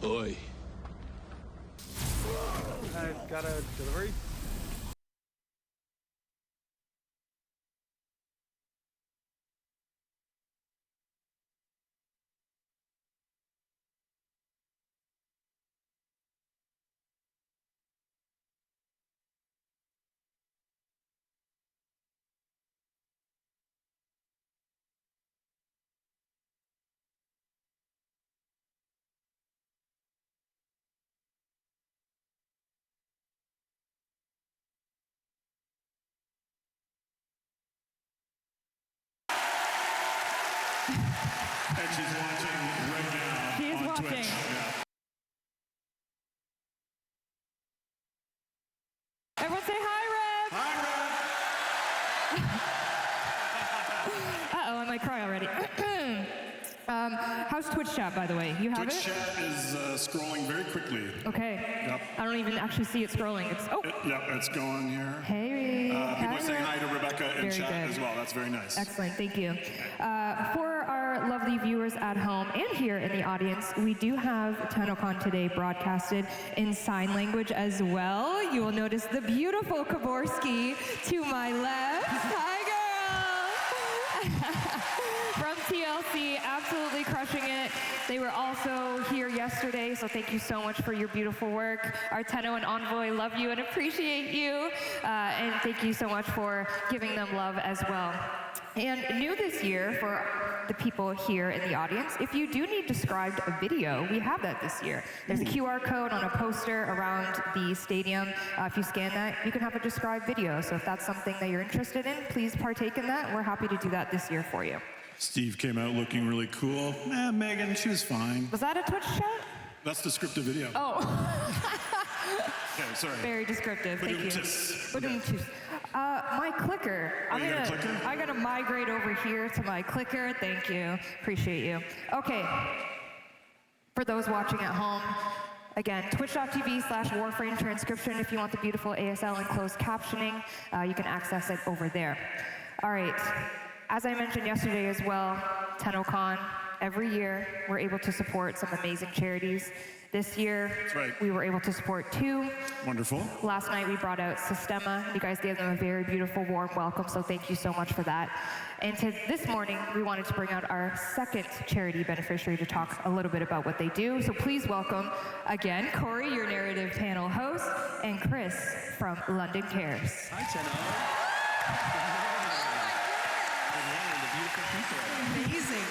Oi. I've got a delivery. And she's watching right now. She is on watching. Twitch. Yeah. Everyone say hi, Rev. Hi, Uh-oh, I might cry already. How's Twitch chat, by the way? You have Twitch it? chat is scrolling very quickly. Okay. Yep. I don't even actually see it scrolling. It's Yep, it's going here. Hey. People are saying hi to Rebecca in Very chat good. as well. That's very nice. Excellent, thank you. For our lovely viewers at home and here in the audience, we do have TennoCon today broadcasted in sign language as well. You will notice the beautiful Kaborski to my left. Hi, girl! From TLC, absolutely crushing it. They were also here yesterday, so thank you so much for your beautiful work. Our Tenno and Envoy love you and appreciate you, and thank you so much for giving them love as well. And new this year for the people here in the audience, if you do need described video, we have that this year. There's a QR code on a poster around the stadium. If you scan that, you can have a described video. So if that's something that you're interested in, please partake in that. We're happy to do that this year for you. Steve came out looking really cool. Megan, she was fine. Was that a Twitch chat? That's descriptive video. Oh. Okay, sorry. Very descriptive, thank you. Ba-doom-tis. My clicker. Oh, you got a clicker? I gotta migrate over here to my clicker. Thank you. Appreciate you. Okay. For those watching at home, again, twitch.tv/Warframe transcription. If you want the beautiful ASL and closed captioning, you can access it over there. All right. As I mentioned yesterday as well, TennoCon, every year we're able to support some amazing charities. This year, That's right. we were able to support 2. Wonderful. Last night we brought out Sistema. You guys gave them a very beautiful, warm welcome, so thank you so much for that. And this morning, we wanted to bring out our second charity beneficiary to talk a little bit about what they do. So please welcome, again, Corey, your narrative panel host, and Chris from London Cares. Hi, Tenno. Amazing.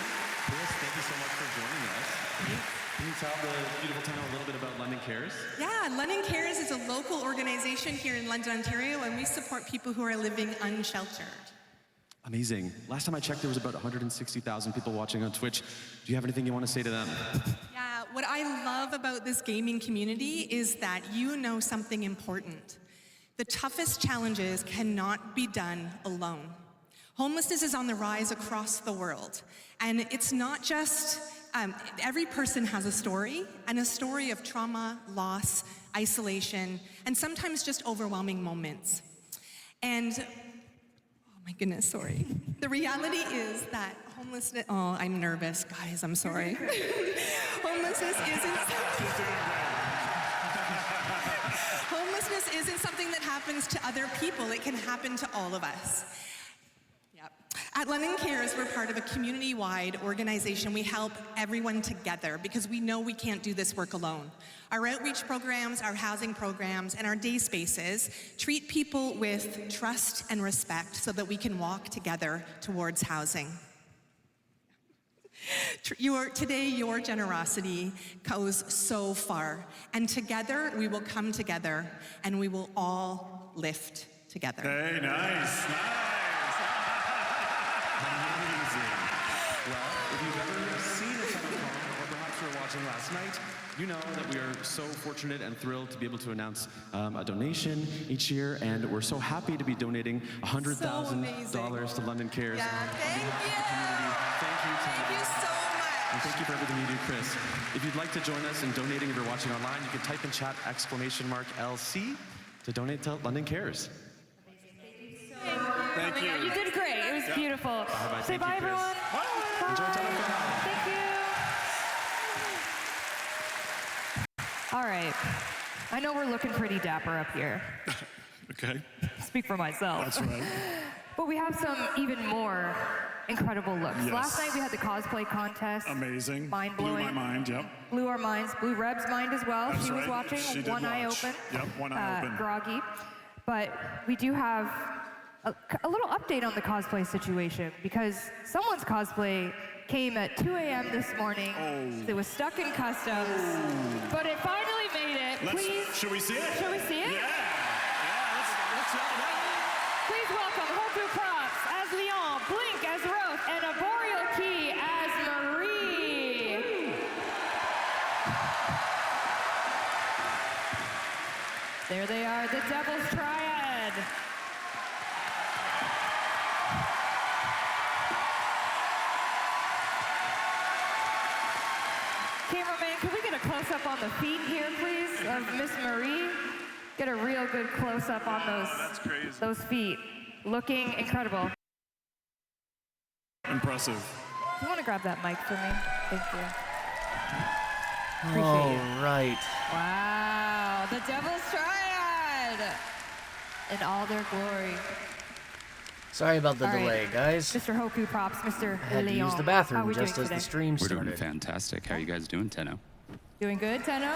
Chris, thank you so much for joining us. Can you tell the beautiful Tenno a little bit about London Cares? Yeah, London Cares is a local organization here in London, Ontario, and we support people who are living unsheltered. Amazing. Last time I checked, there was about 160,000 people watching on Twitch. Do you have anything you want to say to them? Yeah, what I love about this gaming community is that you know something important. The toughest challenges cannot be done alone. Homelessness is on the rise across the world, and it's not just every person has a story, and a story of trauma, loss, isolation, and sometimes just overwhelming moments. And, oh my goodness, sorry. The reality is that homelessness, oh, I'm nervous, guys, I'm sorry. Homelessness isn't something that happens to other people, it can happen to all of us. Yep. At London Cares, we're part of a community-wide organization. We help everyone together because we know we can't do this work alone. Our outreach programs, our housing programs, and our day spaces treat people with trust and respect so that we can walk together towards housing. Today, your generosity goes so far, and together we will come together and we will all lift together. Hey, nice. Well, if you've ever seen a TennoCon, or perhaps you were watching last night, you know that we are so fortunate and thrilled to be able to announce a donation each year, and we're so happy to be donating $100,000 to London Cares. Yeah, thank you. Thank you, Tenno. Thank you so much. And thank you for everything you do, Chris. If you'd like to join us in donating if you're watching online, you can type in chat !LC to donate to London Cares. Thank you. You did great. It was beautiful. Bye-bye. Say Thank you, bye, Chris. everyone. Bye. Enjoy TennoCon. Thank you. All right. I know we're looking pretty dapper up here. Okay. Speak for myself. That's right. But we have some even more incredible looks. Yes. Last night we had the cosplay contest. Amazing. Mind-blowing. Blew my mind, yep. Blew our minds. Blew Reb's mind as well. That's She was right. watching, She did one eye watch. open. Yep, one eye open. Groggy. But we do have a little update on the cosplay situation because someone's cosplay came at 2 a.m. this morning. It was stuck in customs, but it finally made it. Please, should we see it? should we see it? Yeah. Let's check it out. Please welcome Hoku Props as Leon, Blink as Roth, and Arboreal Key as Marie. There they are, the Devil's Triad. Cameraman, can we get a close-up on the feet here, please, of Miss Marie? Get a real good close-up on those feet. Looking incredible. Impressive. You want to grab that mic for me? Thank you. All Appreciate you. right. Wow, the Devil's Triad in all their glory. Sorry about the All right. delay, guys. Mr. Hoku Props, Mr. I had to Leon. use the How bathroom we just doing as the today? stream We're started. doing fantastic. How are you guys doing, Tenno? Doing good, Tenno?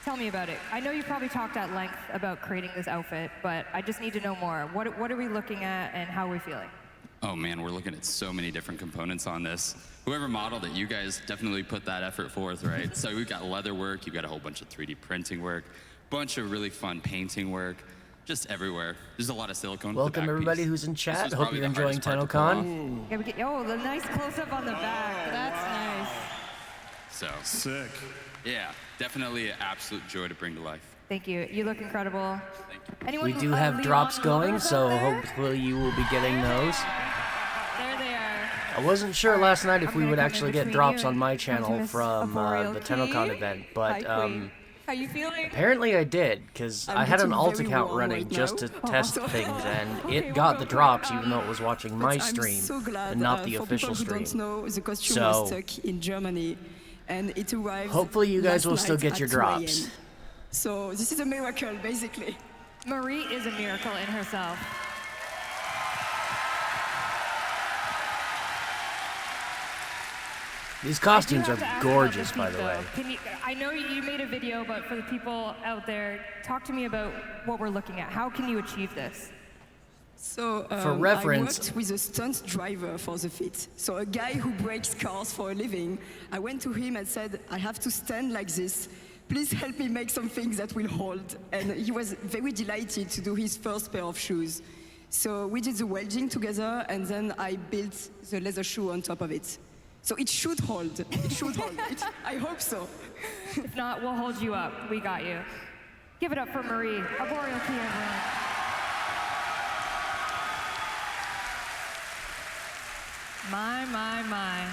Tell me about it. I know you probably talked at length about creating this outfit, but I just need to know more. What are we looking at and how are we feeling? Oh man, we're looking at so many different components on this. Whoever modeled it, you guys definitely put that effort forth, right? So we've got leather work, you've got a whole bunch of 3D printing work, bunch of really fun painting work, just everywhere. There's a lot of silicone. for the Welcome back everybody piece. who's in This chat. was Hope probably you're the enjoying hardest part to pull TennoCon. off. Yeah, we get, the nice close-up on the back. That's nice. So, Sick. yeah, definitely an absolute joy to bring to life. Thank you. You look incredible. Thank you. Anyone, We do have Leon drops going, lovers so out there? hopefully you will be getting those. There they are. I wasn't sure last night if I'm we gonna would come in actually get between drops you on my and channel come to Miss from Arboreal the Key. TennoCon event, but Hi, Queen. How you feeling? apparently I did, because I had an alt account running just to test things, and it got the drops even though it was watching my stream I'm so glad, and not the for official people stream. who don't know, the costume So, was stuck in Germany, and it arrived. hopefully you guys last will still night get at your 2 a.m. drops. So this is a miracle, basically. Marie is a miracle in herself. These I costumes do are have to ask gorgeous, about by the feet, way. though. Can you, I know you made a video, but for the people out there, talk to me about what we're looking at. How can you achieve this? So For reference- I worked with a stunt driver for the fit. So a guy who breaks cars for a living. I went to him and said, I have to stand like this. Please help me make some things that will hold. And he was very delighted to do his first pair of shoes. So we did the welding together, and then I built the leather shoe on top of it. So it should hold. It should hold. I hope so. If not, we'll hold you up. We got you. Give it up for Marie. Arboreal Key, everyone. My.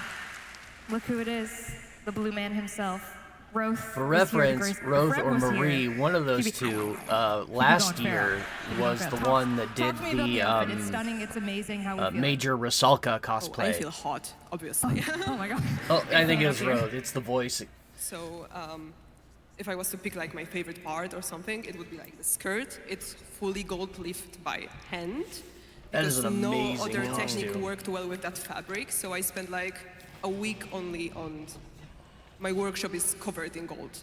Look who it is. The blue man himself. Roth. For was here to reference, grace- Roth Fred or was here. Marie, one of those Keep it- two, going last fair. year Keep it was fair. the Talk- one that did talk to me about the outfit. It's the stunning. It's amazing how we feel. major Rusalka Oh, I cosplay. feel hot, obviously. Oh my god. Oh, I think it was Roth. It's the voice. So, if I was to pick like my favorite part or something, it would be like the skirt. It's fully gold leafed by hand. That is because an no amazing other technique costume. worked well with that fabric. So I spent like a week only on. My workshop is covered in gold,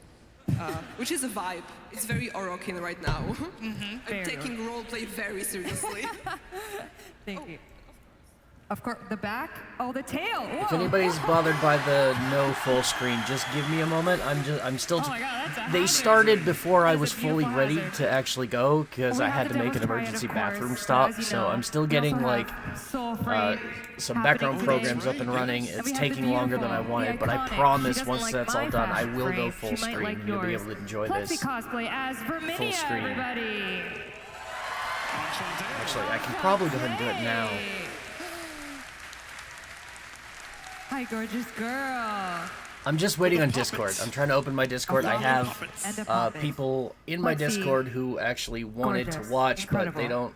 which is a vibe. It's very Orokin right now. I'm Very taking roleplay very seriously. Thank you. Of course, the back. Oh, the tail. Whoa. If anybody's bothered by the no full screen, just give me a moment. I'm still. Oh my God, that's a They hazard. started before I That's a was fully beautiful ready hazard. to actually go because We I have had the to make an Devil's Triad, emergency of bathroom course, but stop. as you So know, I'm still we getting also like have Soul Frame some happening background today. programs up and running. And It's we have the taking longer than I beautiful, wanted, the but I iconic. She promise doesn't once like that's all my done, I fast will go frame. full She might screen. like and You'll be yours. able to enjoy Plexi this. cosplay as Verminia, screen. everybody. Actually, I can probably go ahead and do it now. Hi, gorgeous girl. I'm just waiting on Discord. I'm trying to open my Discord. I And have a puppet. people in my Plexi. Discord who actually wanted Gorgeous. to watch, but they Incredible. don't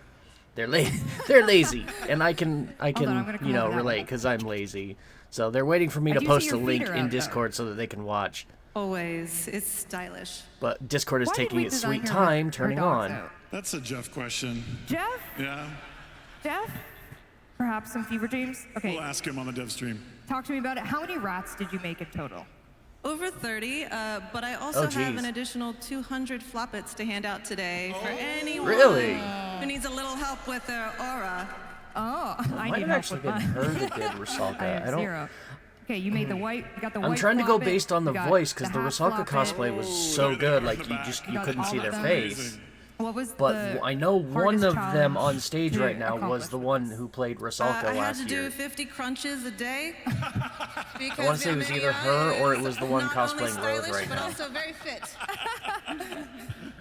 They're lazy, and I can I'm gonna come over that relate way. because I'm lazy. So they're waiting for me I to do see post a your feet link are in out, though. Discord so that they can watch. Always. It's stylish. But Discord is Why did taking we its design sweet her time with her turning dogs on. out? That's a Jeff question. Jeff? Yeah, Jeff? Perhaps some fever dreams? Okay, we'll ask him on the dev stream. talk to me about it. How many rats did you make in total? Over 30, but I also have geez. an additional 200 floppets to hand out today for anyone Really? who needs a little help with their aura. Oh, I Might need have help actually with been mine. her that did Rusalka. I have don't. 0. Okay, you made the white. You got the white. I'm trying to go floppet, based on the you got voice because the half Rusalka floppet. cosplay was so there they good. are Like in the back. you got couldn't all see of their them? face. What was But the I know one hardest of them challenge on stage to right now was accomplish the with one this? who played Rusalka I had last to do year. 50 crunches a day. I want to say it was either her or it was the one cosplaying Rose right but now. also very fit.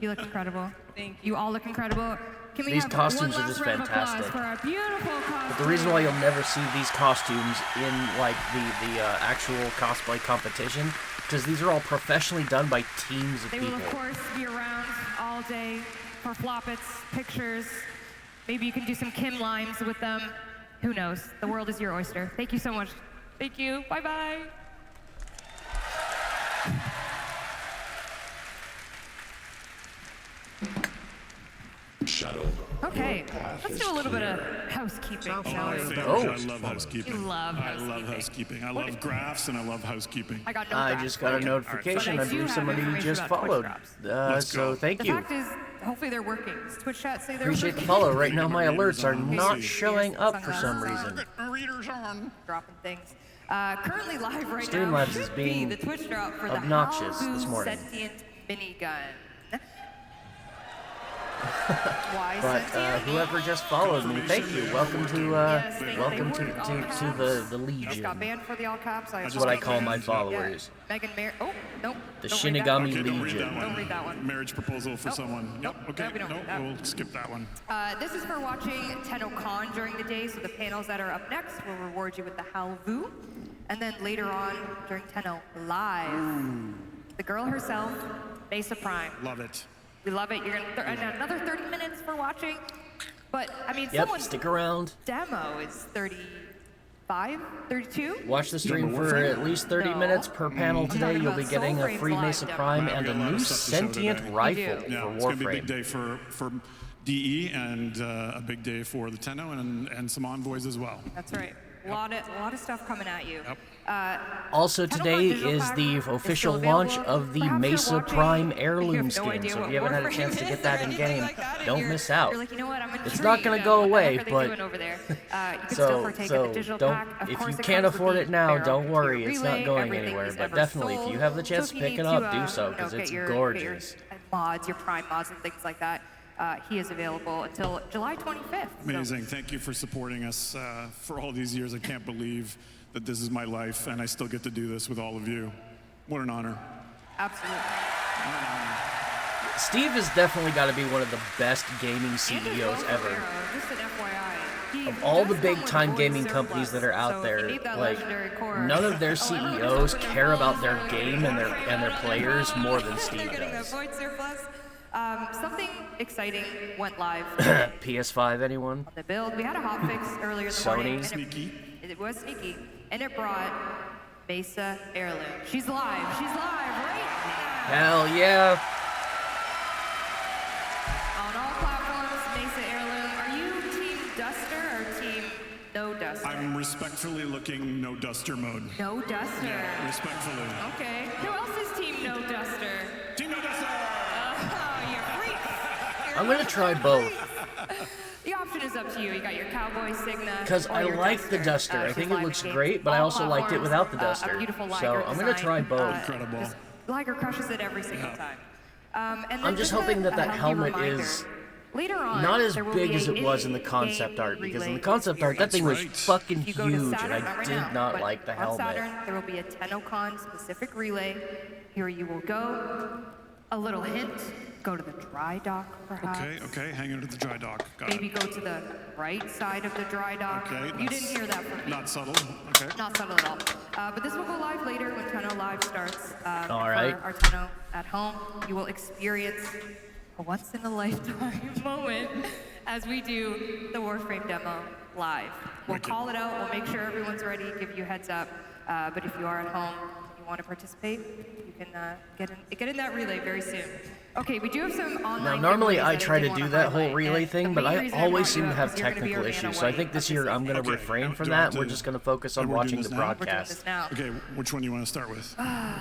You look incredible. Thank You all look incredible. Can we These have costumes one are last just round of applause fantastic. for our beautiful costume? But the reason why you'll never see these costumes in like the actual cosplay competition, because these are all professionally done by teams of They people. will, of course, be around all day for floppets, pictures. Maybe you can do some Kim limes with them. Who knows? The world is your oyster. Thank you so much. Thank you. Bye-bye. Okay, let's do a little bit of housekeeping, shall My we? favorite. Oh. I love housekeeping. You love I love housekeeping. housekeeping. I love graphs and I love housekeeping. I got no I graphs just got a for you. notification. But I I do believe have somebody information just about Twitch followed. drops. Let's So go. thank The you. fact is, hopefully they're working. Does Twitch chat say they're Appreciate the working? follow. Right now my alerts are Let's not see. showing up for some Sunglasses reason. My reader's on. Dropping things. Currently live right now Streamlabs is should being be the Twitch drop for obnoxious the this Halboo morning. Sentient Minigun. Why But sentient? whoever just followed me, thank you. Welcome to Yes, they welcome were to all the caps. the Just Legion. got banned for the all caps. That's what I call my followers. Yeah. Megan Mar- Oh, nope. The don't read that Shinigami one. Okay, don't read Legion. that one. Don't read that one. Marriage proposal for Nope. someone. Nope. Yep. Okay. No, we don't No, read that. we'll skip that one. This is for watching TennoCon during the day, so the panels that are up next will reward you with the Halvu. And then later on, during Tenno Live, the girl herself, Mesa Prime. Love it. We love it. You're gonna and another 30 minutes for watching. But I mean, Yep, someone's stick around. demo is 35, 32. Watch the stream for at least 30 No. minutes per panel I'm today. talking You'll be about getting a Soulframe's free live Mesa demo. Prime Wow, and we a got a lot new of stuff to show sentient today. rifle You do. Yeah, for it's gonna be a big Warframe. day for DE and a big day for the Tenno and some envoys as well. That's right. A lot of stuff coming at you. Yep. Also TennoCon today digital is pack the is still official launch available. of the Perhaps you're Mesa watching Prime and you heirloom have no skin. idea So if what you haven't had a Warframe chance to is get that or in anything game, like that, and don't you're- miss out. You're like, you know what? I'm It's intrigued. not gonna go What the away, heck are they but doing over there? You can still partake in the digital don't. pack. Of If course, you it can't comes with afford the it now, barrel don't to worry. your It's relay, not going everything anywhere. is But ever definitely, if sold. you have the chance So to if you pick it need up, to, do so you know, because get it's your gorgeous. mods, your Prime mods, and things like that. He is available until July 25th. So- Amazing. Thank you for supporting us for all these years. I can't believe that this is my life and I still get to do this with all of you. What an honor. Absolutely. Steve has definitely got to be one of the best gaming And CEOs as well, ever. Romero, just an FYI. Of all the does come big with time voice gaming surplus, companies that are so out if you there, need that like legendary core- none of their Oh, CEOs everyone just care open about their their phones, game and their players more than They're Steve getting that does. void surplus. Something exciting went live PS5, anyone? on the build. We had a hotfix earlier in the morning. Sony? and it was sneaky. And it brought Mesa Heirloom. She's live. She's live right now. Hell yeah! On all platforms, Mesa Heirloom. Are you Team Duster or Team No Duster? I'm respectfully looking no duster mode. No Duster. Respectfully. Okay. Who else is Team No Duster? Team no duster! Oh, you're freaks. I'm gonna try both. The option is up to you. You got your cowboy Signa. Because or I your like the duster. I She's think it live looks in games. great, but I All also liked it platforms, without the a duster. beautiful So Liger I'm gonna design. try both. Incredible. Just Liger crushes it every single time. And then I'm just hoping that a that healthy helmet reminder. is Later on, not as there will big be as a it was in the in-game concept art, because in the relay concept art, that thing was experience. fucking If you go to huge, Saturn, and not I right did now, not but like the on helmet. Saturn, there will be a TennoCon specific relay. Here you will go. A little hint, go to the dry dock, perhaps. Okay, hang into the dry dock. Got Maybe it. go to the right side of the dry dock. Okay, You didn't hear that from me. Not subtle. Okay. Not subtle at all. But this will go live later when Tenno Live starts. All right. For our Tenno at home, you will experience a once-in-a-lifetime moment as we do the Warframe demo live. We'll call it out, we'll make sure everyone's ready, give you a heads up. But if you are at home, you want to participate, you can get in that relay very soon. Okay, we do have some online. Now, normally giveaways I that try to did do wanna that whole highlight, relay and thing, the but main I reason always brought seem you to up have is you're gonna be technical our issues. So Vanna I think White this of year I'm going to Okay, refrain from do I have that. We're to- just going to focus on we're doing watching this the now? We're doing broadcast. this now. Okay, which one do you want to start with?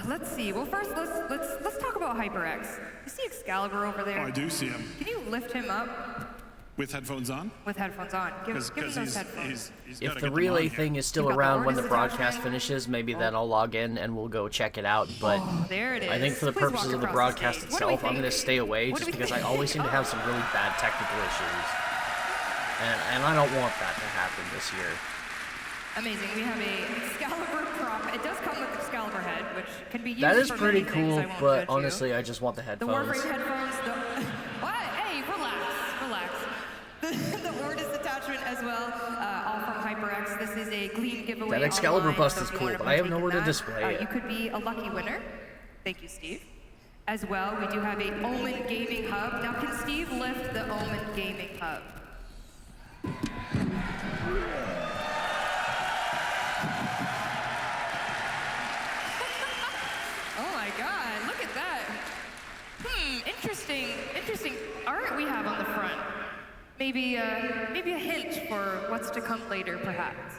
Let's see. Well, first let's talk about HyperX. You see Excalibur over there? Oh, I do see him. Can you lift him up With headphones on? with headphones on? Give him those headphones. he's gotta If the get them relay on thing here. is still You've got the around when the Ordnance broadcast attachment. finishes, maybe then I'll log in and we'll go check it out. But There it is. I think for the Please walk purposes of the across broadcast stage. What do we itself, I'm think? going to stay away What do just we because I think? always seem to have some really bad technical issues. And I don't want that to happen this year. Amazing. We have a Excalibur prop. It does come with Excalibur head, which can be used That is for pretty many things. cool, I won't but judge you. honestly, I just want the The headphones. Warframe headphones. What? Hey, relax. The Ordnance attachment as well, all from HyperX. This is a Gleam giveaway. That Excalibur online, bust so is if you cool, wanna but I have partake in nowhere to that, display it. You could be a lucky winner. Thank you, Steve. As well, we do have a Omen Gaming Hub. Now, can Steve lift the Omen Gaming Hub? Oh my God, look at that. Interesting art we have on the front. Maybe a hint for what's to come later, perhaps.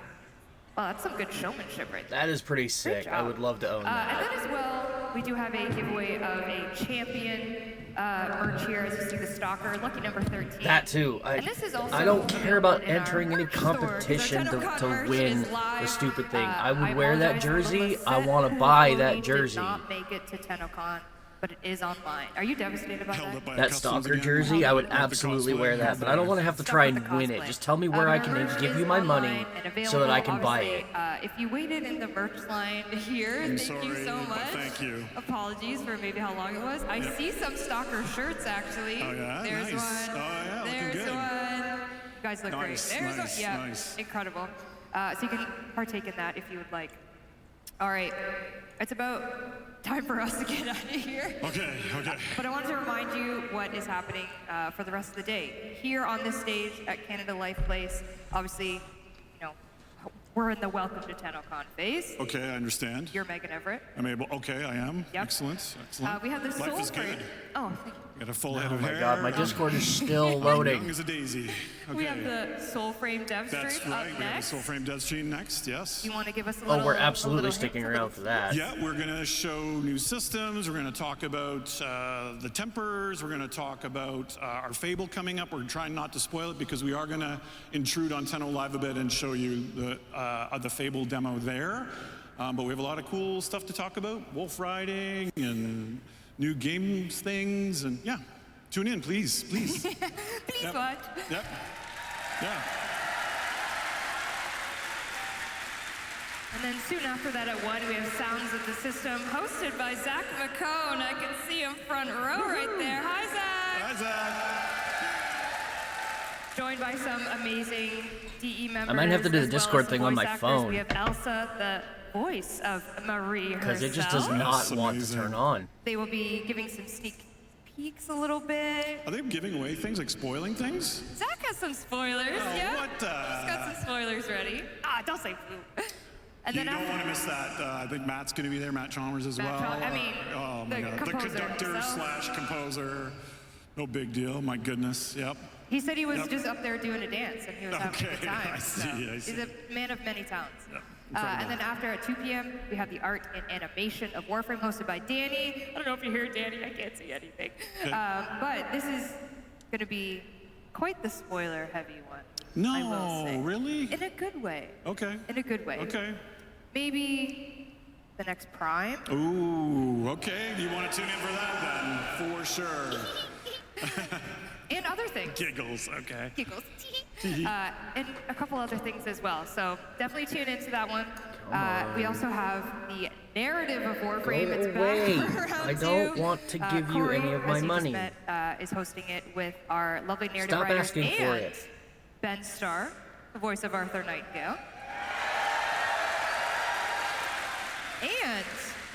Well, that's some good showmanship right there. That is pretty sick. I job. would love to own And that. then as well, we do have a giveaway of a champion merch here, as you see the Stalker, lucky number 13. That too. And this is also I don't care about available in our entering any merch store, 'cause our competition TennoCon to merch win is live. the stupid thing. I I would wear that apologize for jersey. Lisette, I want to whose buy voting that did jersey. not make it to TennoCon, but it is online. Are you devastated about Held that? up by That customs Stalker again. jersey, I would With the absolutely cosplay. wear that, but I don't want to have to Stuff try with and the win it. cosplay. Just tell me where I can Merch give is you my money online and so that I available, can buy obviously. it. If you waited in the merch line here, I'm thank you sorry, so but much. thank you. Apologies for maybe how long it was. I see some Stalker shirts actually. Oh, yeah? There's Nice. one. Oh, yeah, looking There's good. one. You guys look Nice, great. There's nice, one. Yeah, nice. incredible. So you can partake in that if you would like. All right, it's about time for us to get out of here. Okay. But I wanted to remind you what is happening for the rest of the day. Here on this stage at Canada Life Place, obviously, we're in the Welcome to TennoCon phase. Okay, I understand. You're Megan Everett. I'm able. Okay, I am. Yep. Excellent. We have the Life Soul is Frame. good. Oh, thank you. Got a full head Oh of my hair. god, my Discord is still Young loading. as a daisy. Okay. We have the Soul Frame dev That's stream right. up We have the next. Soul Frame Dead Stream next. Yes. You want to give us a Oh, little? we're a absolutely little sticking hint, a around little for that. Yeah, we're going to show new systems. We're going to talk about the tempers. We're going to talk about our Fable coming up. We're trying not to spoil it because we are going to intrude on Tenno Live a bit and show you the Fable demo there. But we have a lot of cool stuff to talk about. Wolf riding and new games things. And yeah, tune in, please. Please Please watch. Yep. Yeah. And then soon after that at 1, we have Sounds of the System, hosted by Zach McCone. I can see him front row right there. Hi, Zach. Hi, Zach. Joined by some amazing DE members. I might have to do the as well as Discord some thing on voice my actors. phone. We have Elsa, the voice of Marie herself. Because it just does not That's want to amazing. turn on. They will be giving some sneak peeks a little bit. Are they giving away things, like spoiling things? Zach has some spoilers, Oh, yeah? what the- He's got some spoilers ready. Don't say boo. And You then don't after- want to miss that. I think Matt's going to be there, Matt Chalmers as Matt well. Chal- I mean, oh my the God. The composer conductor himself. / composer. No big deal. My goodness. Yep. He said he was Yep. just up there doing a dance and he was having a good Okay, time. I see, I see. He's a man of many talents. Yep. And Incredible. then after at 2 p.m., we have the art and animation of Warframe hosted by Danny. I don't know if you hear Danny, I can't see anything. But this is going to be quite the spoiler heavy one. I will say. No, really? In a good way. Okay. In a good way. Okay. Maybe the next Prime. Ooh, okay. You want to tune in for that then? For sure. And other things. Giggles, okay. Giggles. And a couple other things as well. So definitely tune into that one. We also have the narrative of Warframe. Go It's away. back for round I don't 2. want to give you Corey, any of my as you just money. met, is hosting it with our lovely narrative Stop writers asking and for it. Ben Starr, the voice of Arthur Nightingale. And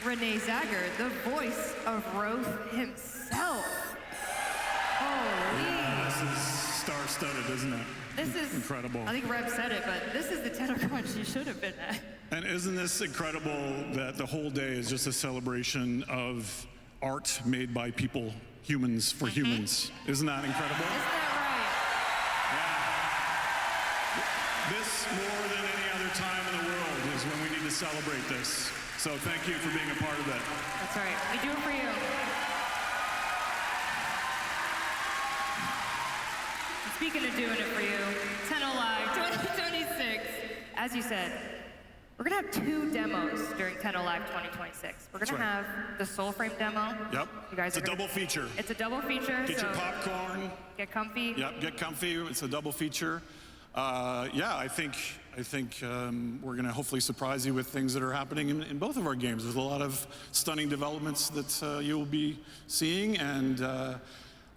Renee Zager, the voice of Roth himself. Holy. This is starting star-studded, isn't it? This is incredible. I think Reb said it, but this is the TennoCon she should have been at. And isn't this incredible that the whole day is just a celebration of art made by people, humans for humans? Isn't that incredible? Isn't that Yeah. This, more than any other time in the world, is when we need to celebrate this. So thank you for being a part of it. That's right. We do it for you. Speaking of doing it for you, Tenno Live 2026. As you said, we're gonna have 2 demos during Tenno Live 2026. We're gonna have the Soulframe demo. Yep. You guys it's a double feature. It's a double feature. Get so your popcorn. Get comfy. Yep, get comfy. It's a double feature. Yeah, I think we're going to hopefully surprise you with things that are happening in both of our games. There's a lot of stunning developments that you'll be seeing, and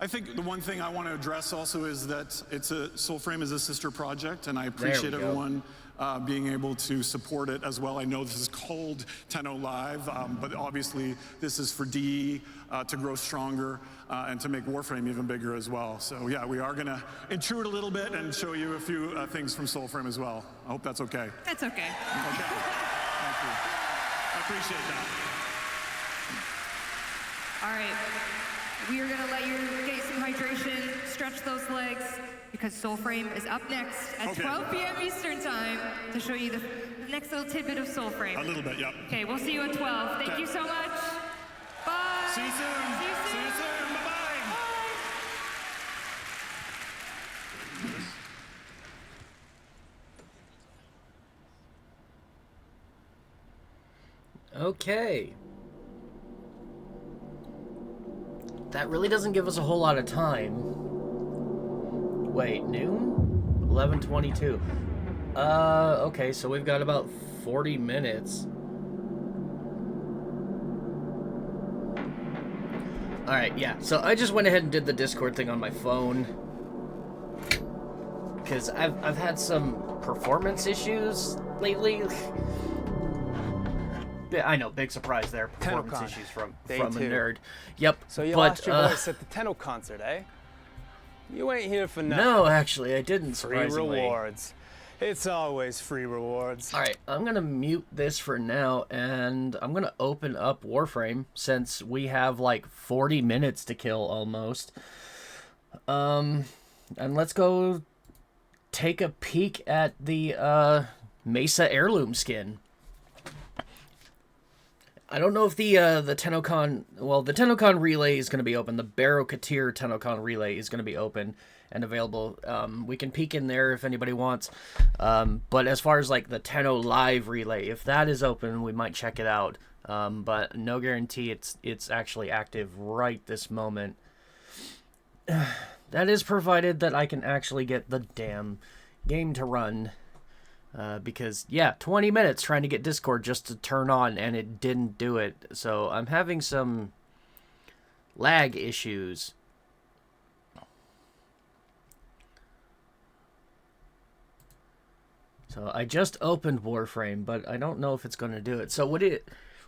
I think the one thing I want to address also is that Soulframe is a sister project, and I appreciate everyone being able to support it as well. I know this is called Tenno Live, but obviously this is for DE to grow stronger and to make Warframe even bigger as well. So yeah, we are going to intrude a little bit and show you a few things from Soulframe as well. I hope that's okay. That's okay. Okay. Thank you. I appreciate that. All right. We are going to let you get some hydration, stretch those legs, because Soulframe is up next at 12 p.m. Eastern Time to show you the next little tidbit of Soulframe. A little bit, yep. Okay, we'll see you at 12. Thank you so much. Bye. See you soon. See you soon. See you soon. Bye-bye. Okay. That really doesn't give us a whole lot of time. Wait, noon? 11:22. Okay, so we've got about 40 minutes. Alright, yeah, so I just went ahead and did the Discord thing on my phone. Because I've had some performance issues lately. I know, big surprise there. Performance TennoCon, issues from day a 2. nerd. Yep. So you lost your voice at the Tenno concert, eh? You ain't here for nothing. No, actually, I didn't, Free surprisingly. rewards. It's always free rewards. Alright, I'm going to mute this for now, and I'm going to open up Warframe, since we have like 40 minutes to kill almost. And let's go take a peek at the Mesa heirloom skin. I don't know if the TennoCon... Well, the TennoCon relay is going to be open. The Barrow Katir TennoCon relay is going to be open and available. We can peek in there if anybody wants. But as far as, like, the Tenno Live relay, if that is open, we might check it out. But no guarantee it's actually active right this moment. That is provided that I can actually get the damn game to run. Because, yeah, 20 minutes trying to get Discord just to turn on, and it didn't do it. So I'm having some lag issues. So I just opened Warframe, but I don't know if it's going to do it. So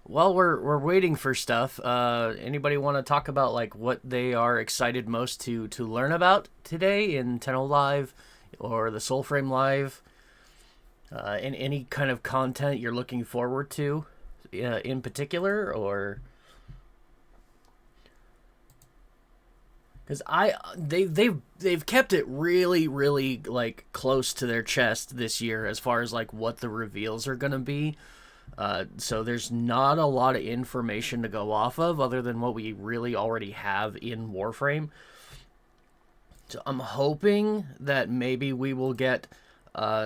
while we're waiting for stuff, anybody want to talk about like what they are excited most to learn about today in Tenno Live or the Soulframe Live? In any kind of content you're looking forward to, in particular, or because they've kept it really like close to their chest this year as far as like what the reveals are gonna be. So there's not a lot of information to go off of other than what we really already have in Warframe. So I'm hoping that maybe we will get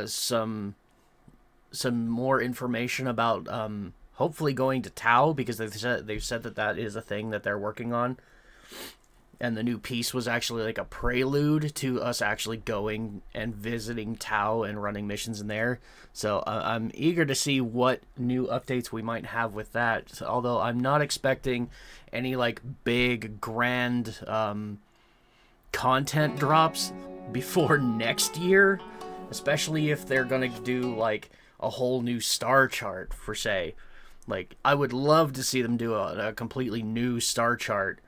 some more information about hopefully going to Tau, because they've said that is a thing that they're working on, and the new piece was actually like a prelude to us actually going and visiting Tau and running missions in there. So I'm eager to see what new updates we might have with that, so, although I'm not expecting any like big grand content drops before next year, especially if they're gonna do like a whole new star chart, for say. Like, I would love to see them do a completely new star chart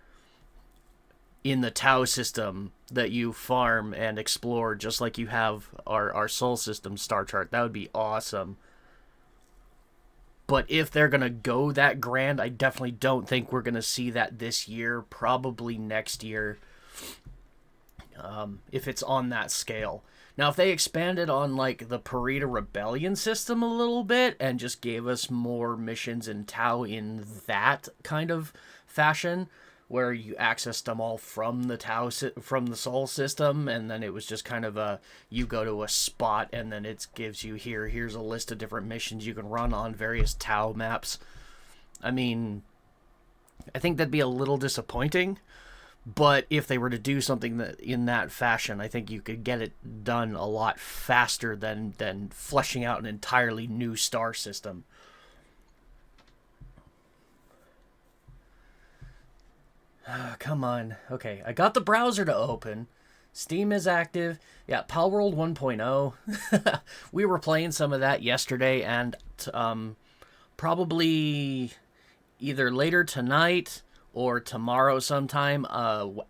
in the Tau system that you farm and explore, just like you have our Sol system star chart. That would be awesome. But if they're going to go that grand, I definitely don't think we're going to see that this year. Probably next year, if it's on that scale. Now, if they expanded on, like, the Parita Rebellion system a little bit and just gave us more missions in Tau in that kind of fashion, where you accessed them all from the from the Sol system, and then it was just kind of you go to a spot, and then it gives you here's a list of different missions you can run on various Tau maps. I mean, I think that'd be a little disappointing. But if they were to do something in that fashion, I think you could get it done a lot faster than fleshing out an entirely new star system. Come on. Okay, I got the browser to open. Steam is active. Yeah, Palworld 1.0. We were playing some of that yesterday, and probably either later tonight or tomorrow sometime,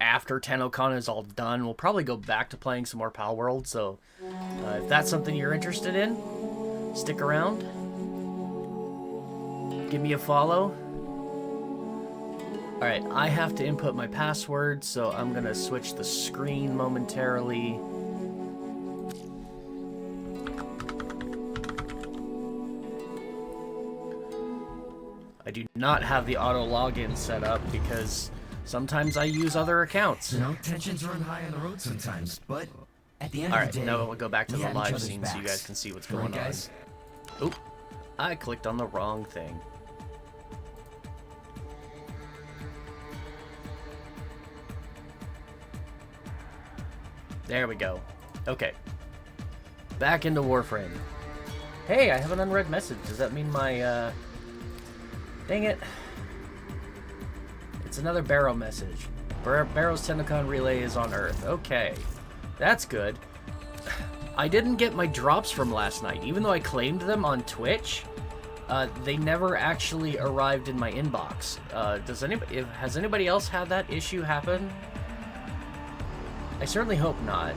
after TennoCon is all done, we'll probably go back to playing some more Palworld. So if that's something you're interested in, stick around. Give me a follow. Alright, I have to input my password, so I'm gonna switch the screen momentarily. I do not have the auto login set up because sometimes I use other accounts. You know, tensions run high on the road sometimes, but at the end of the day, now we'll go back to the live scene so you guys can see what's going on. Oop, I clicked on the wrong thing. There we go. Okay. Back into Warframe. Hey, I have an unread message. Does that mean my, Dang it. It's another Barrow message. Barrow's TennoCon relay is on Earth. Okay. That's good. I didn't get my drops from last night. Even though I claimed them on Twitch, they never actually arrived in my inbox. Has anybody else had that issue happen? I certainly hope not.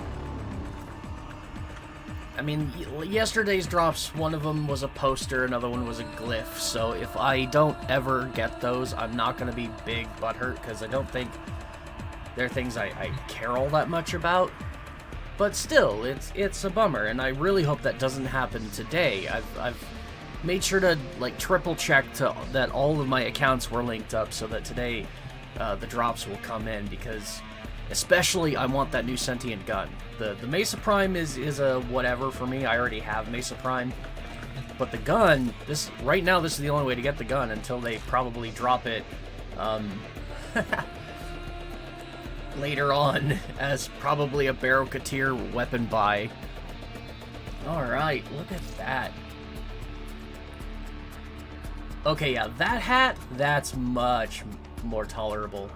I mean, yesterday's drops, one of them was a poster, another one was a glyph, so if I don't ever get those, I'm not going to be big butthurt, because I don't think they're things I care all that much about. But still, it's a bummer, and I really hope that doesn't happen today. I've made sure to, like, triple check that all of my accounts were linked up so that today the drops will come in, because especially I want that new sentient gun. The Mesa Prime is a whatever for me. I already have Mesa Prime. But the gun, right now this is the only way to get the gun until they probably drop it later on as probably a Barrow Katir weapon buy. Alright, look at that. Okay, yeah, that hat, that's much more tolerable.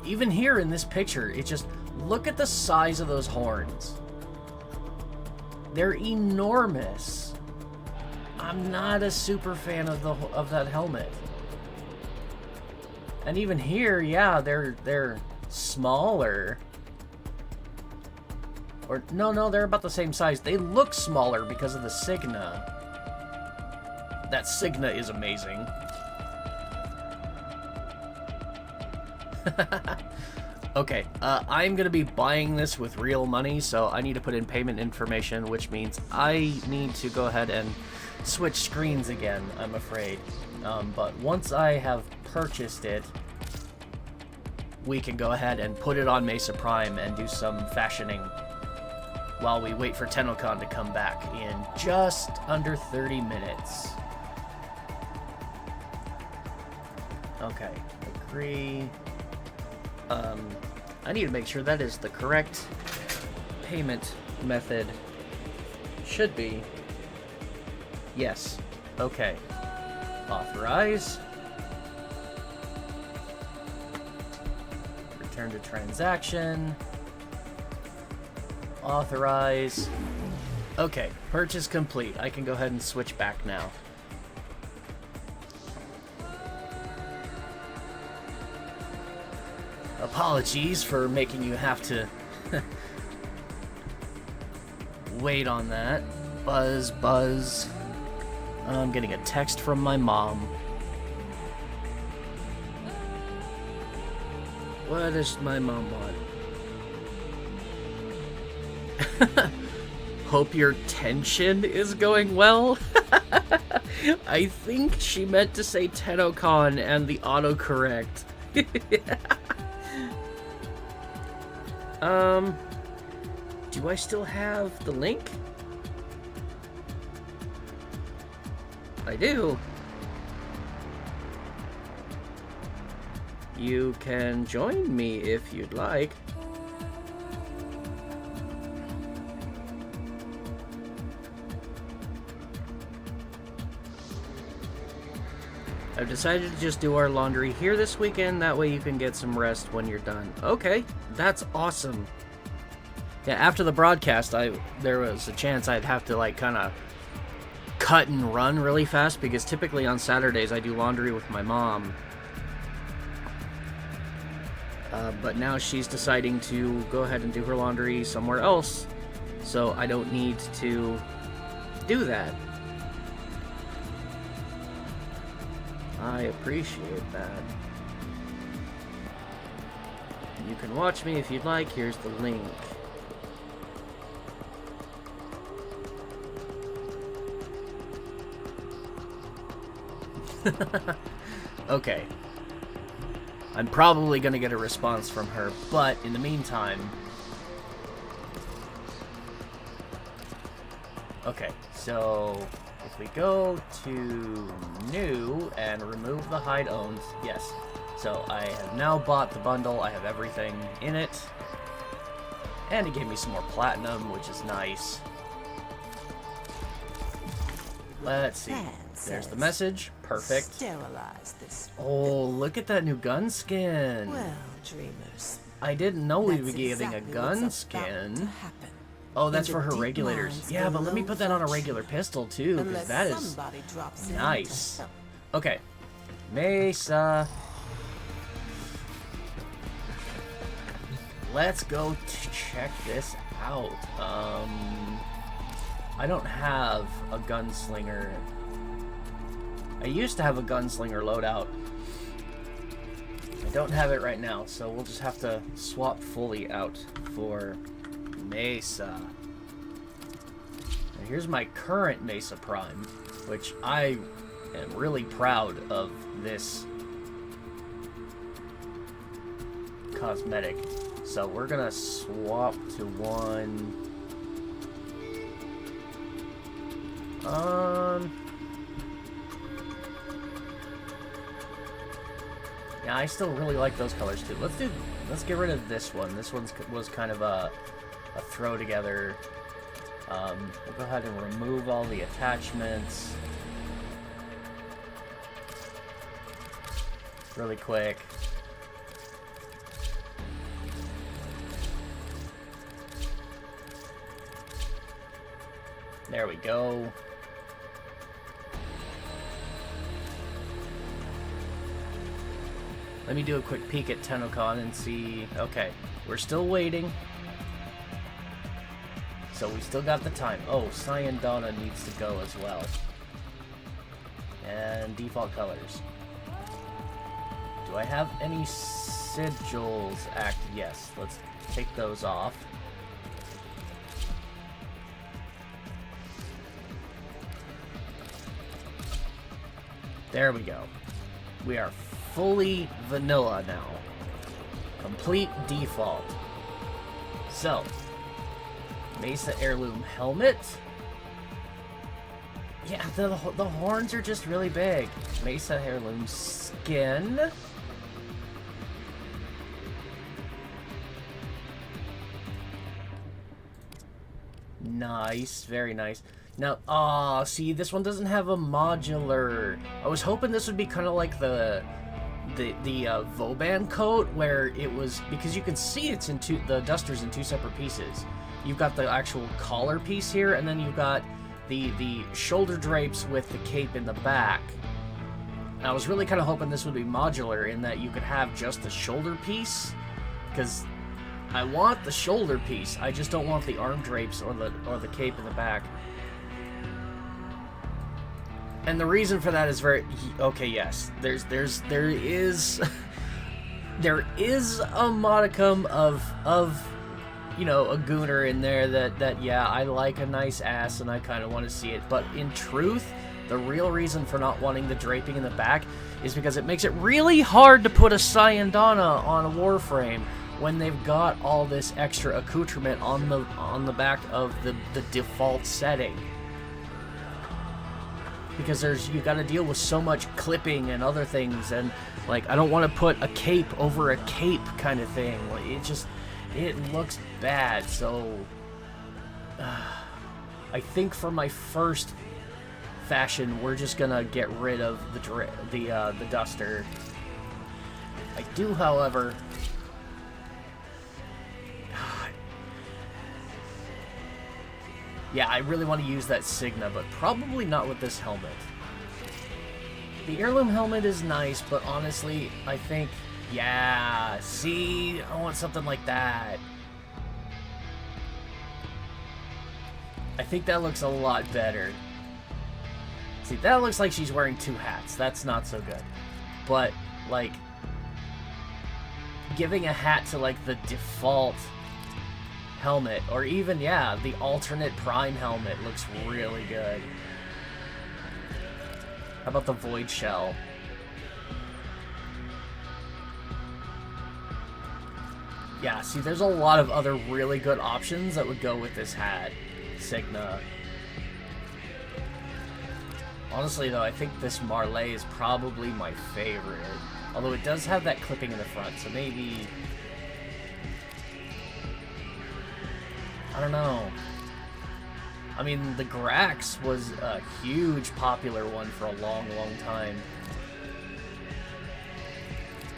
Even here in this picture, it just, look at the size of those horns. They're enormous. I'm not a super fan of that helmet. And even here, yeah, they're smaller. Or no, they're about the same size. They look smaller because of the Signa. That Signa is amazing. Okay, I'm gonna be buying this with real money, so I need to put in payment information, which means I need to go ahead and switch screens again, I'm afraid. But once I have purchased it, we can go ahead and put it on Mesa Prime and do some fashioning while we wait for TennoCon to come back in just under 30 minutes. Okay, agree. I need to make sure that is the correct payment method. Should be. Yes. Okay. Authorize. Return to transaction. Authorize. Okay, purchase complete. I can go ahead and switch back now. Apologies for making you have to wait on that. Buzz, buzz. I'm getting a text from my mom. What does my mom want? Hope your tension is going well. I think she meant to say TennoCon and the autocorrect. Do I still have the link? I do. You can join me if you'd like. I've decided to just do our laundry here this weekend, that way you can get some rest when you're done. Okay, that's awesome. Yeah, after the broadcast, there was a chance I'd have to, like, kind of cut and run really fast, because typically on Saturdays I do laundry with my mom. But now she's deciding to go ahead and do her laundry somewhere else, so I don't need to do that. I appreciate that. You can watch me if you'd like. Here's the link. Okay. I'm probably gonna get a response from her, but in the meantime... Okay, so if we go to new and remove the hide owns, yes. So I have now bought the bundle, I have everything in it. And it gave me some more platinum, which is nice. Let's see. There's the message. Perfect. Sterilize this. Oh, look at that new gun skin. Well, dreamers. I didn't know we'd be That's getting exactly a gun what's about to skin. happen. Oh, that's In for the her deep regulators. mines Yeah, but let me below put that on a the regular pistol too, because Unless that is somebody drops in to nice. help. Okay. Mesa. Let's go check this out. I don't have a gunslinger. I used to have a gunslinger loadout. I don't have it right now, so we'll just have to swap fully out for Mesa. And here's my current Mesa Prime, which I am really proud of this cosmetic. So we're gonna swap to one. Yeah, I still really like those colors too. Let's get rid of this one. This one was kind of a throw together. We'll go ahead and remove all the attachments. Really quick. There we go. Let me do a quick peek at TennoCon and see. Okay, we're still waiting. So we still got the time. Oh, Cyan Donna needs to go as well. And default colors. Do I have any sigils active? Yes, let's take those off. There we go. We are fully vanilla now. Complete default. So, Mesa Heirloom Helmet. Yeah, the horns are just really big. Mesa Heirloom Skin. Nice, very nice. Now, see, this one doesn't have a modular. I was hoping this would be kind of like the Vauban coat, where it was, because you can see it's in the duster's in two separate pieces. You've got the actual collar piece here, and then you've got the shoulder drapes with the cape in the back. And I was really kind of hoping this would be modular in that you could have just the shoulder piece because I want the shoulder piece. I just don't want the arm drapes or the cape in the back. And the reason for that is very okay. Yes, there is there is a modicum of you know, a gooner in there that yeah, I like a nice ass and I kind of want to see it. But in truth, the real reason for not wanting the draping in the back is because it makes it really hard to put a Syandana on a Warframe when they've got all this extra accoutrement on the back of the default setting. Because you got to deal with so much clipping and other things, and like I don't want to put a cape over a cape kind of thing. Like, it looks bad. So I think for my first fashion, we're just gonna get rid of the duster. I do, however. Yeah, I really want to use that Signa, but probably not with this helmet. The heirloom helmet is nice, but honestly, I think, yeah, see, I want something like that. I think that looks a lot better. See, that looks like she's wearing two hats. That's not so good. But, like, giving a hat to, like, the default helmet, or even, yeah, the alternate Prime helmet looks really good. How about the Void Shell? Yeah, see, there's a lot of other really good options that would go with this hat. Signa. Honestly, though, I think this Marley is probably my favorite. Although it does have that clipping in the front, so maybe... I don't know. I mean, the Grax was a huge popular one for a long, long time.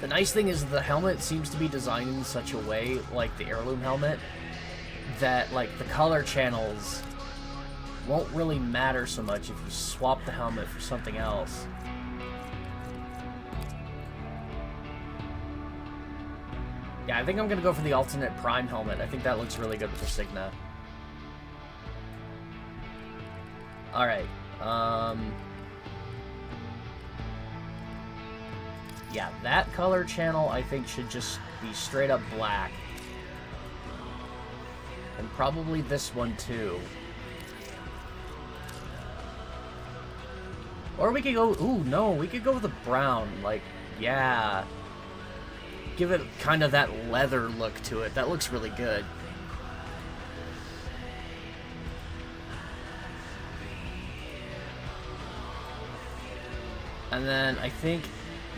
The nice thing is the helmet seems to be designed in such a way, like the heirloom helmet, that like the color channels won't really matter so much if you swap the helmet for something else. Yeah, I think I'm gonna go for the alternate Prime helmet. I think that looks really good with the Signa. Alright, yeah, that color channel I think should just be straight up black. And probably this one too. Or we could go, ooh, no, we could go with the brown, like, yeah. Give it kind of that leather look to it. That looks really good. And then I think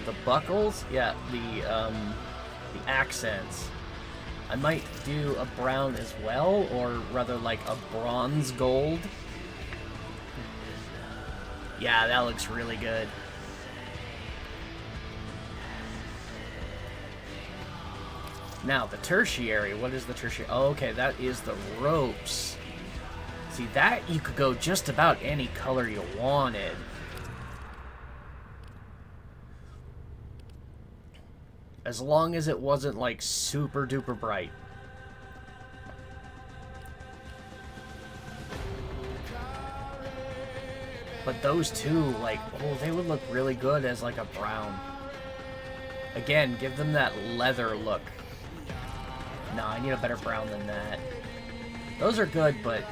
the buckles, yeah, the accents. I might do a brown as well, or rather like a bronze gold. Yeah, that looks really good. Now, the tertiary, what is the tertiary? Oh, okay, that is the ropes. See, that you could go just about any color you wanted. As long as it wasn't, like, super duper bright. But those two, like, oh, they would look really good as, like, a brown. Again, give them that leather look. No, I need a better brown than that. Those are good, but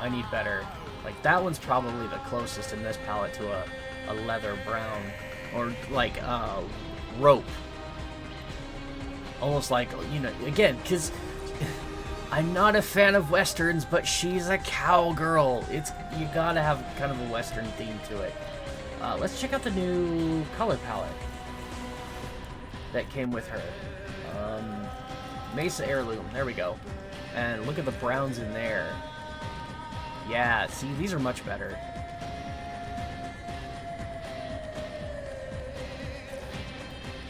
I need better. Like, that one's probably the closest in this palette to a leather brown. Or, like, rope. Almost like, you know, again, because I'm not a fan of Westerns, but she's a cowgirl. You gotta have kind of a Western theme to it. Let's check out the new color palette that came with her. Mesa Heirloom, there we go. And look at the browns in there. Yeah, see, these are much better.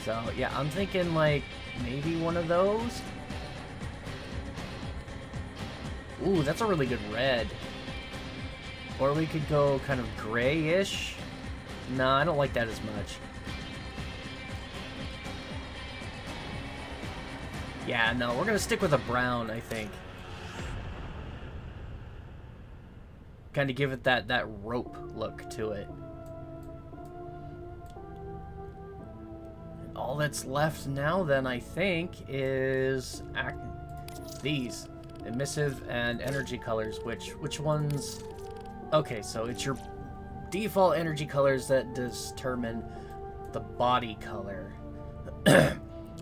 So, yeah, I'm thinking, like, maybe one of those? Ooh, that's a really good red. Or we could go kind of grayish. No, I don't like that as much. Yeah, no, we're gonna stick with a brown, I think. Kind of give it that rope look to it. All that's left now, then, I think, is these emissive and energy colors. Which ones? Okay, so it's your default energy colors that determine the body color.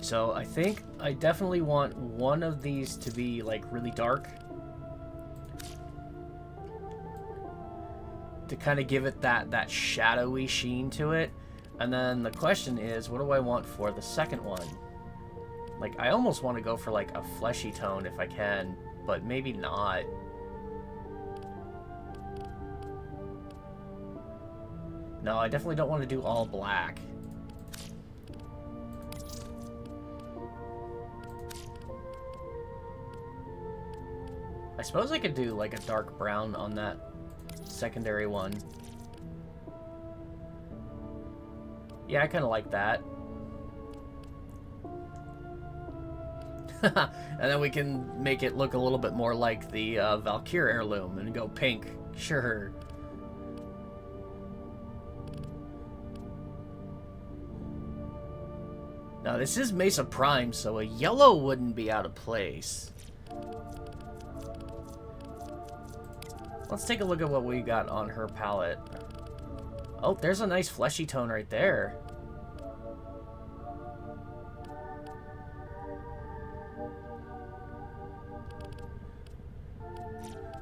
So I think I definitely want one of these to be like really dark to kind of give it that shadowy sheen to it. And then the question is, what do I want for the second one? Like, I almost want to go for like a fleshy tone if I can, but maybe not. No, I definitely don't want to do all black. I suppose I could do like a dark brown on that secondary one. Yeah, I kind of like that. And then we can make it look a little bit more like the Valkyrie heirloom and go pink. Sure. Now, this is Mesa Prime, so a yellow wouldn't be out of place. Let's take a look at what we got on her palette. Oh, there's a nice fleshy tone right there.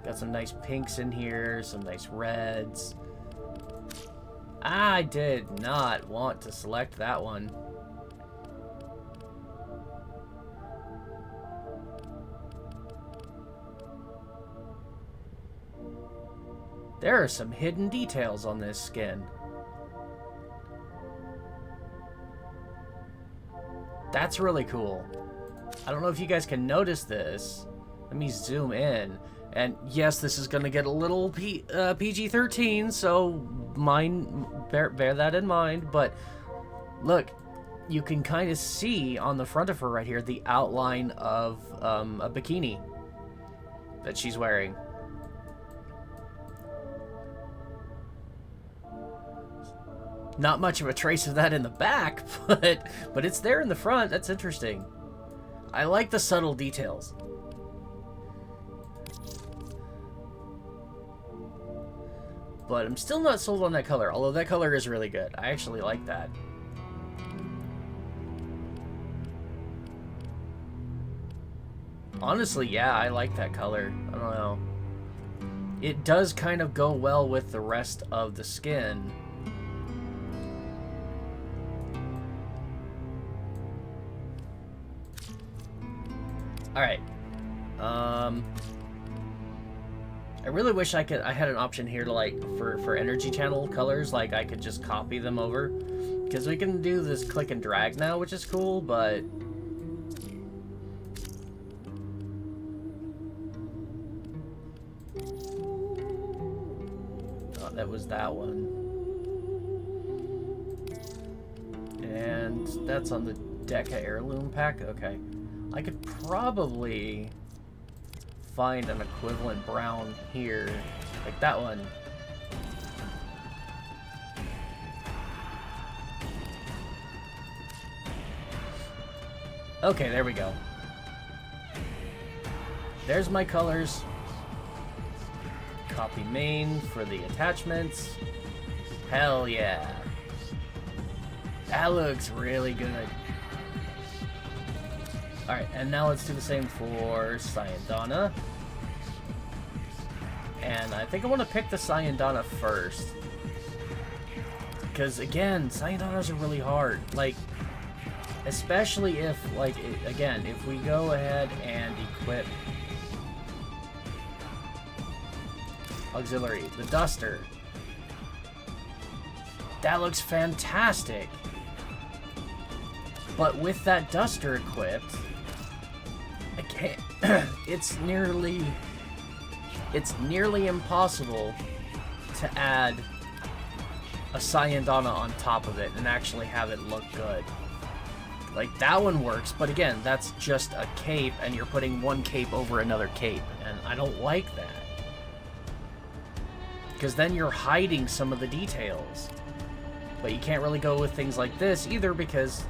Got some nice pinks in here, some nice reds. I did not want to select that one. There are some hidden details on this skin. That's really cool. I don't know if you guys can notice this. Let me zoom in. And yes, this is going to get a little PG-13, so bear that in mind. But look, you can kind of see on the front of her right here the outline of a bikini that she's wearing. Not much of a trace of that in the back, but it's there in the front. That's interesting. I like the subtle details. But I'm still not sold on that color, although that color is really good. I actually like that. Honestly, yeah, I like that color. I don't know. It does kind of go well with the rest of the skin. Alright. I really wish I had an option here to like for energy channel colors, like I could just copy them over. Because we can do this click and drag now, which is cool, but oh, that was that one. And that's on the Deca heirloom pack. Okay. I could probably find an equivalent brown here, like that one. Okay, there we go. There's my colors. Copy main for the attachments. Hell yeah. That looks really good. Alright, and now let's do the same for Syandana. And I think I want to pick the Syandana first. Because, again, Syandanas are really hard. Like, especially if, like, again, if we go ahead and equip auxiliary, the Duster. That looks fantastic. But with that Duster equipped, it's nearly impossible to add a Syandana on top of it and actually have it look good. Like, that one works, but again, that's just a cape, and you're putting one cape over another cape, and I don't like that. Because then you're hiding some of the details. But you can't really go with things like this either, because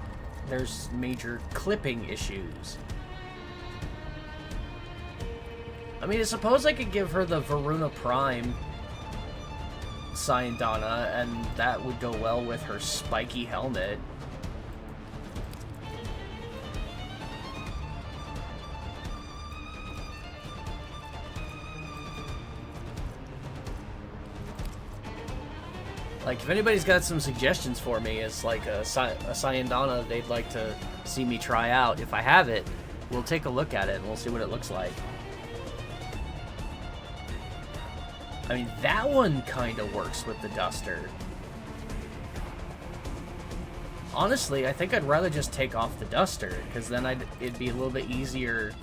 there's major clipping issues. I mean, I suppose I could give her the Varuna Prime Syandana, and that would go well with her spiky helmet. Like, if anybody's got some suggestions for me as like a Syandana they'd like to see me try out, if I have it, we'll take a look at it and we'll see what it looks like. I mean, that one kind of works with the Duster. Honestly, I think I'd rather just take off the Duster, because then it'd be a little bit easier.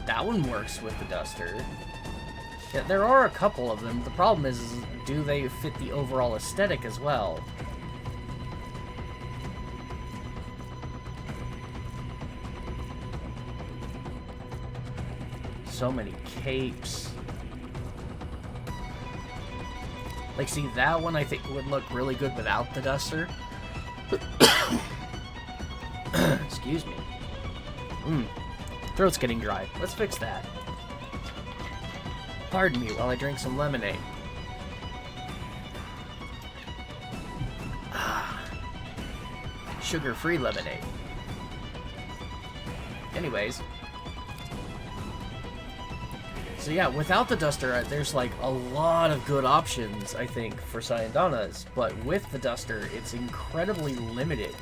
That one works with the Duster. Yeah, there are a couple of them. The problem is do they fit the overall aesthetic as well? So many capes. Like, see, that one I think would look really good without the Duster. Excuse me. Throat's getting dry. Let's fix that. Pardon me while I drink some lemonade. Sugar-free lemonade. Anyways. So yeah, without the Duster, there's like a lot of good options, I think, for Syandanas. But with the Duster, it's incredibly limited.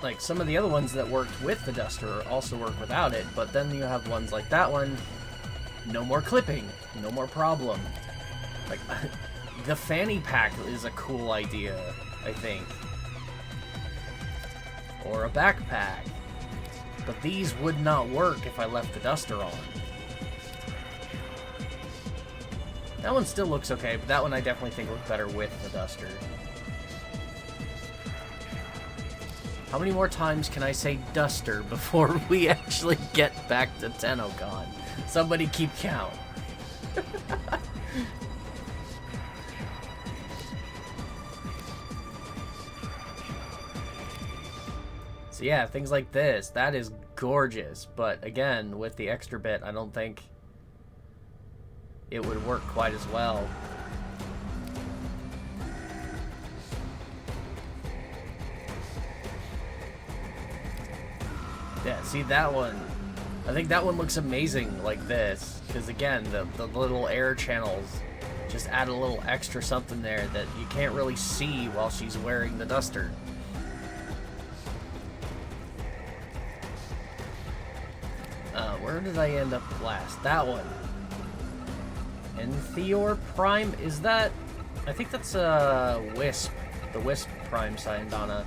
Like, some of the other ones that worked with the Duster also work without it, but then you have ones like that one, no more clipping, no more problem. Like, the fanny pack is a cool idea, I think. Or a backpack. But these would not work if I left the Duster on. That one still looks okay, but that one I definitely think looked better with the Duster. How many more times can I say Duster before we actually get back to TennoCon? Somebody keep count. So yeah, things like this, that is gorgeous. But again, with the extra bit, I don't think it would work quite as well. Yeah, see that one. I think that one looks amazing like this. Because again, the little air channels just add a little extra something there that you can't really see while she's wearing the Duster. Where did I end up last? That one. And Theor Prime, is that... I think that's Wisp. The Wisp Prime Syandana.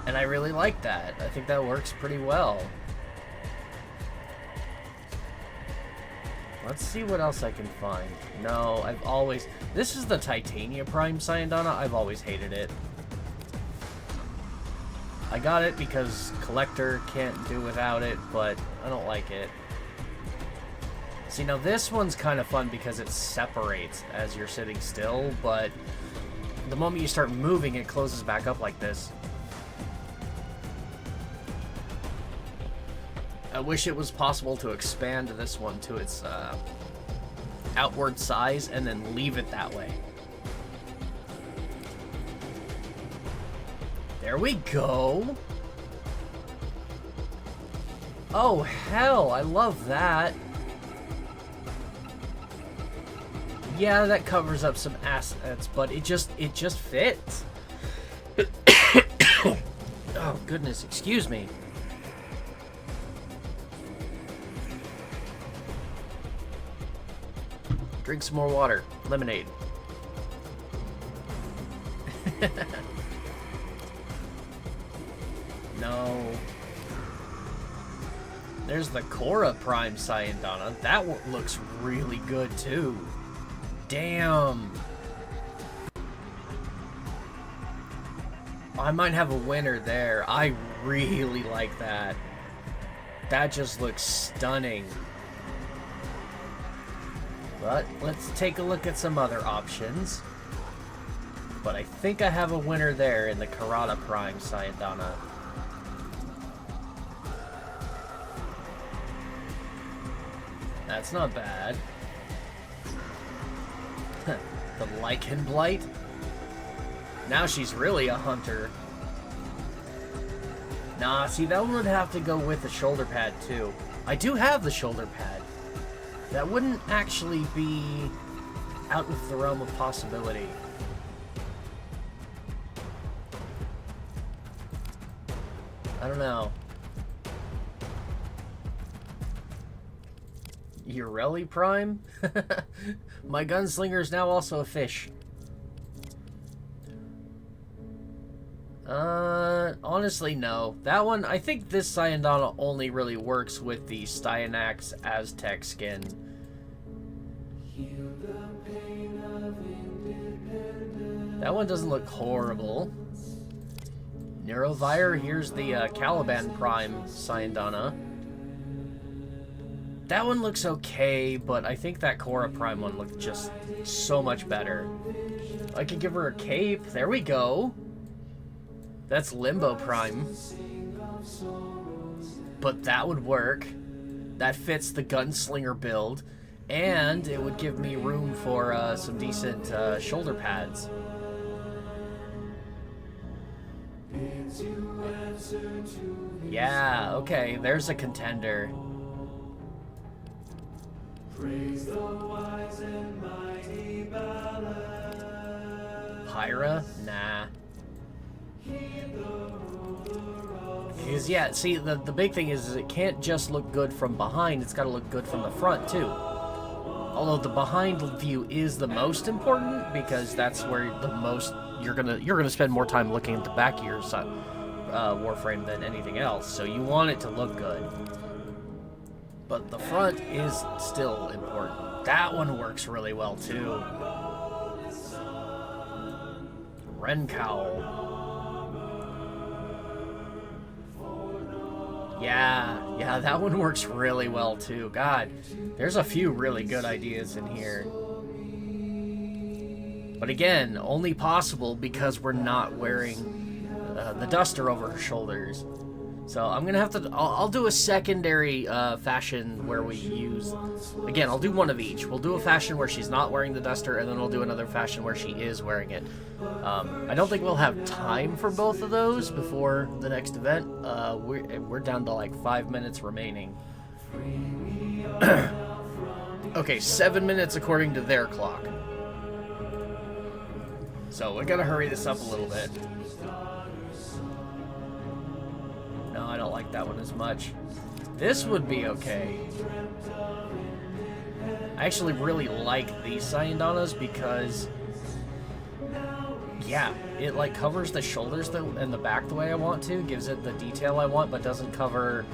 And I really like that. I think that works pretty well. Let's see what else I can find. No, I've always... This is the Titania Prime Syandana. I've always hated it. I got it because Collector can't do without it, but I don't like it. See, now this one's kind of fun because it separates as you're sitting still, but the moment you start moving, it closes back up like this. I wish it was possible to expand this one to its outward size and then leave it that way. There we go. Oh, hell, I love that. Yeah, that covers up some assets, but it just fits. Oh, goodness, excuse me. Drink some more water. Lemonade. No. There's the Korra Prime Sayandana. That one looks really good, too. Damn. I might have a winner there. I really like that. That just looks stunning. But let's take a look at some other options. But I think I have a winner there in the Karada Prime Sayandana. That's not bad. The Lichen Blight? Now she's really a hunter. Nah, see, that one would have to go with the shoulder pad, too. I do have the shoulder pad. That wouldn't actually be out of the realm of possibility. I don't know. Ureli Prime? My gunslinger is now also a fish. Honestly, no. That one, I think this Sayandana only really works with the Styanax Aztec skin. That one doesn't look horrible. Neurovire, here's the Caliban Prime Sayandana. That one looks okay, but I think that Korra Prime one looked just so much better. I could give her a cape. There we go. That's Limbo Prime. But that would work. That fits the gunslinger build. And it would give me room for some decent shoulder pads. Yeah, okay, there's a contender. Pyra? Nah. Because, yeah, see, the big thing is it can't just look good from behind, it's got to look good from the front, too. Although the behind view is the most important, because that's where the most... You're gonna spend more time looking at the back of your Warframe than anything else, so you want it to look good. But the front is still important. That one works really well, too. Rencowl. Yeah, that one works really well, too. God, there's a few really good ideas in here. But again, only possible because we're not wearing the duster over her shoulders. So I'm gonna have to, I'll do a secondary fashion where we use, again, I'll do one of each. We'll do a fashion where she's not wearing the duster, and then we'll do another fashion where she is wearing it. I don't think we'll have time for both of those before the next event. We're down to like 5 minutes remaining. Okay, 7 minutes according to their clock. So we gotta hurry this up a little bit. No, I don't like that one as much. This would be okay. I actually really like these Sayandanas because, yeah, it like covers the shoulders and the back the way I want to, gives it the detail I want, but doesn't cover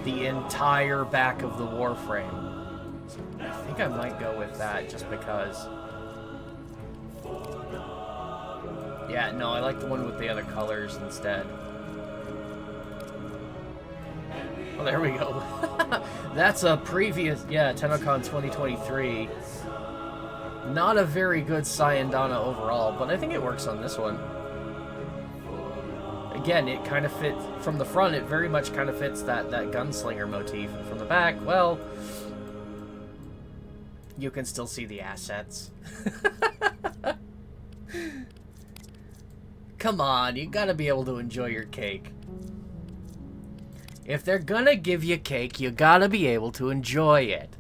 the entire back of the Warframe. So I think I might go with that just because. Yeah, no, I like the one with the other colors instead. Oh, there we go. That's a previous, yeah, TennoCon 2023. Not a very good Sayandana overall, but I think it works on this one. Again, it kind of fits, from the front, it very much kind of fits that gunslinger motif. And from the back, well, you can still see the assets. Come on, you gotta be able to enjoy your cake. If they're gonna give you cake, you gotta be able to enjoy it.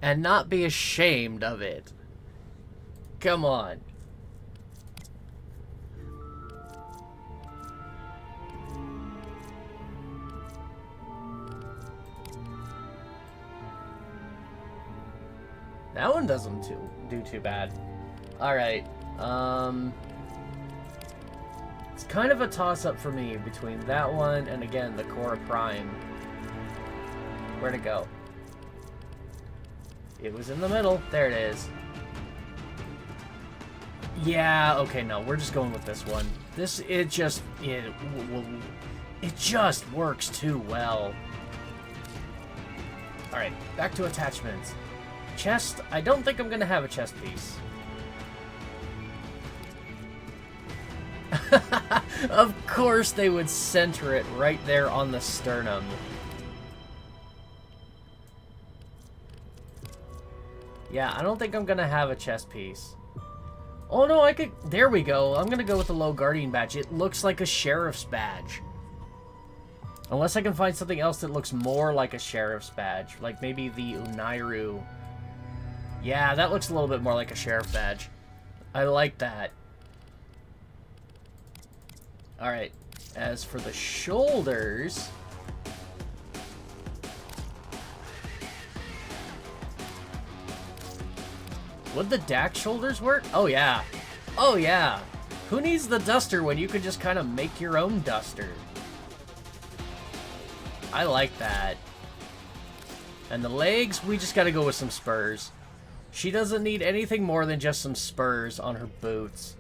And not be ashamed of it. Come on. That one doesn't do too bad. Alright, it's kind of a toss-up for me between that one and, again, the Korra Prime. Where'd it go? It was in the middle. There it is. Yeah, okay, no, we're just going with this one. It just works too well. Alright, back to attachments. Chest, I don't think I'm gonna have a chest piece. Of course they would center it right there on the sternum. Yeah, I don't think I'm gonna have a chest piece. Oh no, I could... There we go. I'm gonna go with the low guardian badge. It looks like a sheriff's badge. Unless I can find something else that looks more like a sheriff's badge. Like maybe the Unairu. Yeah, that looks a little bit more like a sheriff badge. I like that. Alright. As for the shoulders... Would the DAC shoulders work? Oh, yeah. Oh, yeah. Who needs the duster when you could just kind of make your own duster? I like that. And the legs, we just gotta go with some spurs. She doesn't need anything more than just some spurs on her boots.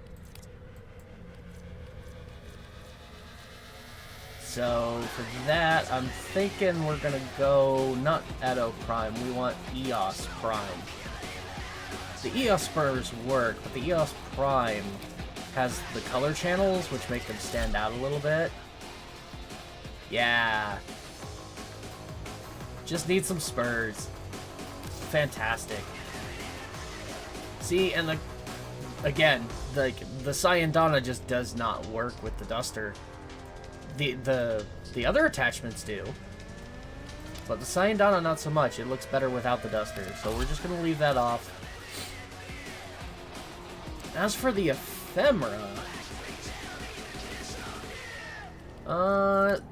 So, for that, I'm thinking we're gonna go not Edo Prime, we want Eos Prime. The Eos spurs work, but the Eos Prime has the color channels, which make them stand out a little bit. Yeah. Just need some spurs. Fantastic. See, and again, the Sayandana just does not work with the duster. The other attachments do. But the Sayandana not so much. It looks better without the duster. So we're just gonna leave that off. As for the ephemera,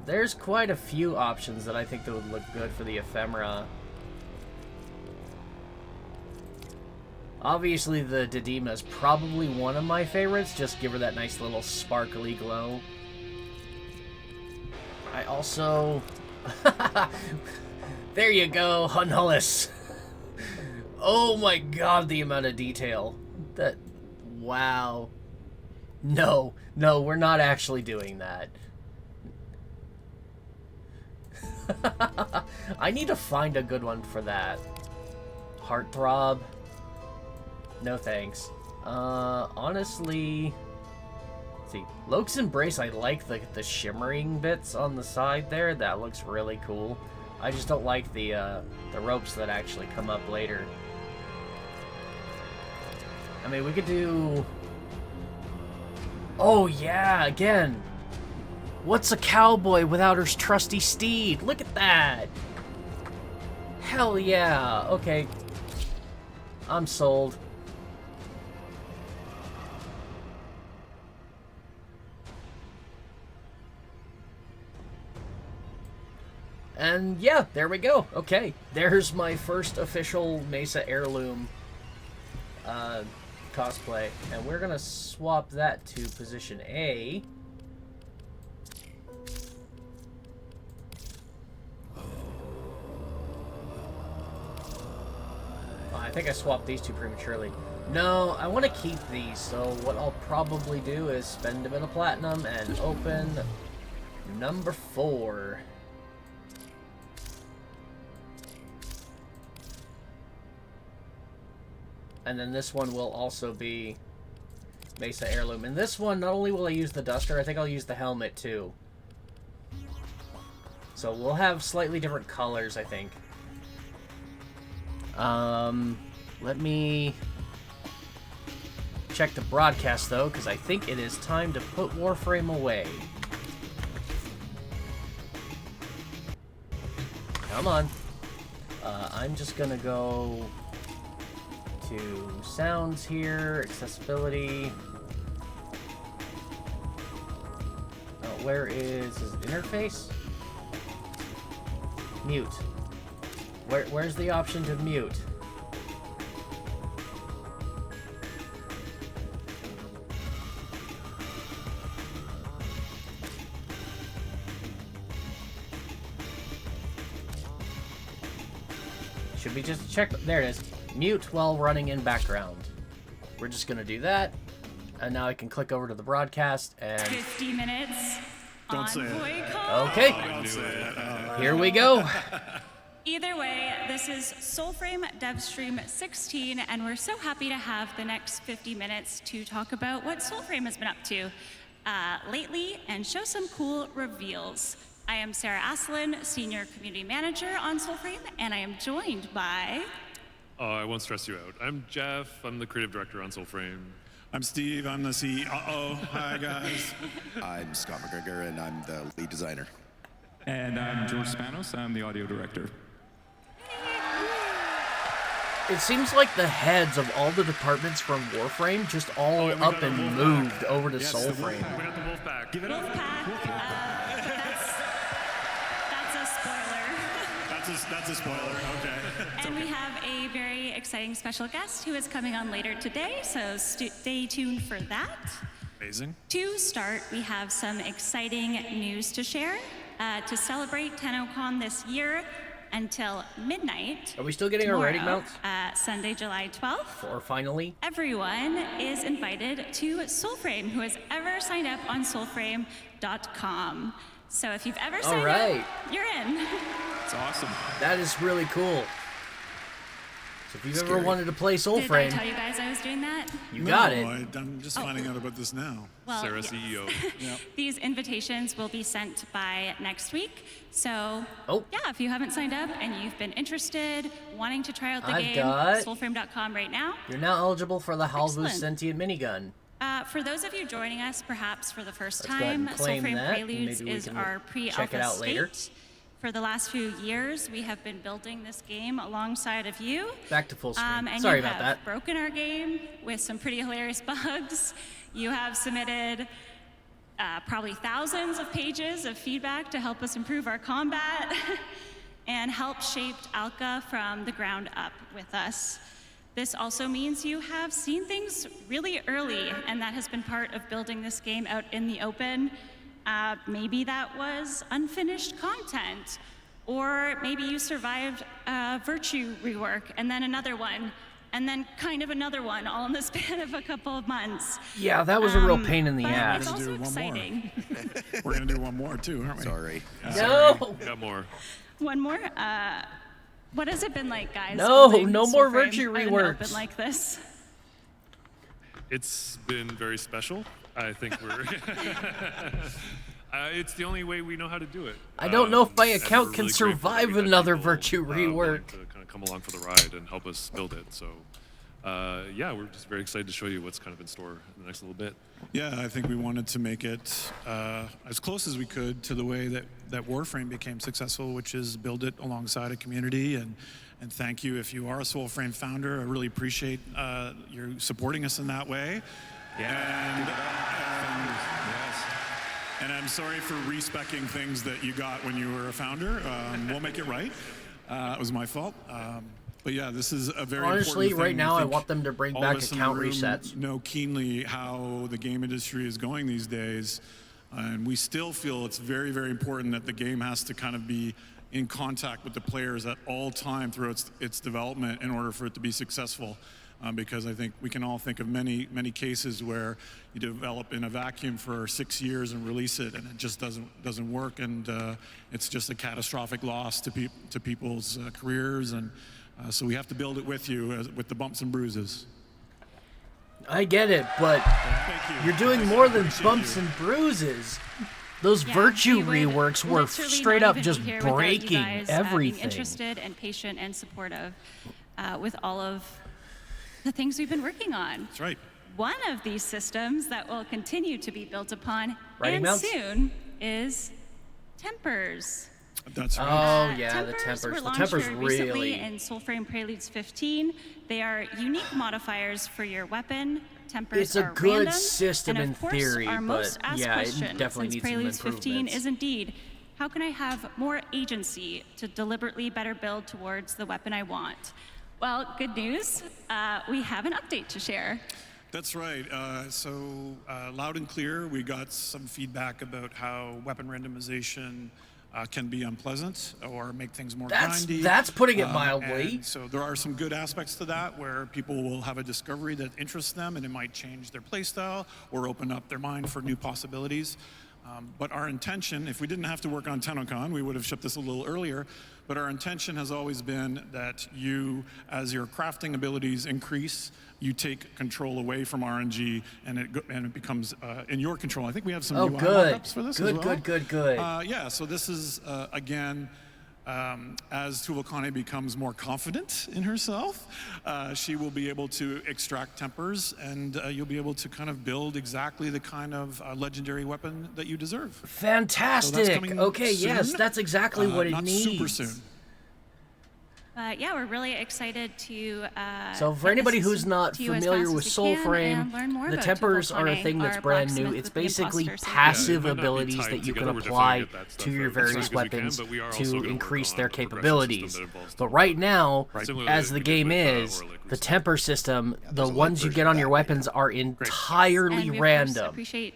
there's quite a few options that I think that would look good for the ephemera. Obviously, the Didima is probably one of my favorites. Just give her that nice little sparkly glow. I also... There you go, Hunulus. Oh my god, the amount of detail. That... Wow. No, we're not actually doing that. I need to find a good one for that. Heartthrob? No thanks. Honestly... Let's see, Loke's Embrace, I like the shimmering bits on the side there. That looks really cool. I just don't like the ropes that actually come up later. I mean, we could do... Oh, yeah, again. What's a cowboy without her trusty steed? Look at that. Hell yeah. Okay. I'm sold. And yeah, there we go. Okay. There's my first official Mesa Heirloom cosplay, and we're gonna swap that to position A. Oh, I think I swapped these two prematurely. No, I want to keep these, so what I'll probably do is spend a bit of platinum and open number 4. And then this one will also be Mesa Heirloom. And this one, not only will I use the duster, I think I'll use the helmet too. So we'll have slightly different colors, I think. Let me check the broadcast though, because I think it is time to put Warframe away. Come on. I'm just gonna go to sounds here, accessibility. Where is his interface? Mute. Where's the option to mute? Should we just check? There it is. Mute while running in background. We're just going to do that. And now I can click over to the broadcast and... 50 minutes. Don't say it. Okay. Don't say it. Here we go. Either way, this is Soulframe DevStream 16, and we're so happy to have the next 50 minutes to talk about what Soulframe has been up to lately and show some cool reveals. I am Sarah Aslan, Senior Community Manager on Soulframe, and I am joined by... Oh, I won't stress you out. I'm Jeff. I'm the Creative Director on Soulframe. I'm Steve. I'm the CEO. Hi, guys. I'm Scott McGregor, and I'm the lead designer. And I'm George Spanos. I'm the audio director. It seems like the heads of all the departments from Warframe just all up and moved over to Soulframe. We got the Wolfpack. Give it up. That's a spoiler. That's a spoiler. Okay. And we have a very exciting special guest who is coming on later today, so stay tuned for that. Amazing. To start, we have some exciting news to share. To celebrate TennoCon this year until midnight. Are we still getting our rating mounts? Sunday, July 12th. Or finally? Everyone is invited to Soulframe who has ever signed up on soulframe.com. So if you've ever signed up, you're in. It's awesome. That is really cool. So if you've ever wanted to play Soulframe... Did I tell you guys I was doing that? You got it. I'm just finding out about this now. Well, Sarah, yes. CEO. Yep. These invitations will be sent by next week. So, yeah, if you haven't signed up and you've been interested, wanting to try out the game, soulframe.com right now. You're now eligible for the Halvu Excellent. Sentient Minigun. For those of you joining us, perhaps for the first Let's go ahead time, and claim Soulframe that, and Preludes maybe we is can our check it pre-alpha out later. state. For the last few years, we have been building this game alongside of you. Back to full screen. And Sorry you about have that. broken our game with some pretty hilarious bugs. You have submitted probably thousands of pages of feedback to help us improve our combat and help shape Alka from the ground up with us. This also means you have seen things really early, and that has been part of building this game out in the open. Maybe that was unfinished content, or maybe you survived a Virtue rework, and then another one, and then kind of another one, all in the span of a couple of months. Yeah, that was a real pain in the but ass. It's also exciting. We're going to do one more, too, aren't we? Sorry. No! We got more. One more. What has it been like, guys? No, building no more Soulframe Virtue out in the reworks. open like this? It's been very special. I think we're... it's the only way we know how to do it. I don't know if my and account we're can really grateful that survive we had another people, Virtue willing rework. to kind of come along for the ride and help us build it. So, yeah, we're just very excited to show you what's kind of in store in the next little bit. Yeah, I think we wanted to make it as close as we could to the way that Warframe became successful, which is build it alongside a community. And thank you if you are a Soulframe founder. I really appreciate you supporting us in that way. And I'm sorry for respecing things that you got when you were a founder. We'll make it right. It was my fault. But yeah, this is a very Honestly, important thing. right now, I think want them to bring all back of us in the account room resets. know keenly how the game industry is going these days. And we still feel it's very, very important that the game has to kind of be in contact with the players at all time throughout its development in order for it to be successful. Because I think we can all think of many, many cases where you develop in a vacuum for 6 years and release it, and it just doesn't work, and it's just a catastrophic loss to people's careers, and so we have to build it with you with the bumps and bruises. I get it, but you're doing more than bumps and bruises. Those Virtue reworks were straight up just breaking everything. Being interested and patient and supportive with all of the things we've been working on. That's right. One of these systems that will continue to be built upon Writing mounts? soon is Tempers. That's right. Oh yeah, the Tempers were Tempers. The launched Tempers very recently really. in Soulframe Preludes 15. They are unique modifiers for your weapon. Tempers It's a are good random, system and in of course, theory, our most but asked yeah, it question definitely since needs some Preludes 15 improvements. is indeed, how can I have more agency to deliberately better build towards the weapon I want? Well, good news, we have an update to share. That's right. So loud and clear, we got some feedback about how weapon randomization can be unpleasant or make things more That's grindy. putting it mildly. And so there are some good aspects to that where people will have a discovery that interests them and it might change their playstyle or open up their mind for new possibilities. But our intention, if we didn't have to work on TennoCon, we would have shipped this a little earlier, but our intention has always been that you, as your crafting abilities increase, you take control away from RNG and it becomes in your control. I think we have some UI mock-ups for this as well. Good. Yeah, so this is, again, as Tuvalkane becomes more confident in herself, she will be able to extract tempers, and you'll be able to kind of build exactly the kind of legendary weapon that you deserve. Fantastic. So okay, soon. yes, that's exactly what it not needs. Super soon. Yeah, we're really excited to. So for anybody who's not familiar with Soulframe, the tempers are a thing that's brand new. It's basically passive abilities that you can apply to your various weapons to increase their capabilities. But right now, as the game is, the temper system, the ones you get on your weapons are entirely and we, of course, random. appreciate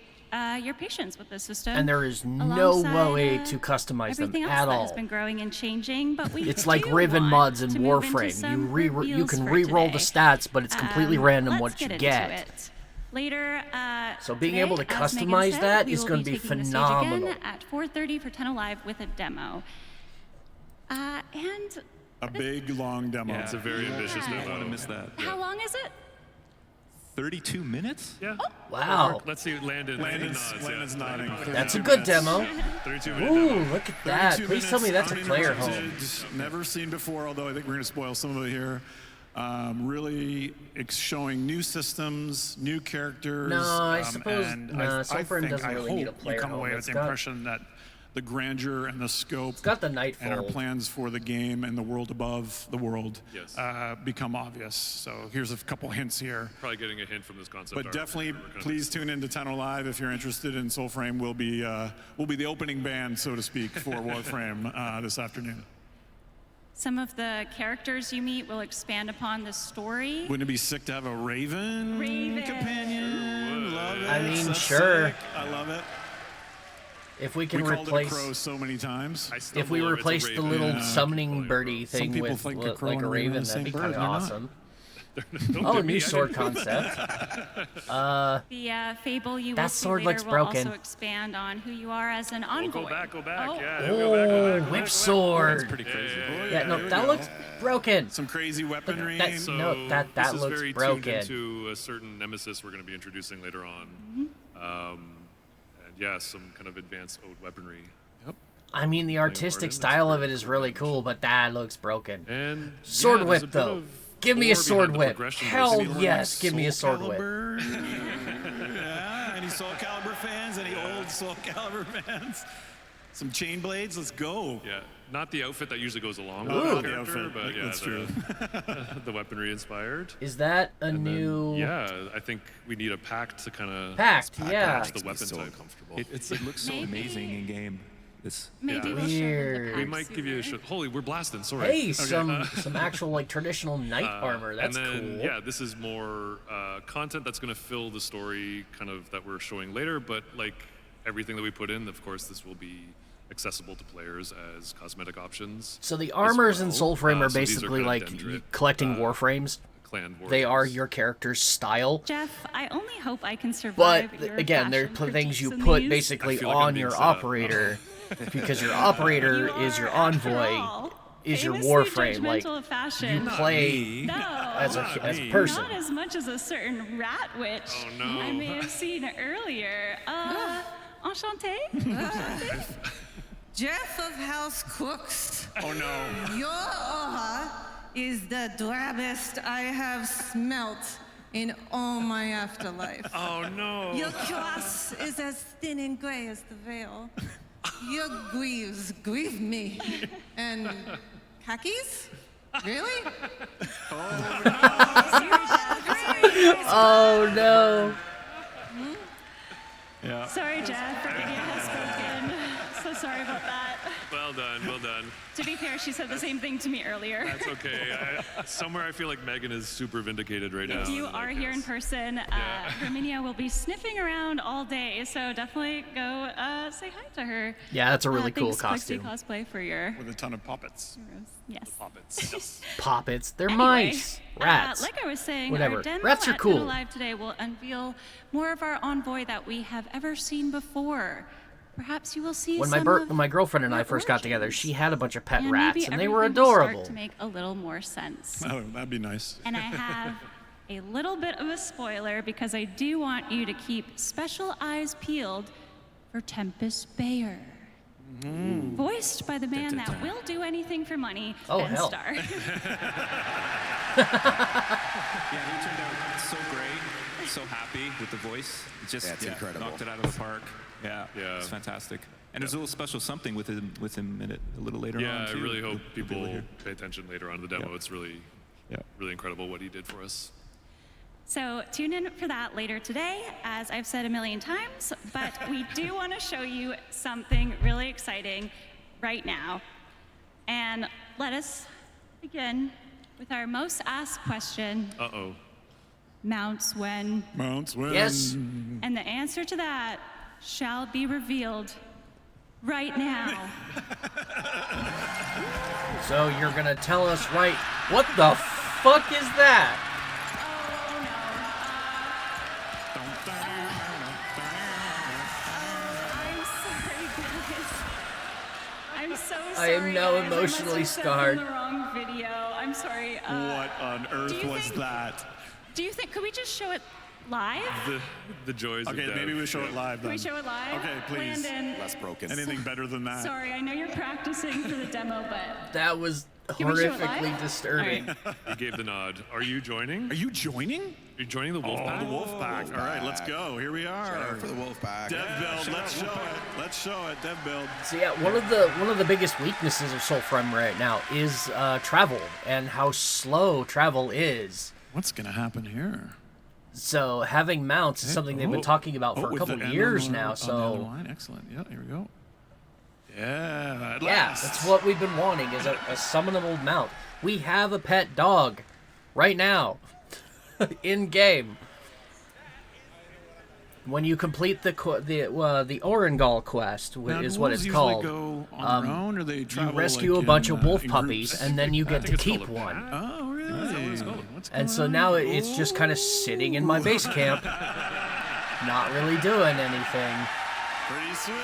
your patience with this system. And there is no way to customize them everything else at that all. has been growing and changing, but we It's like Riven mods in Warframe. You can re-roll the stats, but it's completely random what you get. Later, So being today, able to as Megan customize said, that we is will going to be taking the stage phenomenal. again at 4:30 for Tenno Live with a demo. And A big, long demo. Yeah, it's a very ambitious demo. I don't want to miss that. how long is it? 32 minutes? Yeah. Wow. Let's see, Landon's nodding. That's a good demo. 32-minute Ooh, demo. look at that. 32 Please tell me minutes, that's a player home. uninterrupted, Never seen before, although I think we're going to spoil some of it here. Really showing new systems, new characters. No, I suppose I Soulframe doesn't really hope need a player you come home. away with It's the got- impression that the grandeur and the scope got the and our Nightfall. plans for the game and the world above the world become obvious. So here's a couple hints here. Probably getting a hint from this concept But art. definitely, please tune into Tenno Live if you're interested in Soulframe. We'll be the opening band, so to speak, for Warframe this afternoon. Some of the characters you meet will expand upon the story. Wouldn't it be sick to have a Raven companion? Love it. I mean, That's sure. sick. I love it. If we can We called it a replace, crow so many times. if we replace the little summoning birdie Some thing people with think a crow like and a a raven are raven, the that'd be same kind bird. of They're not. awesome. Oh, New sword concept. The fable you will That see sword later looks will broken. also expand on who you are as an envoy. Go back. Oh. Yeah, go back. Whip sword. That's pretty crazy. Yeah, no, that looks broken. Some crazy weaponry. That- So no, that this is looks very broken. tuned into a certain nemesis we're going to be introducing later on. And yeah, some kind of advanced ode weaponry. Yep. I mean, the artistic style of it is really cool, but that looks broken. And Sword yeah, there's a whip, bit though. of Give me a lore sword behind the whip. progression Hell versus- yes, give me a sword whip. Yeah, any Soul Calibur fans? Any old Soul Calibur fans? Some chain blades? Let's go. Yeah, not the outfit that usually goes along Ooh, with the the character, outfit. but yeah, That's true. the weaponry inspired. Is that a And then, new? yeah, I think we need a pact to kind of Pact, yeah. match the weapon type. It looks so Maybe. amazing in game. This. Maybe we'll show Weird. them the We pack might give you a soon. Holy, we're blasting. Sorry. Hey, Okay. some actual like traditional knight armor. That's and then, cool. Yeah, this is more content that's going to fill the story kind of that we're showing later. But like everything that we put in, of course, this will be accessible to players as cosmetic options. So the as armors in well. Soulframe are So these basically kind of like Dendrit, collecting warframes. clan They are warriors. your character's style. Jeff, I only hope I can But survive your again, they're fashion things you critiques put in these. basically I feel like I'm on being your set up. operator because your operator You is your are, after envoy, all, is your famously warframe. Like judgmental of fashion. you play No, as a person. Not as much as a certain rat witch Oh, no. I may have seen earlier. Enchanté? Jeff of House Cooks, Oh no. your aura is the drabbest I have smelt in all my afterlife. Oh no. Your cuirass is as thin and gray as the veil. Your greaves grieve me. And khakis? Really? Oh no! Yeah. Sorry, Jeff, forgive you has spoken. So sorry about that. Well done. Well done. To be fair, swear she said the same thing to me earlier. That's okay. Somewhere I feel like Megan is super vindicated right now. If you are here in person, Herminia will be sniffing around all day, so definitely go say hi to her. Yeah, that's a really cool thanks, costume. Quixie Cosplay for your... With a ton of puppets. Yes. Puppets. Yes. Poppets. They're Anyway, mice. Rats. Like I was saying, Whatever. our demo Rats are at cool. Tenno Live today will unveil more of our Envoy that we have ever seen before. Perhaps you will see When some of my girlfriend and I their first got together, origins. she had a bunch of pet And rats, maybe and they were everything will start adorable. to make a little more sense. Oh, that'd be nice. And I have a little bit of a spoiler because I do want you to keep special eyes peeled for Tempest Bayer. Voiced by the man that will do anything for money, Oh, Ben hell. Starr. Yeah, he turned out so great, so happy with the voice. It just That's incredible. knocked it out of the park. Yeah, it's fantastic. And there's a little special something with him in it a little later on, Yeah, I too. really hope You'll be able to people hear. pay attention later on in the demo. It's really incredible what he did for us. So tune in for that later today, as I've said a million times, but we do want to show you something really exciting right now. And let us begin with our most asked question. Uh-oh. Mounts when? Mounts when? Yes. And the answer to that shall be revealed right now. So you're gonna tell us right? What the fuck is that? I'm so sorry. I am now guys. emotionally I must have scarred. sent them the wrong video. I'm sorry. What on earth do you was think- that? Do you think? Could we just show it live? The joys of Okay, dev. maybe we show it live Can then. we show it live? Okay, please. Landon. Less broken. Anything better than that? Sorry, I know you're practicing for the demo, but That was Can we show it horrifically live? disturbing. He gave the nod. Are you joining? Are you joining? Are you joining the wolf Oh, pack? the wolf pack. All right, let's go. Here we are. Shout out for the wolf pack. Dev build. Let's show it. Let's show it. Dev build. So yeah, one of the biggest weaknesses of Soulframe right now is travel and how slow travel is. What's gonna happen here? So having mounts is something they've been talking about for a with couple the end years on the- now. on the other So line. Excellent. Yeah, here we go. Yeah, at yeah, last. that's what we've been wanting is a summonable mount. We have a pet dog right now in game. When you complete the Orengal quest, Now, is do what wolves it's usually called. go on their own, or they travel you rescue like a bunch in, of wolf in puppies, groups? and then you I get think to it's called keep a one. Oh, really? What's And going so on? now it's just kind of sitting in my base camp, not really doing anything. Pretty sweet,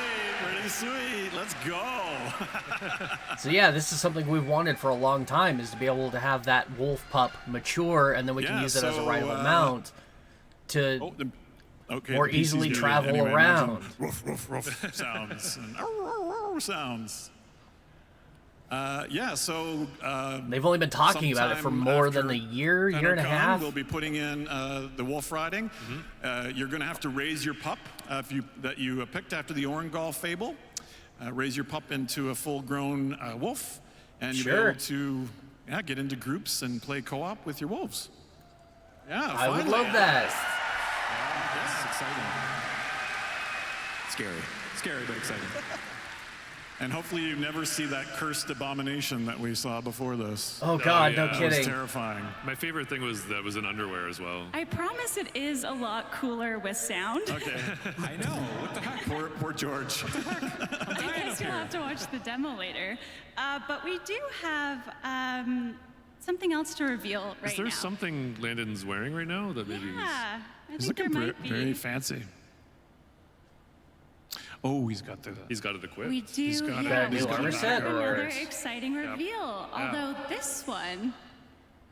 pretty sweet. Let's go. So yeah, this is something we've wanted for a long time, is to be able to have that wolf pup mature, and then we can Yeah, use it as a so, rival mount to Okay, more the PC's easily doing it travel anyway. around. Roof, roof, roof sounds. And sounds. Yeah, so They've only been talking about it for sometime more after than a year and a TennoCon, half. We'll be putting in the wolf riding. You're going to have to raise your pup that you picked after the Orengal fable. Raise your pup into a full-grown wolf, and you'll be Sure. able to get into groups and play co-op with your wolves. Yeah, I would finally. love that. It's exciting. Scary. Scary, but exciting. And hopefully you never see that cursed abomination that we saw before this. Oh God, no yeah. That was kidding. terrifying. My favorite thing was that was in underwear as well. I promise it is a lot cooler with sound. Okay. I know. What the heck? Poor George. I guess you'll have to watch the demo later. But we do have something else to reveal right Is there now. something Landon's wearing right now that maybe Yeah, I He's think there looking might be. very fancy. Oh, he's got it equipped. We do, He's got yeah, it. we He's do got armor it. set, or- another exciting reveal. Although this one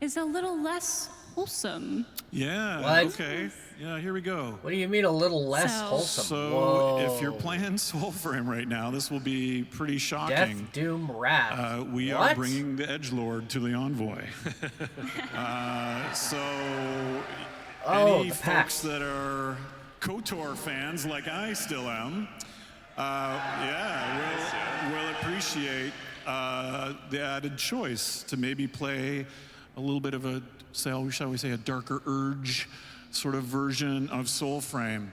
is a little less wholesome. Yeah. What? Okay. Yeah. Here we go. What do you mean a little less So- wholesome? So, Whoa. if you're playing Soulframe right now, this will be pretty Death, shocking. Doom, Wrath. We are What? bringing the Edgelord to the Envoy. So, Oh, any the pack. folks that are KOTOR fans, like I still am, will appreciate the added choice to maybe play a little bit of a, shall we say, a darker urge sort of version of Soulframe.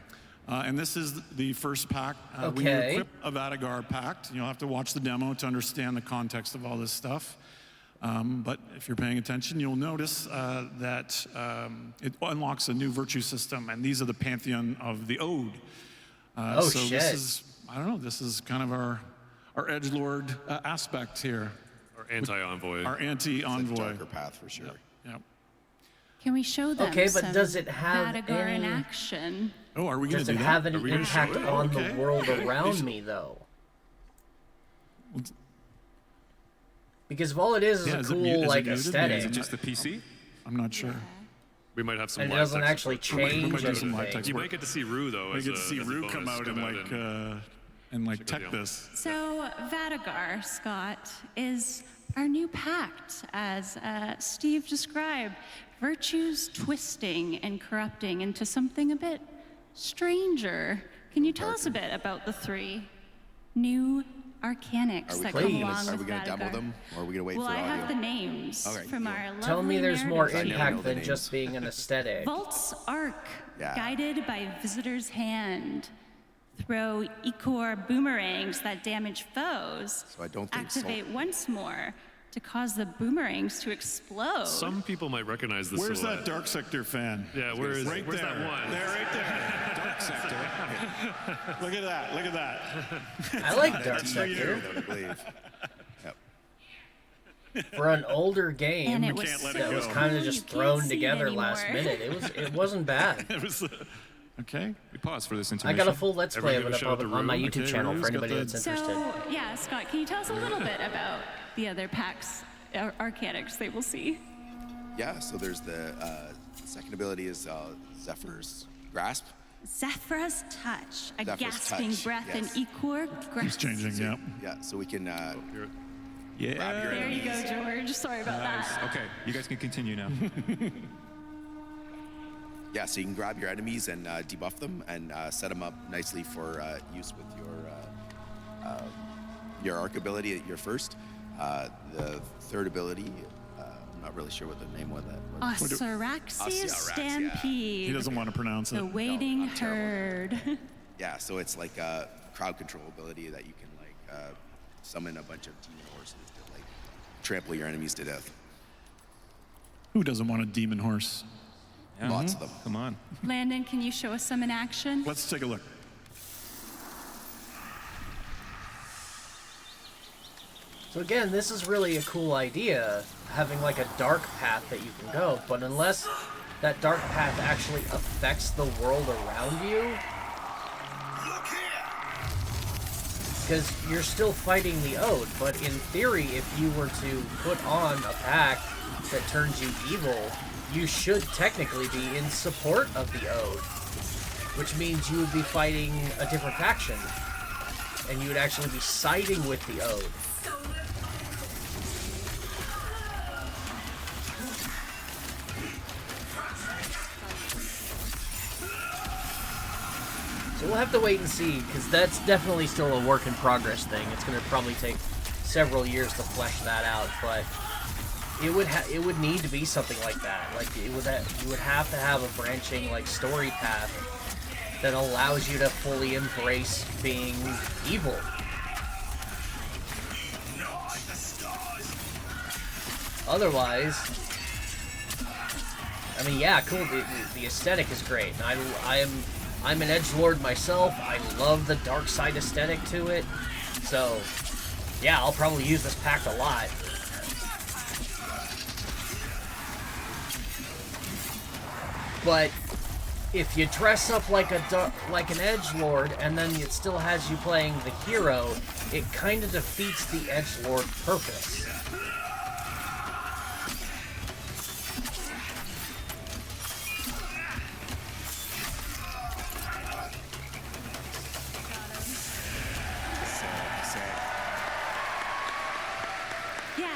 And this is the first pack. When you equip a Vadagar pact, you'll have to watch the demo to understand the context of all this stuff. But if you're paying attention, you'll notice that it unlocks a new virtue system, and these are the pantheon of the Ode. So shit. This is, I don't know, this is kind of our edgelord aspect here. Our anti-envoy. Our anti-envoy. It's a darker path for sure. Yep. Can we show them Okay, but some does it have Vadagar in any- action? Oh, are we going Does to do it that? have any Are we gonna impact show it? on Okay. the world around me, though? Because if all it is Yeah, a is it cool, mu- is it like, muted? aesthetic, Is it just the PC? I'm not sure. We might have some and it live doesn't text actually support. change might do some live anything. text You work. might get to see Rue though. We as get to a- see as a Rue bonus come out and like tech deal. this. So Vadagar, Scott, is our new pact, as Steve described. Virtues twisting and corrupting into something a bit stranger. Can you tell us a bit about the three new arcanics that come along Are with we going to demo Vadagar? them, or are we going to wait Well, for I audio? have the names Okay, from cool. our lovely Tell me there's more narrative. impact than just being an aesthetic. Vault's Arc, Yeah. guided by Visitor's Hand. Throw Ichor boomerangs that damage foes. So I don't think Activate once more to cause the boomerangs to explode. Some people might recognize this. Where's silhouette. that Dark Sector fan? Yeah, where's right where's there. that one? There, right there. Dark Sector. Look at that. Look at that. I like Dark That's for you. Sector. I believe. Yep. For an older game And it was can't let that it was go. kind of You just can't thrown see it together last anymore. minute, it wasn't bad. It was, okay. We paused for this I intermission. got a full Let's Play of Everyone it give a shout up to on my Rue. YouTube Okay, channel Rue's for got anybody the- that's interested. So, yeah, Scott, can you tell us a little bit about the other packs, arcanics they will see? Yeah, so there's the second ability is Zephyr's Grasp. Zephyr's Touch, a Zephyr's gasping Touch, breath yes. in Ichor It's grasp. changing, yeah. Yeah, so we can grab your There you go, enemies. George. Sorry about Nice. that. Okay, you guys can continue now. Yeah, so you can grab your enemies and debuff them and set them up nicely for use with your arc ability at your first. The third ability, I'm not really sure what the name of that was. Osaraxius yeah. Stampede. He doesn't want to pronounce it. The waiting I'm terrible. herd. Yeah, so it's like a crowd control ability that you can like summon a bunch of demon horses to like trample your enemies to death. Who doesn't want a demon horse? Yeah. Lots of them. Come on. Landon, can you show us some in action? Let's take a look. So again, this is really a cool idea, having like a dark path that you can go, but unless that dark path actually affects the world around you, because you're still fighting the Ode, but in theory, if you were to put on a pack that turns you evil, you should technically be in support of the Ode, which means you would be fighting a different faction, and you would actually be siding with the Ode. So we'll have to wait and see, because that's definitely still a work in progress thing. It's going to probably take several years to flesh that out, but it would need to be something like that. Like you would have to have a branching like story path that allows you to fully embrace being evil. Otherwise, I mean, yeah, cool. The aesthetic is great, and I'm an edgelord myself. I love the dark side aesthetic to it. So, yeah, I'll probably use this pack a lot. But if you dress up like an edgelord and then it still has you playing the hero, it kind of defeats the edgelord purpose. Yeah,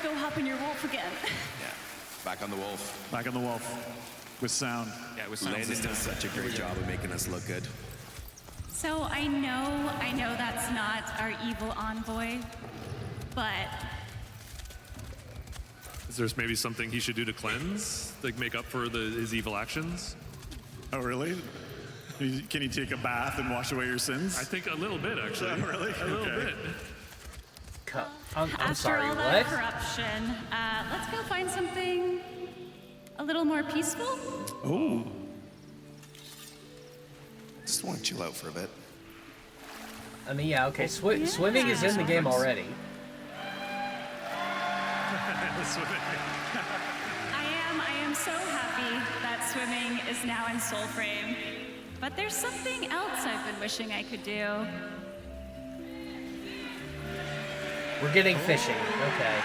go hop in your wolf again. Yeah, back on the wolf. Back on the wolf. With sound. Yeah, with sound Landon system. does such a great job of making us look good. So I know that's not our evil envoy, but Is there maybe something he should do to cleanse, like make up for his evil actions? Oh, really? Can you take a bath and wash away your sins? I think a little bit, actually. Yeah, really? A little Okay. bit. I'm After sorry, all that what? corruption, let's go find something a little more peaceful. Oh. Just want to chill out for a bit. I mean, yeah, okay. Swimming is in the game already. I am so happy that swimming is now in Soulframe. But there's something else I've been wishing I could do. We're getting fishing. Okay.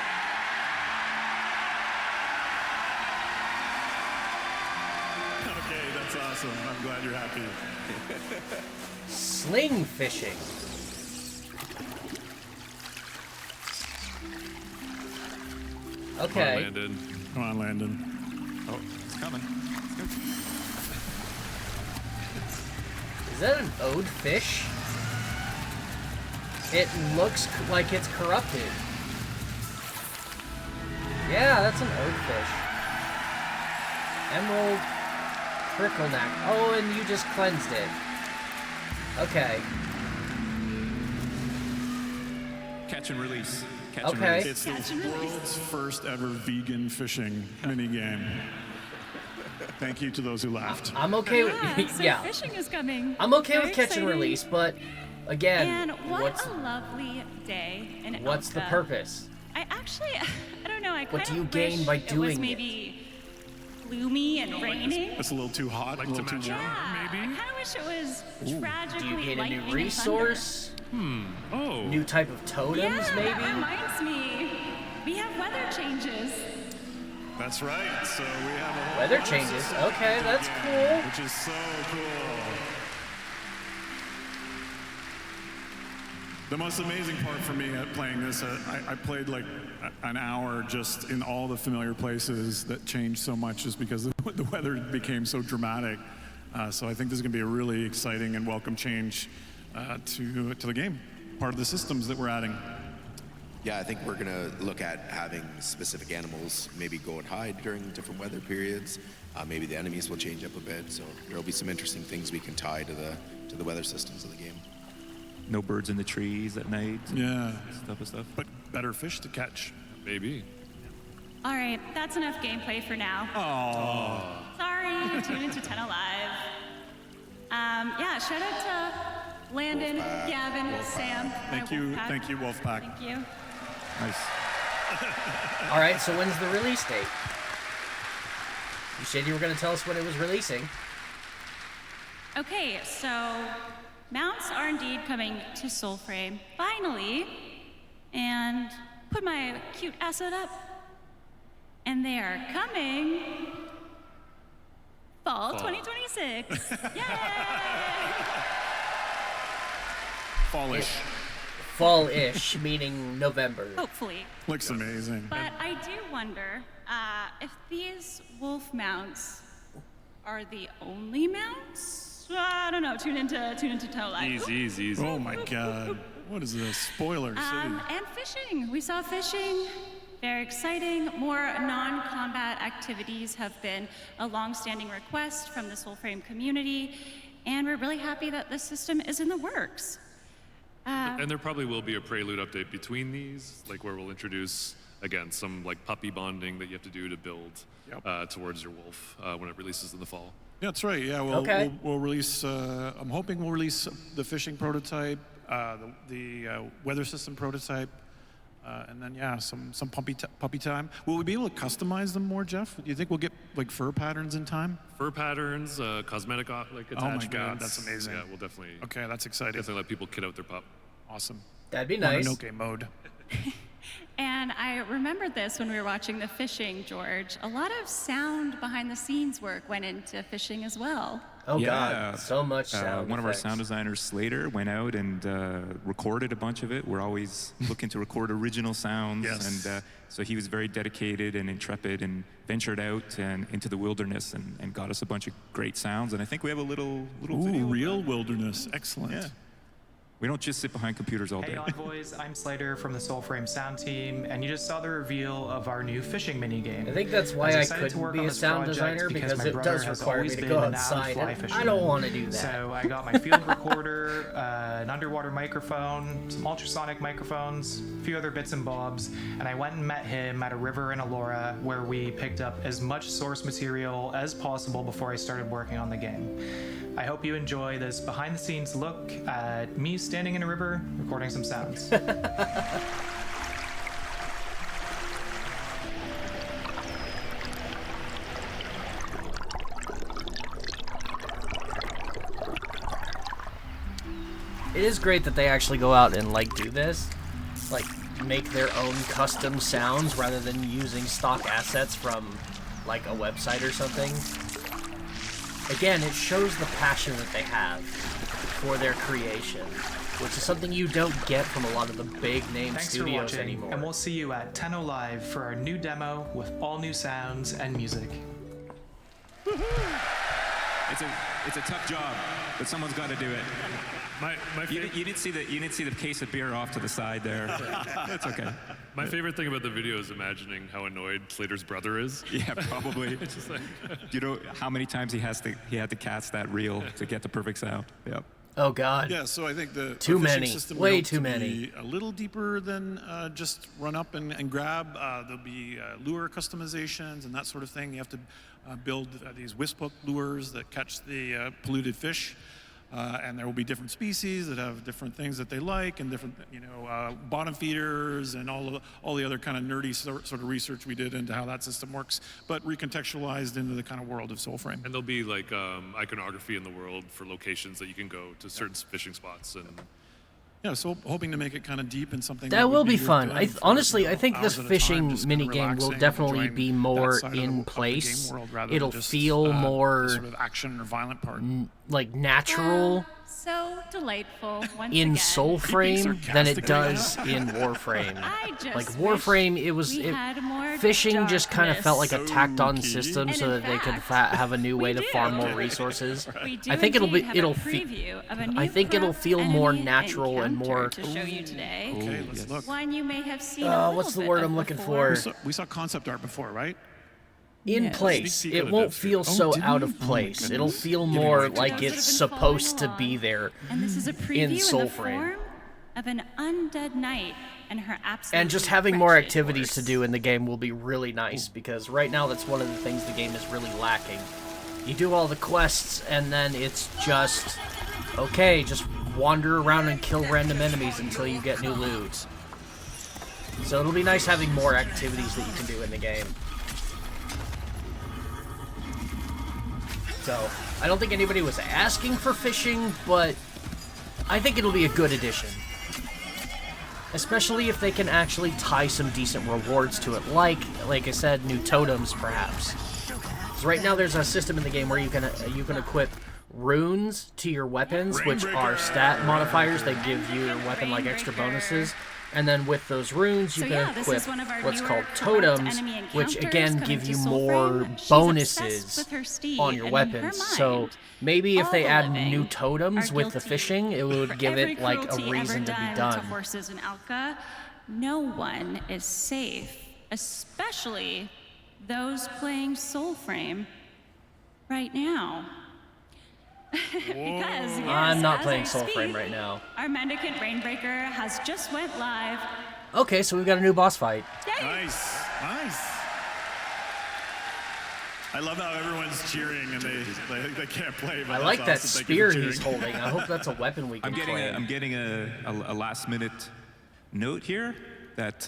Okay, that's awesome. I'm glad you're happy. Sling fishing. Okay. Come on, Landon. Oh, it's coming. Is that an ode fish? It looks like it's corrupted. Yeah, that's an ode fish. Emerald Trickleneck. Oh, and you just cleansed it. Okay. Catch and release. Catch Okay. and release. It's the world's first ever vegan fishing minigame. Thank you to those who laughed. I'm okay with So yeah. fishing is coming. I'm okay Very with catch and exciting. release, but again, And what what's a lovely day in what's the Alpha. purpose? I actually, I don't know. I What kind do you of gain wish by it doing was it? maybe gloomy and raining. It's a little too hot, a little too warm. Yeah, I kind of wish it was tragically Do you gain a lightning new resource? Oh. New type of totems, Yeah, maybe? that reminds me. We have weather changes. That's right. So we have a whole Weather bunch of changes. systems Okay, that's again, cool. Which is so cool. The most amazing part for me at playing this, I played like an hour just in all the familiar places that changed so much just because the weather became so dramatic. So I think this is going to be a really exciting and welcome change to the game. Part of the systems that we're adding. Yeah, I think we're gonna look at having specific animals maybe go and hide during different weather periods. Maybe the enemies will change up a bit, so there'll be some interesting things we can tie to the weather systems of the game. No birds in the trees at night. Yeah. Stuff. But better fish to catch. Maybe. All right, that's enough gameplay for now. Oh. Sorry, tune into Tenno Live. Yeah, shout out to Landon, Gavin, Sam. Thank you, Wolfpack. Thank you. Nice. All right, so when's the release date? You said you were going to tell us when it was releasing. Okay, so mounts are indeed coming to Soulframe, finally, and put my cute asset up. And they are coming fall 2026. Yay! Fallish. Fall-ish, meaning November. Hopefully. Looks amazing. But I do wonder if these wolf mounts are the only mounts? I don't know. Tune into Tenno Live. Easy. Oh my God. What is this? Spoiler city. And fishing. We saw fishing. Very exciting. More non-combat activities have been a long-standing request from the Soulframe community, and we're really happy that this system is in the works. And there probably will be a prelude update between these, like where we'll introduce, again, some like puppy bonding that you have to do to build towards your wolf when it releases in the fall. Yeah, that's right. Yeah, we'll release. I'm hoping we'll release the fishing prototype, the weather system prototype, and then some puppy time. Will we be able to customize them more, Jeff? Do you think we'll get like fur patterns in time? Fur patterns, cosmetic like attachments. Oh my God, that's amazing. Yeah, we'll definitely. Okay, that's exciting. Definitely let people kid out their pup. Awesome. That'd be nice. Mononoke mode. And I remembered this when we were watching the fishing, George. A lot of sound behind the scenes work went into fishing as well. Oh God, so much sound. One of our effects. sound designers, Slater, went out and recorded a bunch of it. We're always looking to record original sounds, and so he was very dedicated and intrepid and ventured out and into the wilderness and got us a bunch of great sounds. And I think we have a little Ooh, video. real wilderness. Excellent. Yeah. We don't just sit behind computers all day. Hey Envoys, I'm Slater from the Soulframe sound team, and you just saw the reveal of our new fishing minigame. I think that's why I couldn't be a sound designer, because it does require me to go outside, and I don't want to do that. So I got my field recorder, an underwater microphone, some ultrasonic microphones, a few other bits and bobs, and I went and met him at a river in Elora where we picked up as much source material as possible before I started working on the game. I hope you enjoy this behind-the-scenes look at me standing in a river recording some sounds. It is great that they actually go out and like do this, like make their own custom sounds rather than using stock assets from like a website or something. Again, it shows the passion that they have for their creation, which is something you don't get from a lot of the big name studios anymore. And we'll see you at Tenno Live for our new demo with all new sounds and music. It's a tough job, but someone's got to do it. You didn't see the case of beer off to the side there. It's okay. My favorite thing about the video is imagining how annoyed Slater's brother is. Yeah, probably. It's just like, you know how many times he had to cast that reel to get the perfect sound. Yep. Oh God. Yeah, so I think the too fishing many, system way will too be many. a little deeper than just run up and grab. There'll be lure customizations and that sort of thing. You have to build these wisp hook lures that catch the polluted fish. And there will be different species that have different things that they like, and different, bottom feeders, and all the other kind of nerdy sort of research we did into how that system works, but recontextualized into the kind of world of Soulframe. and there'll be like iconography in the world for locations that you can go to certain fishing spots and. Yeah, so hoping to make it kind of deep in something That will would be worth fun. doing for, Honestly, I think hours this at a time, fishing just kind of minigame will relaxing, definitely enjoying be that more side of the in game place. world rather It'll than just, feel more the sort of action or violent part. like natural So delightful once in again. Soulframe than it does in Warframe. I just Like Warframe, we had more fishing just kind of felt like a darkness. tacked-on system, And so in that they could fact, have a new way to do. farm more resources. We do I think it'll indeed have a feel. preview of a new I think it'll corrupt feel more enemy natural and encounter more. to show you today. Okay, let's look. One you may have seen a What's the little word bit I'm of looking before. for? We saw concept art before, right? In Yes. place. Sneak peek It of won't this. feel Oh, so did out we? of Oh my place. It'll goodness. feel Give me more one. like Those that it's have been supposed to following be along. there And this is a preview in in the Soulframe. form of an undead knight and her absolute And just having more activities to do in the game will be really nice, because right now that's one of the things the game is really lacking. You do all the quests and then it's just, okay, just wander around and kill random enemies until you get new loot. So it'll be nice having more activities that you can do in the game. So, I don't think anybody was asking for fishing, but I think it'll be a good addition. Especially if they can actually tie some decent rewards to it, like I said, new totems, perhaps. Because right now there's a system in the game where you can equip runes to your weapons, which are stat modifiers that give you your weapon like extra bonuses. And then with those runes, you can equip what's called totems, which again give you more bonuses on your weapons. So maybe if they add new totems with the fishing, it would give it like a reason to be done. To horses in Alka, no one is safe, especially those playing Soulframe right now. Because, yes, I'm not as playing I Soulframe speak, right now. Our Mendicant Rainbreaker has just went live. Okay, so we've got a new boss fight. Nice, nice. I love how everyone's cheering and they can't play. But I like that awesome. Thank you spear for he's cheering. holding. I hope that's a weapon we can claim. I'm getting a last minute note here that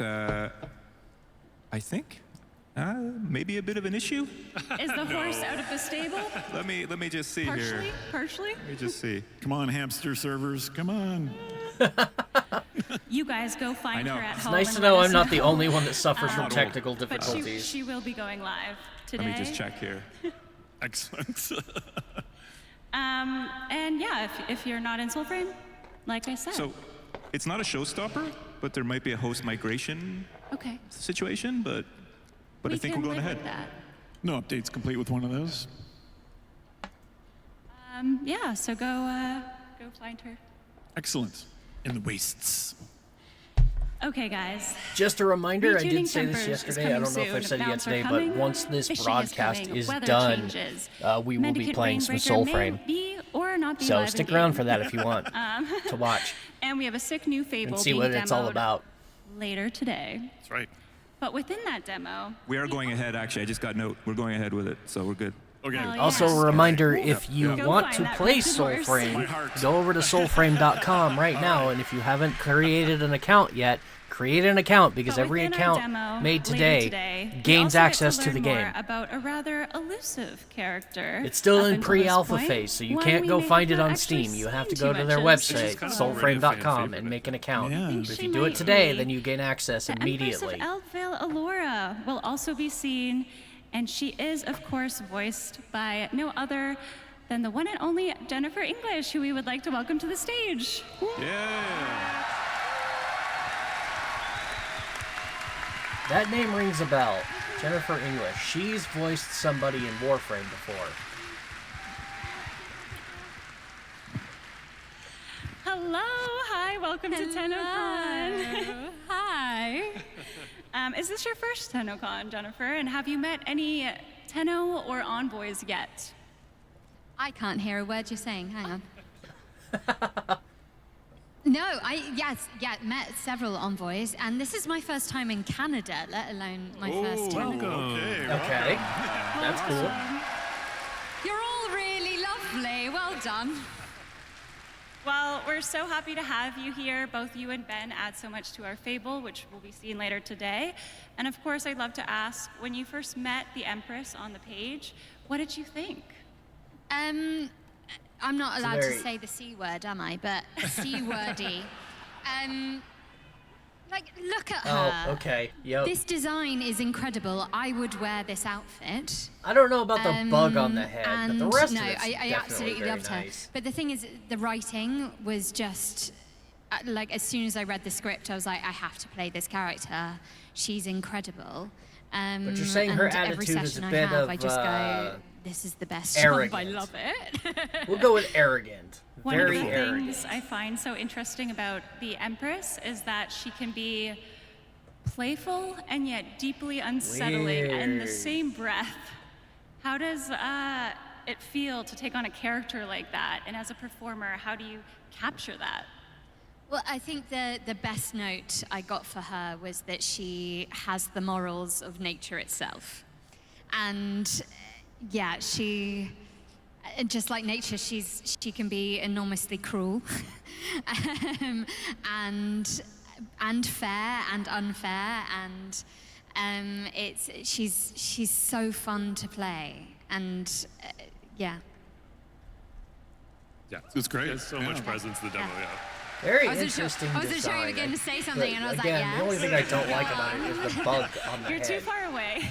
I think maybe a bit of an issue. Is the horse out of the stable? Let me just see here. Partially? Let me just see. Come on, hamster servers, come on. You guys go find her at home. It's nice and to let know us I'm not the only one that suffers from Um, technical But difficulties. she will be going live today. Let me just check here. Excellent. And yeah, if you're not in Soulframe, like I said. So it's not a showstopper, but there might be a host migration Okay. situation, but I think we're going ahead. No updates complete with one of those. Yeah, so go find her. Excellent. in the wastes. Okay, guys. Just a reminder, I Retuning did say this Tempers is yesterday. I don't know if coming I've said it yet soon. today, Mounts are but coming, once this fishing broadcast coming, is weather done, changes. we will be Mendicant playing some Rainbreaker may Soulframe. be or not be So live stick in around game. for that if you want to watch And we have a sick new Fable and see being what it's all demoed about. later today. That's right. But within that demo, We are going ahead, actually. I just got note. We're going ahead with it, so we're good. Okay. Also, a reminder, if you Go want find to that play rented horse. Soulframe, go over to soulframe.com right now, and if you haven't created an account yet, create an account, because but every within our account demo made later today we gains also get access to learn the game. more about a rather elusive character. It's still up in until pre-alpha this point, phase, so you one can't we go may find have it not on actually Steam. You have to seen go too to their much website, of. soulframe.com, and make an account. Yeah. If She you do it might today, be. then you gain access The immediately. Empress of Eldvale Allura will also be seen, and she is, of course, voiced by no other than the one and only Jennifer English, who we would like to welcome to the stage. Yeah. That name rings a bell. Jennifer English. She's voiced somebody in Warframe before. Hello, hi, welcome to TennoCon. Hi. Is this your first TennoCon, Jennifer? And have you met any Tenno or envoys yet? I can't hear a word you're saying. Hang on. No, met several envoys, and this is my first time in Canada, let alone my first time. Okay. That's cool. You're all really lovely. Well done. Well, we're so happy to have you here. Both you and Ben add so much to our Fable, which will be seen later today. And of course, I'd love to ask, when you first met the Empress on the page, what did you think? I'm not allowed to say the C word, am I? But C-wordy. Like, look at her. Oh, okay. Yep. This design is incredible. I would wear this outfit. I don't know about the bug on the head, but the rest no, of it's I definitely absolutely very loved nice. her. But the thing is, the writing was just like, as soon as I read the script, I was like, I have to play this character. She's incredible. But you're saying her and every attitude is a session bit I have, of, I just go, this is the best arrogant. job. I love it. We'll go with arrogant. One Very of the arrogant. things I find so interesting about the Empress is that she can be playful and yet deeply unsettling in the Weird. same breath. How does it feel to take on a character like that? And as a performer, how do you capture that? Well, I think the best note I got for her was that she has the morals of nature itself. And yeah, just like nature, she can be enormously cruel and fair and unfair, and she's so fun to play, and yeah. Yeah, it's great. There's so much presence in the demo. Yeah. Very I wasn't sure- interesting I wasn't sure you were design. going to say something, and I was like, again, the only yes. thing I don't like about it is the bug on the You're head. too far away.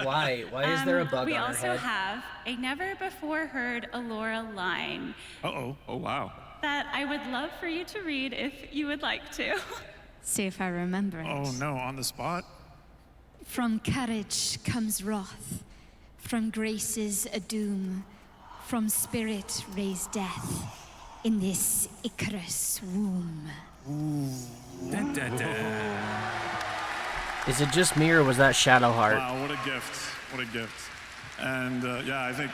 Why? Why is there a bug we on her also head? have a never before heard Allura line Uh-oh. Oh, wow. that I would love for you to read if you would like to. See if I remember it. Oh, no, on the spot? From courage comes wrath, from graces a doom, from spirit raised death in this Icarus womb. Dun, dun, dun. Is it just me, or was that Shadowheart? Wow, what a gift. What a gift. And yeah, I think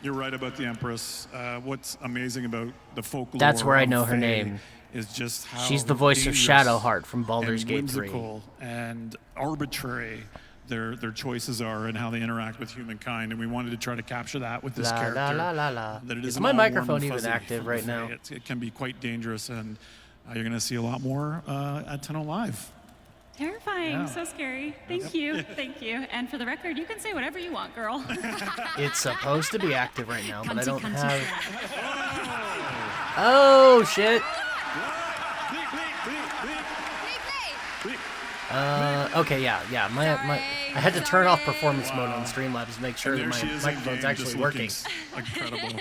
you're right about the Empress. What's amazing about the folklore That's where I of know her Fae name. is just how She's the voice of dangerous Shadowheart from Baldur's and Gate 3. whimsical and arbitrary their choices are and how they interact with humankind. And we wanted to try to capture that with this La, character. la, la, la, la. That it Is isn't my all warm and microphone even fuzzy active from right the now? Fae. It can be quite dangerous, and you're going to see a lot more at Tenno Live. Terrifying, Yeah. so scary. Thank you, thank you. And for the record, you can say whatever you want, girl. It's supposed to be active right now, but I don't Cunty, have. Oh shit! Okay, yeah. I had to turn off performance mode on Streamlabs to make sure that And my there she is microphone's in-game, actually just working. looking incredible.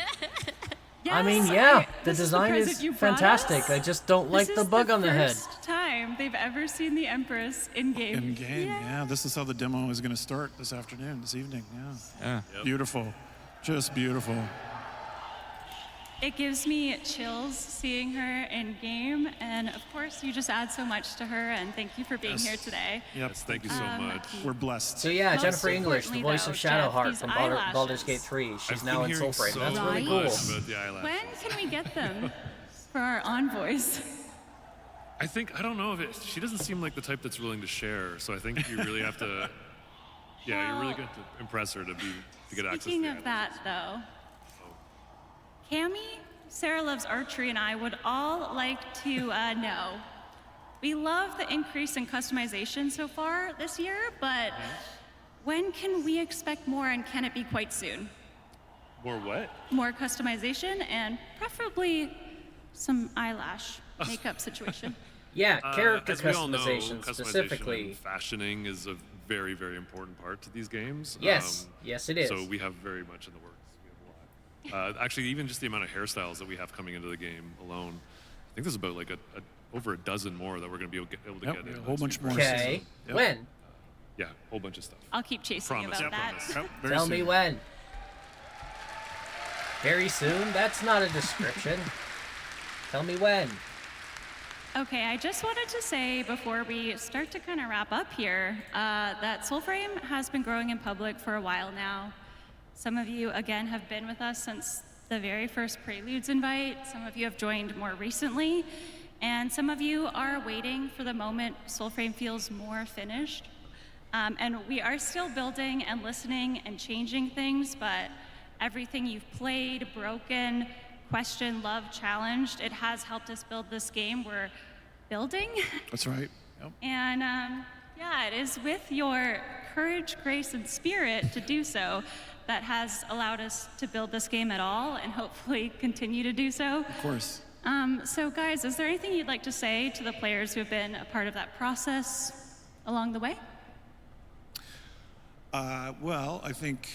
I mean, Yes, yeah, the this is design present is you brought fantastic. us. I just don't like This the is bug on the head. First time they've ever seen the Empress in game. In game, yeah. This is how the demo is going to start this afternoon, this evening. Yeah. Yeah. Beautiful, just beautiful. It gives me chills seeing her in game, and of course, you just add so much to her. And thank you for being here today. Yes, thank you so much. We're blessed. So yeah, Most Jennifer English, the voice of importantly, though, Shadowheart Jeff, from these Baldur's eyelashes. Gate 3. She's I've now been in hearing Soulframe. so That's really much cool. about the eyelashes. When can we get them for our envoys? I don't know if she doesn't seem like the type that's willing to share. So I think you really have to. Yeah, you're really going to impress her to get access to Speaking the of that, though, Cammie, Sarah Loves Archery, and I would all like to know. We love the increase in customization so far this year, but when can we expect more, and can it be quite soon? More what? More customization and preferably some eyelash makeup situation. Yeah, character as we all know, customization customization specifically. and fashioning is a very, very important part to these games. Yes, yes, it is. So we have very much in the works. We have a lot. Actually, even just the amount of hairstyles that we have coming into the game alone, I think there's about like over a dozen more that we're going to be able to get in. A whole bunch more. Okay. Yep. When? Yeah, a whole bunch of stuff. I'll keep chasing you Promise. about that. Promise. Tell me when. Very soon? That's not a description. Tell me when. Okay, I just wanted to say before we start to kind of wrap up here that Soulframe has been growing in public for a while now. Some of you, again, have been with us since the very first Preludes invite. Some of you have joined more recently. And some of you are waiting for the moment Soulframe feels more finished. And we are still building and listening and changing things, but everything you've played, broken, questioned, loved, challenged, it has helped us build this game we're building. That's right. Yep. And yeah, it is with your courage, grace, and spirit to do so that has allowed us to build this game at all and hopefully continue to do so. Of course. So guys, is there anything you'd like to say to the players who have been a part of that process along the way? Well, I think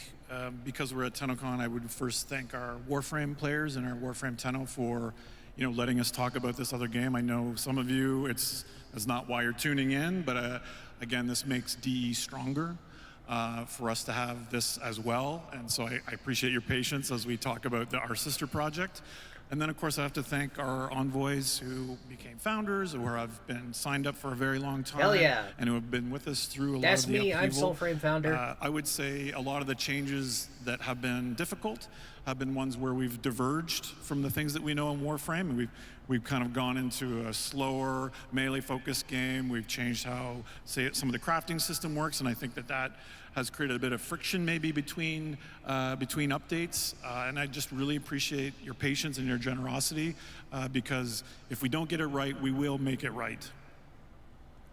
because we're at TennoCon, I would first thank our Warframe players and our Warframe Tenno for, letting us talk about this other game. I know some of you, that's not why you're tuning in, but again, this makes DE stronger for us to have this as well. And so I appreciate your patience as we talk about our sister project. And then, of course, I have to thank our envoys who became founders or have been signed up for a very long time. Hell yeah. And who have been with us through a lot That's of the me. upheaval. I'm Soulframe founder. I would say a lot of the changes that have been difficult have been ones where we've diverged from the things that we know in Warframe. And we've kind of gone into a slower, melee-focused game. We've changed how, say, some of the crafting system works, and I think that has created a bit of friction maybe between updates. And I just really appreciate your patience and your generosity because if we don't get it right, we will make it right.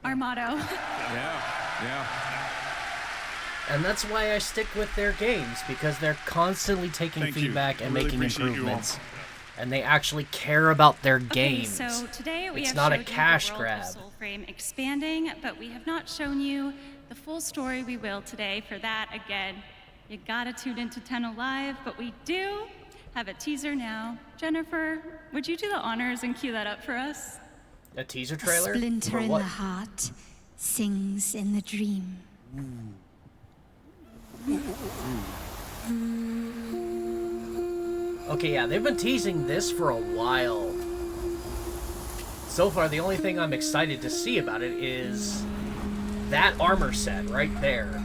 Our motto. Yeah. And that's why I stick with their games, because they're constantly taking Thank you. feedback and I really making appreciate you all. improvements. And they actually care about their Okay, games. so today we it's have not a showed cash you the world grab. of Soulframe expanding, but we have not shown you the full story. We will today. For that, again, you gotta tune into Tenno Live, but we do have a teaser now. Jennifer, would you do the honors and cue that up for us? A teaser A trailer? splinter For in what? the heart sings in the dream. Okay, yeah, they've been teasing this for a while. So far, the only thing I'm excited to see about it is that armor set right there.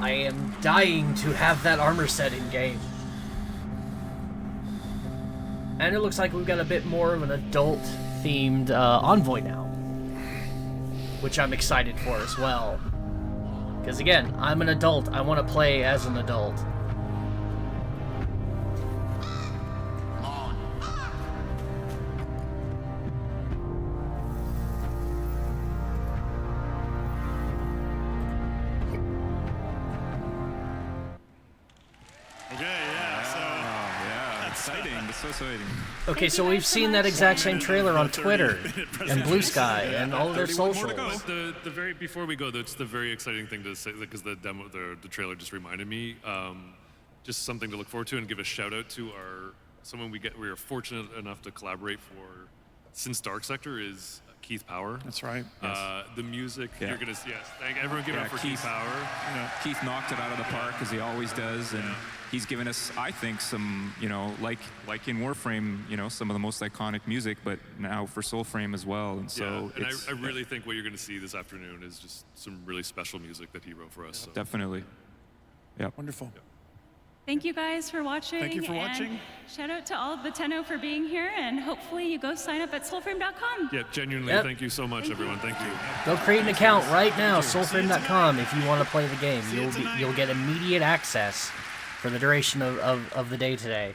I am dying to have that armor set in game. And it looks like we've got a bit more of an adult-themed envoy now, which I'm excited for as well. Because again, I'm an adult. I want to play as an adult. So exciting. Okay, so we've seen that exact same trailer on Twitter and Blue Sky and all of their socials. The very before we go, that's the very exciting thing to say because the demo, the trailer just reminded me. Just something to look forward to and give a shout out to someone we are fortunate enough to collaborate for since Dark Sector is Keith Power. That's right. The music, Yeah. you're gonna yes. Thank everyone. Give it up for Keith Power. Keith knocked it out of the park as he always does, and he's given us, I think, some, like in Warframe, some of the most iconic music, but now for Soulframe as well. And so, and I really think what you're gonna see this afternoon is just some really special music that he wrote for us. So. Definitely. Yeah. Wonderful. Thank you guys for watching. Thank you for watching. And shout out to all of the Tenno for being here, and hopefully you go sign up at soulframe.com. Yeah, genuinely, Yep. thank you so much, everyone. Thank you. Go create an account right now, soulframe.com, if you want to play the game. You'll get immediate access for the duration of the day today.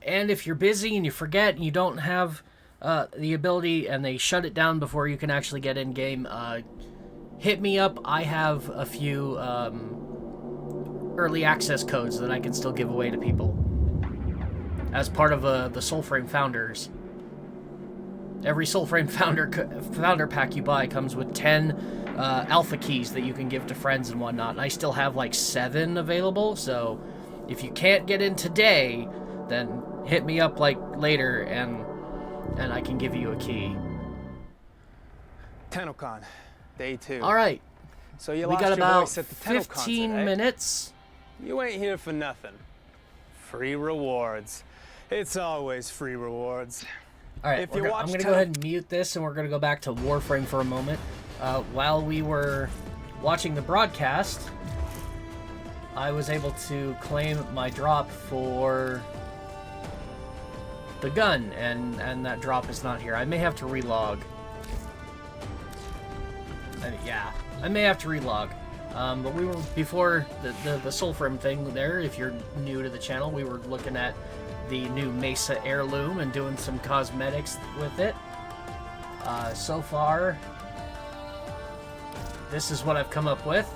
And if you're busy and you forget and you don't have the ability and they shut it down before you can actually get in game, hit me up. I have a few early access codes that I can still give away to people as part of the Soulframe Founders. Every Soulframe founder pack you buy comes with 10 alpha keys that you can give to friends and whatnot. And I still have like 7 available, so if you can't get in today, then hit me up like later and I can give you a key. TennoCon, day 2. All right. So you We lost got your about voice at the TennoCon 15 today. minutes. You ain't here for nothing. Free rewards. It's always free rewards. All right, If you I'm watch going to Tenno- go ahead and mute this, and we're going to go back to Warframe for a moment. While we were watching the broadcast, I was able to claim my drop for the gun, and that drop is not here. I may have to relog. Yeah, I may have to relog. But we were, before the Soulframe thing there, if you're new to the channel, we were looking at the new Mesa Heirloom and doing some cosmetics with it. So far, this is what I've come up with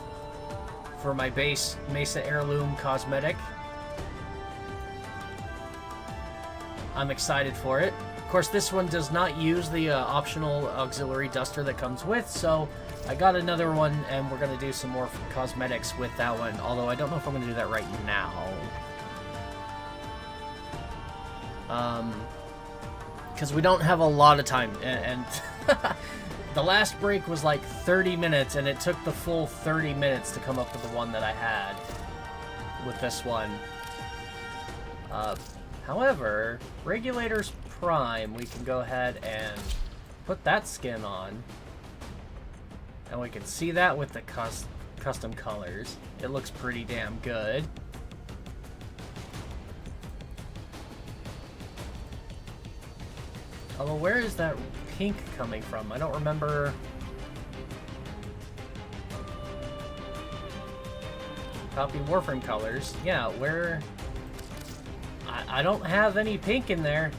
for my base Mesa Heirloom cosmetic. I'm excited for it. Of course, this one does not use the optional auxiliary duster that comes with, so I got another one, and we're going to do some more cosmetics with that one, although I don't know if I'm going to do that right now. Because we don't have a lot of time, and the last break was like 30 minutes, and it took the full 30 minutes to come up with the one that I had with this one. However, Regulators Prime, we can go ahead and put that skin on, and we can see that with the custom colors. It looks pretty damn good. Although, where is that pink coming from? I don't remember. Copy Warframe colors. Yeah, where... I don't have any pink in there.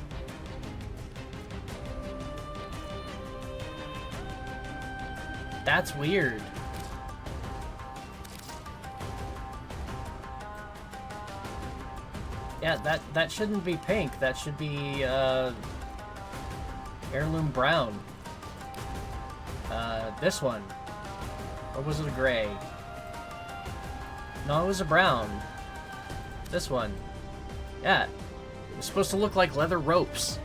That's weird. Yeah, that shouldn't be pink. That should be heirloom brown. This one. Or was it a gray? No, it was a brown. This one. Yeah. It was supposed to look like leather ropes.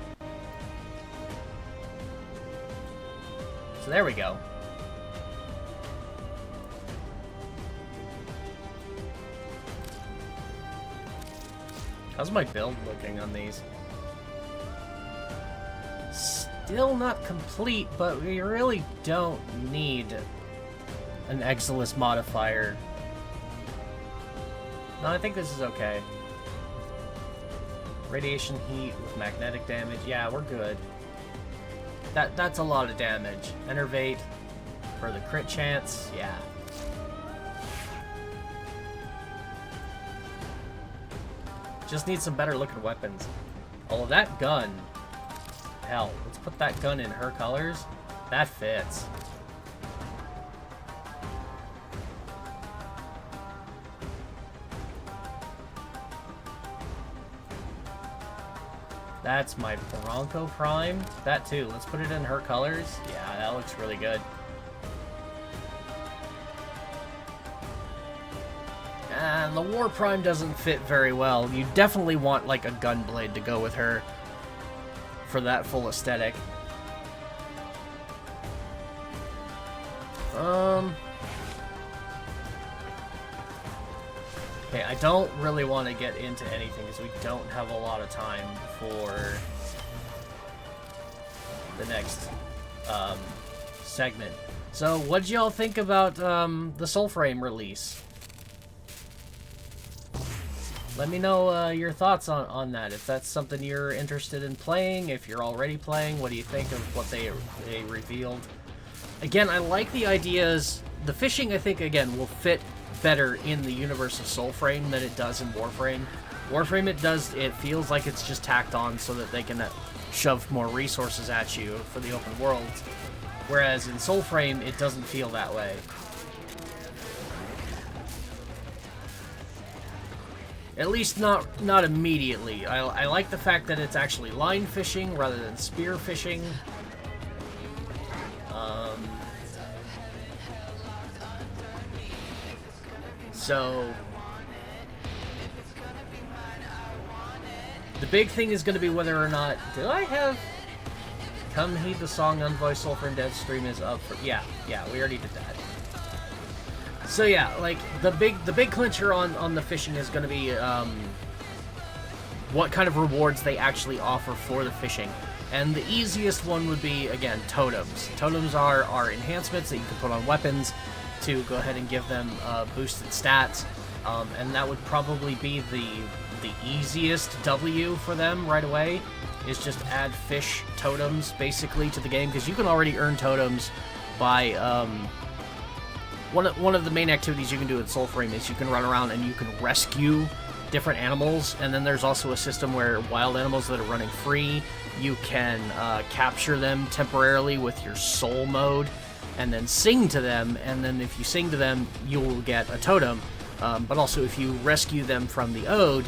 So there we go. How's my build looking on these? Still not complete, but we really don't need an Exilus modifier. No, I think this is okay. Radiation heat with magnetic damage. Yeah, we're good. That's a lot of damage. Enervate for the crit chance. Yeah. Just need some better looking weapons. Although that gun, hell, let's put that gun in her colors. That fits. That's my Bronco Prime. That too. Let's put it in her colors. Yeah, that looks really good. And the War Prime doesn't fit very well. You definitely want like a gun blade to go with her for that full aesthetic. Okay, I don't really want to get into anything because we don't have a lot of time for the next segment. So, what did y'all think about the Soulframe release? Let me know your thoughts on that. If that's something you're interested in playing, if you're already playing, what do you think of what they revealed? Again, I like the ideas. The fishing, I think, again, will fit better in the universe of Soulframe than it does in Warframe. Warframe, it feels like it's just tacked on so that they can shove more resources at you for the open world. Whereas in Soulframe, it doesn't feel that way. At least not immediately. I like the fact that it's actually line fishing rather than spear fishing. So the big thing is going to be whether or not... Did I have... Come Heed the Song Unvoiced Soulframe Dead stream is up for... Yeah, we already did that. So yeah, like, the big clincher on the fishing is going to be what kind of rewards they actually offer for the fishing. And the easiest one would be, again, totems. Totems are enhancements that you can put on weapons to go ahead and give them boosted stats. And that would probably be the easiest W for them right away, is just add fish totems, basically, to the game, because you can already earn totems by... One of the main activities you can do in Soulframe is you can run around and you can rescue different animals, and then there's also a system where wild animals that are running free, you can capture them temporarily with your soul mode, and then sing to them, and then if you sing to them, you'll get a totem. But also, if you rescue them from the Ode,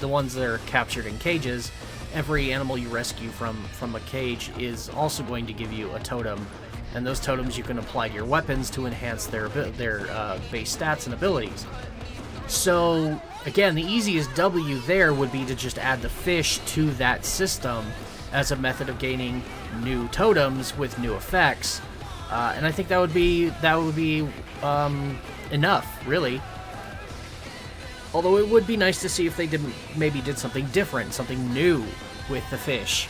the ones that are captured in cages, every animal you rescue from a cage is also going to give you a totem. And those totems you can apply to your weapons to enhance their base stats and abilities. So, again, the easiest W there would be to just add the fish to that system as a method of gaining new totems with new effects. And I think that would be enough, really. Although it would be nice to see if they maybe did something different, something new with the fish.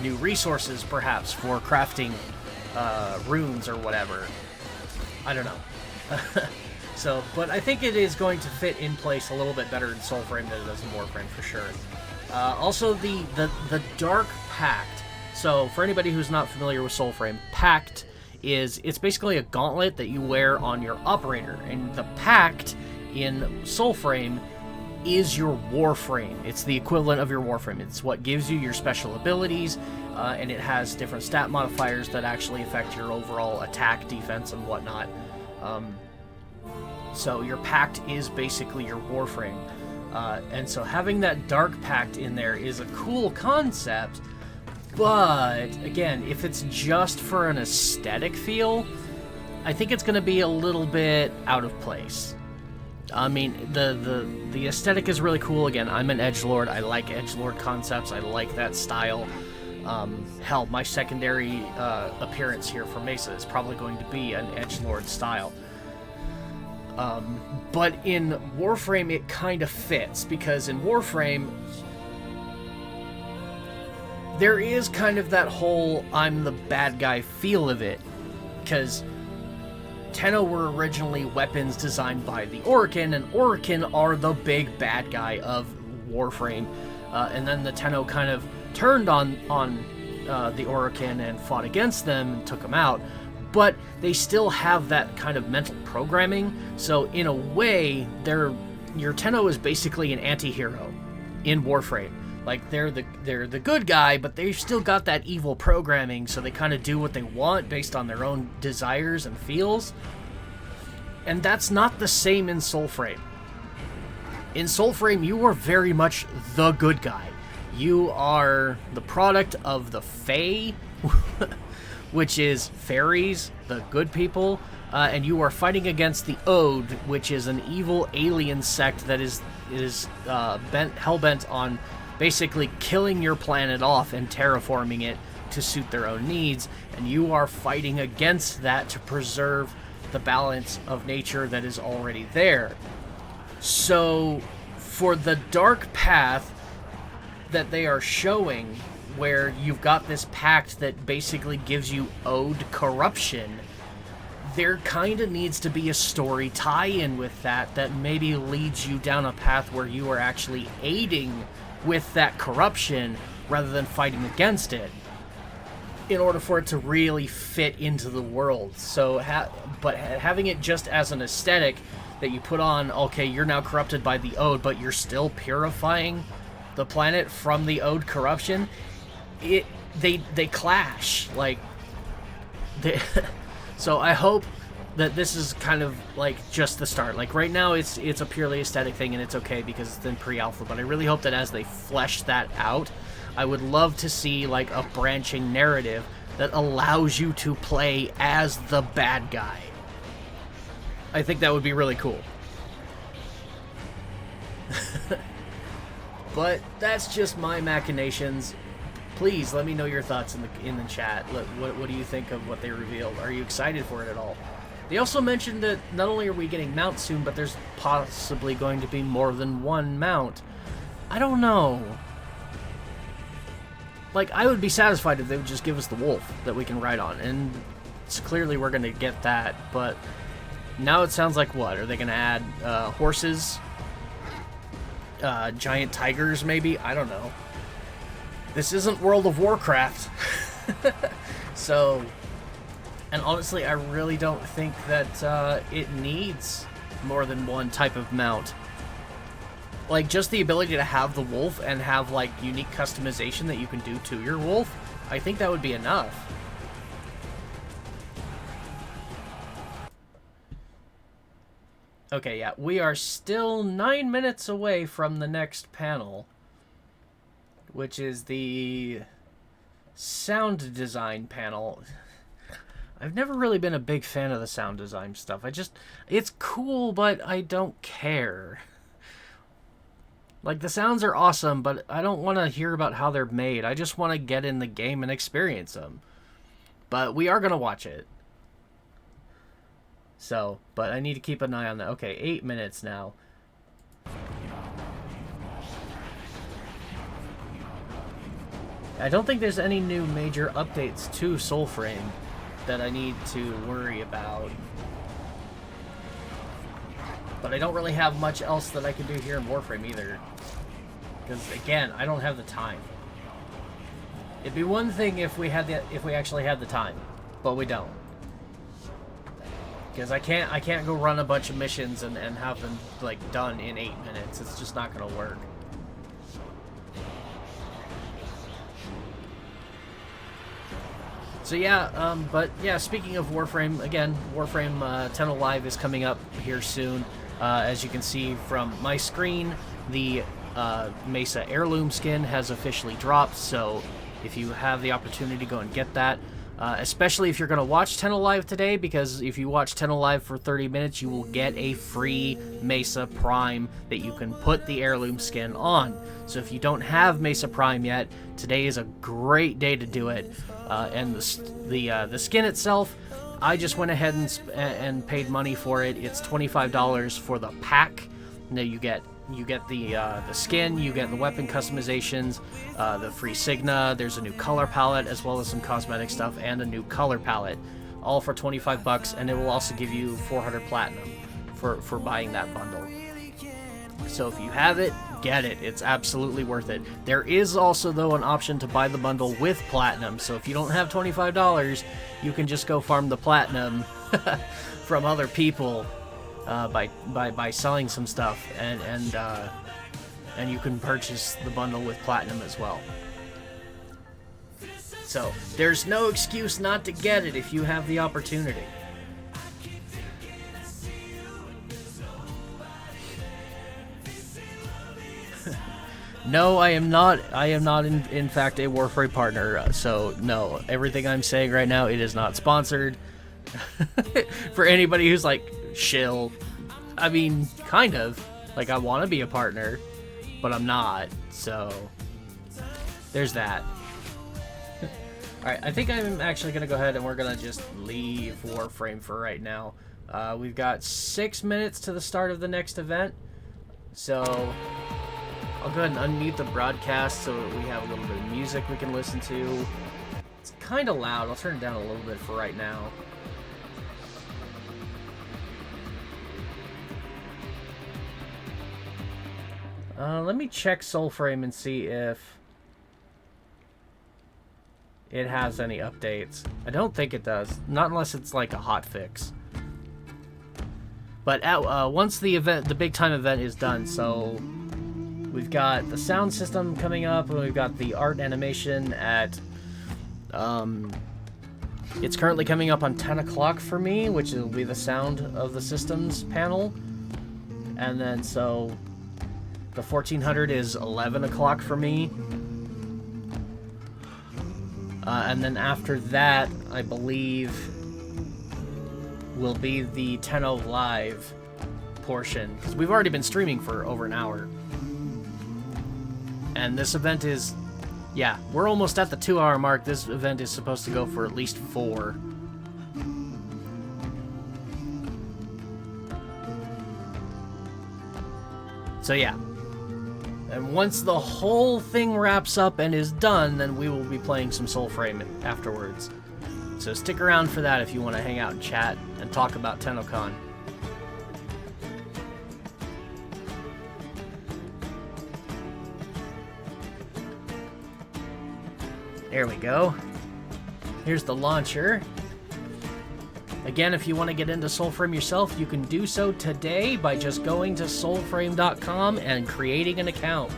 New resources, perhaps, for crafting runes or whatever. I don't know. So, but I think it is going to fit in place a little bit better in Soulframe than it does in Warframe, for sure. Also, the Dark Pact. So, for anybody who's not familiar with Soulframe, Pact it's basically a gauntlet that you wear on your operator. And the Pact in Soulframe is your Warframe. It's the equivalent of your Warframe. It's what gives you your special abilities, and it has different stat modifiers that actually affect your overall attack, defense, and whatnot. So your Pact is basically your Warframe. And so having that Dark Pact in there is a cool concept, but again, if it's just for an aesthetic feel, I think it's going to be a little bit out of place. I mean, the aesthetic is really cool. Again, I'm an edgelord. I like edgelord concepts. I like that style. Hell, my secondary appearance here for Mesa is probably going to be an edgelord style. But in Warframe, it kind of fits, because in Warframe, there is kind of that whole I'm the bad guy feel of it, because Tenno were originally weapons designed by the Orokin, and Orokin are the big bad guy of Warframe. And then the Tenno kind of turned on the Orokin and fought against them and took them out. But they still have that kind of mental programming, so in a way, your Tenno is basically an anti-hero in Warframe. Like, they're the good guy, but they've still got that evil programming, so they kind of do what they want based on their own desires and feels. And that's not the same in Soulframe. In Soulframe, you are very much the good guy. You are the product of the Fae, which is fairies, the good people, and you are fighting against the Ode, which is an evil alien sect that is hell-bent on basically killing your planet off and terraforming it to suit their own needs, and you are fighting against that to preserve the balance of nature that is already there. So for the dark path that they are showing, where you've got this pact that basically gives you owed corruption, there kind of needs to be a story tie-in with that maybe leads you down a path where you are actually aiding with that corruption rather than fighting against it, in order for it to really fit into the world. So, but having it just as an aesthetic that you put on, okay, you're now corrupted by the ode, but you're still purifying the planet from the ode corruption, they clash. Like, so I hope that this is kind of like just the start. Like right now it's a purely aesthetic thing, and it's okay because it's in pre-alpha, but I really hope that as they flesh that out, I would love to see like a branching narrative that allows you to play as the bad guy. I think that would be really cool. But that's just my machinations. Please let me know your thoughts in the chat. What do you think of what they revealed? Are you excited for it at all? They also mentioned that not only are we getting mounts soon, but there's possibly going to be more than one mount. I don't know. Like, I would be satisfied if they would just give us the wolf that we can ride on, and it's clearly we're going to get that, but now it sounds like what? Are they going to add horses? Giant tigers, maybe? I don't know. This isn't World of Warcraft. So, and honestly, I really don't think that it needs more than one type of mount. Like, just the ability to have the wolf and have, like, unique customization that you can do to your wolf, I think that would be enough. Okay, yeah, we are still 9 minutes away from the next panel, which is the sound design panel. I've never really been a big fan of the sound design stuff. It's cool, but I don't care. Like, the sounds are awesome, but I don't want to hear about how they're made. I just want to get in the game and experience them. But we are going to watch it. So, but I need to keep an eye on that. Okay, 8 minutes now. I don't think there's any new major updates to Soulframe that I need to worry about. But I don't really have much else that I can do here in Warframe either. Because again, I don't have the time. It'd be one thing if we actually had the time, but we don't. Because I can't go run a bunch of missions and have them like done in 8 minutes. It's just not gonna work. So yeah, but yeah, speaking of Warframe, again, Warframe Tenno Live is coming up here soon. As you can see from my screen, the Mesa Heirloom skin has officially dropped, so if you have the opportunity, go and get that. Especially if you're going to watch Tenno Live today, because if you watch Tenno Live for 30 minutes, you will get a free Mesa Prime that you can put the Heirloom skin on. So if you don't have Mesa Prime yet, today is a great day to do it. And the skin itself, I just went ahead and paid money for it. It's $25 for the pack. Now you get the skin, you get the weapon customizations, the free Signa, there's a new color palette, as well as some cosmetic stuff and a new color palette, all for 25 bucks, and it will also give you 400 platinum for buying that bundle. So if you have it, get it. It's absolutely worth it. There is also, though, an option to buy the bundle with platinum, so if you don't have $25, you can just go farm the platinum from other people by selling some stuff, and you can purchase the bundle with platinum as well. So there's no excuse not to get it if you have the opportunity. No, I am not in fact a Warframe partner, so no, everything I'm saying right now, it is not sponsored. For anybody who's like, shill, I mean, kind of, like, I want to be a partner, but I'm not, so there's that. Alright, I think I'm actually going to go ahead and we're going to just leave Warframe for right now. We've got 6 minutes to the start of the next event, so I'll go ahead and unmute the broadcast so we have a little bit of music we can listen to. It's kind of loud. I'll turn it down a little bit for right now. Let me check Soulframe and see if it has any updates. I don't think it does. Not unless it's like a hot fix. But once the event, the big time event is done, so we've got the sound system coming up, and we've got the art animation at, it's currently coming up on 10 o'clock for me, which will be the sound of the systems panel. And then, so, the 1400 is 11 o'clock for me. And then after that, I believe, will be the Tenno Live portion. Because we've already been streaming for over an hour. And this event is, yeah, we're almost at the 2-hour mark. This event is supposed to go for at least 4. So yeah. And once the whole thing wraps up and is done, then we will be playing some Soulframe afterwards. So stick around for that if you want to hang out and chat and talk about TennoCon. There we go. Here's the launcher. Again, if you want to get into Soulframe yourself, you can do so today by just going to soulframe.com and creating an account.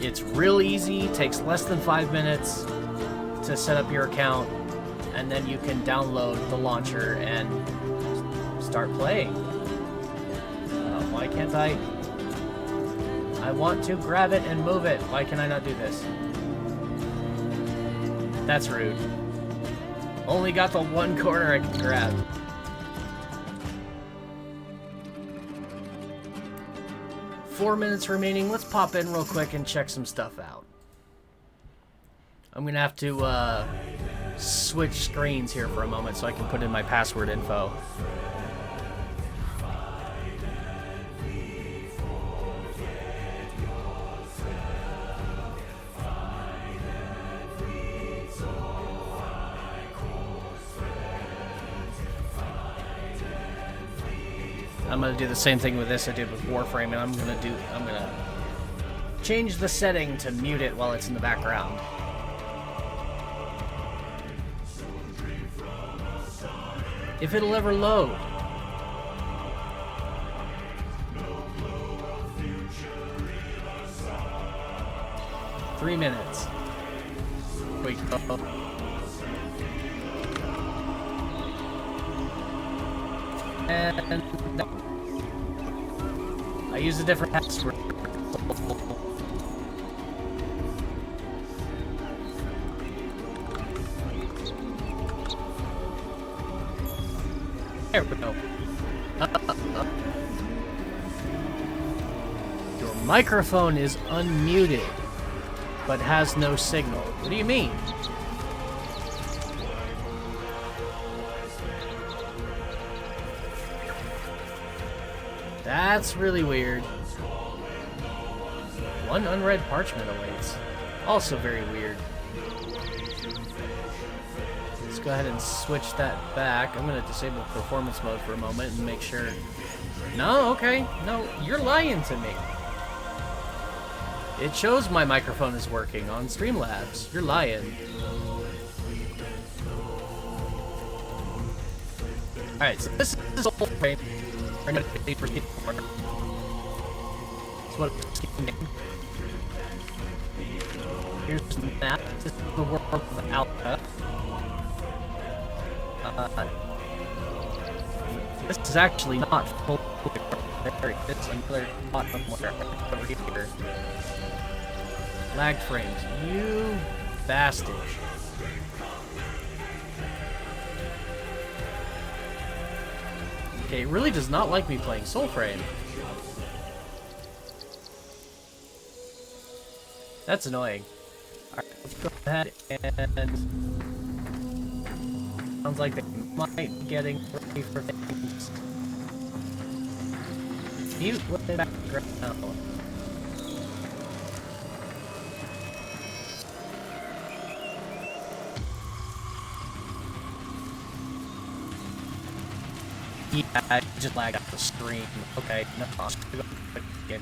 It's real easy, takes less than 5 minutes to set up your account, and then you can download the launcher and start playing. Why can't I? I want to grab it and move it. Why can I not do this? That's rude. Only got the one corner I can grab. Four minutes remaining. Let's pop in real quick and check some stuff out. I'm gonna have to switch screens here for a moment so I can put in my password info. I'm gonna do the same thing with this I did with Warframe, and I'm gonna change the setting to mute it while it's in the background. If it'll ever load. Three minutes. Wait. And I use a different password. There we go. Your microphone is unmuted, but has no signal. What do you mean? That's really weird. One unread parchment awaits. Also very weird. Let's go ahead and switch that back. I'm going to disable performance mode for a moment and make sure. No, okay. No, you're lying to me. It shows my microphone is working on Streamlabs. You're lying. Alright, so this is a whole frame. That's what it's named. Here's the map. This is the world of Alpha. This is actually not full. It's another spot somewhere over here. Lagged frames. You bastard. Okay, it really does not like me playing Soulframe. That's annoying. Alright, let's go ahead and... Sounds like they might be getting ready for things. Mute with the background. Yeah, I just lagged out the stream. Okay, no, I'll just go again.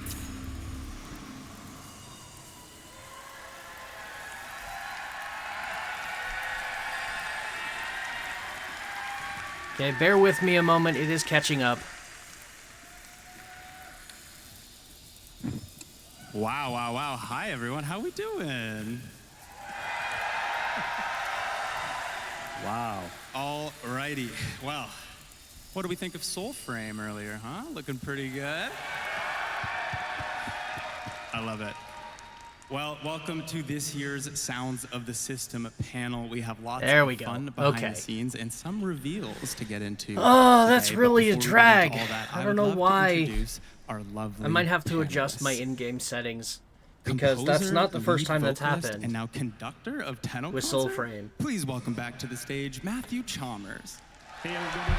Okay, bear with me a moment. It is catching up. Wow, wow, wow. Hi, everyone. How we doing? Wow. All righty. Well, what do we think of Soulframe earlier, huh? Looking pretty good. I love it. Well, welcome to this year's Sounds of the System panel. We have lots There we of go. fun behind Okay. the scenes and some reveals to get into. Oh, that's today. But really a before we get drag. into all that, I don't would know love to why. introduce our lovely I might have to adjust my panelists. in-game settings because that's Composer, not the first lead time that's vocalist, happened And now conductor of TennoCon. with Soulframe. Please welcome back to the stage Matthew Chalmers. Hey, everybody.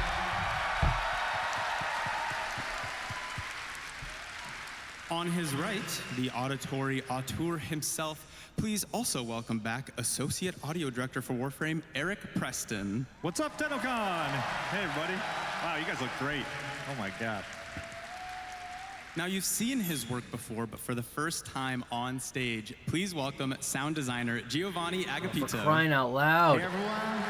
On his right, the auditory auteur himself. Please also welcome back Associate Audio Director for Warframe, Eric Preston. What's up, TennoCon? Hey, everybody. Wow, you guys look great. Oh my God. Now, you've seen his work before, but for the first time on stage, please welcome sound designer Giovanni Agapito. For crying out loud. Hey, everyone.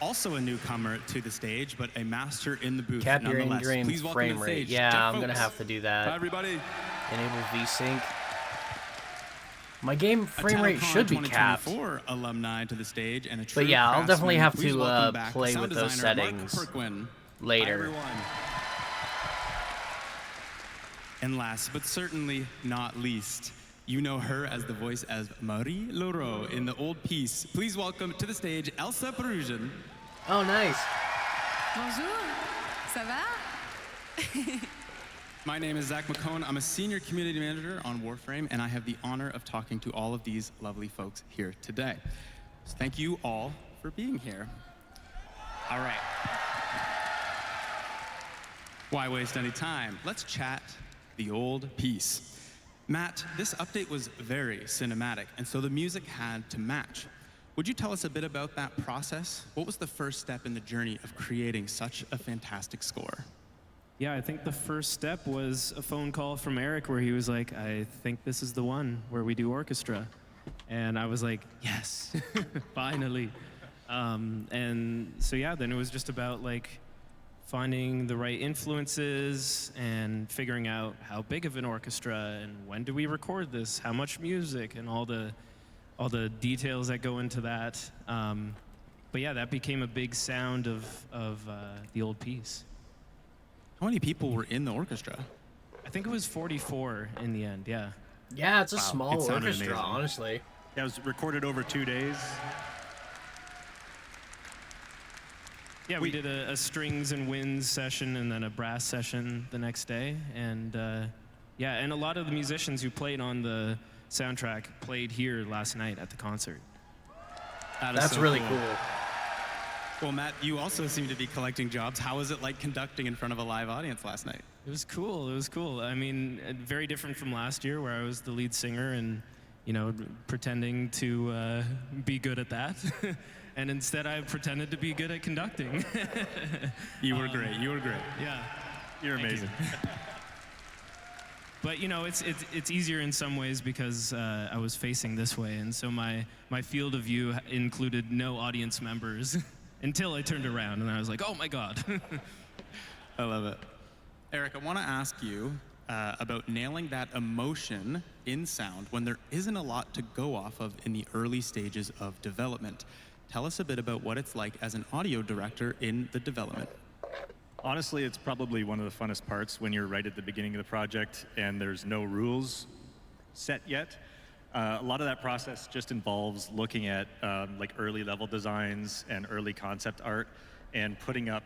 Also a newcomer to the stage, but a master in the booth Cap your nonetheless. in-game Please welcome frame to the rate. stage, Yeah, Jeff I'm gonna Folks. have to do that. Hi, everybody. Enable VSync. My game A frame rate TennoCon should be capped. 2024 alumni to the stage and a true But yeah, I'll definitely have craftsman. Please to welcome back play sound with those designer Mark settings Perquin. later. Hi, everyone. And last, but certainly not least, you know her as the voice as Marie Leroux in the old piece. Please welcome to the stage Elsa Perusian. Oh, nice. Bonjour, ça va? My name is Zach McCone. I'm a senior community manager on Warframe, and I have the honor of talking to all of these lovely folks here today. So thank you all for being here. All right. Why waste any time? Let's chat the old piece. Matt, this update was very cinematic, and so the music had to match. Would you tell us a bit about that process? What was the first step in the journey of creating such a fantastic score? Yeah, I think the first step was a phone call from Eric where he was like, I think this is the one where we do orchestra. And I was like, yes, finally. And so yeah, then it was just about like finding the right influences and figuring out how big of an orchestra and when do we record this, how much music and all the details that go into that. But yeah, that became a big sound of the old piece. How many people were in the orchestra? I think it was 44 in the end, yeah. Yeah, it's a Wow, small it sounded orchestra, amazing. honestly. Yeah, it was recorded over 2 days. Yeah, we did a strings and winds session and then a brass session the next day. And yeah, and a lot of the musicians who played on the soundtrack played here last night at the concert. That's really cool. Well, Matt, you also seem to be collecting jobs. How was it like conducting in front of a live audience last night? It was cool. It was cool. I mean, very different from last year where I was the lead singer and, you know, pretending to be good at that. And instead I pretended to be good at conducting. You were great. You were great. Yeah. You're Thank amazing. you. But you know, it's easier in some ways because I was facing this way, and so my field of view included no audience members until I turned around and I was like, oh my God. I love it. Eric, I want to ask you about nailing that emotion in sound when there isn't a lot to go off of in the early stages of development. Tell us a bit about what it's like as an audio director in the development. Honestly, it's probably one of the funnest parts when you're right at the beginning of the project and there's no rules set yet. A lot of that process just involves looking at like early level designs and early concept art and putting up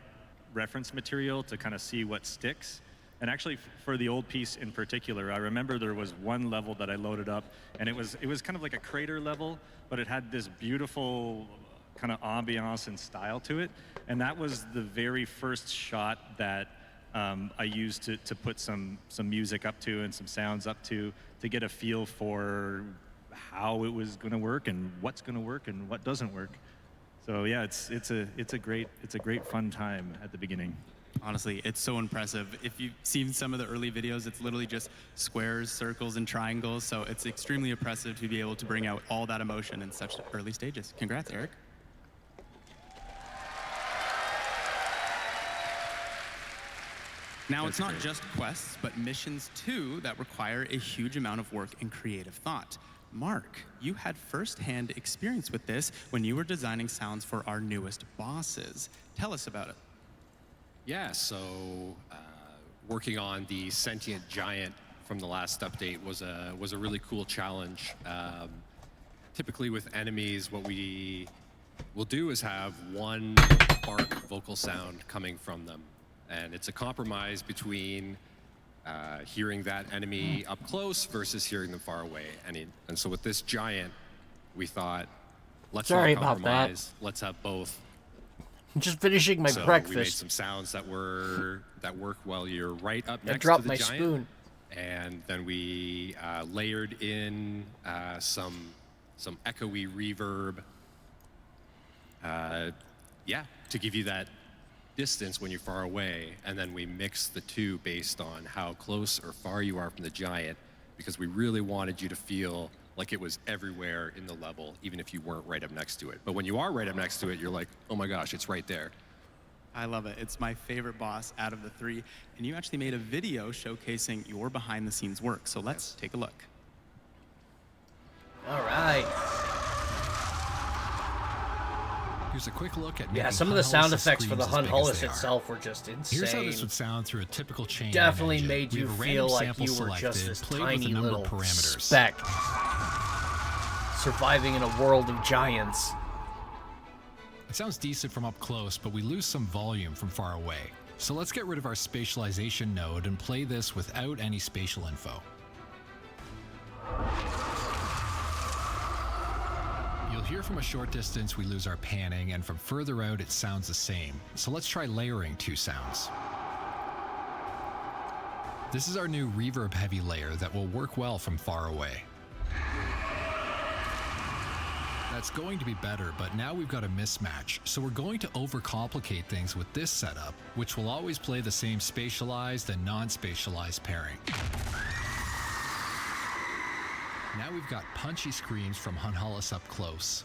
reference material to kind of see what sticks. And actually, for the old piece in particular, I remember there was one level that I loaded up, and it was kind of like a crater level, but it had this beautiful kind of ambiance and style to it. And that was the very first shot that I used to put some music up to and some sounds up to get a feel for how it was going to work and what's going to work and what doesn't work. So yeah, it's a great fun time at the beginning. Honestly, it's so impressive. If you've seen some of the early videos, it's literally just squares, circles, and triangles. So it's extremely impressive to be able to bring out all that emotion in such early stages. Congrats, Eric. Now, it's not just quests, but missions too that require a huge amount of work and creative thought. Mark, you had first-hand experience with this when you were designing sounds for our newest bosses. Tell us about it. Yeah, so working on the sentient giant from the last update was a really cool challenge. Typically with enemies, what we will do is have one bark vocal sound coming from them. And it's a compromise between hearing that enemy up close versus hearing them far away. And so with this giant, we thought, let's not compromise, let's have both. I'm just finishing my breakfast. We made some sounds that work while you're right up next to the giant. I dropped my spoon. And then we layered in some echoey reverb. To give you that distance when you're far away, and then we mixed the two based on how close or far you are from the giant, because we really wanted you to feel like it was everywhere in the level, even if you weren't right up next to it. But when you are right up next to it, you're like, oh my gosh, it's right there. I love it. It's my favorite boss out of the three. And you actually made a video showcasing your behind-the-scenes work. So let's take a look. All right. Here's a quick look at some of the sound effects for the Hun Hullus itself were just insane. Here's how this would sound through a typical chain. Definitely made you feel like you were just this tiny little speck surviving in a world of giants. It sounds decent from up close, but we lose some volume from far away. So let's get rid of our spatialization node and play this without any spatial info. You'll hear from a short distance we lose our panning, and from further out it sounds the same. So let's try layering two sounds. This is our new reverb heavy layer that will work well from far away. That's going to be better, but now we've got a mismatch, so we're going to overcomplicate things with this setup, which will always play the same spatialized and non-spatialized pairing. Now we've got punchy screams from Hun Hullus up close,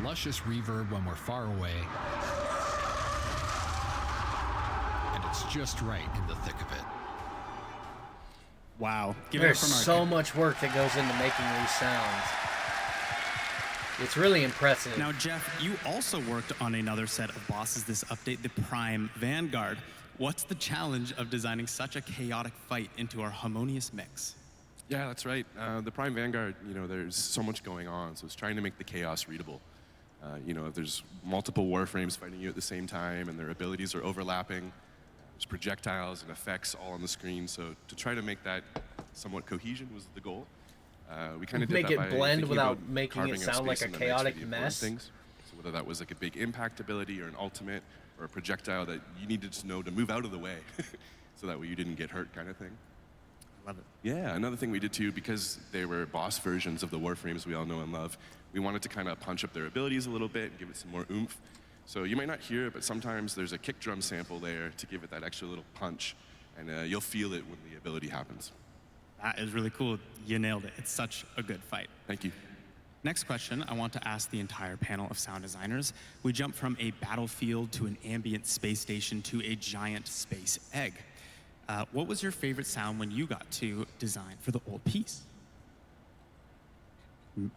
luscious reverb when we're far away, and it's just right in the thick of it. Wow. There's so much work that goes into making these sounds. It's really impressive. Now, Jeff, you also worked on another set of bosses this update, the Prime Vanguard. What's the challenge of designing such a chaotic fight into our harmonious mix? Yeah, that's right. The Prime Vanguard, there's so much going on, so it's trying to make the chaos readable. If there's multiple warframes fighting you at the same time and their abilities are overlapping, there's projectiles and effects all on the screen, so to try to make that somewhat cohesion was the goal. We kind of did make that it by blend without about making it carving out sound like space a in the mix for chaotic the important mess. things. So whether that was like a big impact ability or an ultimate or a projectile that you needed to know to move out of the way so that way you didn't get hurt kind of thing. Love it. Yeah, another thing we did too, because they were boss versions of the warframes we all know and love, we wanted to kind of punch up their abilities a little bit and give it some more oomph. So you might not hear it, but sometimes there's a kick drum sample there to give it that extra little punch, and you'll feel it when the ability happens. That is really cool. You nailed it. It's such a good fight. Thank you. Next question, I want to ask the entire panel of sound designers. We jump from a battlefield to an ambient space station to a giant space egg. What was your favorite sound when you got to design for the old piece?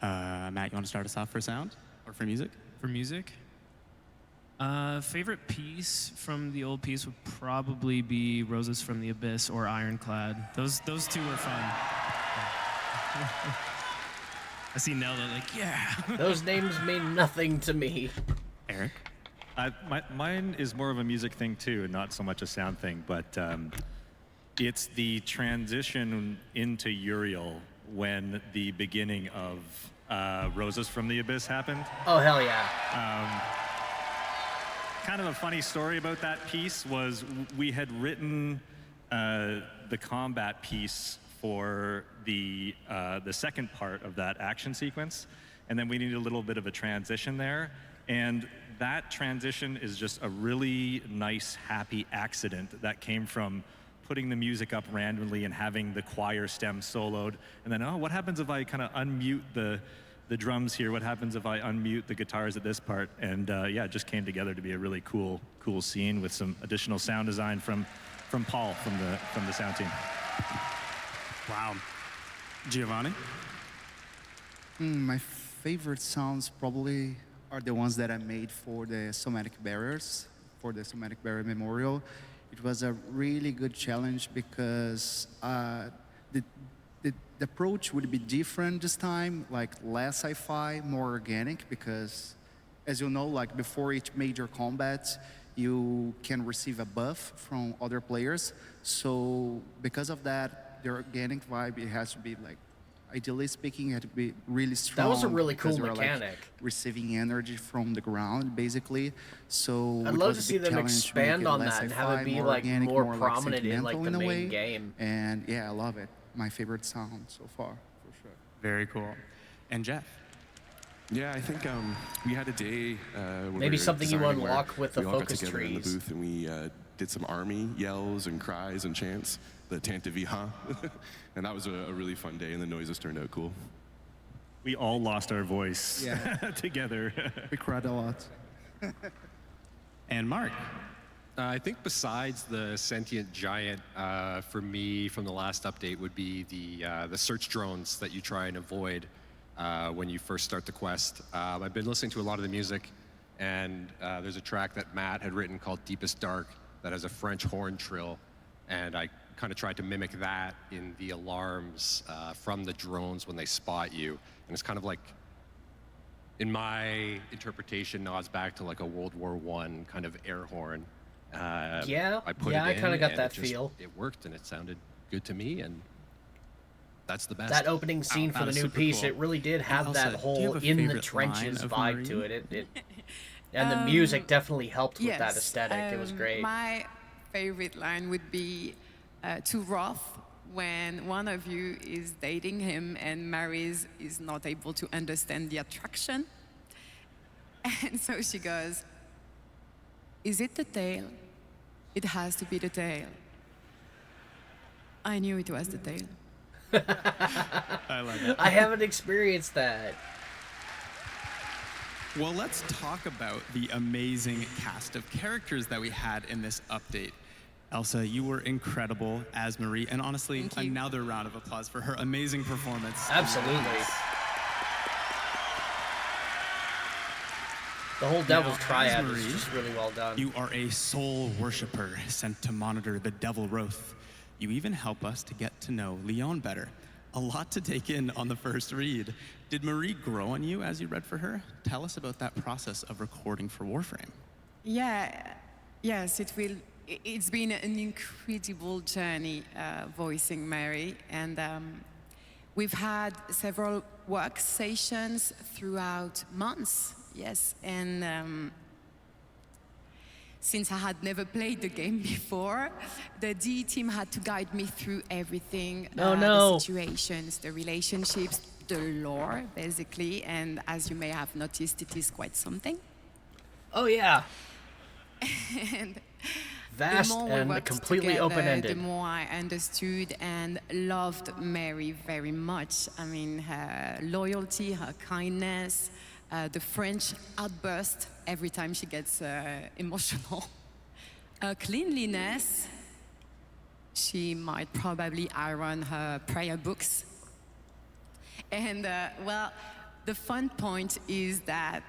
Matt, you want to start us off for sound or for music? For music? Favorite piece from the old piece would probably be Roses from the Abyss or Ironclad. Those two were fun. I see Nelda like, yeah. Those names mean nothing to me. Eric? Mine is more of a music thing too, and not so much a sound thing. But it's the transition into Uriel when the beginning of Roses from the Abyss happened. Oh, hell yeah. Kind of a funny story about that piece was we had written the combat piece for the second part of that action sequence, and then we needed a little bit of a transition there. And that transition is just a really nice, happy accident that came from putting the music up randomly and having the choir stem soloed. And then, oh, what happens if I kind of unmute the drums here? What happens if I unmute the guitars at this part? And yeah, it just came together to be a really cool scene with some additional sound design from Paul from the sound team. Wow. Giovanni? My favorite sounds probably are the ones that I made for the somatic barriers, for the somatic barrier memorial. It was a really good challenge because the approach would be different this time, like less sci-fi, more organic, because as you know, like before each major combat, you can receive a buff from other players. So because of that, the organic vibe, it has to be like, ideally speaking, it had to be really strong. That was a really cool because you're, mechanic. Like, receiving energy from the ground, basically. So I'd it love was to a see big them challenge to make expand it on less that and sci-fi, have it be more like organic, more like, prominent in like sentimental the in a main way. game. And yeah, I love it. My favorite sound so far, for sure. Very cool. And Jeff? Yeah, I think we had a day where Maybe we were something you designing unlock where with the we all got focus together in the trees. booth and we did some army yells and cries and chants, the Tanta Viha, and that was a really fun day, and the noises turned out cool. We all lost our voice together. We cried a lot. And Mark? I think besides the sentient giant, for me from the last update would be the search drones that you try and avoid when you first start the quest. I've been listening to a lot of the music, and there's a track that Matt had written called Deepest Dark that has a French horn trill, and I kind of tried to mimic that in the alarms from the drones when they spot you. And it's kind of like, in my interpretation, nods back to like a World War I kind of air horn. Yeah, I put yeah, it I in, kind of got and that it just- feel. It worked, and it sounded good to me, and that's the best. That opening scene for the new piece, it really did have that whole in the trenches vibe to it. And the music definitely helped with that aesthetic. It was great. My favorite line would be to Roth when one of you is dating him and Mary's is not able to understand the attraction. And so she goes, "Is it the tail? It has to be the tail." I knew it was the tail. I love it. I haven't experienced that. Well, let's talk about the amazing cast of characters that we had in this update. Elsa, you were incredible as Marie, and honestly, another round of applause for her amazing performance. Absolutely. The whole Devil's Now, Triad as was Marie, just really well done. You are a soul worshiper sent to monitor the Devil Wrath. You even help us to get to know Leon better. A lot to take in on the first read. Did Marie grow on you as you read for her? Tell us about that process of recording for Warframe. Yeah, yes, it will. It's been an incredible journey voicing Mary, and we've had several work sessions throughout months. Yes, and since I had never played the game before, the DE team had to guide me through everything, the situations, the relationships, the lore, basically. And as you may have noticed, it is quite something. Oh yeah. And vast the more we and worked completely together, open-ended. The more I understood and loved Mary very much. I mean, her loyalty, her kindness, the French outburst every time she gets emotional. Her cleanliness. She might probably iron her prayer books. And well, the fun point is that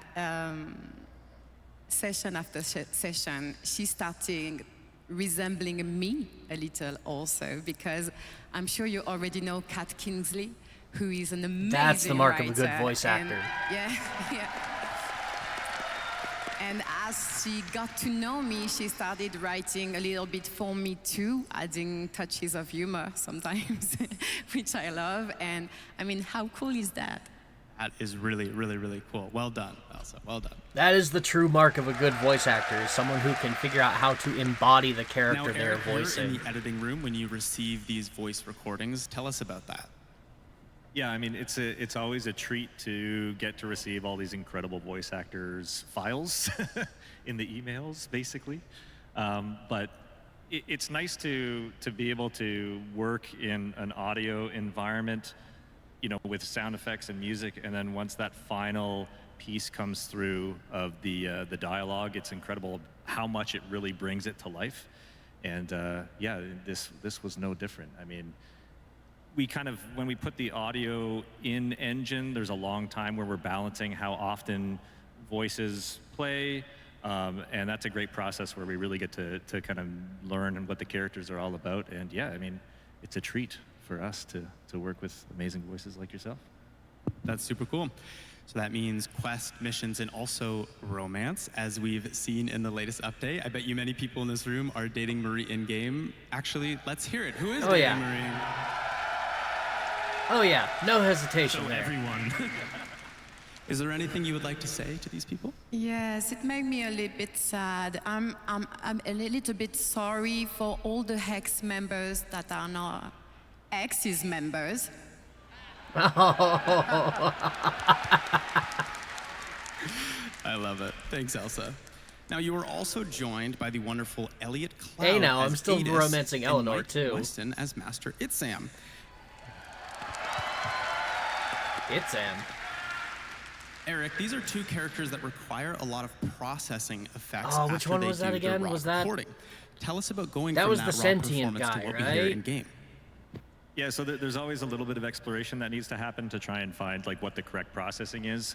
session after session, she's starting resembling me a little also, because I'm sure you already know Kat Kingsley, who is an amazing That's the mark of a good writer, voice actor. Yeah, yeah. And as she got to know me, she started writing a little bit for me too, adding touches of humor sometimes, which I love. And I mean, how cool is that? That is really, really, really cool. Well done, Elsa. Well done. That is the true mark of a good voice actor, is someone who can figure out how to embody the character Now, they're Eric, you're voicing. in the editing room when you receive these voice recordings. Tell us about that. Yeah, I mean, it's always a treat to get to receive all these incredible voice actors' files in the emails, basically. But it's nice to be able to work in an audio environment, you know, with sound effects and music, and then once that final piece comes through of the dialogue, it's incredible how much it really brings it to life. And yeah, this was no different. I mean, we kind of, when we put the audio in engine, there's a long time where we're balancing how often voices play, and that's a great process where we really get to kind of learn what the characters are all about. And yeah, I mean, it's a treat for us to work with amazing voices like yourself. That's super cool. So that means quest, missions, and also romance, as we've seen in the latest update. I bet you many people in this room are dating Marie in-game. Actually, let's hear it. Who is dating Marie? Oh yeah, no hesitation So there. everyone. Is there anything you would like to say to these people? Yes, it made me a little bit sad. I'm a little bit sorry for all the Hex members that are not X's members. I love it. Thanks, Elsa. Now, you were also joined by the wonderful Elliot Cloud. Hey, now, as I'm still Adis romancing and Eleanor, Mike too. Weston as Master Itsam. Eric, these are two characters that require a lot of processing effects. Oh, which after one they was that do again? the raw Was that- recording. Tell us about going That from was that the raw sentient performance guy, to what we hear right? in game. Yeah, so there's always a little bit of exploration that needs to happen to try and find like what the correct processing is.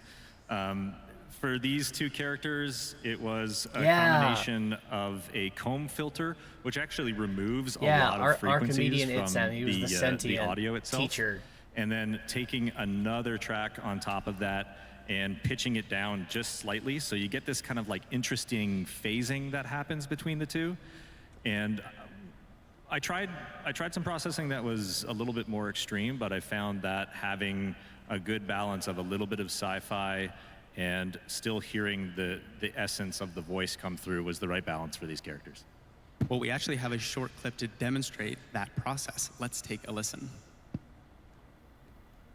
For these two characters, it was a combination of a comb filter, which actually removes a lot of frequencies comedian from Itzan, he was the the sentient audio itself. teacher. And then taking another track on top of that and pitching it down just slightly, so you get this kind of like interesting phasing that happens between the two. And I tried some processing that was a little bit more extreme, but I found that having a good balance of a little bit of sci-fi and still hearing the essence of the voice come through was the right balance for these characters. Well, we actually have a short clip to demonstrate that process. Let's take a listen.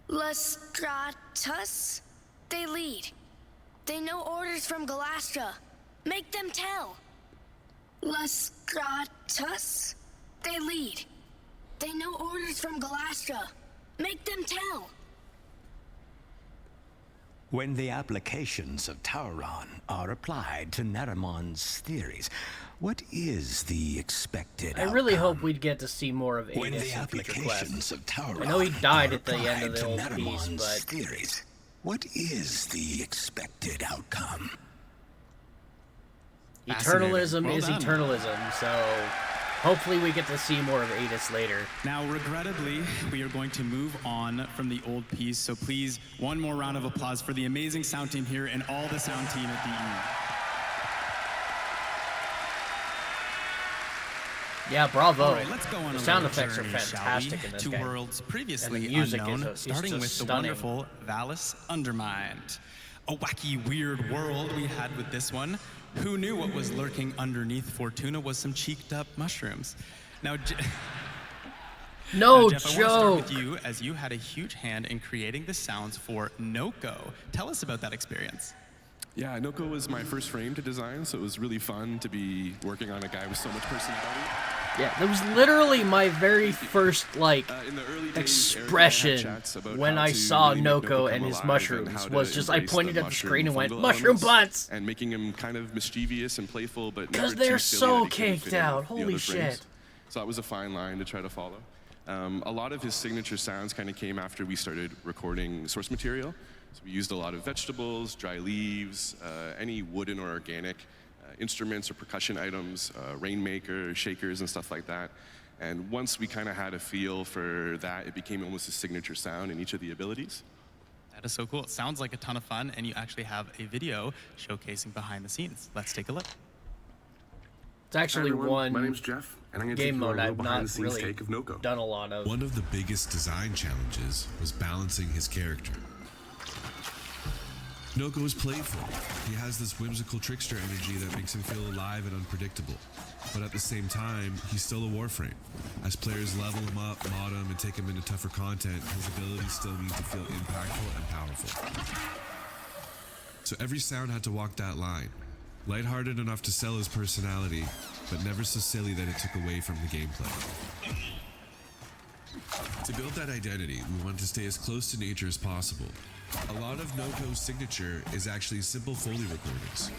Lestratus? They lead. They know orders from Galastra. Make them tell. Lestratus? They lead. They know orders from Galastra. Make them tell. When the applications of Tauron are applied to Naramon's theories, what is the expected I really hope we'd get to see more of When Adis the in future applications quests. of Tauron I know he died are at the end of applied the to old piece, Naramon's but theories, what is the expected outcome? eternalism Well is done. eternalism, so hopefully we get to see more of Adis later. Now, regrettably, we are going to move on from the old piece, so please, one more round of applause for the amazing sound team here and all the sound team at DE. Yeah, bravo. All right, let's go on The a sound little effects are journey, shall fantastic we, in this to game. worlds previously And the music unknown, is starting just with the stunning. wonderful Valis Undermined. A wacky, weird world we had with this one. Who knew what was lurking underneath Fortuna was some cheeked up mushrooms? Now, No Jeff, I want to start with joke. you, as you had a huge hand in creating the sounds for Noko. Tell us about that experience. Yeah, Noko was my first frame to design, so it was really fun to be working on a guy with so much personality. Yeah, that was literally my very first like In the early days, Eric and I had expression chats about when how I to saw really make Noko come and his alive mushrooms how was to just I embrace pointed at the mushroom screen and went, fungal mushroom elements butts! and making him kind of mischievous and playful, but Because never they're too silly so that he couldn't caked fit in out, with the holy other frames. shit. So that was a fine line to try to follow. A lot of his signature sounds kind of came after we started recording source material. So we used a lot of vegetables, dry leaves, any wooden or organic instruments or percussion items, rainmaker, shakers, and stuff like that. And once we kind of had a feel for that, it became almost a signature sound in each of the abilities. That is so cool. It sounds like a ton of fun, and you actually have a video showcasing behind the scenes. Let's take a look. It's actually one My name's Jeff, and I'm going to take game you on mode a little I've behind not the scenes really take of Noko. done a lot of. One of the biggest design challenges was balancing his character. Noko is playful. He has this whimsical trickster energy that makes him feel alive and unpredictable. But at the same time, he's still a Warframe. As players level him up, mod him, and take him into tougher content, his abilities still need to feel impactful and powerful. So every sound had to walk that line. Lighthearted enough to sell his personality, but never so silly that it took away from the gameplay. To build that identity, we wanted to stay as close to nature as possible. A lot of Noko's signature is actually simple Foley recordings.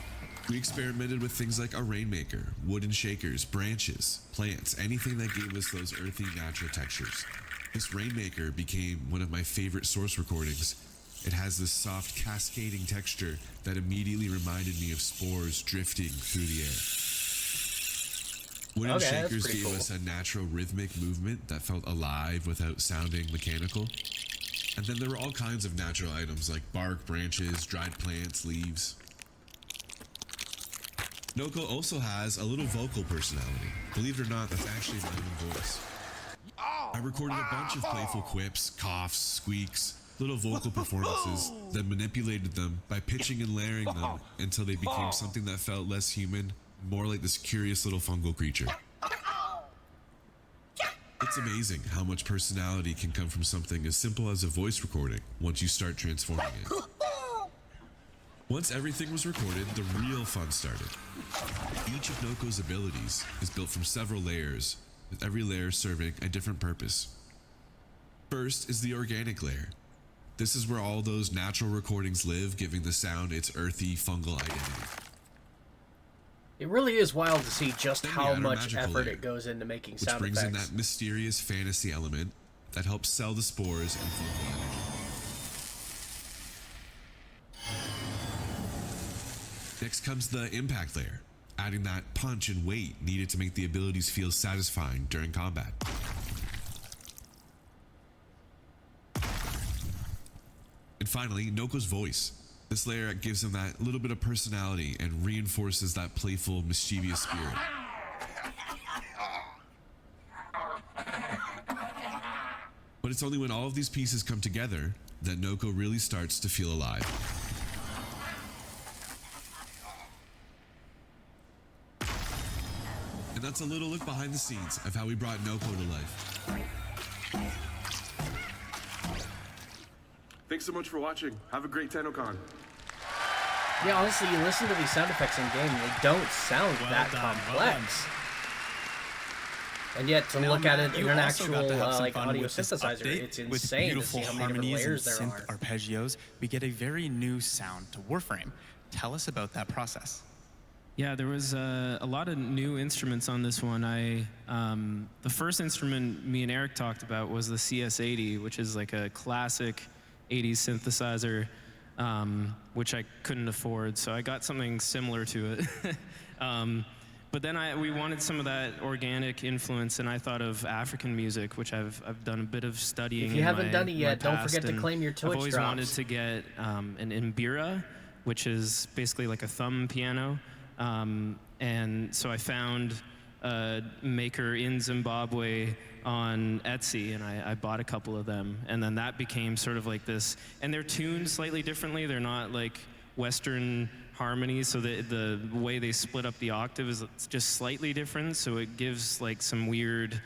We experimented with things like a rainmaker, wooden shakers, branches, plants, anything that gave us those earthy, natural textures. This rainmaker became one of my favorite source recordings. It has this soft, cascading texture that immediately reminded me of spores drifting through the air. Wooden shakers gave us a natural rhythmic movement that felt alive without sounding mechanical. And then there were all kinds of natural items like bark, branches, dried plants, leaves. Noko also has a little vocal personality. Believe it or not, that's actually my own voice. I recorded a bunch of playful quips, coughs, squeaks, little vocal performances, then manipulated them by pitching and layering them until they became something that felt less human, more like this curious little fungal creature. It's amazing how much personality can come from something as simple as a voice recording once you start transforming it. Once everything was recorded, the real fun started. Each of Noko's abilities is built from several layers, with every layer serving a different purpose. First is the organic layer. This is where all those natural recordings live, giving the sound its earthy, fungal identity. It really is wild to see just Then how we add our much magical effort layer, it goes into making which sound brings effects. in that mysterious fantasy element that helps sell the spores and fungal energy. Next comes the impact layer, adding that punch and weight needed to make the abilities feel satisfying during combat. And finally, Noko's voice. This layer gives him that little bit of personality and reinforces that playful, mischievous spirit. But it's only when all of these pieces come together that Noko really starts to feel alive. And that's a little look behind the scenes of how we brought Noko to life. Thanks so much for watching. Have a great TennoCon. Yeah, honestly, you listen to these sound effects in game, they don't sound that complex. And yet, to look at it in an actual like audio synthesizer, it's insane to see how many different layers there are. Arpeggios, we get a very new sound to Warframe. Tell us about that process. Yeah, there was a lot of new instruments on this one. The first instrument me and Eric talked about was the CS80, which is like a classic 80s synthesizer, which I couldn't afford, so I got something similar to it. But then we wanted some of that organic influence, and I thought of African music, which I've done a bit of studying. If you haven't done it yet, don't forget to claim your Twitch I've always drops. wanted to get an mbira, which is basically like a thumb piano. And so I found a maker in Zimbabwe on Etsy, and I bought a couple of them. And then that became sort of like this, and they're tuned slightly differently. They're not like Western harmonies, so the way they split up the octave is just slightly different, so it gives like some weird,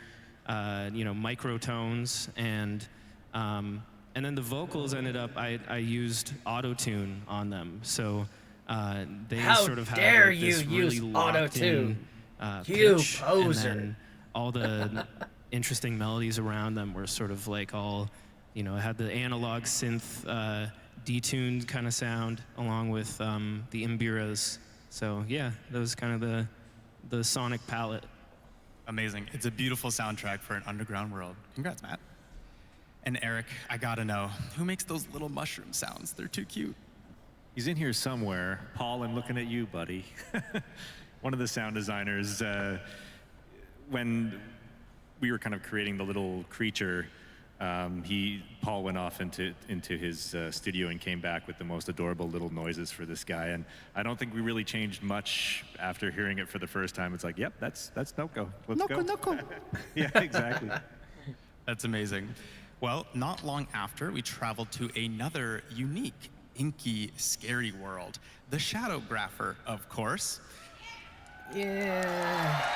microtones, and then the vocals ended up, I used auto-tune on them, so they sort of have like this really locked-in pitch, and then all the interesting melodies around them were sort of like all, it had the analog synth detuned kind of sound along with the mbiras. So yeah, that was kind of the sonic palette. Amazing. It's a beautiful soundtrack for an underground world. Congrats, Matt. And Eric, I gotta know, who makes those little mushroom sounds? They're too cute. He's in here somewhere. Paul, I'm looking at you, buddy. One of the sound designers, when we were kind of creating the little creature, Paul went off into his studio and came back with the most adorable little noises for this guy, and I don't think we really changed much after hearing it for the first time. It's like, yep, that's Noko. Let's go. Noko. Yeah, exactly. That's amazing. Well, not long after, we traveled to another unique, inky, scary world. The Shadowgrapher, of course. Yeah.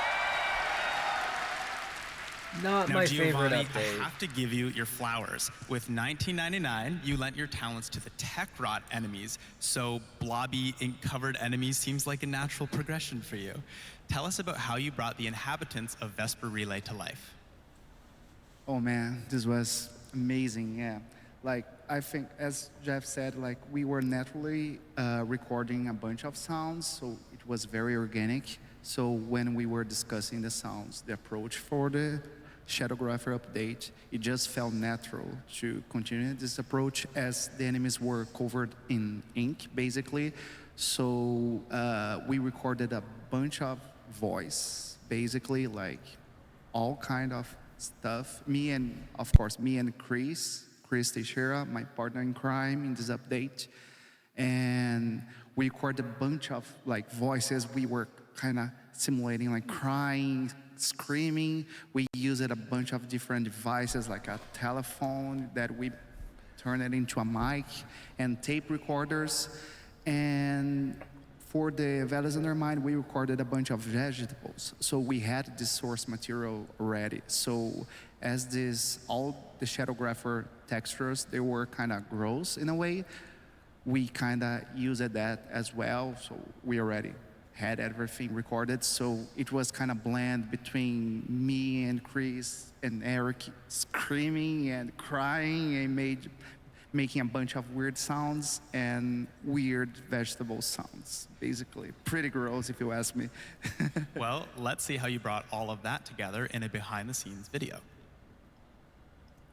Not Now, my Giovanni, favorite update. I have to give you your flowers. With 1999, you lent your talents to the tech rot enemies, so blobby, ink-covered enemies seems like a natural progression for you. Tell us about how you brought the inhabitants of Vesper Relay to life. Oh man, this was amazing, yeah. Like, I think, as Jeff said, like, we were naturally recording a bunch of sounds, so it was very organic. So when we were discussing the sounds, the approach for the Shadowgrapher update, it just felt natural to continue this approach as the enemies were covered in ink, basically. So we recorded a bunch of voice, basically, like all kind of stuff. Me and Chris Teixeira, my partner in crime in this update. And we recorded a bunch of like voices. We were kind of simulating like crying, screaming. We used a bunch of different devices like a telephone that we turned it into a mic and tape recorders. And for the Values Under Mind, we recorded a bunch of vegetables. So we had this source material already. So as all the Shadowgrapher textures, they were kind of gross in a way, we kind of used that as well. So we already had everything recorded. So it was kind of blend between me and Chris and Eric screaming and crying and making a bunch of weird sounds and weird vegetable sounds, basically. Pretty gross, if you ask me. Well, let's see how you brought all of that together in a behind-the-scenes video.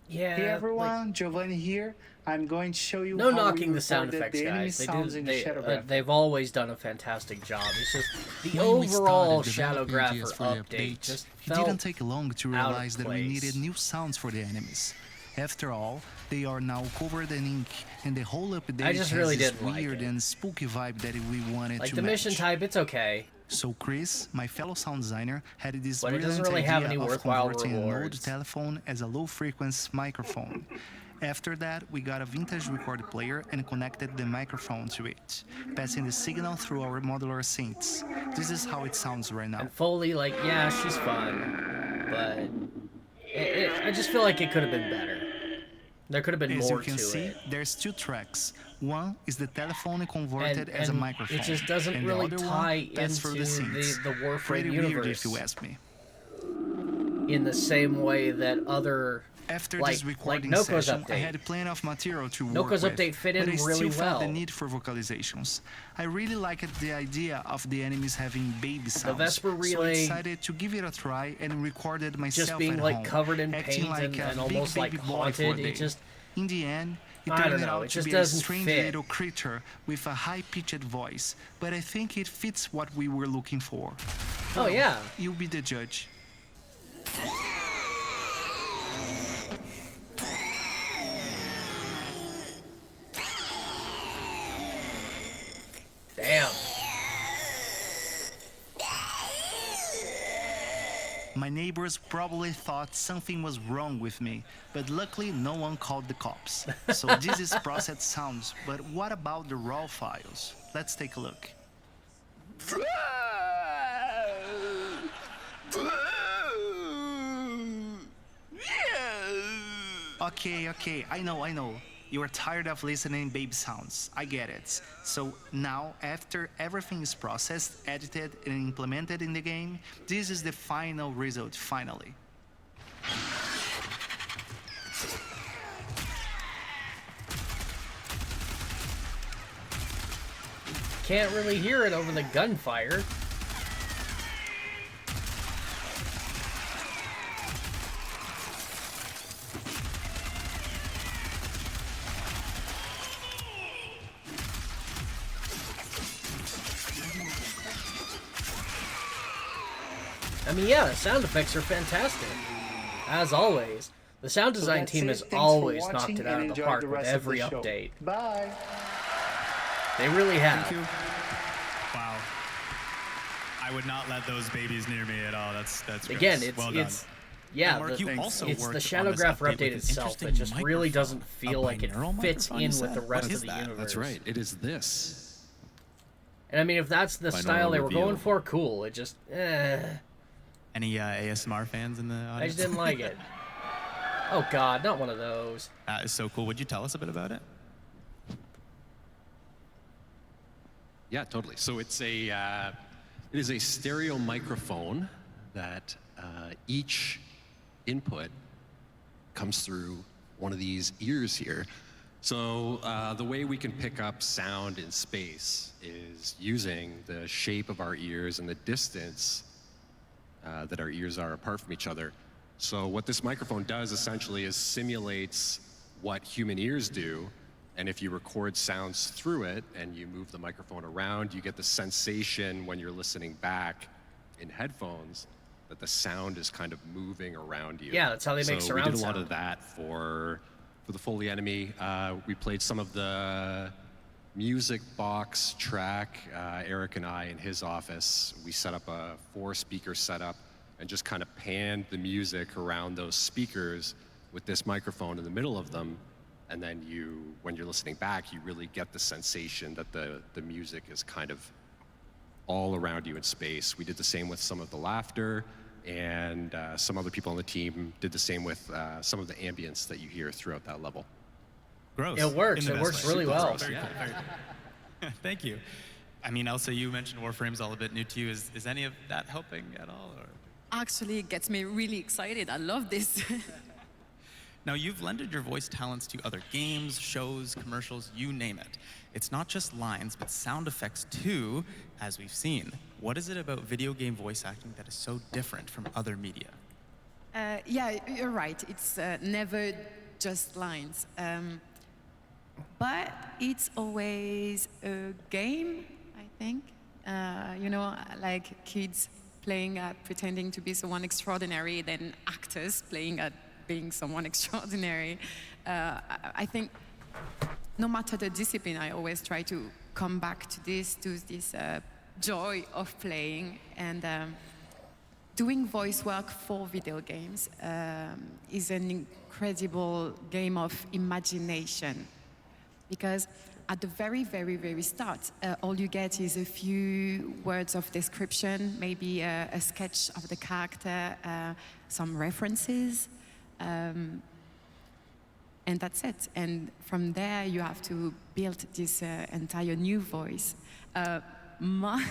Yeah. Hey everyone, Giovanni here. I'm going to show you No how knocking we the sound recorded effects the enemy guys. sounds in the Shadowgrapher. They've always done a fantastic job. It's just the When we overall started developing Shadowgrapher ideas for the update just it felt didn't take long to out of realize that we place. needed new sounds for the enemies. After all, they are now covered in ink, and the whole update I just has really this didn't like weird and spooky vibe that we wanted Like to the match. mission type, it's okay. So Chris, my fellow sound designer, had this But it doesn't brilliant really have idea any of worthwhile converting an old rewards. telephone as a low-frequency microphone. After that, we got a vintage record player and connected the microphone to it, passing the signal through our modular synths. This is how it sounds right now. And Foley, like, yeah, she's fun, but I just feel like it could have been better. There could have been As more you can to see, it. there's two tracks. One is the telephone converted as a and microphone. it just doesn't and really the other tie one, that's through the into synths. the Warframe Pretty universe. weird if you ask me. In the same way that other After like, this recording like Noko's session, update. I had plenty of material to work Noko's with, update fit in but I really still felt well. the need for vocalizations. I really liked the idea of the enemies having baby sounds, Vesper so I Relay decided to give it a try and recorded myself just being at like home, covered in acting paint like and a big almost like baby boy for a haunted. day. It just In the end, it I don't turned know, out it to just be a doesn't strange fit. little creature with a high-pitched voice, but I think it fits what we were looking for. Oh, yeah. You'll be the judge. Damn. My neighbors probably thought something was wrong with me, but luckily no one called the cops. So this is processed sounds, but what about the raw files? Let's take a look. Okay, I know. You are tired of listening baby sounds. I get it. So now, after everything is processed, edited, and implemented in the game, this is the final result, finally. Can't really hear it over the gunfire. I mean, yeah, the sound effects are fantastic. As always. The sound design team has always knocked it out of the park with every update. Bye. They really have. Thank you. Wow. I would not let those babies near me at all. That's Again, gross. it's Well done. it's yeah, Mark, you also it's the worked Shadow on this Graph update update with an itself that interesting just really doesn't microphone. feel A like it binaural fits microphone, in you with the said? rest What of is the that? universe. That's right. It is this. And I mean, if that's the Binaural style they were reveal. going for, cool. It just, Any ASMR fans in the audience? I just didn't like it. Oh God, not one of those. That is so cool. Would you tell us a bit about it? Yeah, totally. So it is a stereo microphone that each input comes through one of these ears here. So the way we can pick up sound in space is using the shape of our ears and the distance that our ears are apart from each other. So what this microphone does essentially is simulates what human ears do. And if you record sounds through it and you move the microphone around, you get the sensation when you're listening back in headphones that the sound is kind of moving around you. Yeah, that's how they make surround So we did a lot sound. of that for the Foley Enemy. We played some of the music box track. Eric and I in his office, we set up a 4-speaker setup and just kind of panned the music around those speakers with this microphone in the middle of them. And then when you're listening back, you really get the sensation that the music is kind of all around you in space. We did the same with some of the laughter, and some other people on the team did the same with some of the ambience that you hear throughout that level. Gross. It works. In the It best works way. really Super well. gross. Very cool. Very cool. Thank you. I mean, Elsa, you mentioned Warframe's all a bit new to you. Is any of that helping at all? Or? Actually, it gets me really excited. I love this. Now, you've lended your voice talents to other games, shows, commercials, you name it. It's not just lines, but sound effects too, as we've seen. What is it about video game voice acting that is so different from other media? Yeah, you're right. It's never just lines. But it's always a game, I think. You know, like kids playing at pretending to be someone extraordinary, then actors playing at being someone extraordinary. I think no matter the discipline, I always try to come back to this joy of playing. And doing voice work for video games is an incredible game of imagination. Because at the very, very, very start, all you get is a few words of description, maybe a sketch of the character, some references, and that's it. And from there, you have to build this entire new voice. My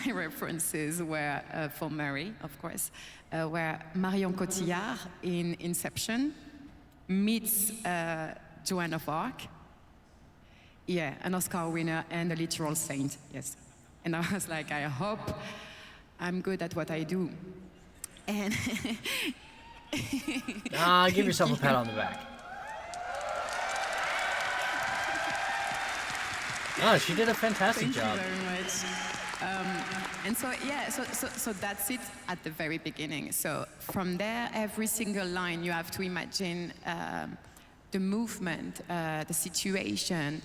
references were for Mary, of course, were Marion Cotillard in Inception meets Joan of Arc. Yeah, an Oscar winner and a literal saint, yes. And I was like, I hope I'm good at what I do. And give yourself a pat on the back. Oh, she did a fantastic job. Thank you very much. And so, yeah, so that's it at the very beginning. So from there, every single line you have to imagine the movement, the situation,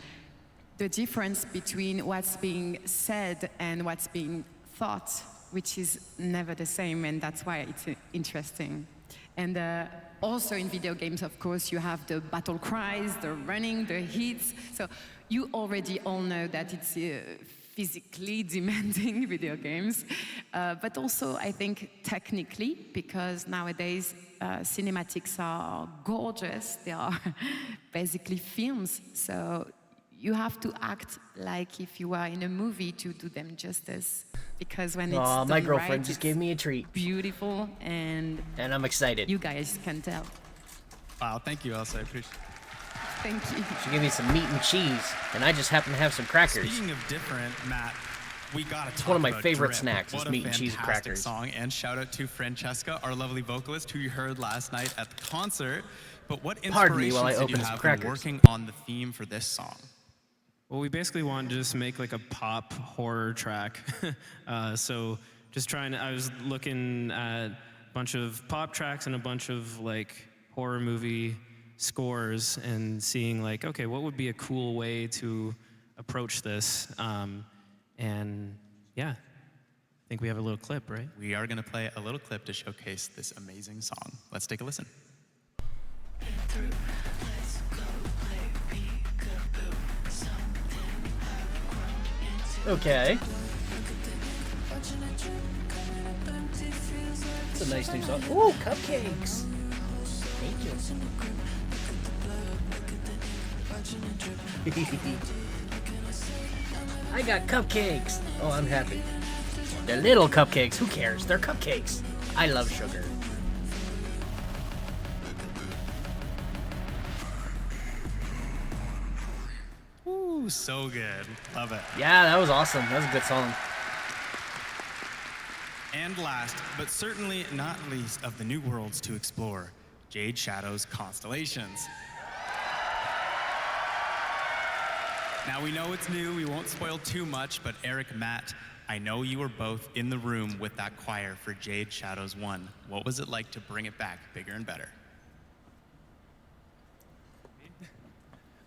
the difference between what's being said and what's being thought, which is never the same, and that's why it's interesting. And also in video games, of course, you have the battle cries, the running, the hits. So you already all know that it's physically demanding video games, but also I think technically, because nowadays cinematics are gorgeous. They are basically films. So you have to act like if you were in a movie to do them justice. Because when it's done my girlfriend right, just it's gave me a treat. Beautiful, and I'm excited. You guys can tell. Wow, thank you, Elsa. I appreciate it. Thank you. She gave me some meat and cheese, and I just happen to have some crackers. Speaking of different, Matt, we gotta talk one of my about favorite Drip. snacks is What a meat and cheese and fantastic crackers. Song, and shout out to Francesca, our lovely vocalist, who you heard last night at the concert. But what Pardon me while I inspirations did you open some have when crackers. working on the theme for this song? Well, we basically wanted to just make like a pop horror track. So just trying to, I was looking at bunch of pop tracks and a bunch of like horror movie scores, and seeing like, okay, what would be a cool way to approach this? And yeah, I think we have a little clip, right? We are going to play a little clip to showcase this amazing song. Let's take a listen. Okay. It's a nice new song. Ooh, cupcakes! Thank you. I got cupcakes! Oh, I'm happy. They're little cupcakes. Who cares? They're cupcakes. I love sugar. Ooh, so good. Love it. Yeah, that was awesome. That was a good song. And last, but certainly not least of the new worlds to explore, Jade Shadow's Constellations. Now we know it's new, we won't spoil too much, but Eric, Matt, I know you were both in the room with that choir for Jade Shadows 1. What was it like to bring it back bigger and better?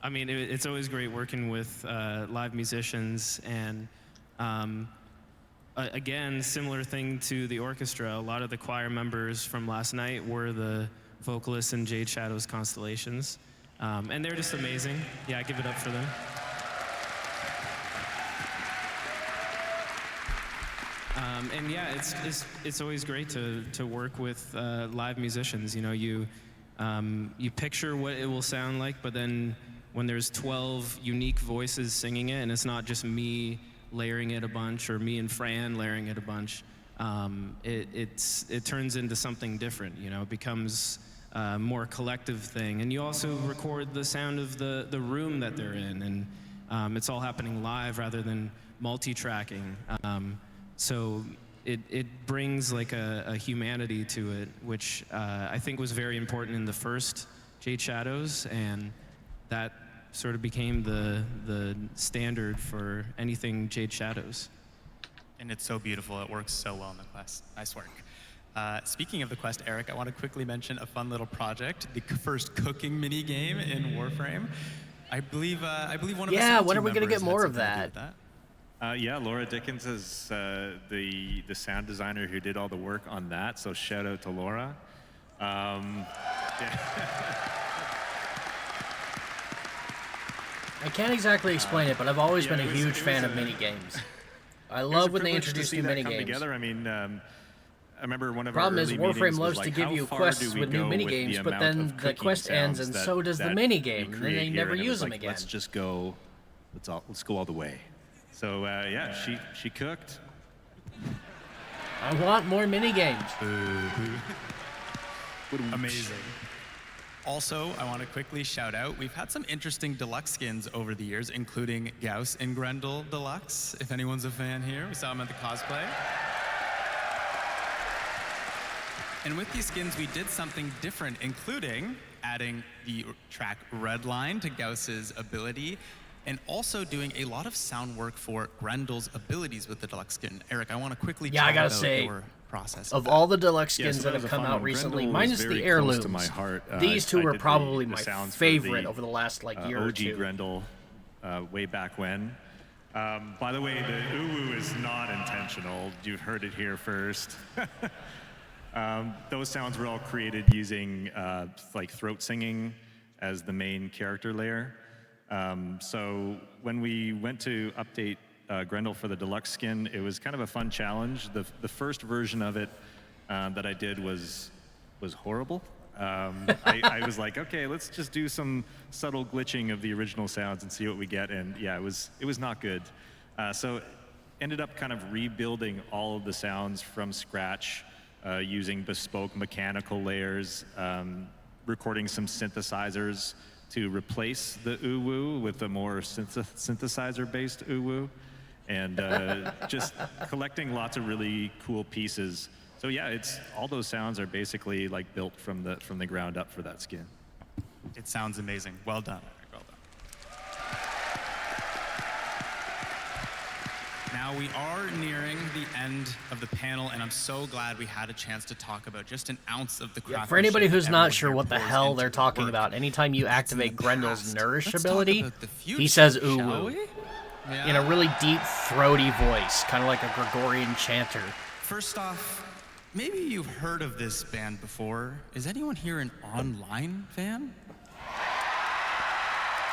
I mean, it's always great working with live musicians, and again, similar thing to the orchestra. A lot of the choir members from last night were the vocalists in Jade Shadow's Constellations, and they're just amazing. Yeah, give it up for them. And yeah, it's always great to work with live musicians. You know, you picture what it will sound like, but then when there's 12 unique voices singing it, and it's not just me layering it a bunch or me and Fran layering it a bunch, it turns into something different. You know, it becomes a more collective thing. And you also record the sound of the room that they're in, and it's all happening live rather than multi-tracking. So it brings like a humanity to it, which I think was very important in the first Jade Shadows, and that sort of became the standard for anything Jade Shadows. And it's so beautiful. It works so well in the quest. Nice work. Speaking of the quest, Eric, I want to quickly mention a fun little project, the first cooking mini game in Warframe. I believe one of yeah, the when are we going to get more of that? Yeah, Laura Dickens is the sound designer who did all the work on that, so shout out to Laura. Yeah. I can't exactly explain it, but I've always been a huge fan of mini games. I love when they introduce new mini games. Together. I mean, I remember one of Problem our is, early Warframe meetings loves was to like, give how you far quests do we with new go mini with games, the but amount then of the cooking quest ends, sounds and that- so does the that mini we game, and then create they here? never And it use was them like, again. Let's just go. Let's go all the way. So yeah, she cooked. I want more mini games. Amazing. Also, I want to quickly shout out, we've had some interesting deluxe skins over the years, including Gauss and Grendel Deluxe, if anyone's a fan here. We saw him at the cosplay. And with these skins, we did something different, including adding the track Redline to Gauss's ability, and also doing a lot of sound work for Grendel's abilities with the deluxe skin. Eric, I want to quickly Yeah, I chat gotta about say, your process. of all the deluxe Yeah, skins so that that have was a come fun out one. recently, Grendel minus is the very heirlooms, close to my heart. these two I were did probably the my sounds for favorite the, over the last like year or OG two. Grendel, way back when. By the way, the uwu is not intentional. You've heard it here first. Those sounds were all created using like throat singing as the main character layer. So when we went to update Grendel for the deluxe skin, it was kind of a fun challenge. The first version of it that I did was horrible. I was like, okay, let's just do some subtle glitching of the original sounds and see what we get. And yeah, it was not good. So ended up kind of rebuilding all of the sounds from scratch using bespoke mechanical layers, recording some synthesizers to replace the uwu with a more synthesizer-based uwu, and just collecting lots of really cool pieces. So yeah, all those sounds are basically like built from the ground up for that skin. It sounds amazing. Well done, Eric. Well done. Now we are nearing the end of the panel, and I'm so glad we had a chance to talk about just an ounce of the craftsmanship. For anybody who's everyone not sure here what the pours hell into they're the talking work. about, anytime you That's in the activate Grendel's past. nourish Let's ability, talk about the future, he says ooh shall woo we? in a really deep, throaty voice, kind of like a Gregorian chanter. First off, maybe you've heard of this band before. Is anyone here an online fan?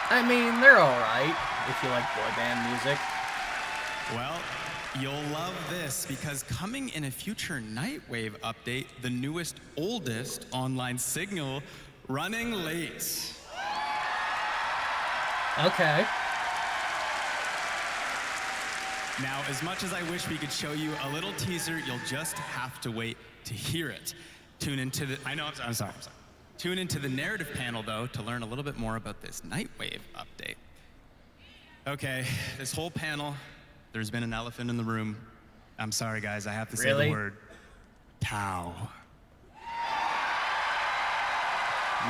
I mean, they're alright, if you like boy band music. Well, you'll love this, because coming in a future Nightwave update, the newest, oldest online signal, Running Late. Okay. Now, as much as I wish we could show you a little teaser, you'll just have to wait to hear it. Tune into the, I'm sorry. Tune into the narrative panel, though, to learn a little bit more about this Nightwave update. Okay, this whole panel, there's been an elephant in the room. I'm sorry, guys, I have to say the word. Tau.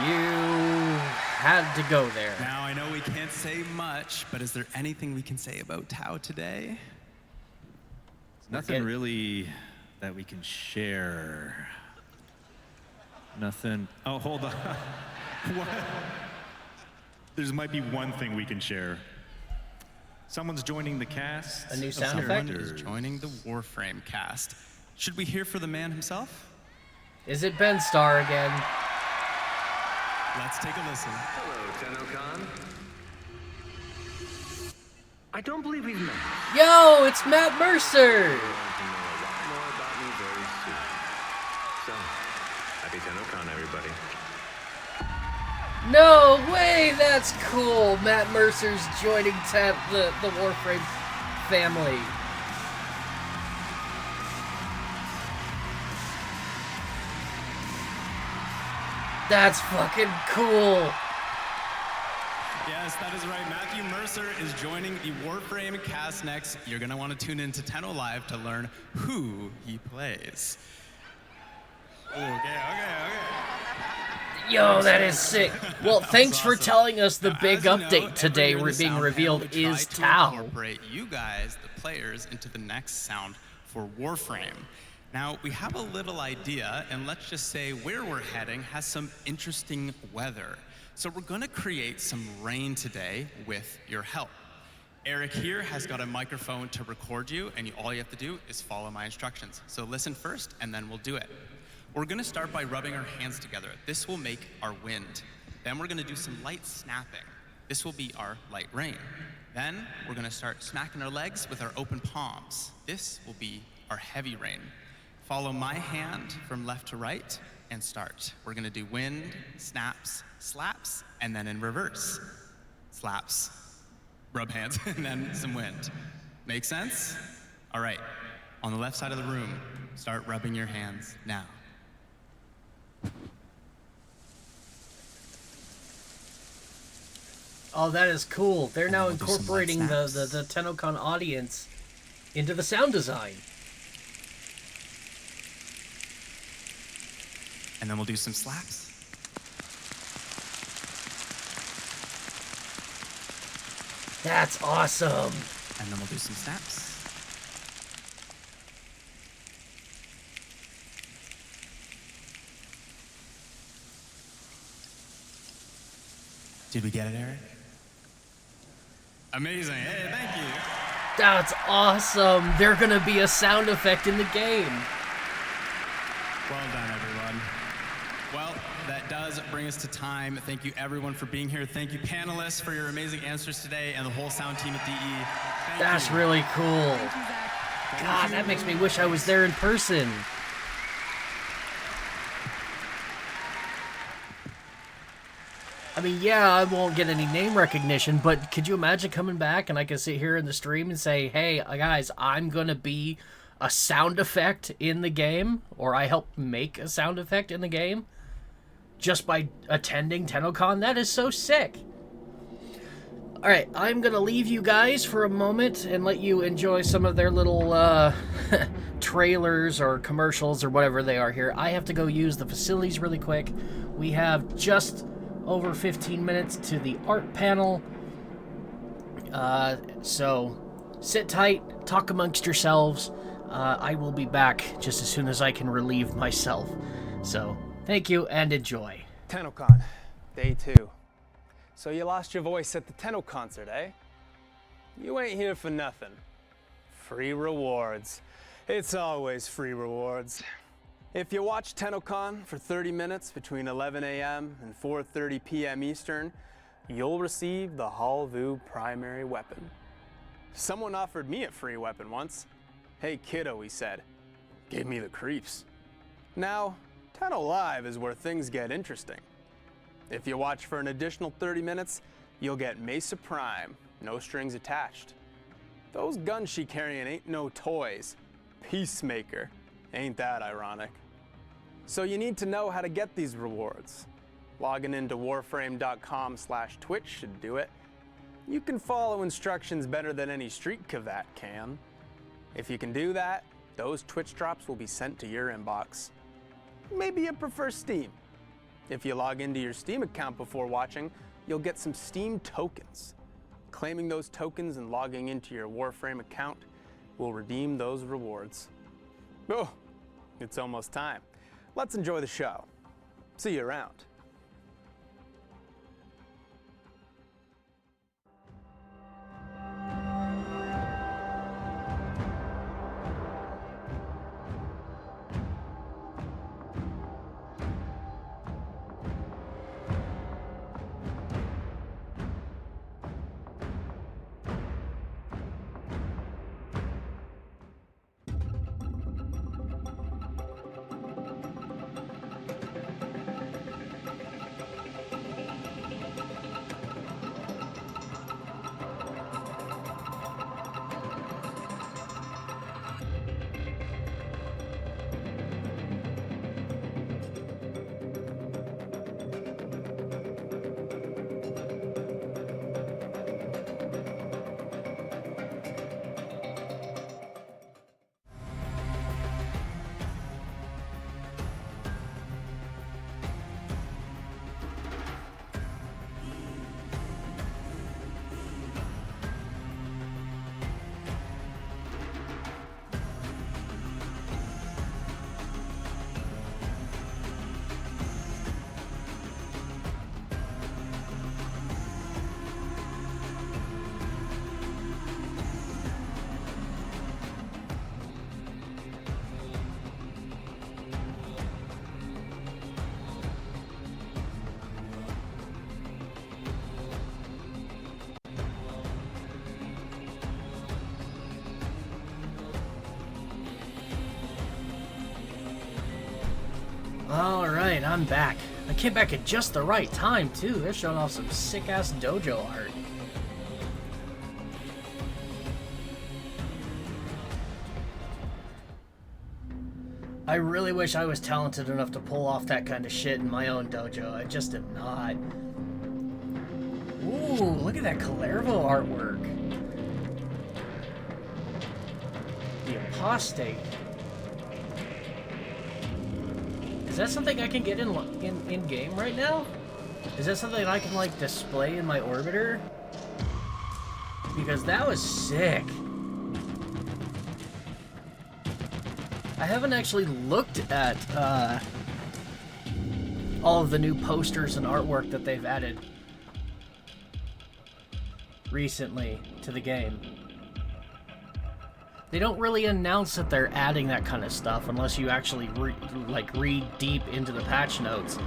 You had to go there. Now, I know we can't say much, but is there anything we can say about Tau today? Nothing really that we can share. Nothing. Oh, hold on. What? There might be one thing we can share. Someone's joining the cast. A new sound effect? Someone is joining the Warframe cast. Should we hear for the man himself? Is it Ben Starr again? Let's take a listen. Hello, TennoCon. I don't believe we've met. Yo, it's Matt Mercer! You're going to know a lot more about me very soon. So, happy TennoCon, everybody. No way, that's cool. Matt Mercer's joining the Warframe family. That's fucking cool. Yes, that is right. Matthew Mercer is joining the Warframe cast next. You're going to want to tune in to Tenno Live to learn who he plays. Okay. Yo, that is sick. Well, thanks for telling us the big update today being revealed is Tau. Incorporate you guys, the players, into the next sound for Warframe. Now, we have a little idea, and let's just say where we're heading has some interesting weather. So we're going to create some rain today with your help. Eric here has got a microphone to record you, and all you have to do is follow my instructions. So listen first, and then we'll do it. We're going to start by rubbing our hands together. This will make our wind. Then we're going to do some light snapping. This will be our light rain. Then we're going to start smacking our legs with our open palms. This will be our heavy rain. Follow my hand from left to right and start. We're going to do wind, snaps, slaps, and then in reverse. Slaps, rub hands, and then some wind. Make sense? All right. On the left side of the room, start rubbing your hands now. Oh, that is cool. They're now we'll do some incorporating light the TennoCon audience into the sound design. And then we'll do some slaps. That's awesome. And then we'll do some snaps. Did we get it, Eric? Amazing. Hey, thank you. That's awesome. They're going to be a sound effect in the game. Well done, everyone. Well, that does bring us to time. Thank you, everyone, for being here. Thank you, panelists, for your amazing answers today, and the whole sound team at DE. That's really cool. God, that makes me wish I was there in person. I mean, yeah, I won't get any name recognition, but could you imagine coming back and I can sit here in the stream and say, hey, guys, I'm going to be a sound effect in the game, or I help make a sound effect in the game just by attending TennoCon? That is so sick. All right, I'm going to leave you guys for a moment and let you enjoy some of their little trailers or commercials or whatever they are here. I have to go use the facilities really quick. We have just over 15 minutes to the art panel. So sit tight, talk amongst yourselves. I will be back just as soon as I can relieve myself. So, thank you and enjoy. TennoCon, day 2. So you lost your voice at the Tenno concert, eh? You ain't here for nothing. Free rewards. It's always free rewards. If you watch TennoCon for 30 minutes between 11 a.m. and 4:30 p.m. Eastern, you'll receive the Halvu primary weapon. Someone offered me a free weapon once. Hey kiddo, he said. Gave me the creeps. Now, Tenno Live is where things get interesting. If you watch for an additional 30 minutes, you'll get Mesa Prime, no strings attached. Those guns she carrying ain't no toys. Peacemaker. Ain't that ironic? So you need to know how to get these rewards. Logging into warframe.com/Twitch should do it. You can follow instructions better than any street cavat can. If you can do that, those Twitch drops will be sent to your inbox. Maybe you prefer Steam. If you log into your Steam account before watching, you'll get some Steam tokens. Claiming those tokens and logging into your Warframe account will redeem those rewards. Oh, it's almost time. Let's enjoy the show. See you around. Alright, I'm back. I came back at just the right time, too. They're showing off some sick-ass dojo art. I really wish I was talented enough to pull off that kind of shit in my own dojo. I just am not. Ooh, look at that Calervo artwork. The Apostate. Is that something I can get in game right now? Is that something I can like display in my orbiter? Because that was sick. I haven't actually looked at all of the new posters and artwork that they've added recently to the game. They don't really announce that they're adding that kind of stuff unless you actually read deep into the patch notes.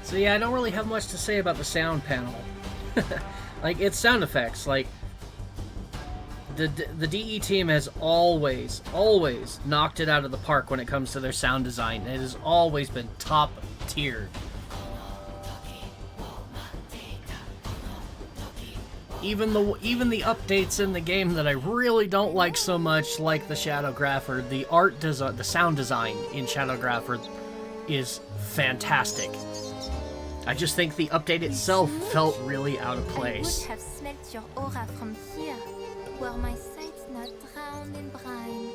So yeah, I don't really have much to say about the sound panel. Like, it's sound effects. Like, the DE team has always knocked it out of the park when it comes to their sound design. It has always been top tier. Even the updates in the game that I really don't like so much, like the Shadowgrapher, the art design, the sound design in Shadowgrapher is fantastic. I just think the update itself felt really out of place. Would have smelt your aura from here, where my sights not drown in brine.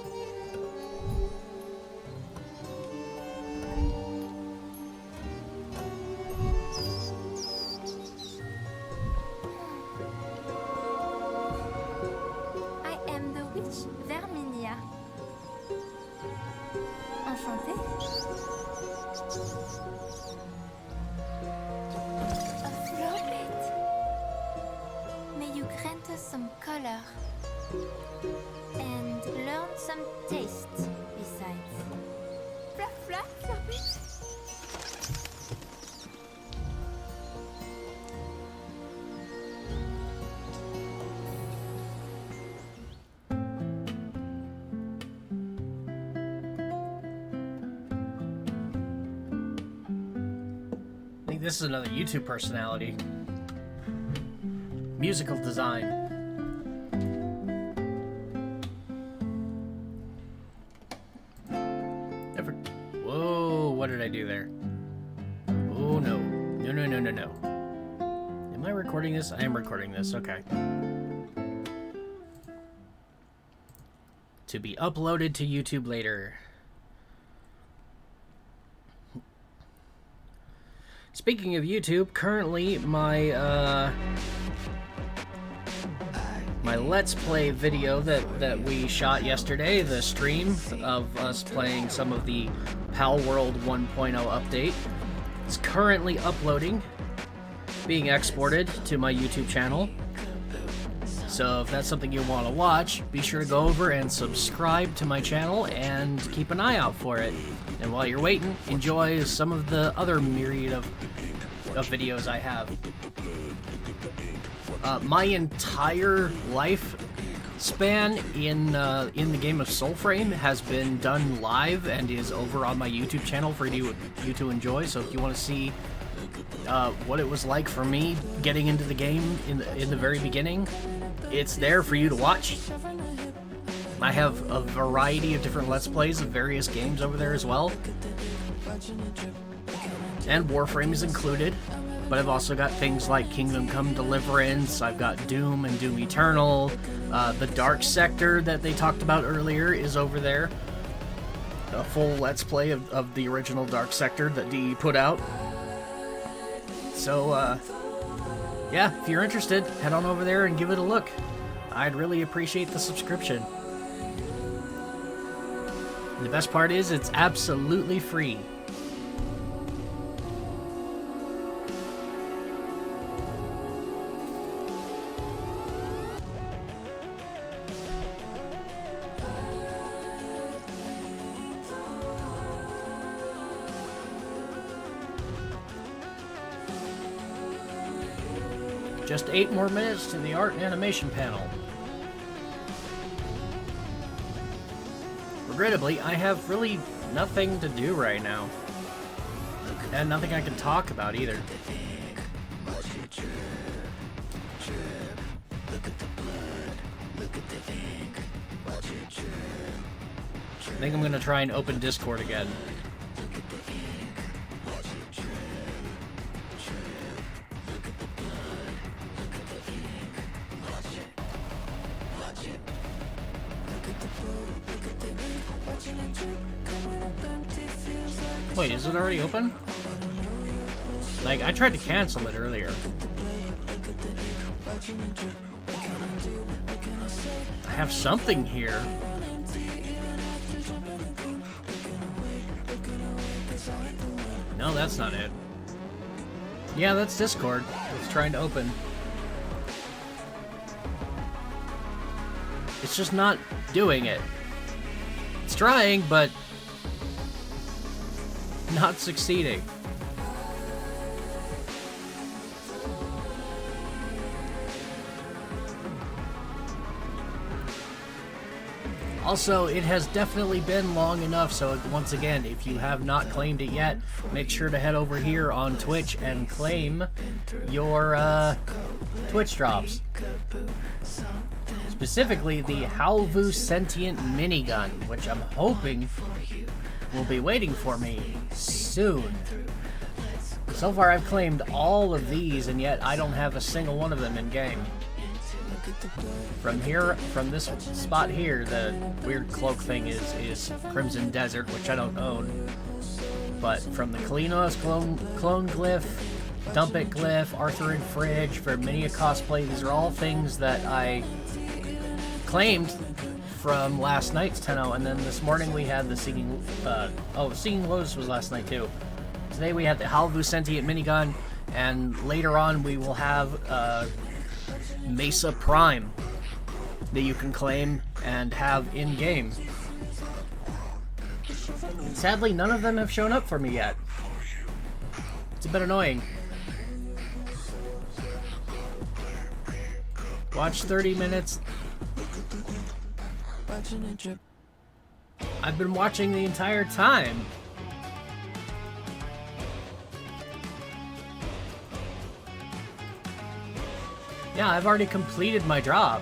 I am the witch Verminia. Enchantée. A flow pit. May you grant us some color and learn some taste besides. Flap, flap, flap it. I think this is another YouTube personality. Musical design. Never. Whoa, what did I do there? Oh no. No, no, no, no, no. Am I recording this? I am recording this, okay. To be uploaded to YouTube later. Speaking of YouTube, currently my my Let's Play video that we shot yesterday, the stream of us playing some of the Pal World 1.0 update, is currently uploading, being exported to my YouTube channel. So if that's something you want to watch, be sure to go over and subscribe to my channel and keep an eye out for it. And while you're waiting, enjoy some of the other myriad of videos I have. My entire life span in the game of Soulframe has been done live and is over on my YouTube channel for you to enjoy. So if you want to see what it was like for me getting into the game in the very beginning, it's there for you to watch. I have a variety of different Let's Plays of various games over there as well. And Warframe is included, but I've also got things like Kingdom Come Deliverance, I've got Doom and Doom Eternal, the Dark Sector that they talked about earlier is over there. A full Let's Play of the original Dark Sector that DE put out. So, yeah, if you're interested, head on over there and give it a look. I'd really appreciate the subscription. And the best part is, it's absolutely free. Just 8 more minutes to the art and animation panel. Regrettably, I have really nothing to do right now. And nothing I can talk about either. I think I'm gonna try and open Discord again. Wait, is it already open? Like, I tried to cancel it earlier. I have something here. No, that's not it. Yeah, that's Discord. It's trying to open. It's just not doing it. It's trying, but not succeeding. Also, it has definitely been long enough, so once again, if you have not claimed it yet, make sure to head over here on Twitch and claim your Twitch drops. Specifically, the Halvu Sentient Minigun, which I'm hoping will be waiting for me soon. So far, I've claimed all of these, and yet I don't have a single one of them in game. From here, from this spot here, the weird cloak thing is Crimson Desert, which I don't own. But from the Kalinos clone glyph, Dump It glyph, Arthurian Fridge, for many a cosplay, these are all things that I claimed from last night's Tenno, and then this morning we had the Singing Lotus was last night too. Today we had the Halvu Sentient Minigun, and later on we will have Mesa Prime that you can claim and have in-game. Sadly, none of them have shown up for me yet. It's a bit annoying. Watch 30 minutes. I've been watching the entire time. Yeah, I've already completed my drop.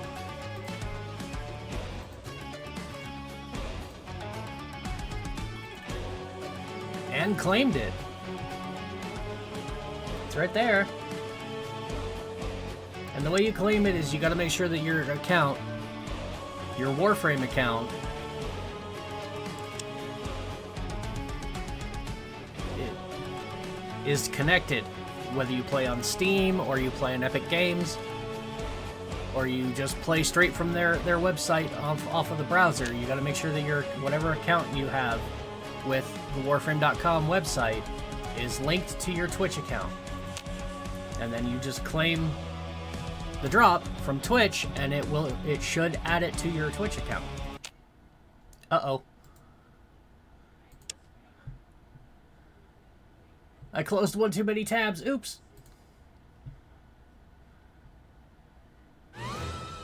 And claimed it. It's right there. And the way you claim it is you gotta make sure that your account, your Warframe account, is connected. Whether you play on Steam, or you play on Epic Games, or you just play straight from their website off of the browser. You gotta make sure that your whatever account you have with the Warframe.com website is linked to your Twitch account. And then you just claim the drop from Twitch, and it should add it to your Twitch account. Uh-oh. I closed one too many tabs. Oops.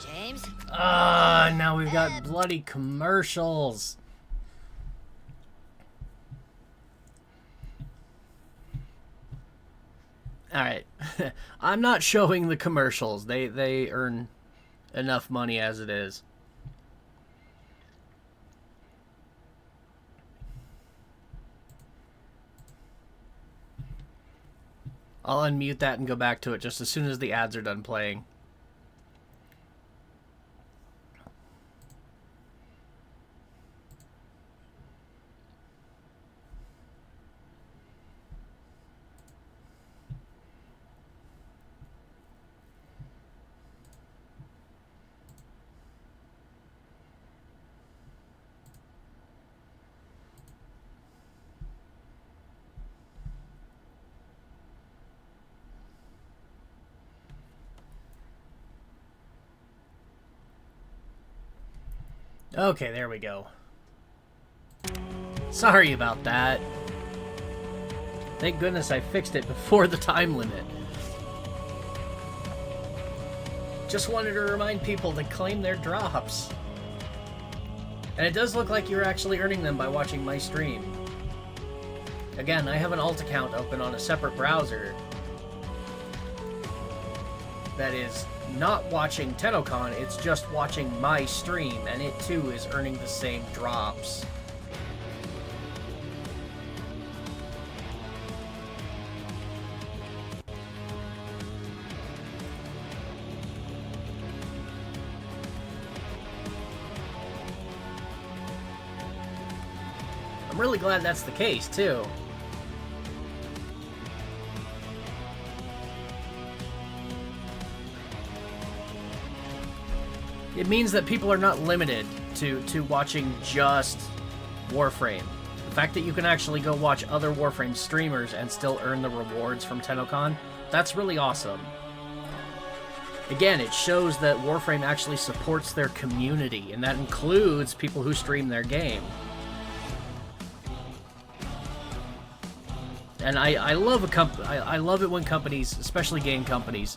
James? Now we've got bloody commercials. Alright. I'm not showing the commercials. They earn enough money as it is. I'll unmute that and go back to it just as soon as the ads are done playing. Okay, there we go. Sorry about that. Thank goodness I fixed it before the time limit. Just wanted to remind people to claim their drops. And it does look like you're actually earning them by watching my stream. Again, I have an alt account open on a separate browser that is not watching TennoCon, it's just watching my stream, and it too is earning the same drops. I'm really glad that's the case, too. It means that people are not limited to watching just Warframe. The fact that you can actually go watch other Warframe streamers and still earn the rewards from TennoCon, that's really awesome. Again, it shows that Warframe actually supports their community, and that includes people who stream their game. And I love I love it when companies, especially game companies,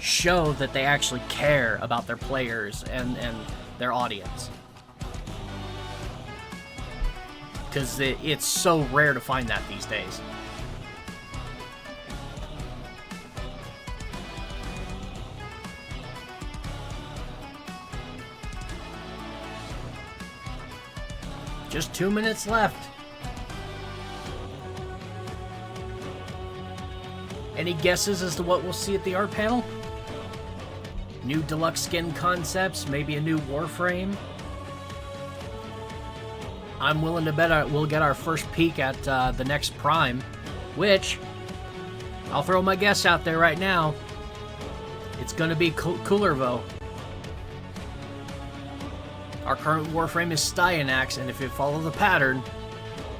show that they actually care about their players and their audience. Because it's so rare to find that these days. Just 2 minutes left. Any guesses as to what we'll see at the art panel? new deluxe skin concepts, maybe a new Warframe. I'm willing to bet we'll get our first peek at the next Prime, which, I'll throw my guess out there right now, it's going to be Coolervo. Our current Warframe is Styanax, and if it follows the pattern,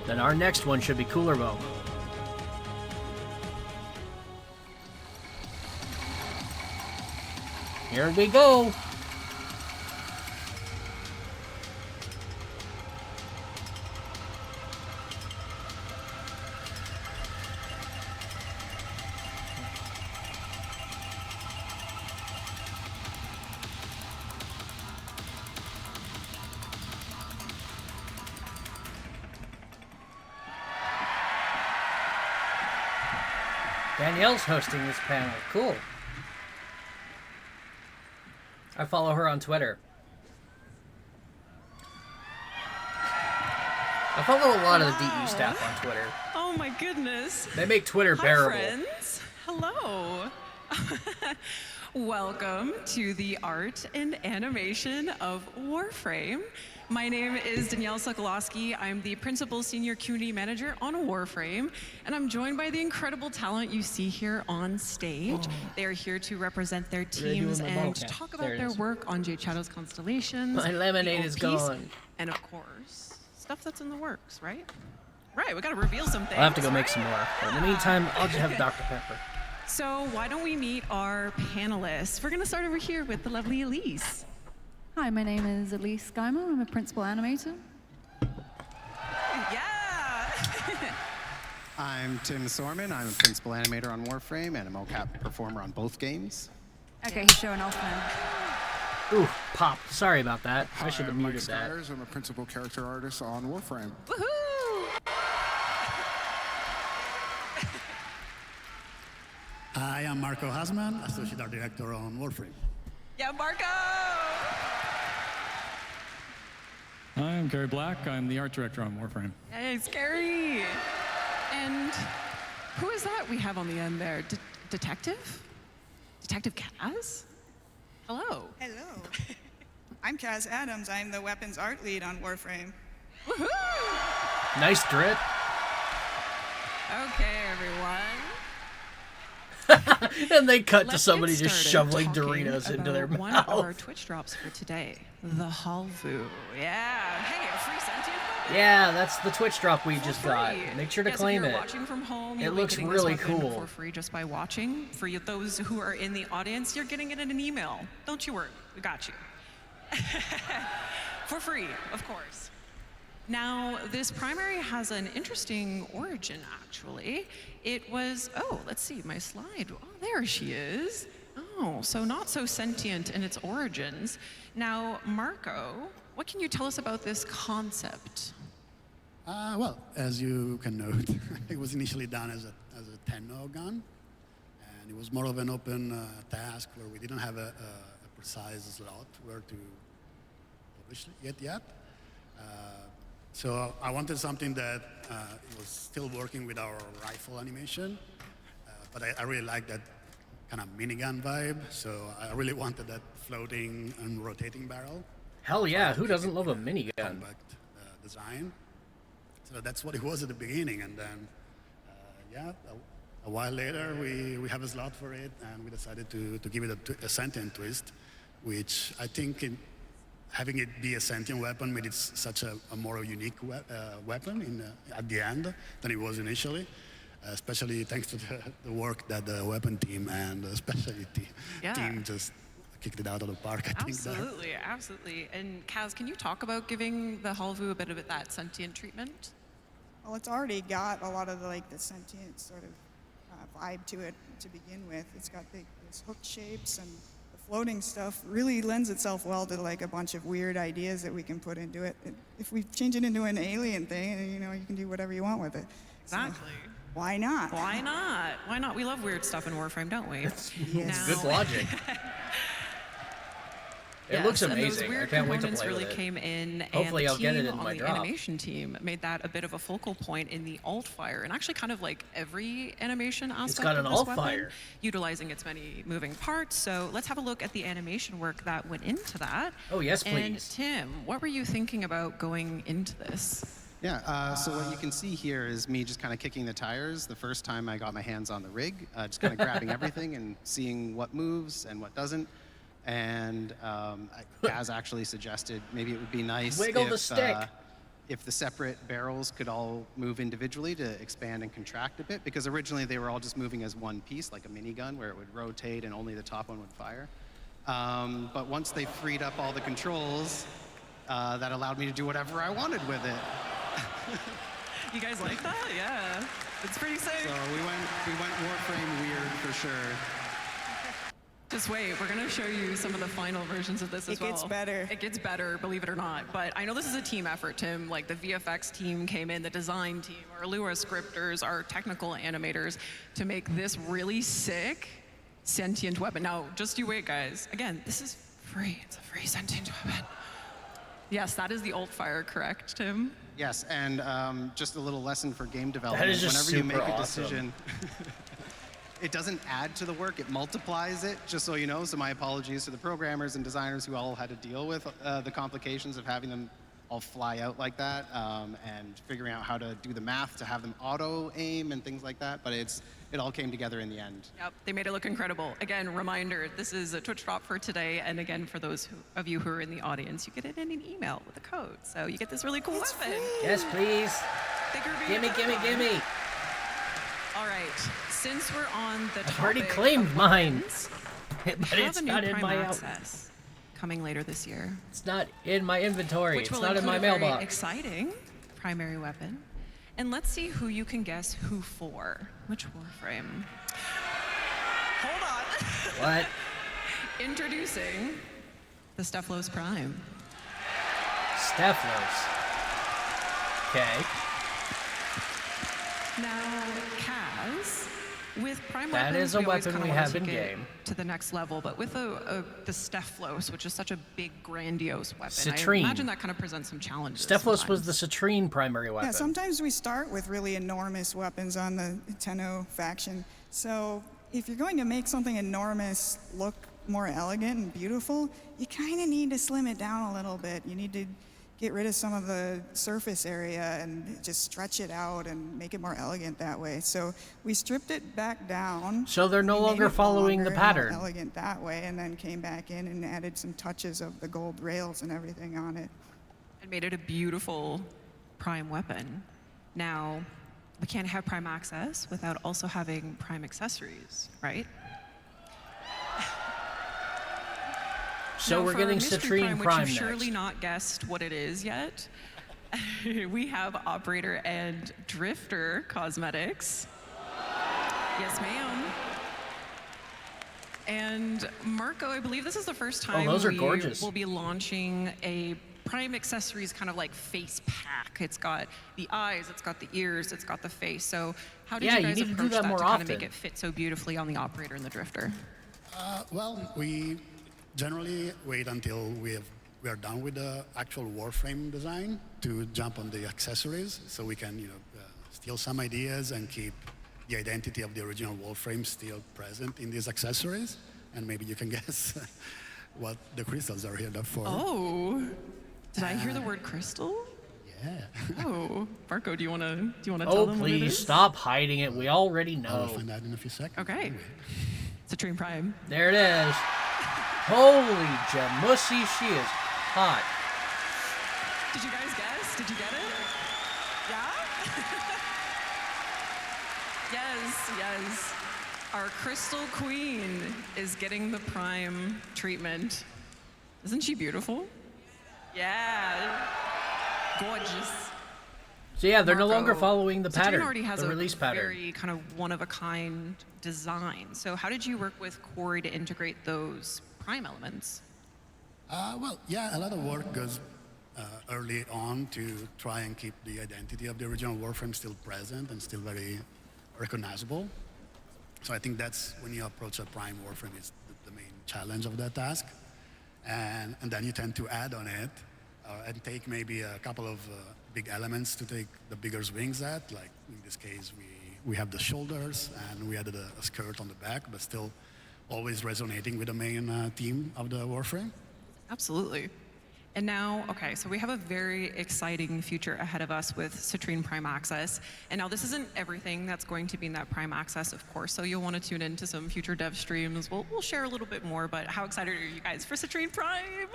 then our next one should be Coolervo. Here we go! Danielle's hosting this panel. Cool. I follow her on Twitter. I follow a lot of the DE staff on Twitter. Oh my goodness. They make Twitter bearable. Hi, friends. Hello. Welcome to the art and animation of Warframe. My name is Danielle Sokolowski. I'm the Principal Senior Community Manager on Warframe, and I'm joined by the incredible talent you see here on stage. They are here to represent their teams and talk about their work on Jade Shadow's Constellations. My lemonade is the old piece, gone. And of course, stuff that's in the works, right? Right, we gotta reveal some things. I'll have to go make some more. But in the meantime, I'll just have Dr. Pepper. So why don't we meet our panelists? We're gonna start over here with the lovely Elise. Hi, my name is Elise Geimer. I'm a principal animator. Yeah! I'm Tim Sorman. I'm a principal animator on Warframe and a mocap performer on both games. Okay, he's showing off now. Ooh, pop. Sorry about that. I should have I'm Mike muted that. Skyers. I'm a principal character artist on Warframe. I am Marco Hasman, Associate Art Director on Warframe. Yeah, Marco! I'm Gary Black. I'm the art director on Warframe. Hey, scary! And who is that we have on the end there? Detective? Detective Kaz? Hello. Hello. I'm Kaz Adams. I'm the weapons art lead on Warframe. Woohoo! Nice drip. Okay, everyone. And they cut to Let's somebody get just started shoveling talking Doritos into their about mouth. One of our Twitch drops for today, the Halvu. Yeah, hey, a free sentient weapon? Yeah, that's the Twitch drop we just got. Free. Make sure to Yes, claim if it. you're watching from home, It you'll be looks getting really this weapon cool. for free just by watching. For those who are in the audience, you're getting it in an email. Don't you worry, we got you. For free, of course. Now, this primary has an interesting origin, actually. It was, oh, let's see, my slide. Oh, there she is. Oh, so not so sentient in its origins. Now, Marco, what can you tell us about this concept? Well, as you can note, it was initially done as a TennoCon, and it was more of an open task where we didn't have a precise slot where to publish it yet. So I wanted something that was still working with our rifle animation, but I really like that kind of minigun vibe, so I really wanted that floating and rotating barrel. Hell yeah, who doesn't love a minigun? Compact design. So that's what it was at the beginning, and then, yeah, a while later we have a slot for it, and we decided to give it a sentient twist, which I think having it be a sentient weapon made it such a more unique weapon at the end than it was initially, especially thanks to the work that the weapon team and the specialty team just kicked it out of the park, I think. Absolutely, absolutely. And Kaz, can you talk about giving the Halvu a bit of that sentient treatment? Well, it's already got a lot of the sentient sort of vibe to it to begin with. It's got these hook shapes, and the floating stuff really lends itself well to a bunch of weird ideas that we can put into it. If we change it into an alien thing, you can do whatever you want with it. Exactly. So, why not? Why not? Why not? We love weird stuff in Warframe, don't we? Yes. Good logic. It looks and amazing. those weird I can't wait to components play really with it. came in, Hopefully and I'll the get it team in on my the drop. animation team made that a bit of a focal point in the alt fire, and actually kind of like every animation aspect got of an this alt weapon, fire. utilizing its many moving parts. So let's have a look at the animation work that went into that. Oh, yes, And please. Tim, what were you thinking about going into this? Yeah, so what you can see here is me just kind of kicking the tires the first time I got my hands on the rig, just kind of grabbing everything and seeing what moves and what doesn't. And Kaz actually suggested maybe it would be nice Wiggle the stick. If the separate barrels could all move individually to expand and contract a bit, because originally they were all just moving as one piece, like a minigun, where it would rotate and only the top one would fire. But once they freed up all the controls, that allowed me to do whatever I wanted with it. You guys like that? Yeah, it's pretty sick. So we went Warframe weird for sure. Just wait, we're gonna show you some of the final versions of this as well. It gets better. It gets better, believe it or not. But I know this is a team effort, Tim. Like the VFX team came in, the design team, our Lua scripters, our technical animators to make this really sick sentient weapon. Now, just you wait, guys. Again, this is free. It's a free sentient weapon. Yes, that is the alt fire, correct, Tim? Yes, and just a little lesson for game development. That is just Whenever you super make a awesome. decision, it doesn't add to the work, it multiplies it, just so you know. So my apologies to the programmers and designers who all had to deal with the complications of having them all fly out like that, and figuring out how to do the math to have them auto aim and things like that. But it all came together in the end. Yep, they made it look incredible. Again, reminder, this is a Twitch drop for today. And again, for those of you who are in the audience, you get it in an email with a code. So you get this really cool weapon. Yes, please. Gimme, gimme, gimme. All right, since we're on the I've already topic claimed of mine. weapons, But we have it's a new not in Prime my Access coming later this year. It's not in my inventory. Which It's will not in include my a very mailbox. exciting primary weapon. And let's see who you can guess who for. Which Warframe? Hold on. What? Introducing the Stephalos Prime. Stephalos. Okay. Now, Kaz, with Prime That weapons, is a we always weapon kinda we wanna have take it in-game. to the next level, but with the Stephalos, which is such a big, grandiose weapon, Citrine. I imagine that kind of presents some challenges. Stephalos was the Citrine primary weapon. Yeah, sometimes we start with really enormous weapons on the Tenno faction. So if you're going to make something enormous look more elegant and beautiful, you kind of need to slim it down a little bit. You need to get rid of some of the surface area and just stretch it out and make it more elegant that way. So we stripped it back down. So they're no We made longer it following the longer and more pattern. elegant that way, and then came back in and added some touches of the gold rails and everything on it. And made it a beautiful Prime weapon. Now, we can't have Prime access without also having Prime accessories, right? So Now, we're for getting our Mystery Citrine Prime, Prime which you've next. surely not guessed what it is yet. We have Operator and Drifter cosmetics. Yes, ma'am. And Marco, I believe this is the first time those are we gorgeous. will be launching a Prime accessories kind of like face pack. It's got the eyes, it's got the ears, it's got the face. So how did Yeah, you you guys need to do approach that that more to kind of often. make it fit so beautifully on the Operator and the Drifter? Well, we generally wait until we are done with the actual Warframe design to jump on the accessories, so we can steal some ideas and keep the identity of the original Warframe still present in these accessories. And maybe you can guess what the crystals are here for. Oh, did I hear the word crystal? Yeah. Oh, Marco, do you want to tell Oh, them what it please is? stop hiding it. We already I'll know. find out in a few seconds. Okay. Citrine Prime. There it is. Holy jamussy, she is hot. Did you guys guess? Did you get it? Yeah? Yes. Our Crystal Queen is getting the Prime treatment. Isn't she beautiful? Yeah. Gorgeous. So yeah, they're no Marco, longer following the Citrine pattern, already has the a release pattern. very kind of one-of-a-kind design. So how did you work with Corey to integrate those Prime elements? Well, yeah, a lot of work goes early on to try and keep the identity of the original Warframe still present and still very recognizable. So I think that's when you approach a Prime Warframe, is the main challenge of that task. and then you tend to add on it and take maybe a couple of big elements to take the bigger wings at. Like in this case, we have the shoulders and we added a skirt on the back, but still always resonating with the main theme of the Warframe. Absolutely. And now, okay, so we have a very exciting future ahead of us with Citrine Prime Access. And now this isn't everything that's going to be in that Prime Access, of course, so you'll want to tune into some future dev streams. We'll share a little bit more, but how excited are you guys for Citrine Prime?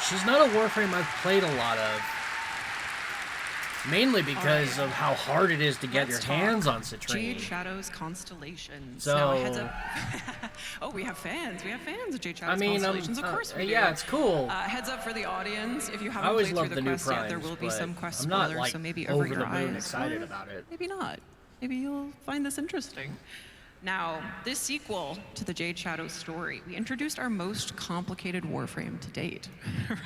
She's not a Warframe I've played a lot of. Mainly because of how hard it is to get your hands on Citrine. Jade Shadow's Constellations. So, now, heads up. Oh, we have fans. We have fans of Jade Shadow's Constellations. Of course we do. Yeah, it's cool. Heads up for the audience. If you I haven't always played love through the the new quest yet, there primes, will be but some quest I'm not, spoilers, like, so maybe over over your the moon eyes. excited Or about it. Maybe not. Maybe you'll find this interesting. Now, this sequel to the Jade Shadow story, we introduced our most complicated Warframe to date.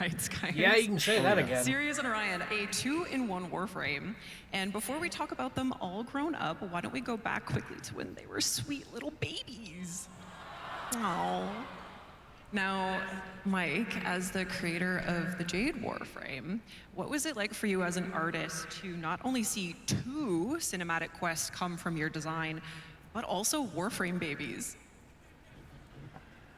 Right, Sky? Yeah, you can say that again. Sirius and Orion, a 2-in-1 Warframe. And before we talk about them all grown up, why don't we go back quickly to when they were sweet little babies? Oh. Now, Mike, as the creator of the Jade Warframe, what was it like for you as an artist to not only see 2 cinematic quests come from your design, but also Warframe babies?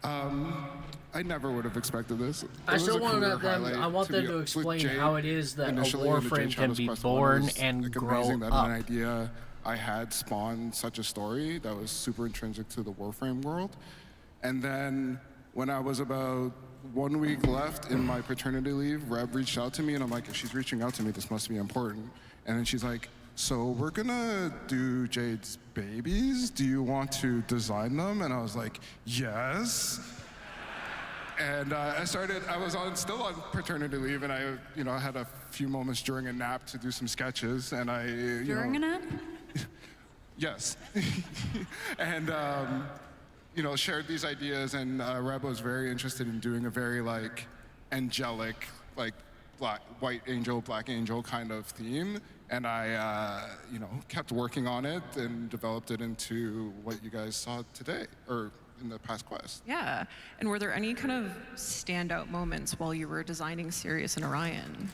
I never would have expected this. I still want I want them to explain how it is that a Warframe can be born and grow amazing that up. an idea I had spawned such a story that was super intrinsic to the Warframe world. And then when I was about 1 week left in my paternity leave, Reb reached out to me and I'm like, if she's reaching out to me, this must be important. And then she's like, so we're gonna do Jade's babies. Do you want to design them? And I was like, yes. And I was still on paternity leave, and I had a few moments during a nap to do some sketches, and During a nap? Yes. And, shared these ideas, and Reb was very interested in doing a very, angelic, white angel, black angel kind of theme. And I, kept working on it and developed it into what you guys saw today, or in the past quest. Yeah. And were there any kind of standout moments while you were designing Sirius and Orion?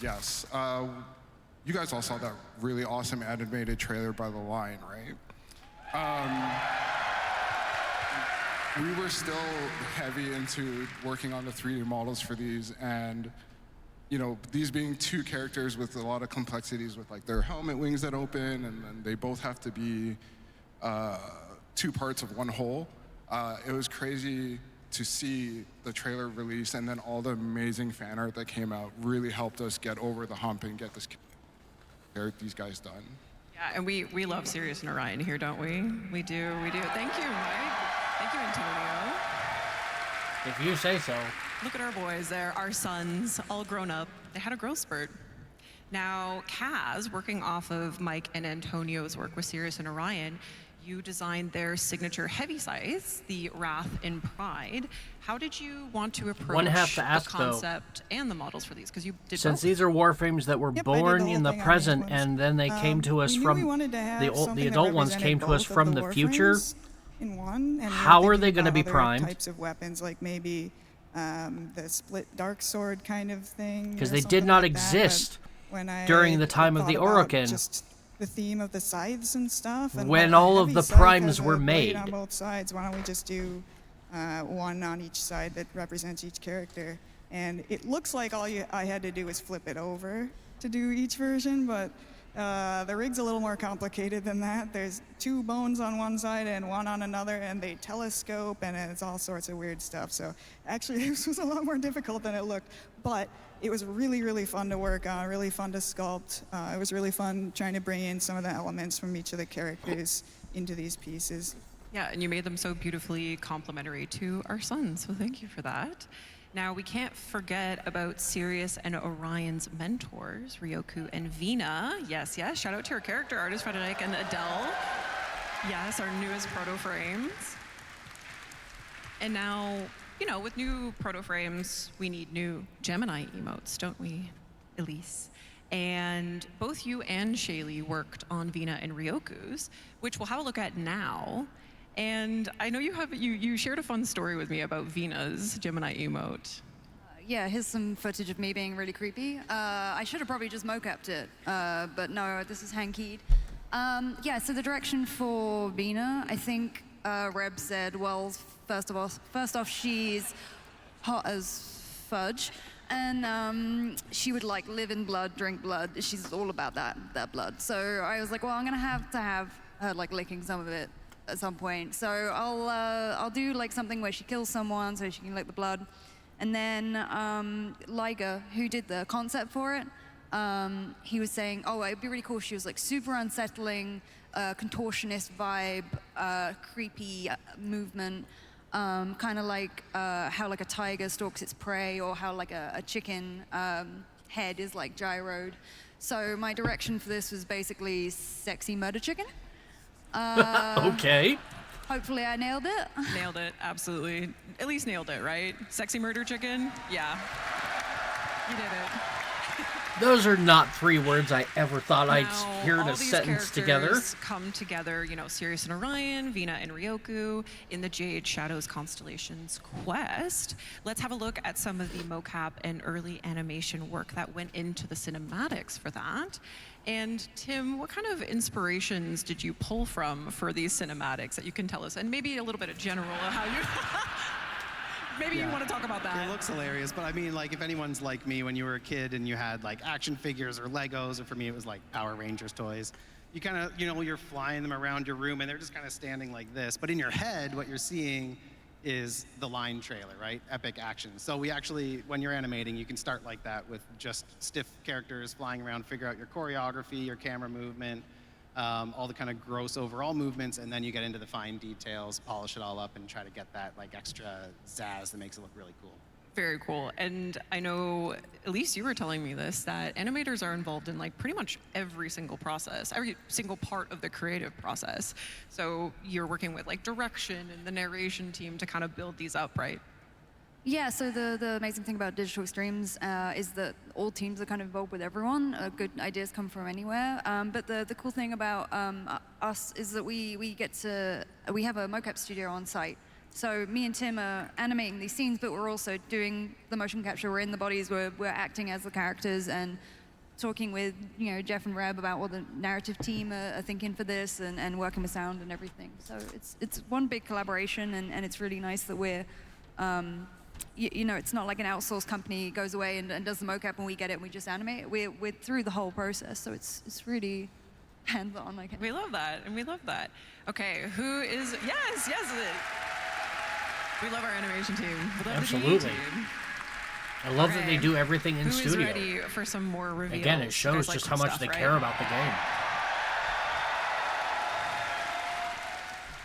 Yes. You guys all saw that really awesome animated trailer by The Line, right? We were still heavy into working on the 3D models for these, and these being 2 characters with a lot of complexities with their helmet wings that open, and then they both have to be 2 parts of one whole. It was crazy to see the trailer release, and then all the amazing fan art that came out really helped us get over the hump and get these guys done. Yeah, and we love Sirius and Orion here, don't we? We do. Thank you, Mike. Thank you, Antonio. If you say so. Look at our boys there, our sons, all grown up. They had a growth spurt. Now, Kaz, working off of Mike and Antonio's work with Sirius and Orion, you designed their signature heavy size, the Wrath and Pride. How did you want to approach the concept and the models for these? Because you did Since both. these are Warframes that were born in the present, and then they came to us from the adult ones came to us from the future. In one, and how are they going to be other primed? Types of weapons, like maybe the split dark sword kind of thing. Because they did not exist during the time of the Orokin. Just the theme of the scythes and stuff. And when all of the primes were made. On both sides, why don't we just do one on each side that represents each character? And it looks like I had to do was flip it over to do each version, but the rig's a little more complicated than that. There's 2 bones on one side and 1 on another, and they telescope, and it's all sorts of weird stuff. So actually, this was a lot more difficult than it looked, but it was really, really fun to work on, really fun to sculpt. It was really fun trying to bring in some of the elements from each of the characters into these pieces. Yeah, and you made them so beautifully complementary to our sons, so thank you for that. Now, we can't forget about Sirius and Orion's mentors, Ryoku and Vina. Yes, shout out to our character artist, Frederick and Adele. Yes, our newest proto frames. And now, with new proto frames, we need new Gemini emotes, don't we, Elise? And both you and Shaylee worked on Vina and Ryoku's, which we'll have a look at now. And I know you shared a fun story with me about Vina's Gemini emote. Yeah, here's some footage of me being really creepy. I should have probably just mocapped it, but no, this is hand-keyed. Yeah, so the direction for Vina, I think Reb said, well, first off, she's hot as fudge, and she would like live in blood, drink blood. She's all about that blood. So I was like, well, I'm gonna have to have her like licking some of it at some point. So I'll do like something where she kills someone so she can lick the blood. And then Liger, who did the concept for it, he was saying, oh, it'd be really cool if she was like super unsettling, contortionist vibe, creepy movement, kind of like how like a tiger stalks its prey, or how like a chicken head is like gyroed. So my direction for this was basically sexy murder chicken. Okay. Hopefully I nailed it. Nailed it, absolutely. At least nailed it, right? Sexy murder chicken? Yeah. You did it. Those are not 3 words I ever thought I'd Now, hear in all a these sentence together. characters come together, you know, Sirius and Orion, Vina and Ryoku, in the Jade Shadows Constellations quest. Let's have a look at some of the mocap and early animation work that went into the cinematics for that. And Tim, what kind of inspirations did you pull from for these cinematics that you can tell us? And maybe a little bit of general how you... Maybe you want to talk about that. It looks hilarious, but I mean, like, if anyone's like me when you were a kid and you had like action figures or Legos, or for me it was like Power Rangers toys, you kind of, you know, you're flying them around your room and they're just kind of standing like this. But in your head, what you're seeing is the line trailer, right? Epic action. So we actually, when you're animating, you can start like that with just stiff characters flying around, figure out your choreography, your camera movement, all the kind of gross overall movements, and then you get into the fine details, polish it all up, and try to get that like extra zazz that makes it look really cool. Very cool. And I know, at least you were telling me this, that animators are involved in like pretty much every single process, every single part of the creative process. So you're working with like direction and the narration team to kind of build these up, right? Yeah, so the amazing thing about digital extremes is that all teams are kind of involved with everyone. Good ideas come from anywhere. But the cool thing about us is that we have a mocap studio on site. So me and Tim are animating these scenes, but we're also doing the motion capture. We're in the bodies, we're acting as the characters and talking with, you know, Jeff and Reb about what the narrative team are thinking for this, and working with sound and everything. So it's one big collaboration, and it's really nice that we're you know, it's not like an outsourced company goes away and does the mocap and we get it and we just animate it. We're through the whole process, so it's really hands-on. We love that, and we love that. Okay, who is, yes. We love our animation team. We love Absolutely. The DA team. I love that they do everything in studio. Who is ready for some more reveals? Again, it shows just how much they care about the game.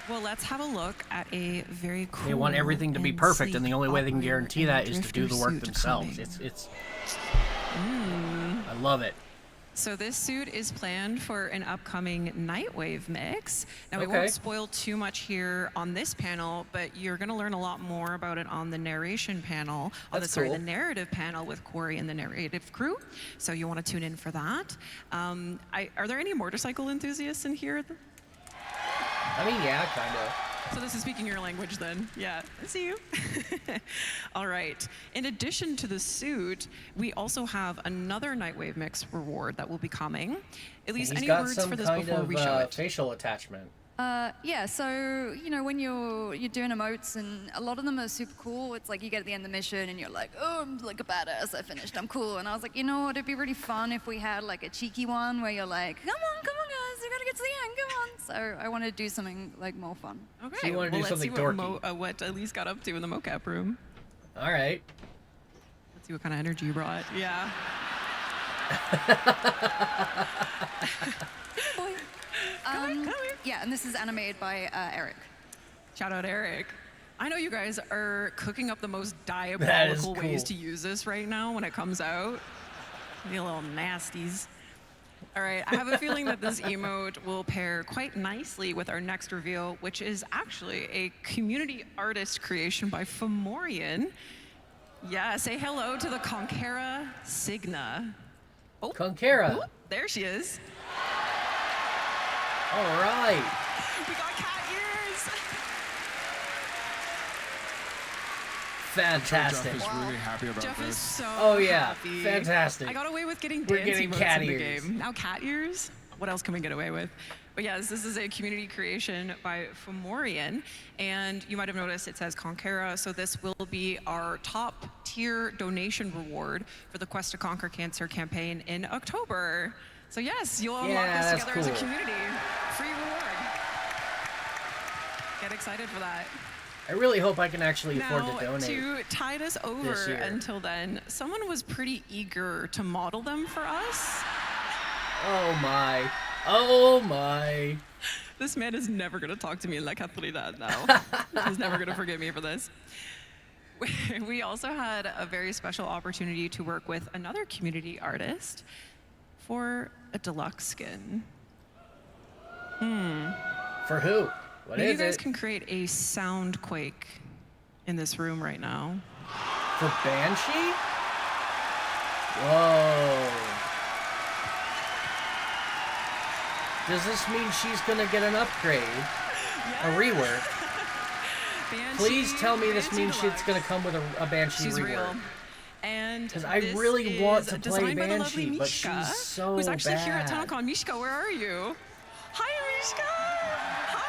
Well, let's have a look at a very cool. They want everything to be perfect, and the only way they can guarantee that is to do the work themselves. I love it. So this suit is planned for an upcoming Nightwave mix. Now we Okay. won't spoil too much here on this panel, but you're going to learn a lot more about it on the narration panel, the narrative panel with Corey and the narrative crew. So you want to tune in for that. Are there any motorcycle enthusiasts in here? I mean, yeah, kind of. So this is speaking your language then. Yeah, I see you. All right. In addition to the suit, we also have another Nightwave Mix reward that will be coming. Elise, any words for this before we show it? Facial attachment. Yeah, so, you know, when you're doing emotes, and a lot of them are super cool, it's like you get at the end of the mission and you're like, oh, I'm like a badass, I finished, I'm cool. And I was like, you know what, it'd be really fun if we had like a cheeky one where you're like, come on guys, we gotta get to the end, come on. So I wanted to do something like more fun. Okay, So you want to do let's see something dorky. what Elise got up to in the mocap room. All right. Let's see what kind of energy you brought. Yeah. Yeah, and this is animated by Eric. Shout out Eric. I know you guys are cooking up the most diabolical ways to use this right now when it comes out. You little nasties. All right, I have a feeling that this emote will pair quite nicely with our next reveal, which is actually a community artist creation by Fomorian. Yeah, say hello to the Conquera Signa. Conquera. Ooh, there she is. All right. We got cat ears. Fantastic. Jeff is really happy about Jeff this. is so Oh, yeah. happy. Fantastic. I got away with getting We're dancing getting votes cat in the ears. game. Now cat ears? What else can we get away with? But yes, this is a community creation by Fomorian, and you might have noticed it says Conquera, so this will be our top tier donation reward for the Quest to Conquer Cancer campaign in October. So yes, you'll unlock this that's together as a cool. community. Free reward. Get excited for that. I really hope I can actually afford Now, to donate. to tide us this over year. until then, someone was pretty eager to model them for us. Oh my. Oh my. This man is never going to talk to me in La Catridad now. He's never going to forgive me for this. We also had a very special opportunity to work with another community artist for a deluxe skin. For who? What Maybe is you guys it? can create a sound quake in this room right now. For Banshee? Whoa. Does this mean she's gonna get an upgrade? A rework? Banshee, Please tell me this Banshee means Deluxe. it's gonna come with a Banshee She's rework. real. And 'Cause I this really want is to play designed by the lovely Banshee, but Mishka, she's so who's actually here at bad. TennoCon. Mishka, where are you? Hi, Mishka! Hi!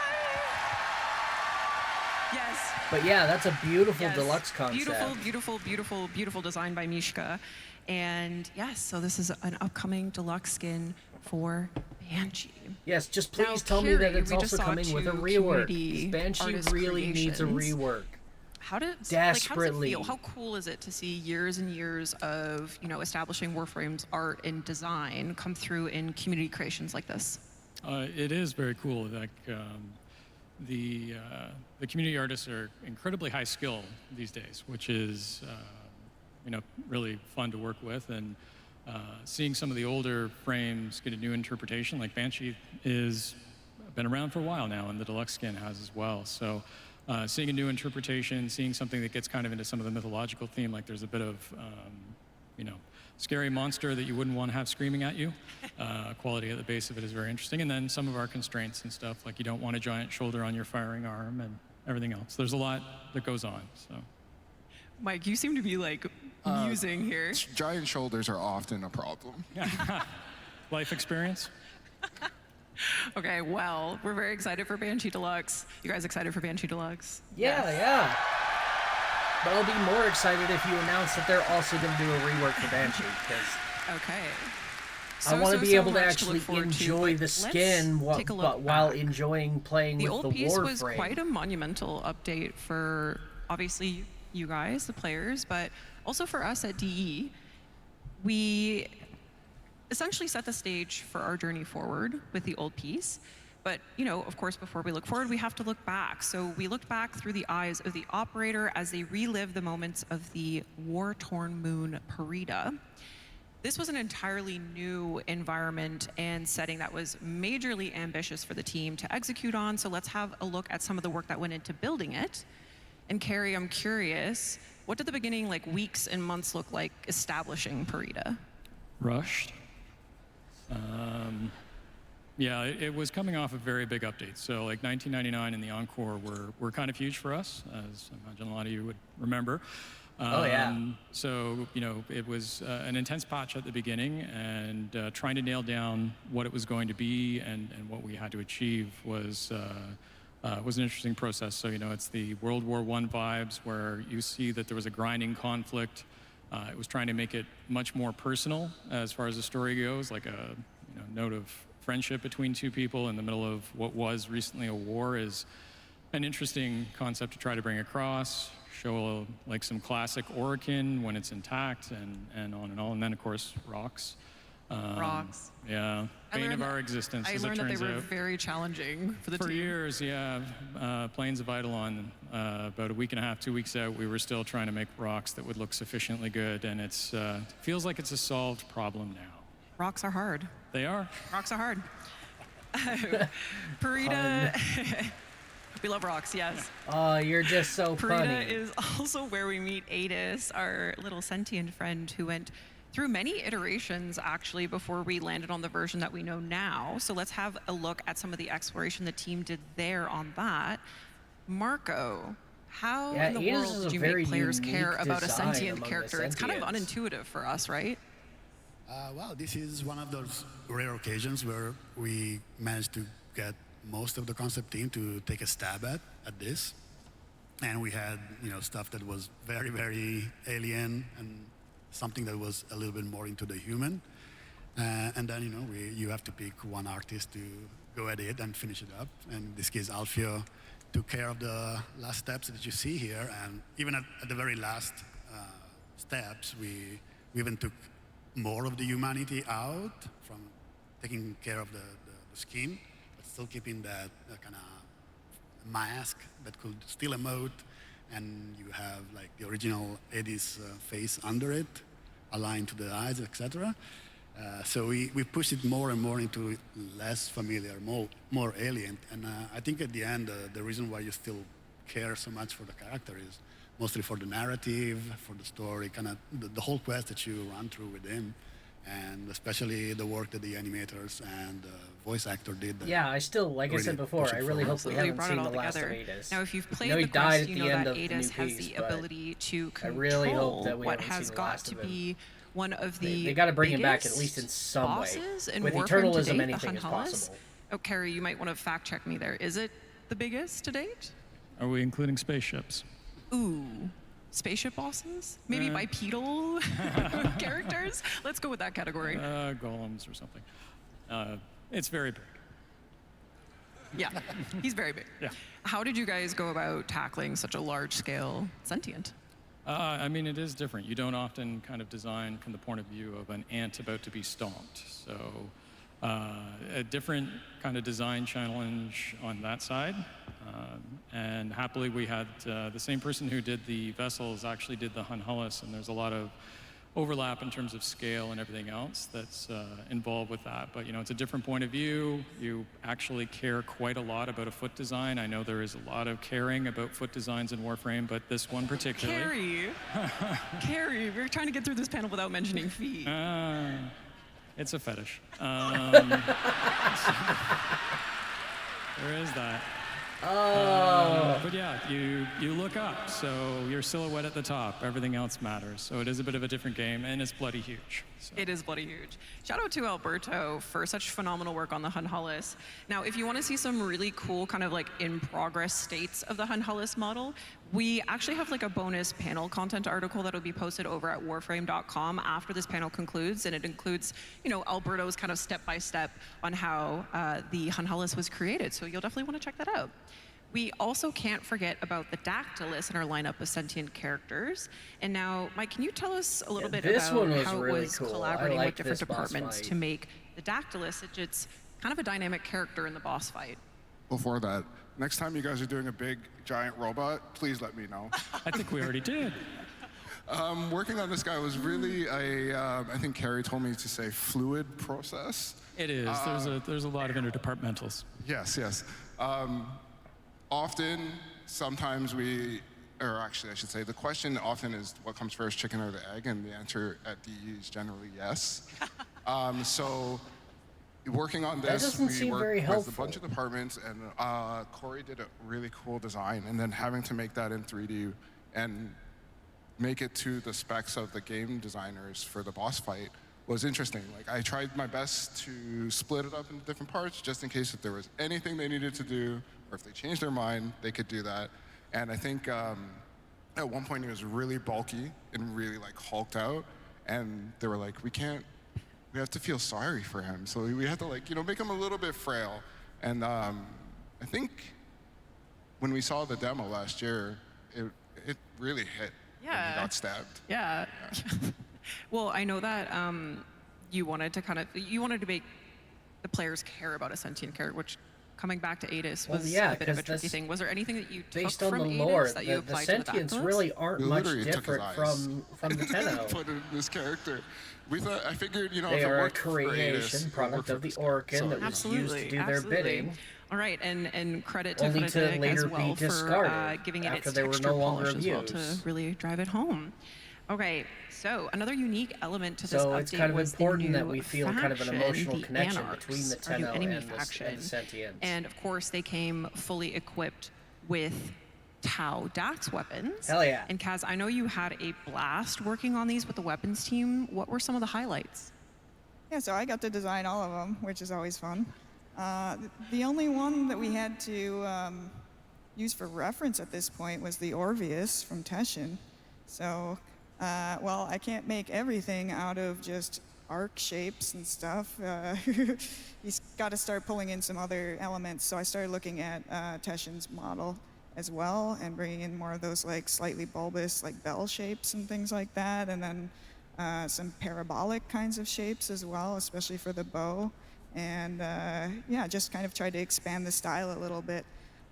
Yes. But yeah, that's a beautiful Yes. deluxe concept. Beautiful, beautiful, beautiful, beautiful design by Mishka. And yes, so this is an upcoming deluxe skin for Banshee. Yes, just Now, please tell me that Carrie, it's we just also saw coming with a two rework. community 'Cause Banshee artist really needs a creations. rework. How does Desperately. Like, how does it feel? How cool is it to see years and years of establishing Warframe's art and design come through in community creations like this? It is very cool. Like the community artists are incredibly high skill these days, which is really fun to work with. And seeing some of the older frames get a new interpretation, like Banshee is been around for a while now, and the deluxe skin has as well. So seeing a new interpretation, seeing something that gets kind of into some of the mythological theme, like there's a bit of scary monster that you wouldn't want to have screaming at you. Quality at the base of it is very interesting. And then some of our constraints and stuff, like you don't want a giant shoulder on your firing arm and everything else. There's a lot that goes on. So Mike, you seem to be like musing here. Giant shoulders are often a problem. life experience. Okay, well, we're very excited for Banshee Deluxe. You guys excited for Banshee Deluxe? Yeah. But I'll be more excited if you announce that they're also going to do a rework for Banshee, because Okay. I want to be able to much actually look forward to, enjoy but the let's skin take a look while back. enjoying playing The with old the piece was Warframe. quite a monumental update for obviously you guys, the players, but also for us at DE. We essentially set the stage for our journey forward with the old piece. But, of course, before we look forward, we have to look back. So we looked back through the eyes of the operator as they relive the moments of the war-torn moon Parida. This was an entirely new environment and setting that was majorly ambitious for the team to execute on. So let's have a look at some of the work that went into building it. And Carrie, I'm curious, what did the beginning, weeks and months look like establishing Parida? Rushed. Yeah, it was coming off a very big update. So 1999 and the Encore were kind of huge for us, as I imagine a lot of you would remember. Oh, yeah. So, it was an intense patch at the beginning, and trying to nail down what it was going to be and what we had to achieve was an interesting process. So, it's the World War I vibes where you see that there was a grinding conflict. It was trying to make it much more personal as far as the story goes, like a note of friendship between two people in the middle of what was recently a war is an interesting concept to try to bring across, show some classic Orokin when it's intact and on and on. And then, of course, rocks. Rocks. Yeah, bane of our existence, I as it learned that turns they were out. very challenging for the For team. years, yeah. Plains of Eidolon, about a week and a half, 2 weeks out, we were still trying to make rocks that would look sufficiently good, and it feels like it's a solved problem now. Rocks are hard. They are. Rocks are hard. Parida. We love rocks, yes. Oh, you're just so Parida funny. is also where we meet Adis, our little sentient friend who went through many iterations actually before we landed on the version that we know now. So let's have a look at some of the exploration the team did there on that. Marco, how in the Ada's world is did a you very make players care unique about a design sentient among the character? It's kind of sentients. unintuitive for us, right? Well, this is one of those rare occasions where we managed to get most of the concept team to take a stab at this. And we had, stuff that was very, very alien and something that was a little bit more into the human. And then, you have to pick one artist to go at it and finish it up. And in this case, Alfio took care of the last steps that you see here. And even at the very last steps, we even took more of the humanity out from taking care of the skin, but still keeping that kind of mask that could still emote, and you have like the original Eddie's face under it, aligned to the eyes, etc. So we pushed it more and more into less familiar, more alien, and I think at the end the reason why you still care so much for the character is mostly for the narrative, for the story, kind of the whole quest that you run through with him, and especially the work that the animators and the voice actor did. Yeah, I still, like I said before, I really hope we haven't seen the last of Adis. Now, if you've played he the died quest, at you the know end that of the new Adis has piece, the but ability to I control really hope that we what haven't has seen the got last to of him. be one of the They got to bring him back at biggest least in some way. bosses in With Warframe Eternalism, to date, anything the is Hunhalas. possible. Oh, Carrie, you might want to fact check me there. Is it the biggest to date? Are we including spaceships? Ooh, spaceship bosses? Maybe bipedal characters? Let's go with that category. Golems or something. It's very big. Yeah, he's very big. Yeah. How did you guys go about tackling such a large-scale sentient? I mean, it is different. You don't often kind of design from the point of view of an ant about to be stomped. So a different kind of design challenge on that side. And happily, we had the same person who did the vessels actually did the Hunhalas, and there's a lot of overlap in terms of scale and everything else that's involved with that. But it's a different point of view. You actually care quite a lot about a foot design. I know there is a lot of caring about foot designs in Warframe, but this one particularly. Carrie, we're trying to get through this panel without mentioning feet. It's a fetish. There is that. But yeah, you look up, so your silhouette at the top, everything else matters. So it is a bit of a different game, and it's bloody huge. So. It is bloody huge. Shout out to Alberto for such phenomenal work on the Hunhalas. Now, if you want to see some really cool kind of like in-progress states of the Hunhalas model, we actually have like a bonus panel content article that will be posted over at warframe.com after this panel concludes, and it includes, Alberto's kind of step-by-step on how the Hunhalas was created. So you'll definitely want to check that out. We also can't forget about the Dactylus in our lineup of sentient characters. And now, Mike, can you tell us a little bit about how it was cool. collaborating like with different this boss departments fight. to make the Dactylus? It's kind of a dynamic character in the boss fight. Before that, next time you guys are doing a big, giant robot, please let me know. I think we already did. Working on this guy was really I think Carrie told me to say fluid process. It is. There's a lot of interdepartmentals. Yes. Often, sometimes or actually I should say, the question often is what comes first, chicken or the egg, and the answer at DE is generally yes. So working on this, doesn't we seem worked very with helpful. a bunch of departments, and Corey did a really cool design, and then having to make that in 3D and make it to the specs of the game designers for the boss fight was interesting. Like, I tried my best to split it up into different parts just in case if there was anything they needed to do, or if they changed their mind, they could do that. And I think at one point he was really bulky and really like hulked out, and they were like, we have to feel sorry for him. So we had to make him a little bit frail. And I think when we saw the demo last year, it really hit when he got stabbed. Yeah. Well, I know that you wanted to make the players care about a sentient character, which coming back to Adis was a bit of a tricky thing. Was there anything that you took based from on the Adis lore, that you the applied to the sentients Dactylus? really aren't We much literally took his different eyes. from the Tenno. Put it in this character. I figured, They if it are a worked for creation, Adis, it product worked of the for this guy. Orkin So- that was used to do their bidding. All right, and credit to Only to Fnatic later as be well for discarded giving it after its they were texture no longer polish as well of to use. really drive it home. Okay, so another unique element to this So update it's kind of was important the that new we feel kind of an faction, emotional the connection Anarchs, between the our new Tenno enemy and faction. the Sentients. And of course, they came fully equipped with Tau Dax weapons. Hell yeah. And Kaz, I know you had a blast working on these with the weapons team. What were some of the highlights? Yeah, so I got to design all of them, which is always fun. The only one that we had to use for reference at this point was the Orvius from Teshin. So, well, I can't make everything out of just arc shapes and stuff. He's got to start pulling in some other elements. So I started looking at Teshin's model as well and bringing in more of those like slightly bulbous like bell shapes and things like that. And then some parabolic kinds of shapes as well, especially for the bow. And yeah, just kind of tried to expand the style a little bit.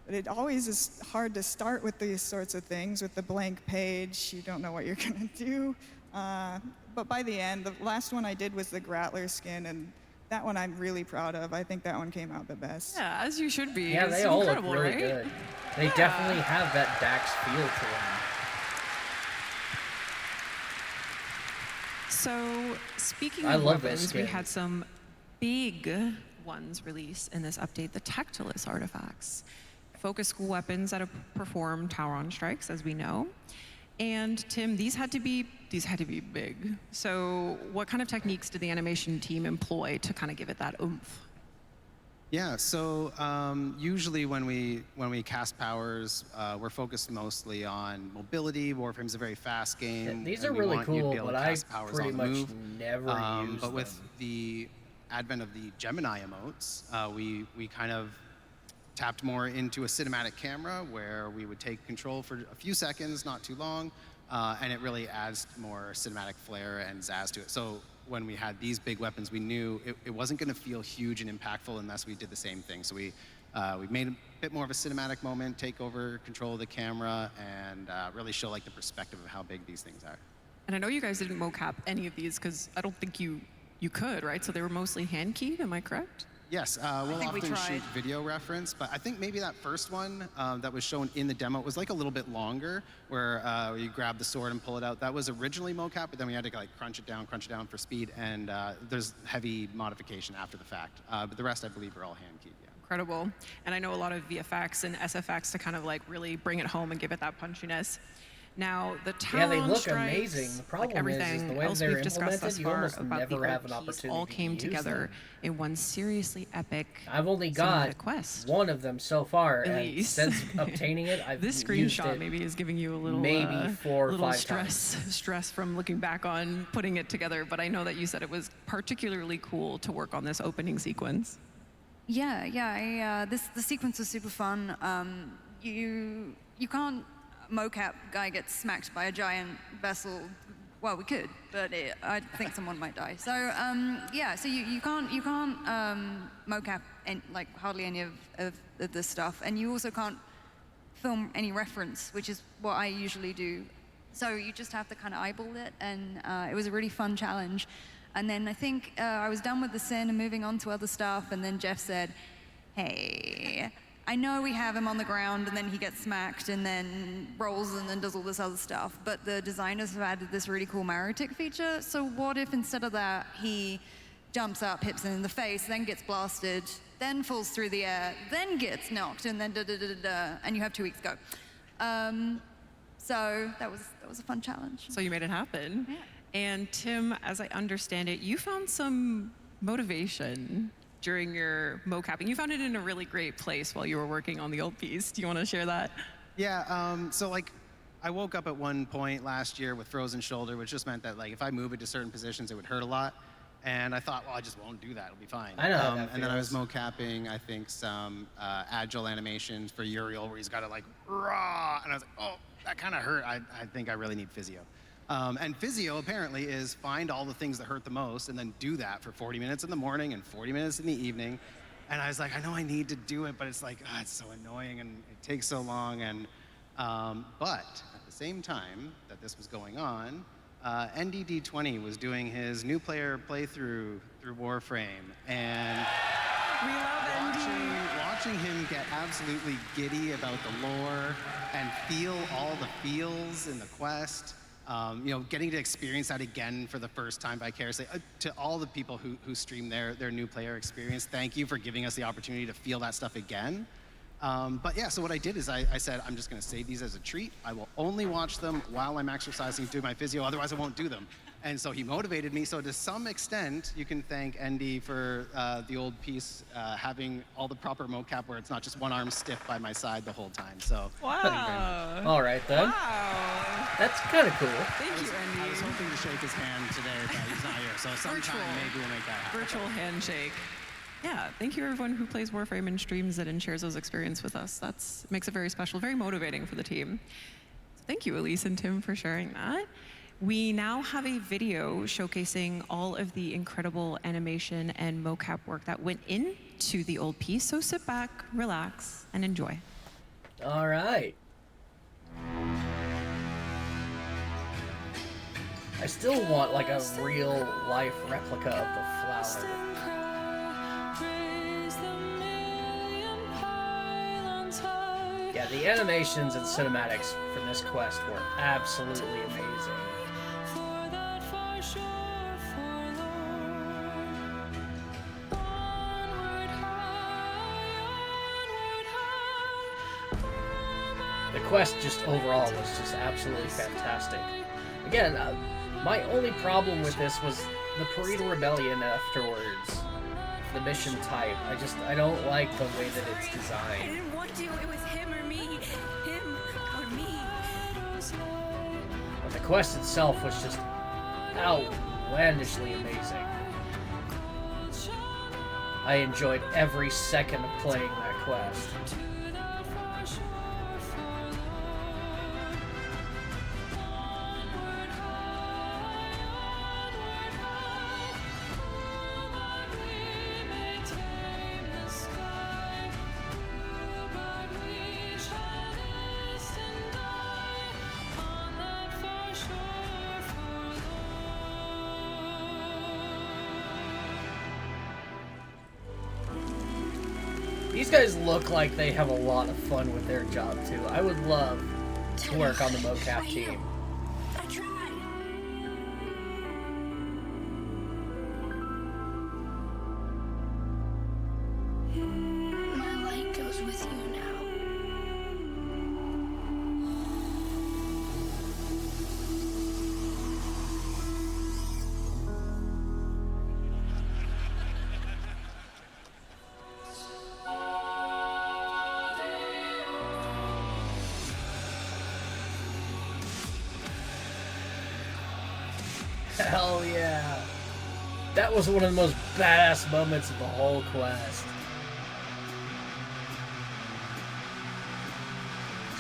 But it always is hard to start with these sorts of things. With the blank page, you don't know what you're going to do. But by the end, the last one I did was the Grattler skin, and that one I'm really proud of. I think that one came out the best. Yeah, as you should be. Yeah, It's they all look incredible, really right? good. They definitely have that Dax feel to them. So, speaking I of love those weapons, we skins. had some big ones released in this update, the Tectilus artifacts. Focus school weapons that perform Tauron strikes, as we know. And Tim, these had to be big. So, what kind of techniques did the animation team employ to kind of give it that oomph? Yeah, so usually when we cast powers, we're focused mostly on mobility. Warframe's a very fast game. These and are we really want you to cool, be able but to I cast powers pretty on the much move. never use But with them. the advent of the Gemini emotes, we kind of tapped more into a cinematic camera where we would take control for a few seconds, not too long, and it really adds more cinematic flair and zazz to it. So when we had these big weapons, we knew it wasn't going to feel huge and impactful unless we did the same thing. So we made a bit more of a cinematic moment, take over control of the camera, and really show like the perspective of how big these things are. And I know you guys didn't mocap any of these because I don't think you could, right? So they were mostly hand keyed. Am I correct? Yes, we'll think we often tried. shoot video reference, but I think maybe that first one that was shown in the demo was like a little bit longer, where you grab the sword and pull it out. That was originally mocap, but then we had to like crunch it down for speed, and there's heavy modification after the fact. But the rest, I believe, are all hand keyed. Yeah. Incredible. And I know a lot of VFX and SFX to kind of like really bring it home and give it that punchiness. Now, the Tauron Yeah, they look strikes, amazing. The problem like everything is the way else they're we've discussed thus implemented, you far almost about the never have an art keys opportunity all to came use together them. in one seriously epic I've only got cinematic quest. one of them so far, At and least. since obtaining it, I've This used screenshot it maybe is giving you a little maybe 4 or little 5 stress from looking back on putting it together. But I know that you said it was particularly cool to work on this opening sequence. Yeah. The sequence was super fun. You can't mocap guy gets smacked by a giant vessel. Well, we could, but I think someone might die. So yeah, so you can't mocap like hardly any of this stuff, and you also can't film any reference, which is what I usually do. So you just have to kind of eyeball it, and it was a really fun challenge. And then I think I was done with the sin and moving on to other stuff, and then Jeff said, hey, I know we have him on the ground and then he gets smacked and then rolls and then does all this other stuff, but the designers have added this really cool Maritic feature, so what if instead of that he jumps up, hits him in the face, then gets blasted, then falls through the air, then gets knocked, and then da-da-da-da-da, and you have 2 weeks to go. So that was a fun challenge. So you made it happen. Yeah. And Tim, as I understand it, you found some motivation during your mocapping. You found it in a really great place while you were working on the old piece. Do you want to share that? Yeah, so like I woke up at one point last year with frozen shoulder, which just meant that like if I move it to certain positions, it would hurt a lot. And I thought, well, I just won't do that. It'll be fine. I know how that And then I was feels. mocapping, I think, some agile animations for Uriel, where he's got to like, raw. And I was like, oh, that kind of hurt. I think I really need physio. And physio apparently is find all the things that hurt the most and then do that for 40 minutes in the morning and 40 minutes in the evening. And I was like, I know I need to do it, but it's like, it's so annoying and it takes so long. And but at the same time that this was going on, NDD20 was doing his new player playthrough through Warframe, and watching him get absolutely giddy about the lore and feel all the feels in the quest Getting to experience that again for the first time vicariously. To all the people who stream their new player experience, thank you for giving us the opportunity to feel that stuff again. But yeah, so what I did is I said, I'm just going to save these as a treat. I will only watch them while I'm exercising, doing my physio, otherwise I won't do them. And so he motivated me. So to some extent, you can thank Andy for the old piece having all the proper mocap where it's not just one arm stiff by my side the whole time. So wow. thank you very much. All right then. Wow. That's kind of cool. Thank you, Andy. I was hoping to shake his hand today, but he's not here. So sometime maybe we'll make that happen. Virtual handshake. Yeah, thank you everyone who plays Warframe and streams it and shares those experiences with us. That makes it very special, very motivating for the team. So thank you, Elise and Tim, for sharing that. We now have a video showcasing all of the incredible animation and mocap work that went into the old piece. So sit back, relax, and enjoy. All right. I still want like a real life replica of the flower. Yeah, the animations and cinematics for this quest were absolutely amazing. The quest just overall was just absolutely fantastic. Again, my only problem with this was the Parade Rebellion afterwards. The mission type. I don't like the way that it's I designed. didn't want to. It was him or me. Him or me. But the quest itself was just outlandishly amazing. I enjoyed every second of playing that quest. These guys look like they have a lot of fun with their job, too. I would love to work on the mocap team. I tried. My light goes with you now. Hell yeah. That was one of the most badass moments of the whole quest.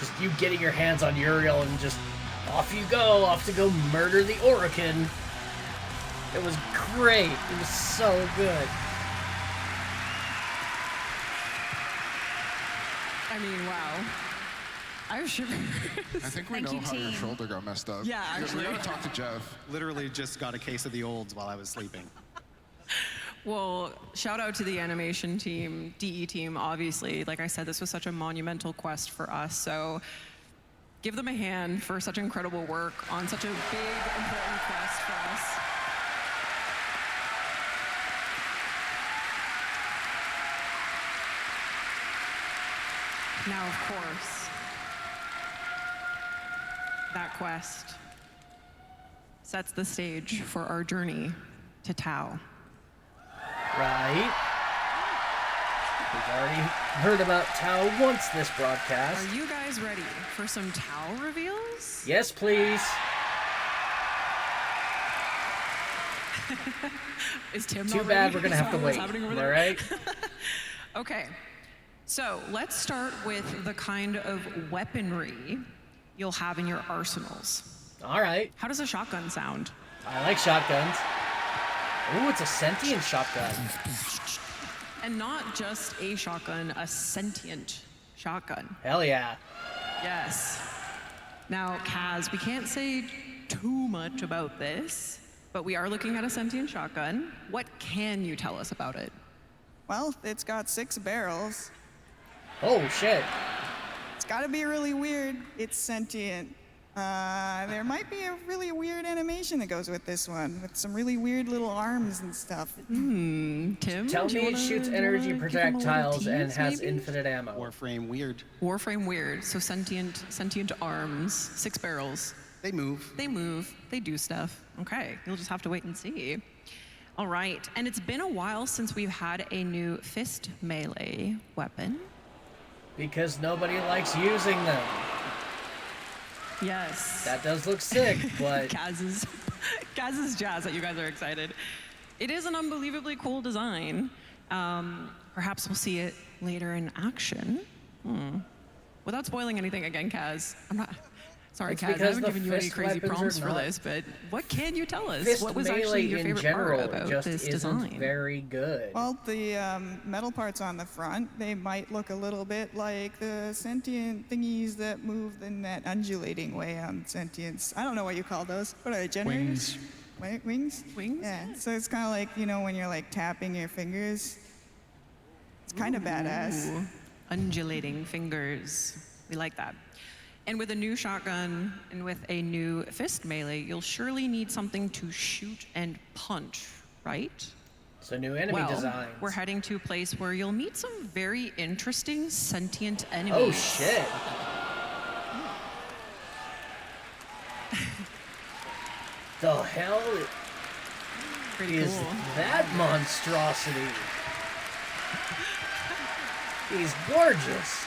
Just you getting your hands on Uriel and just off you go, off to go murder the Orokin. It was great. It was so good. I mean, wow. I'm sure. I think we know how your shoulder got messed up. Yeah, actually. We gotta talk to Jeff. Literally just got a case of the olds while I was sleeping. Well, shout out to the animation team, DE team, obviously. Like I said, this was such a monumental quest for us, so give them a hand for such incredible work on such a big, important quest for us. Now, of course, that quest sets the stage for our journey to Tau. Right? We've already heard about Tau once this broadcast. Are you guys ready for some Tau reveals? Yes, please. Is Tim Too not bad ready? we're gonna have to What's wait. happening over Am I there? right? Okay, so let's start with the kind of weaponry you'll have in your arsenals. All right. How does a shotgun sound? I like shotguns. Ooh, it's a sentient shotgun. And not just a shotgun, a sentient shotgun. Hell yeah. Yes. Now, Kaz, we can't say too much about this, but we are looking at a sentient shotgun. What can you tell us about it? Well, it's got 6 barrels. Oh, shit. It's gotta be really weird. It's sentient. There might be a really weird animation that goes with this one, with some really weird little arms and stuff. Tim? Tell do you me it wanna- shoots do you energy wanna give them a little projectiles and tease, has maybe? infinite ammo. Warframe weird. Warframe weird, so sentient arms, 6 barrels. They move. They move, they do stuff. Okay, you'll just have to wait and see. All right, and it's been a while since we've had a new fist melee weapon. Because nobody likes using them. Yes. That does look sick, but... Kaz's jazz that you guys are excited. It is an unbelievably cool design. Perhaps we'll see it later in action. Without spoiling anything again, Kaz, I'm not... Sorry, It's Kaz, I because haven't the given you any fist crazy weapons are prompts for not- this, but what can you tell us? Fist What was melee actually your in favorite general part about just this isn't design? very good. Well, the metal parts on the front, they might look a little bit like the sentient thingies that move in that undulating way on sentience. I don't know what you call those. What are they, generators? Wings. Wings? Yeah, so it's kind of like, you know, when you're like tapping your fingers. It's kind of badass. Ooh, undulating fingers. We like that. And with a new shotgun and with a new fist melee, you'll surely need something to shoot and punch, right? It's a new enemy design. We're heading to a place where you'll meet some very interesting sentient enemies. Oh, shit. The hell Pretty is cool. that monstrosity? He's gorgeous.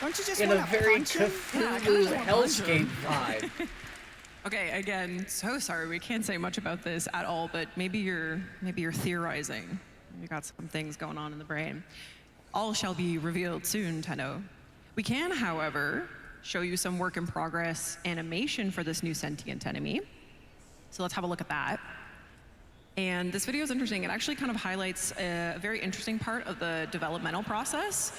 Don't you just In a want to very punch him? Cthulhu hellscape vibe. Okay, again, so sorry we can't say much about this at all, but maybe you're theorizing. You got some things going on in the brain. All shall be revealed soon, Tenno. We can, however, show you some work in progress animation for this new sentient enemy. So let's have a look at that. And this video is interesting. It actually kind of highlights a very interesting part of the developmental process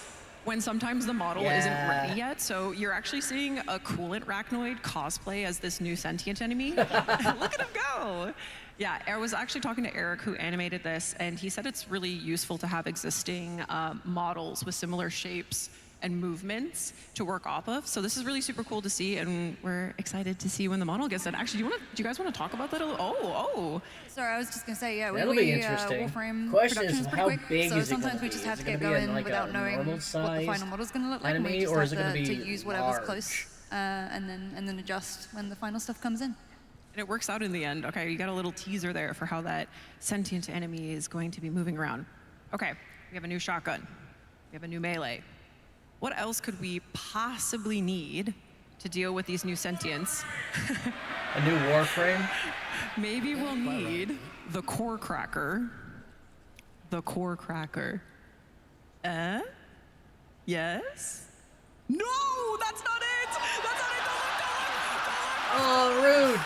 when sometimes the model isn't ready yet. So you're actually seeing a coolant arachnoid cosplay as this new sentient enemy. Look at him go. Yeah, I was actually talking to Eric who animated this, and he said it's really useful to have existing models with similar shapes and movements to work off of. So this is really super cool to see, and we're excited to see when the model gets done. Actually, do you guys want to talk about that a little? Oh. Sorry, I was just gonna say, yeah, That'll be interesting. Warframe Question production is, is pretty how quick, big so is it sometimes gonna we be? just Is have it to get gonna be in going like without a knowing what the normal-sized final model's gonna look like. and enemy, we just or have is it gonna to be use whatever's large? close, and then adjust when the final stuff comes in. And it works out in the end. Okay, you got a little teaser there for how that sentient enemy is going to be moving around. Okay, we have a new shotgun. We have a new melee. What else could we possibly need to deal with these new sentients? A new Warframe? Maybe we'll need the core cracker. The core cracker. Yes? No, that's not it! That's not it! Oh, rude!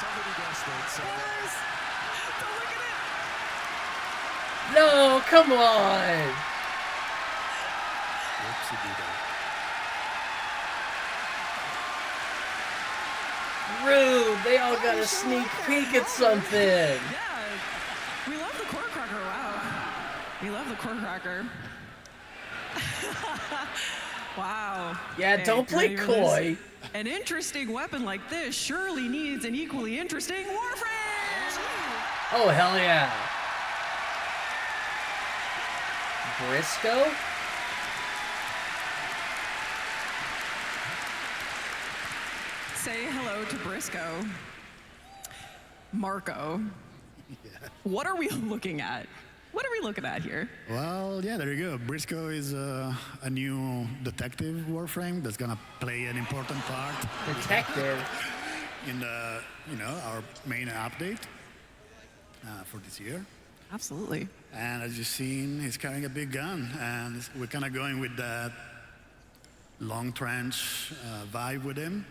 Somebody guessed it. So No, come on! Rude! They all got a sneak peek at something! Yeah, we love the core cracker, wow. We love the core cracker. Wow. Yeah, Okay, don't play ready for this? coy. An interesting weapon like this surely needs an equally interesting Warframe! Oh, hell yeah. Briscoe? Say hello to Briscoe. Marco. What are we looking at? What are we looking at here? Well, yeah, there you go. Briscoe is a new detective Warframe that's gonna play an important part. Detective? In the, our main update for this year. Absolutely. And as you've seen, he's carrying a big gun, and we're kind of going with that long trench vibe with him.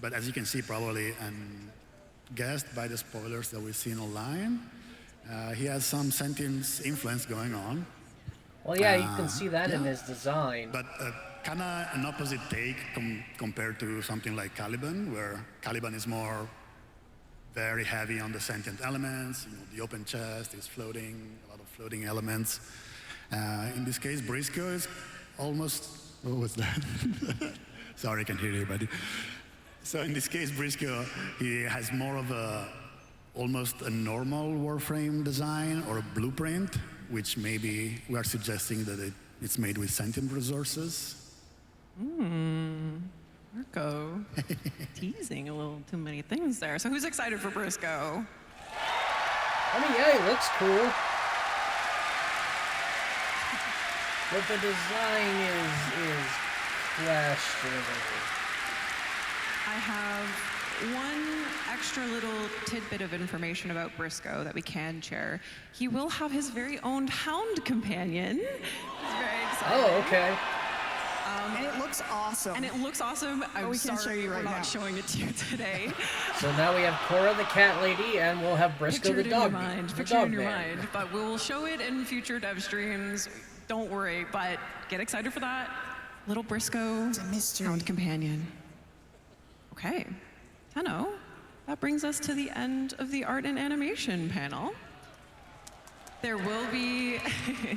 But as you can see, probably, and guessed by the spoilers that we've seen online, he has some sentience influence going on. Well, yeah, you can see that in his design. But kind of an opposite take compared to something like Caliban, where Caliban is more very heavy on the sentient elements. The open chest is floating, a lot of floating elements. In this case, Briscoe is almost, what was that? Sorry, I can hear you, buddy. So in this case, Briscoe, he has more of a almost a normal Warframe design or a blueprint, which maybe we are suggesting that it's made with sentient resources. Marco, teasing a little too many things there. So who's excited for Briscoe? I mean, yeah, he looks cool. But the design is questionable. I have one extra little tidbit of information about Briscoe that we can share. He will have his very own hound companion. It's very exciting. Oh, okay. And it looks awesome. And it looks awesome. I'm we can't show sorry you right we're not now. showing it to you today. So now we have Cora the cat lady, and we'll have Briscoe Picture the it in your dog. mind. the Picture it dog in your man. mind. But we will show it in future dev streams. Don't worry, but get excited for that. Little Briscoe hound companion. Okay, Tenno, that brings us to the end of the art and animation panel. There will be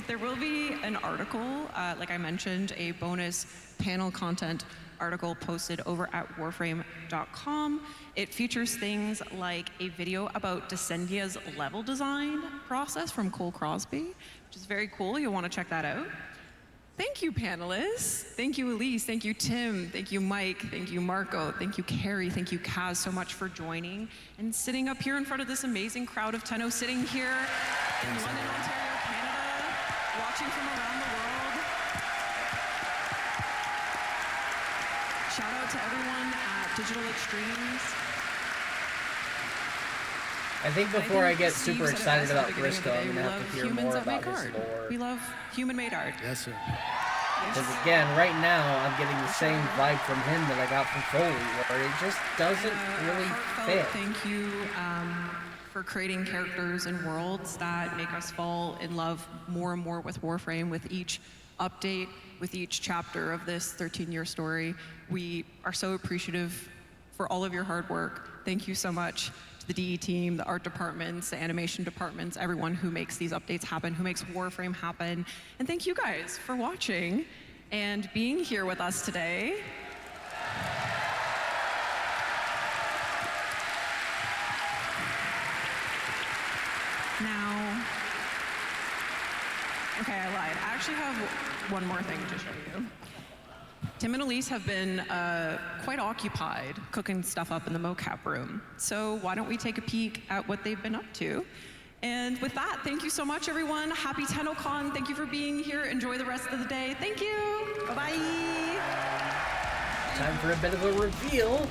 there will be an article, like I mentioned, a bonus panel content article posted over at warframe.com. It features things like a video about Descendia's level design process from Cole Crosby, which is very cool. You'll want to check that out. Thank you, panelists. Thank you, Elise. Thank you, Tim. Thank you, Mike. Thank you, Marco. Thank you, Carrie. Thank you, Kaz, so much for joining and sitting up here in front of this amazing crowd of Tenno, sitting here in London, Ontario, Canada, watching from around the world. Shout out to everyone at Digital Extremes. I think before I get Steve super said it excited best at about the beginning of the Briscoe, day. I'm We going to have love to hear humans more that about make his art. lore. We love human-made art. Yes, sir. Because again, right now, I'm getting the same vibe from him that I got from Foley, where it just doesn't really fit. Thank you for creating characters and worlds that make us fall in love more and more with Warframe with each update, with each chapter of this 13-year story. We are so appreciative for all of your hard work. Thank you so much to the DE team, the art departments, the animation departments, everyone who makes these updates happen, who makes Warframe happen. And thank you guys for watching and being here with us today. Now, okay, I lied. I actually have one more thing to show you. Tim and Elise have been quite occupied cooking stuff up in the mocap room. So why don't we take a peek at what they've been up to? And with that, thank you so much, everyone. Happy TennoCon. Thank you for being here. Enjoy the rest of the day. Thank you. Bye-bye. Time for a bit of a reveal.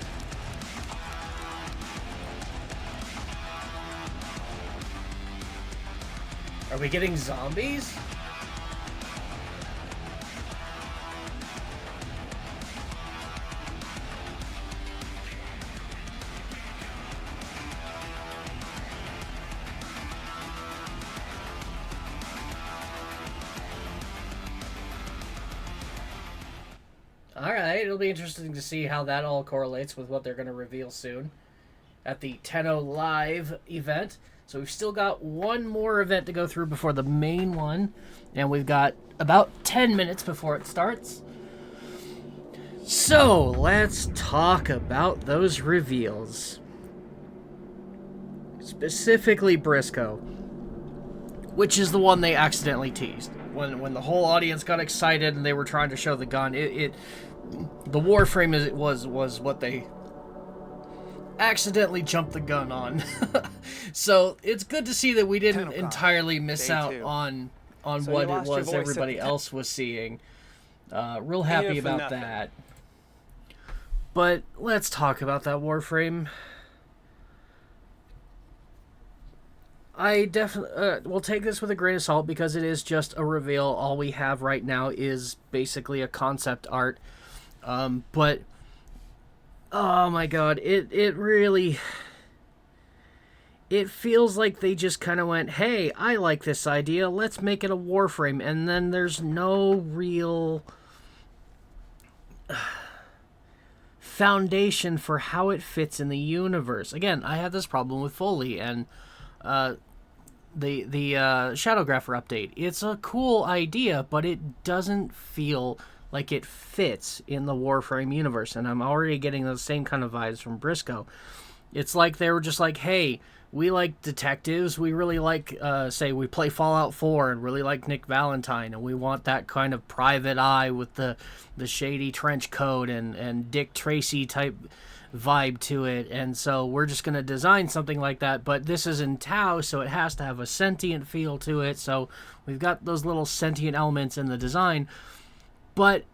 Are we getting zombies? Alright, it'll be interesting to see how that all correlates with what they're going to reveal soon at the Tenno Live event. So we've still got one more event to go through before the main one, and we've got about 10 minutes before it starts. So let's talk about those reveals. Specifically Briscoe, which is the one they accidentally teased. When the whole audience got excited and they were trying to show the gun, the Warframe was what they accidentally jumped the gun on. So it's good to see that we didn't entirely miss Day out 2. on So what you it lost your was voice at everybody the else was seeing. Real happy Here for about nothing. that. But let's talk about that Warframe. I definitely will take this with a grain of salt because it is just a reveal. All we have right now is basically a concept art. But oh my god, it really, it feels like they just kind of went, hey, I like this idea, let's make it a Warframe, and then there's no real foundation for how it fits in the universe. Again, I had this problem with Foley and the Shadowgrapher update. It's a cool idea, but it doesn't feel like it fits in the Warframe universe, and I'm already getting those same kind of vibes from Briscoe. It's like they were just like, hey, we like detectives, we really like, say, we play Fallout 4 and really like Nick Valentine, and we want that kind of private eye with the shady trench coat and Dick Tracy type vibe to it, and so we're just going to design something like that, but this is in Tau, so it has to have a sentient feel to it, so we've got those little sentient elements in the design. But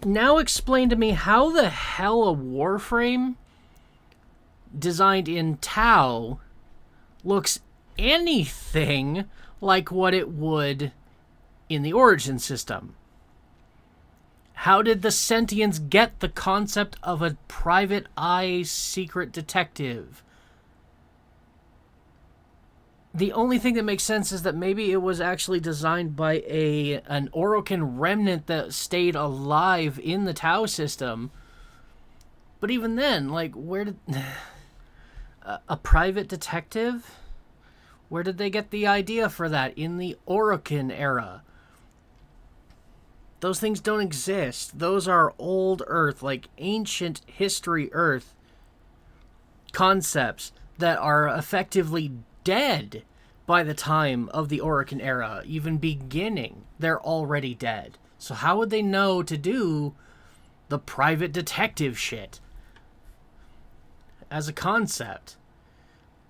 now explain to me how the hell a Warframe designed in Tau looks anything like what it would in the Origin system. How did the sentients get the concept of a private eye secret detective? The only thing that makes sense is that maybe it was actually designed by an Orokin remnant that stayed alive in the Tau system. But even then, like, where did... a private detective? Where did they get the idea for that in the Orokin era? Those things don't exist. Those are old Earth, like ancient history Earth concepts that are effectively dead by the time of the Orokin era, even beginning. They're already dead. So how would they know to do the private detective shit as a concept?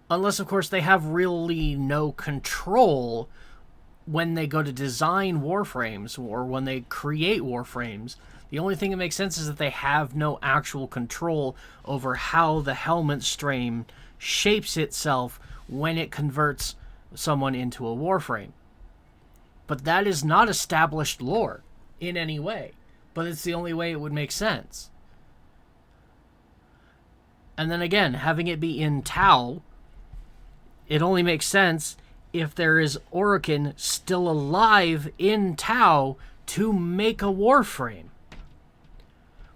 Unless, of course, they have really no control when they go to design Warframes or when they create Warframes. The only thing that makes sense is that they have no actual control over how the helmet stream shapes itself when it converts someone into a Warframe. But that is not established lore in any way. But it's the only way it would make sense. And then again, having it be in Tau, it only makes sense if there is Orokin still alive in Tau to make a Warframe.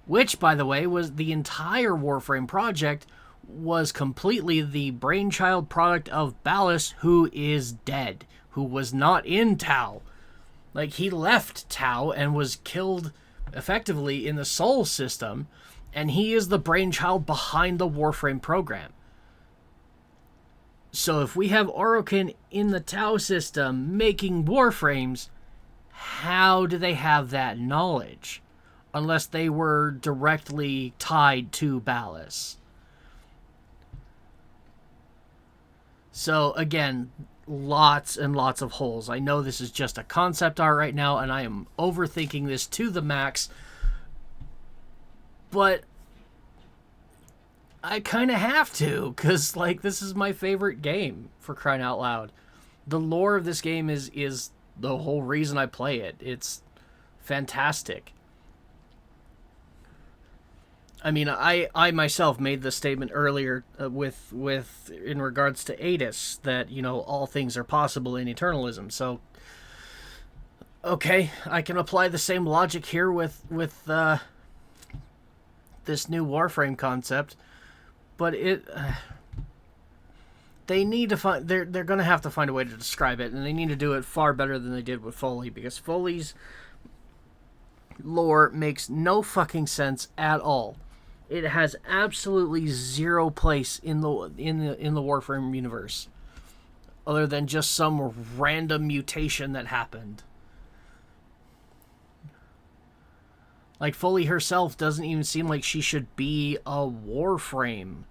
Which, by the way, was the entire Warframe project was completely the brainchild product of Ballas, who is dead, who was not in Tau. Like, he left Tau and was killed effectively in the Sol system, and he is the brainchild behind the Warframe program. So if we have Orokin in the Tau system making Warframes, how do they have that knowledge? Unless they were directly tied to Ballas. So again, lots and lots of holes. I know this is just a concept art right now, and I am overthinking this to the max. But I kind of have to, because, like, this is my favorite game, for crying out loud. The lore of this game is the whole reason I play it. It's fantastic. I mean, I myself made the statement earlier with in regards to Adis, that, you know, all things are possible in Eternalism. So, okay, I can apply the same logic here with this new Warframe concept. But they need to find, they're going to have to find a way to describe it, and they need to do it far better than they did with Foley, because Foley's lore makes no fucking sense at all. It has absolutely zero place in the Warframe universe, other than just some random mutation that happened. Like, Foley herself doesn't even seem like she should be a Warframe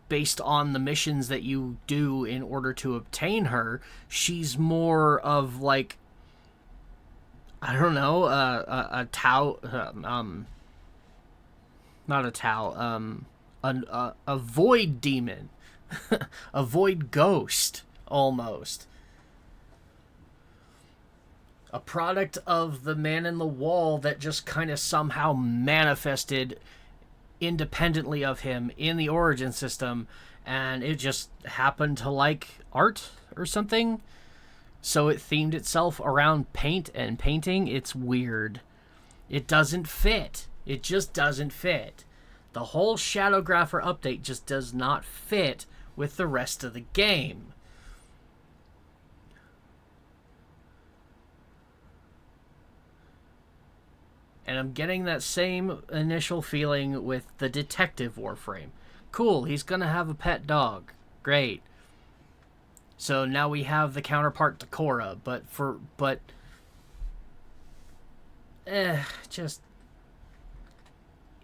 based on the missions that you do in order to obtain her. She's more of, like, I don't know, a Tau, not a Tau, a void demon, a void ghost, almost. A product of the man in the wall that just kind of somehow manifested independently of him in the Origin system, and it just happened to like art or something, so it themed itself around paint and painting. It's weird. It doesn't fit. It just doesn't fit. The whole Shadowgrapher update just does not fit with the rest of the game. And I'm getting that same initial feeling with the detective Warframe. Cool, he's gonna have a pet dog. Great. So now we have the counterpart to Korra,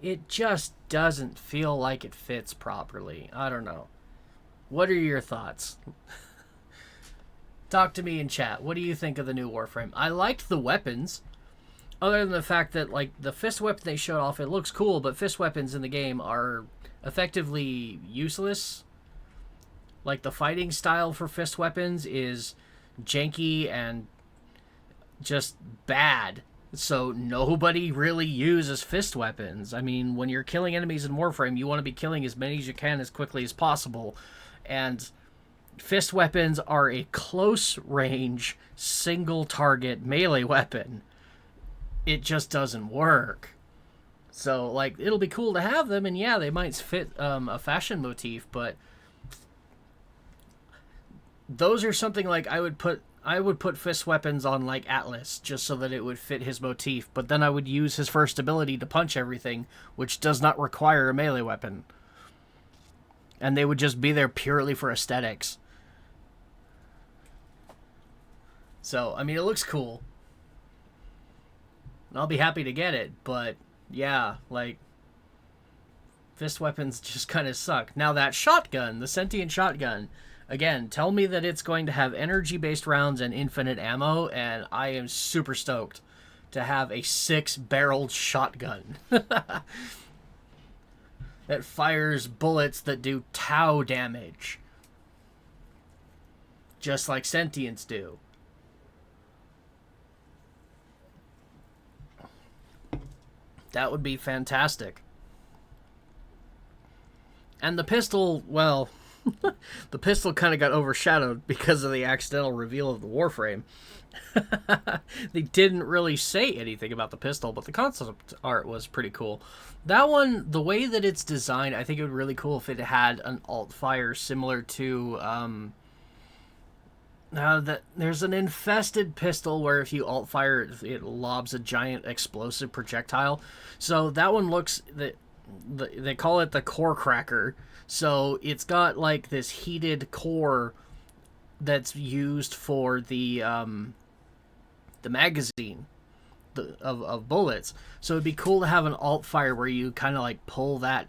it just doesn't feel like it fits properly. I don't know. What are your thoughts? Talk to me in chat. What do you think of the new Warframe? I liked the weapons. Other than the fact that, like, the fist weapon they showed off, it looks cool, but fist weapons in the game are effectively useless. Like, the fighting style for fist weapons is janky and just bad. So nobody really uses fist weapons. I mean, when you're killing enemies in Warframe, you want to be killing as many as you can as quickly as possible. And fist weapons are a close-range, single-target melee weapon. It just doesn't work. So, like, it'll be cool to have them, and yeah, they might fit a fashion motif, but those are something like I would put fist weapons on, like, Atlas, just so that it would fit his motif, but then I would use his first ability to punch everything, which does not require a melee weapon. And they would just be there purely for aesthetics. So, I mean, it looks cool. And I'll be happy to get it, but yeah, like, fist weapons just kind of suck. Now that shotgun, the sentient shotgun, again, tell me that it's going to have energy-based rounds and infinite ammo, and I am super stoked to have a 6-barreled shotgun that fires bullets that do tau damage, just like sentients do. That would be fantastic. And the pistol, well, the pistol kind of got overshadowed because of the accidental reveal of the Warframe. They didn't really say anything about the pistol, but the concept art was pretty cool. That one, the way that it's designed, I think it would be really cool if it had an alt fire similar to there's an infested pistol where if you alt fire, it lobs a giant explosive projectile. So that one looks, they call it the core cracker. So it's got like this heated core that's used for the magazine of bullets. So it'd be cool to have an alt fire where you kind of like pull that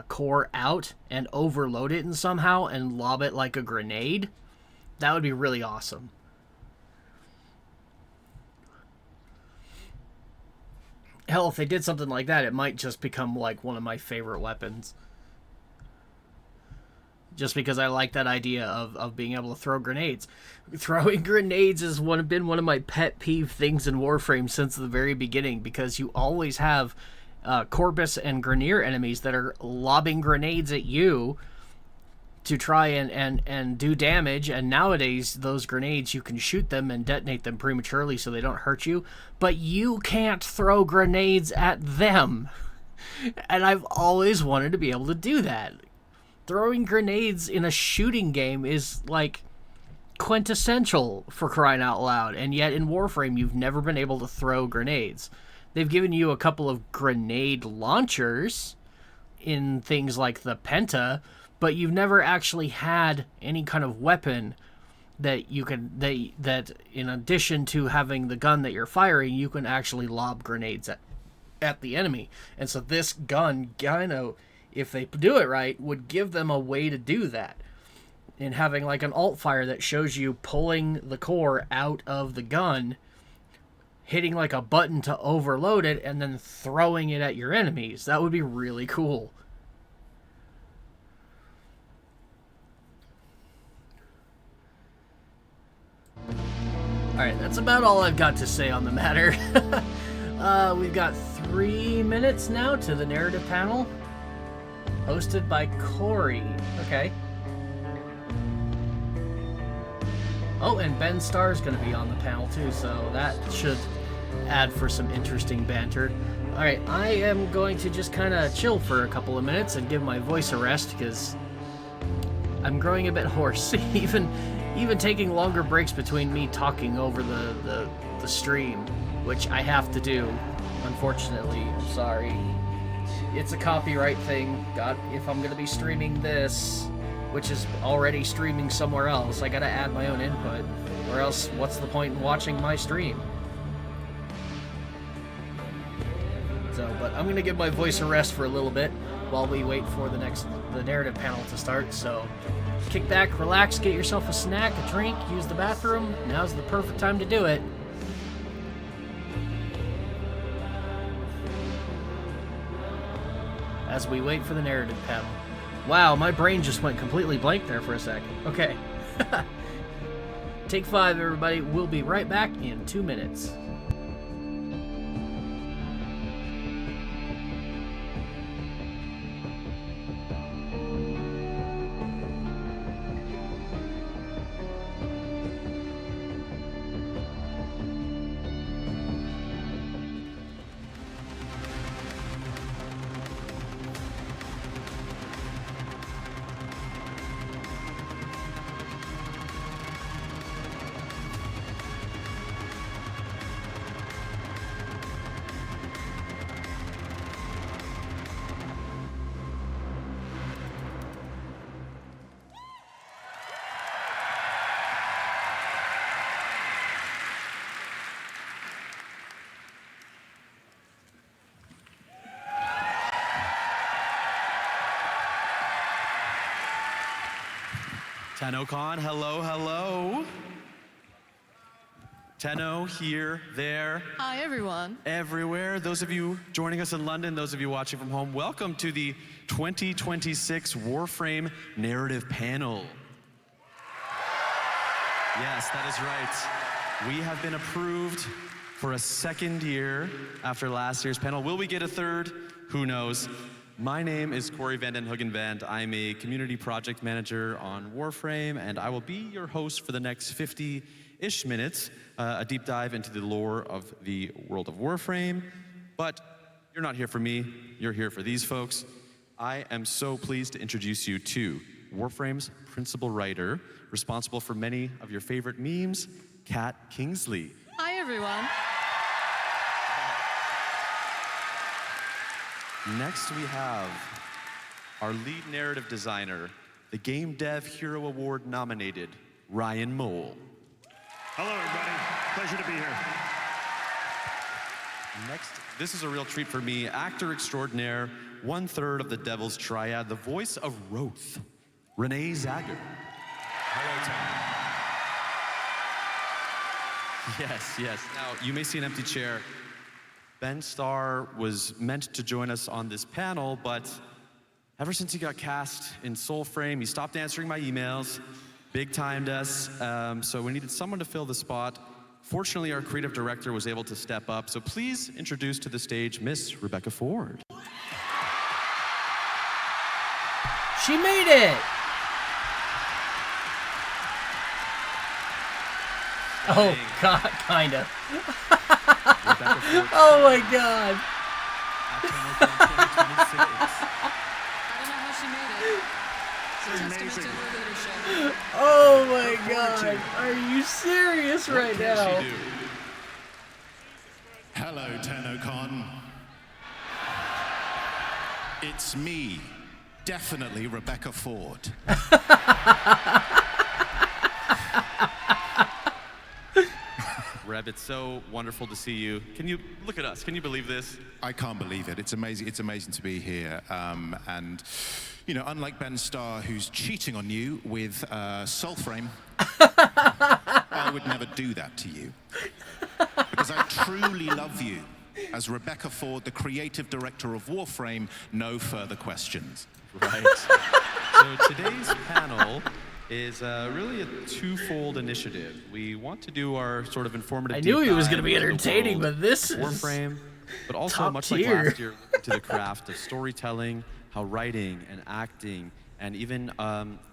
core out and overload it in somehow and lob it like a grenade. That would be really awesome. Hell, if they did something like that, it might just become like one of my favorite weapons. Just because I like that idea of being able to throw grenades. Throwing grenades has been one of my pet peeve things in Warframe since the very beginning, because you always have Corpus and Grenier enemies that are lobbing grenades at you to try and do damage, and nowadays those grenades, you can shoot them and detonate them prematurely so they don't hurt you, but you can't throw grenades at them. And I've always wanted to be able to do that. Throwing grenades in a shooting game is like quintessential, for crying out loud, and yet in Warframe you've never been able to throw grenades. They've given you a couple of grenade launchers in things like the Penta, but you've never actually had any kind of weapon that you can that in addition to having the gun that you're firing, you can actually lob grenades at the enemy. And so this gun, kind of, if they do it right, would give them a way to do that. And having like an alt fire that shows you pulling the core out of the gun, hitting like a button to overload it, and then throwing it at your enemies. That would be really cool. Alright, that's about all I've got to say on the matter. We've got 3 minutes now to the narrative panel, hosted by Corey. Okay. Oh, and Ben Starr's going to be on the panel too, so that should add for some interesting banter. Alright, I am going to just kind of chill for a couple of minutes and give my voice a rest, because I'm growing a bit hoarse. Even taking longer breaks between me talking over the stream, which I have to do unfortunately. I'm sorry. It's a copyright thing. If I'm gonna be streaming this, which is already streaming somewhere else, I gotta add my own input, or else what's the point in watching my stream? So, but I'm gonna give my voice a rest for a little bit while we wait for the narrative panel to start. So, kick back, relax, get yourself a snack, a drink, use the bathroom. Now's the perfect time to do it. As we wait for the narrative panel. Wow, my brain just went completely blank there for a sec. Okay. Take 5, everybody. We'll be right back in 2 minutes. TennoCon, hello, hello. Tenno, here, there. Hi, everyone. Everywhere. Those of you joining us in London, those of you watching from home, welcome to the 2026 Warframe Narrative Panel. Yes, that is right. We have been approved for a second year after last year's panel. Will we get a third? Who knows? My name is Corey Van Den Hoogenvand. I'm a community project manager on Warframe, and I will be your host for the next 50-ish minutes, a deep dive into the lore of the world of Warframe. But you're not here for me, you're here for these folks. I am so pleased to introduce you to Warframe's principal writer, responsible for many of your favorite memes, Kat Kingsley. Hi, everyone. Next, we have our lead narrative designer, the Game Dev Hero Award nominated, Ryan Mole. Hello, everybody. Pleasure to be here. Next, this is a real treat for me, actor extraordinaire, 1/3 of the Devil's Triad, the voice of Roth, Renee Zager. Hello, Tom. Yes. Now, you may see an empty chair. Ben Starr was meant to join us on this panel, but ever since he got cast in Soulframe, he stopped answering my emails, big-timed us, so we needed someone to fill the spot. Fortunately, our creative director was able to step up, so please introduce to the stage Miss Rebecca Ford. She made it! Oh, God, kind of. Oh, my God. I don't know how she made it. It's a testament to her leadership. Oh, my God. Are you serious right now? Hello, TennoCon. It's me, definitely Rebecca Ford. Reb, it's so wonderful to see you. Can you look at us? Can you believe this? I can't believe it. It's amazing. It's amazing to be here. And, you know, unlike Ben Starr, who's cheating on you with Soulframe, I would never do that to you. Because I truly love you. As Rebecca Ford, the creative director of Warframe, no further questions. Right. So today's panel is really a twofold initiative. We want to do our sort of informative I knew he was going to be entertaining, but this is Warframe, but also top much tier. like last year, to the craft of storytelling, how writing and acting and even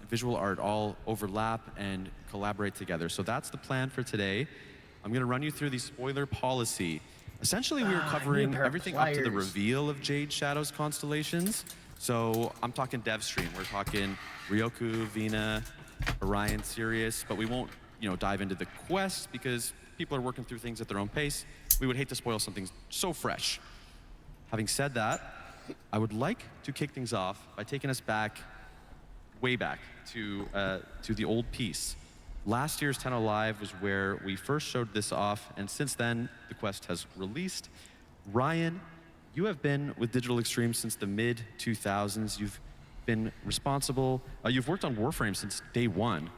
visual art all overlap and collaborate together. So that's the plan for today. I'm going to run you through the spoiler policy. Essentially, we were covering everything up to the reveal of Jade Shadow's constellations. So I'm talking dev stream. We're talking Ryoku, Vina, Orion, Sirius, but we won't, dive into the quest because People are working through things at their own pace. We would hate to spoil something so fresh. Having said that, I would like to kick things off by taking us back, way back, to the old piece. Last year's Tenno Live was where we first showed this off, and since then, the Quest has released. Ryan, you have been with Digital Extreme since the mid-2000s. You've been responsible, you've worked on Warframe since day one.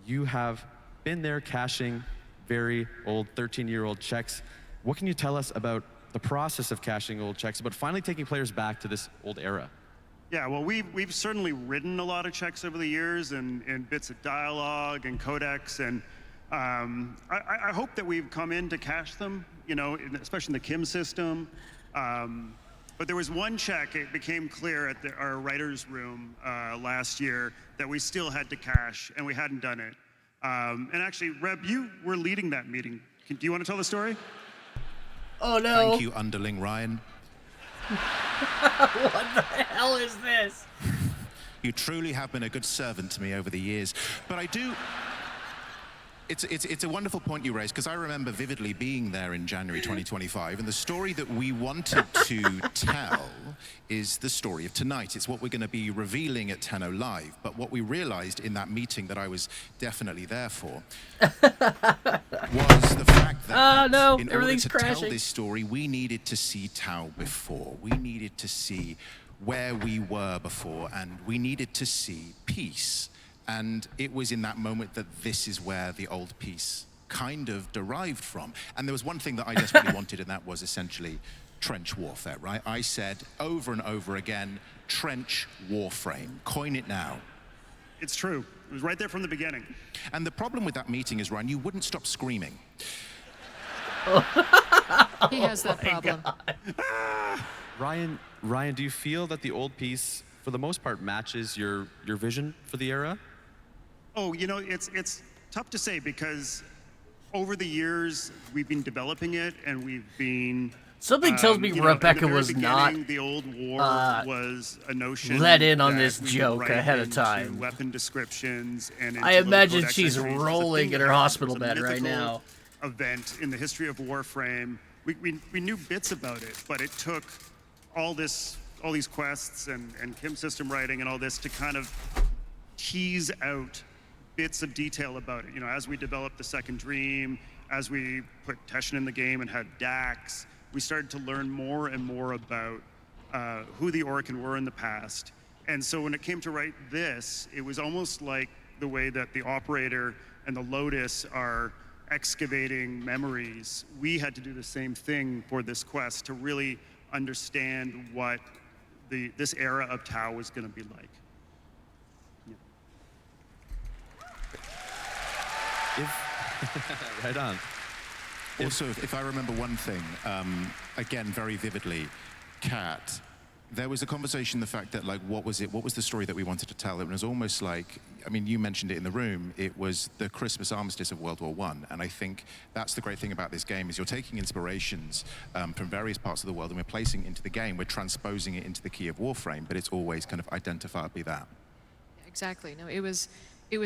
You have been there caching very old 13-year-old checks. What can you tell us about the process of caching old checks, about finally taking players back to this old era? Yeah, well, we've certainly written a lot of checks over the years and bits of dialogue and codecs, and I hope that we've come in to cache them, you know, especially in the Kim system. But there was one check, it became clear at our writer's room last year that we still had to cache, and we hadn't done it. And actually, Reb, you were leading that meeting. Do you want to tell the story? Oh, no. Thank you, underling Ryan. What the hell is this? You truly have been a good servant to me over the years. But I do... It's a wonderful point you raised, because I remember vividly being there in January 2025, and the story that we wanted to tell is the story of tonight. It's what we're going to be revealing at Tenno Live. But what we realized in that meeting that I was definitely there for was the fact that in order to tell this story, we needed to see Tau before. We needed to see where we were before, and we needed to see peace. And it was in that moment that this is where the old piece kind of derived from. And there was one thing that I desperately wanted, and that was essentially trench warfare, right? I said over and over again, trench warframe, coin it now. It's true. It was right there from the beginning. And the problem with that meeting is, Ryan, you wouldn't stop screaming. He has that problem. Ryan, do you feel that the old piece, for the most part, matches your vision for the era? Oh, you know, it's tough to say, because over the years we've been developing it, and we've been. Something tells me Rebecca was not the old war was a notion let in on that this we joke would write ahead of into time. Weapon descriptions and I into imagine codex she's entries as a rolling thing in that her happened. hospital It was a bed right mythical now. Event in the history of Warframe. We knew bits about it, but it took all these quests and Kim system writing and all this to kind of tease out bits of detail about it. You know, as we developed the Second Dream, as we put Teshin in the game and had Dax, we started to learn more and more about who the Orokin were in the past. And so when it came to write this, it was almost like the way that the Operator and the Lotus are excavating memories. We had to do the same thing for this quest to really understand what this era of Tau was going to be like. Right on. Also, if I remember one thing, again, very vividly, Kat, there was a conversation, the fact that, like, what was the story that we wanted to tell? It was almost like, I mean, you mentioned it in the room, it was the Christmas armistice of World War I. And I think that's the great thing about this game, is you're taking inspirations from various parts of the world and we're placing it into the game, we're transposing it into the key of Warframe, but it's always kind of identifiably that. Exactly. No, it was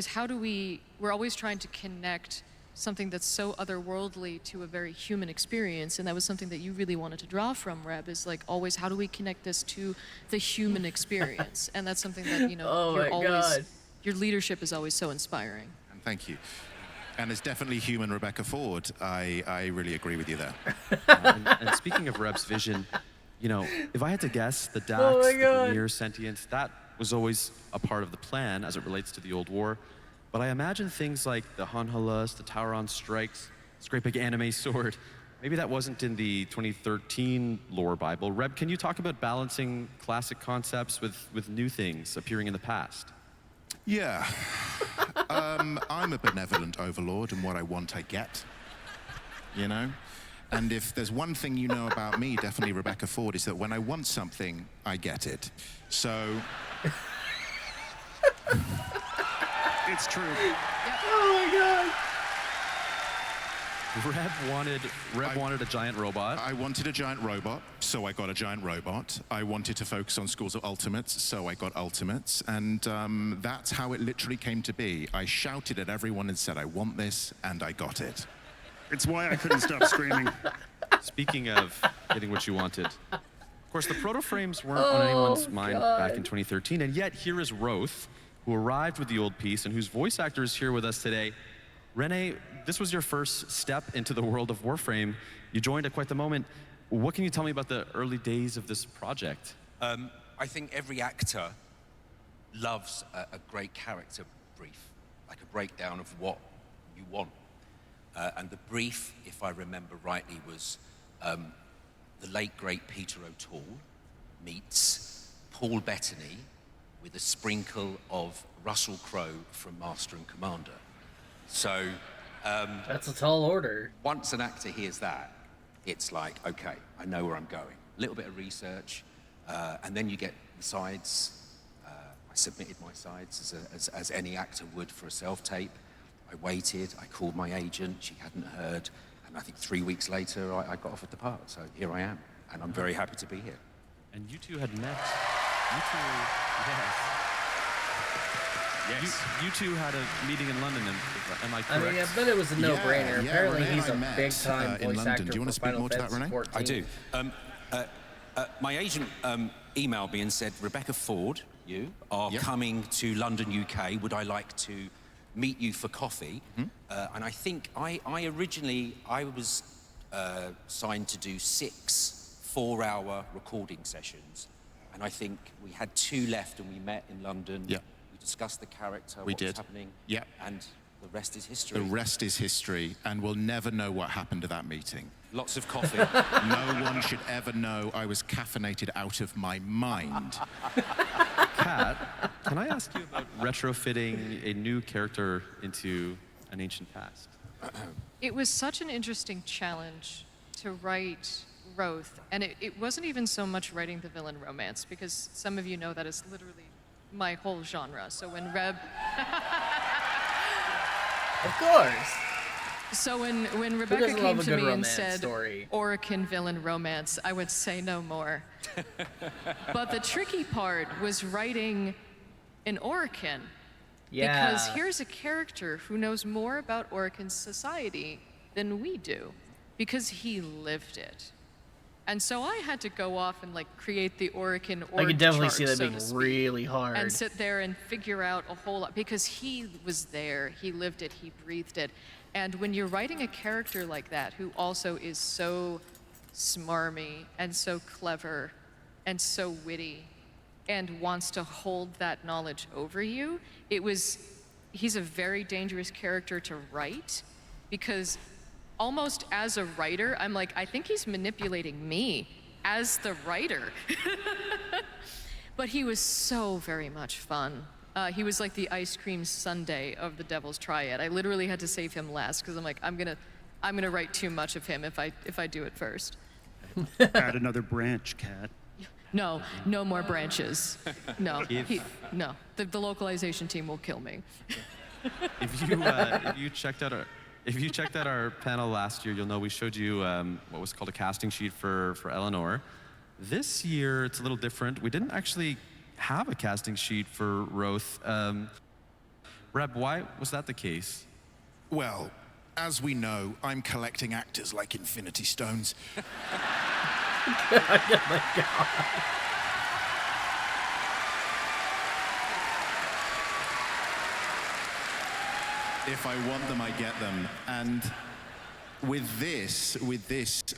how do we're always trying to connect something that's so otherworldly to a very human experience, and that was something that you really wanted to draw from, Reb, is like always how do we connect this to the human experience? And that's something that, you know, your leadership is always so inspiring. And thank you. And as definitely human Rebecca Ford, I really agree with you there. And speaking of Reb's vision, you know, if I had to guess, the Dax, the Vermeer sentience, that was always a part of the plan as it relates to the old war. But I imagine things like the Hanhalas, the Tauron strikes, this great big anime sword, maybe that wasn't in the 2013 lore Bible. Reb, can you talk about balancing classic concepts with new things appearing in the past? Yeah. I'm a benevolent overlord, and what I want, I get. You know? And if there's one thing you know about me, definitely Rebecca Ford, is that when I want something, I get it. So... It's true. Oh my God. Reb wanted a giant robot. I wanted a giant robot, so I got a giant robot. I wanted to focus on schools of ultimates, so I got ultimates. And that's how it literally came to be. I shouted at everyone and said, I want this, and I got it. It's why I couldn't stop screaming. Speaking of getting what you wanted, of course, the proto frames weren't on anyone's mind back in 2013, and yet here is Roth, who arrived with the old piece and whose voice actor is here with us today. Rene, this was your first step into the world of Warframe. You joined at quite the moment. What can you tell me about the early days of this project? I think every actor loves a great character brief, like a breakdown of what you want. And the brief, if I remember rightly, was the late, great Peter O'Toole meets Paul Bettany with a sprinkle of Russell Crowe from Master and Commander. So... that's a tall order. Once an actor hears that, it's like, okay, I know where I'm going. A little bit of research, and then you get the sides. I submitted my sides as any actor would for a self-tape. I waited, I called my agent, she hadn't heard, and I think 3 weeks later I got offered the part, so here I am, and I'm very happy to be here. And you two had met. You two, yes. You two had a meeting in London, am I correct? I mean, I bet it was a no-brainer. Apparently Renee he's and a I met, big-time in voice London. actor Do you want to for speak Final more to that, Fantasy Renee? 14. I do. My agent emailed me and said, Rebecca Ford, you, are coming to London, UK. Would I like to meet you for coffee? And I think I originally was signed to do 6 4-hour recording sessions. And I think we had 2 left and we met in London. Yeah. We discussed the character, We what did. was happening. Yeah. And the rest is history. The rest is history, and we'll never know what happened to that meeting. Lots of coffee. No one should ever know I was caffeinated out of my mind. Kat, can I ask you about retrofitting a new character into an ancient past? It was such an interesting challenge to write Roth, and it wasn't even so much writing the villain romance, because some of you know that is literally my whole genre. So when Reb... Of course. So when Rebecca came to me and said, Orokin villain romance, I would say no more. But the tricky part was writing an Orokin. Yeah. Because here's a character who knows more about Orokin's society than we do, because he lived it. And so I had to go off and create the Orokin org I could definitely chart, see that so being to speak, really hard. and sit there and figure out a whole lot, because he was there, he lived it, he breathed it. And when you're writing a character like that, who also is so smarmy and so clever and so witty and wants to hold that knowledge over you, he's a very dangerous character to write, because almost as a writer, I'm like, I think he's manipulating me as the writer. But he was so very much fun. He was like the ice cream sundae of the Devil's Triad. I literally had to save him last, because I'm like, I'm gonna write too much of him if I do it first. Add another branch, Kat. No, no more branches. No, no. The localization team will kill me. If you checked out our panel last year, you'll know we showed you what was called a casting sheet for Eleanor. This year, it's a little different. We didn't actually have a casting sheet for Roth. Reb, why was that the case? Well, as we know, I'm collecting actors like Infinity Stones. Oh my God. If I want them, I get them. And with this,